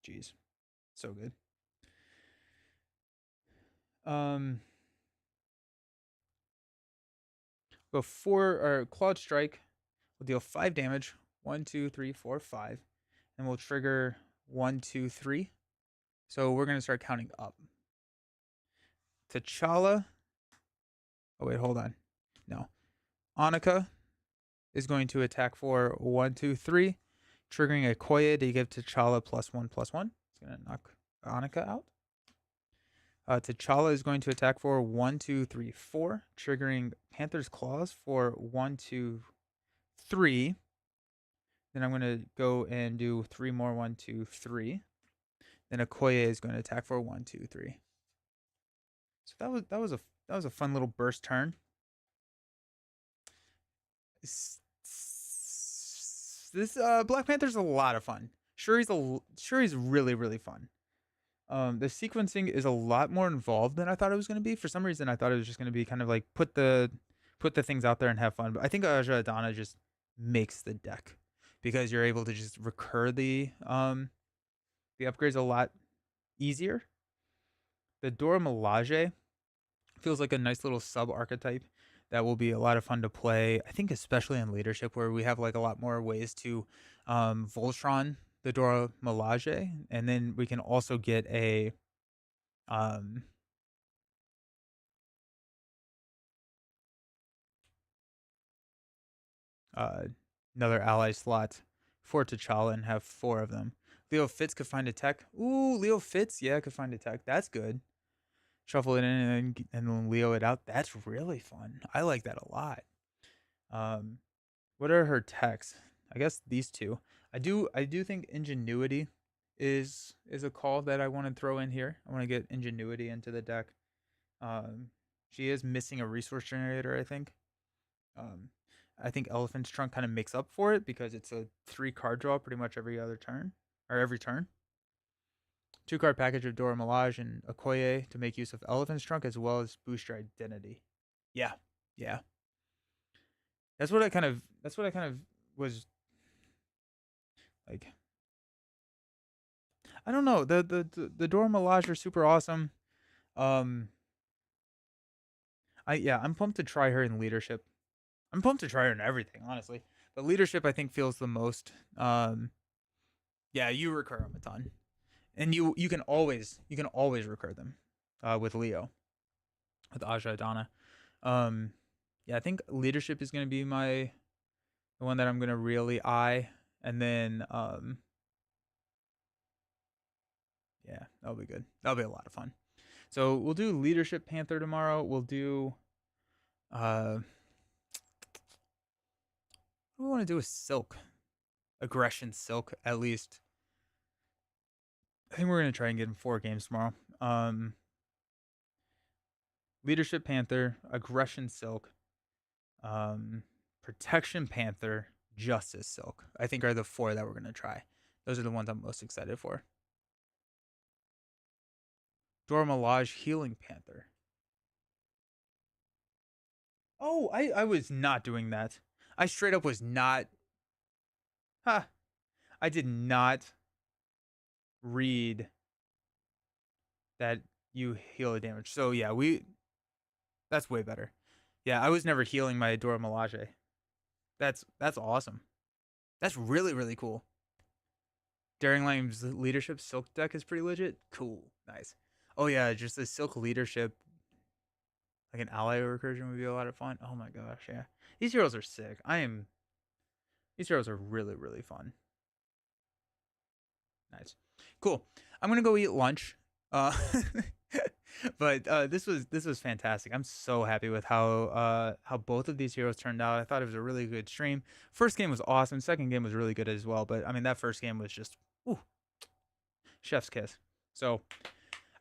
Jeez. So good. Go 4 or Clawed Strike. We'll deal 5 damage. 1, 2, 3, 4, 5. And we'll trigger 1, 2, 3. So we're going to start counting up. T'Challa. Oh, wait, hold on. No. Annika is going to attack for 1, 2, 3, triggering a Okoye to give T'Challa +1/+1. It's going to knock Annika out. T'Challa is going to attack for 1, 2, 3, 4, triggering Panther's Claws for 1, 2, 3. Then I'm going to go and do 3 more 1, 2, 3. Then Okoye is going to attack for 1, 2, 3. So that was a fun little burst turn. This Black Panther's a lot of fun. Shuri's really really fun. The sequencing is a lot more involved than I thought it was going to be. For some reason, I thought it was just going to be kind of like put the things out there and have fun. But I think Aja Adana just makes the deck because you're able to just recur the upgrades a lot easier. The Dora Milaje feels like a nice little sub archetype that will be a lot of fun to play. I think especially in leadership where we have like a lot more ways to Voltron the Dora Milaje, and then we can also get a um uh another ally slot for T'Challa and have four of them. Leo Fitz could find a tech. Ooh, Leo Fitz, yeah, could find a tech. That's good. Shuffle it in and then Leo it out. That's really fun. I like that a lot. Um, what are her techs? I guess these two. I do think ingenuity is a call that I want to throw in here. I want to get ingenuity into the deck. Um, she is missing a resource generator, I think. Um, I think Elephant's Trunk kind of makes up for it because it's a 3 card draw pretty much every other turn or every turn. 2 card package of Dora Milaje and Okoye to make use of Elephant's Trunk as well as boost your identity. Yeah, yeah. That's what I kind of was like. I don't know. The Dora Milaje are super awesome. Um, I'm pumped to try her in leadership. I'm pumped to try her in everything, honestly. But leadership, I think, feels the most. Yeah, you recur them a ton, and you can always recur them, with Leo, with Aja Adana. Um, yeah, I think leadership is gonna be the one that I'm gonna really eye, and then yeah, that'll be good. That'll be a lot of fun. So we'll do leadership Panther tomorrow. We'll do what do we want to do with Silk? Aggression Silk, at least. I think we're gonna try and get him 4 games tomorrow. Um Leadership Panther, Aggression Silk, um, Protection Panther, Justice Silk. I think are the 4 that we're gonna try. Those are the ones I'm most excited for. Dora Milaje, Healing Panther. Oh, I was not doing that. I straight up was not. Ha! I did not read that you heal the damage. So yeah, that's way better. Yeah, I was never healing my Dora Milaje. That's awesome. That's really really cool. Daring Lime's leadership silk deck is pretty legit. Cool, nice. Oh yeah, just the silk leadership, like an ally recursion would be a lot of fun. Oh my gosh, yeah. These heroes are sick. These heroes are really really fun. Nice, cool. I'm gonna go eat lunch. Uh, but this was fantastic. I'm so happy with how both of these heroes turned out. I thought it was a really good stream. First game was awesome. Second game was really good as well. But I mean that first game was just ooh, chef's kiss. So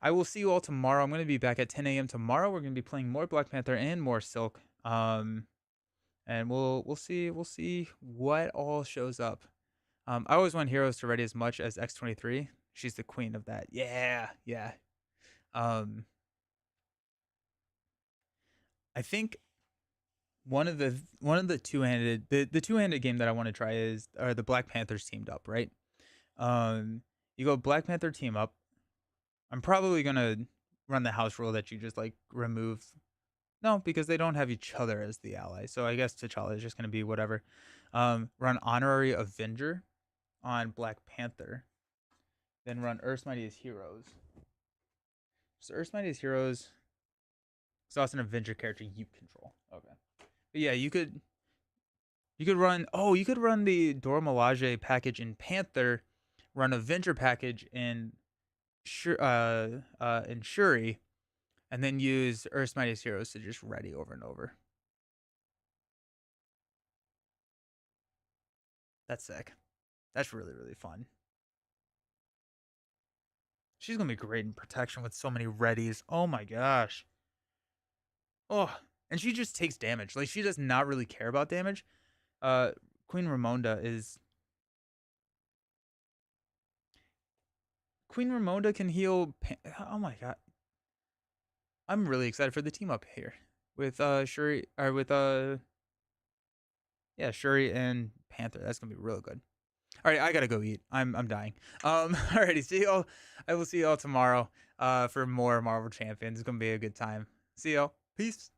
I will see you all tomorrow. I'm going to be back at 10 a.m. tomorrow. We're going to be playing more Black Panther and more Silk. And we'll see what all shows up. I always want heroes to ready as much as X23. She's the queen of that. Yeah, yeah. Um, I think one of the two-handed game that I want to try is are the Black Panthers teamed up, right? You go Black Panther team up. I'm probably gonna run the house rule that you just like remove. No, because they don't have each other as the ally. So I guess T'Challa is just gonna be whatever. Run Honorary Avenger on Black Panther. Then run Earth's Mightiest Heroes. So Earth's Mightiest Heroes. So it's an Avenger character you control. Okay. But yeah, you could run the Dora Milaje package in Panther, run Avenger package in Shuri, and then use Earth's Mightiest Heroes to just ready over and over. That's sick. That's really, really fun. She's gonna be great in protection with so many readies. Oh my gosh. Oh, and she just takes damage. Like she does not really care about damage. Uh, Queen Ramonda can heal. Oh my god, I'm really excited for the team up here with Shuri or with yeah, Shuri and Panther. That's gonna be real good. All right, I gotta go eat. I'm dying. Alrighty, see y'all. I will see y'all tomorrow for more Marvel Champions. It's gonna be a good time. See y'all. Peace.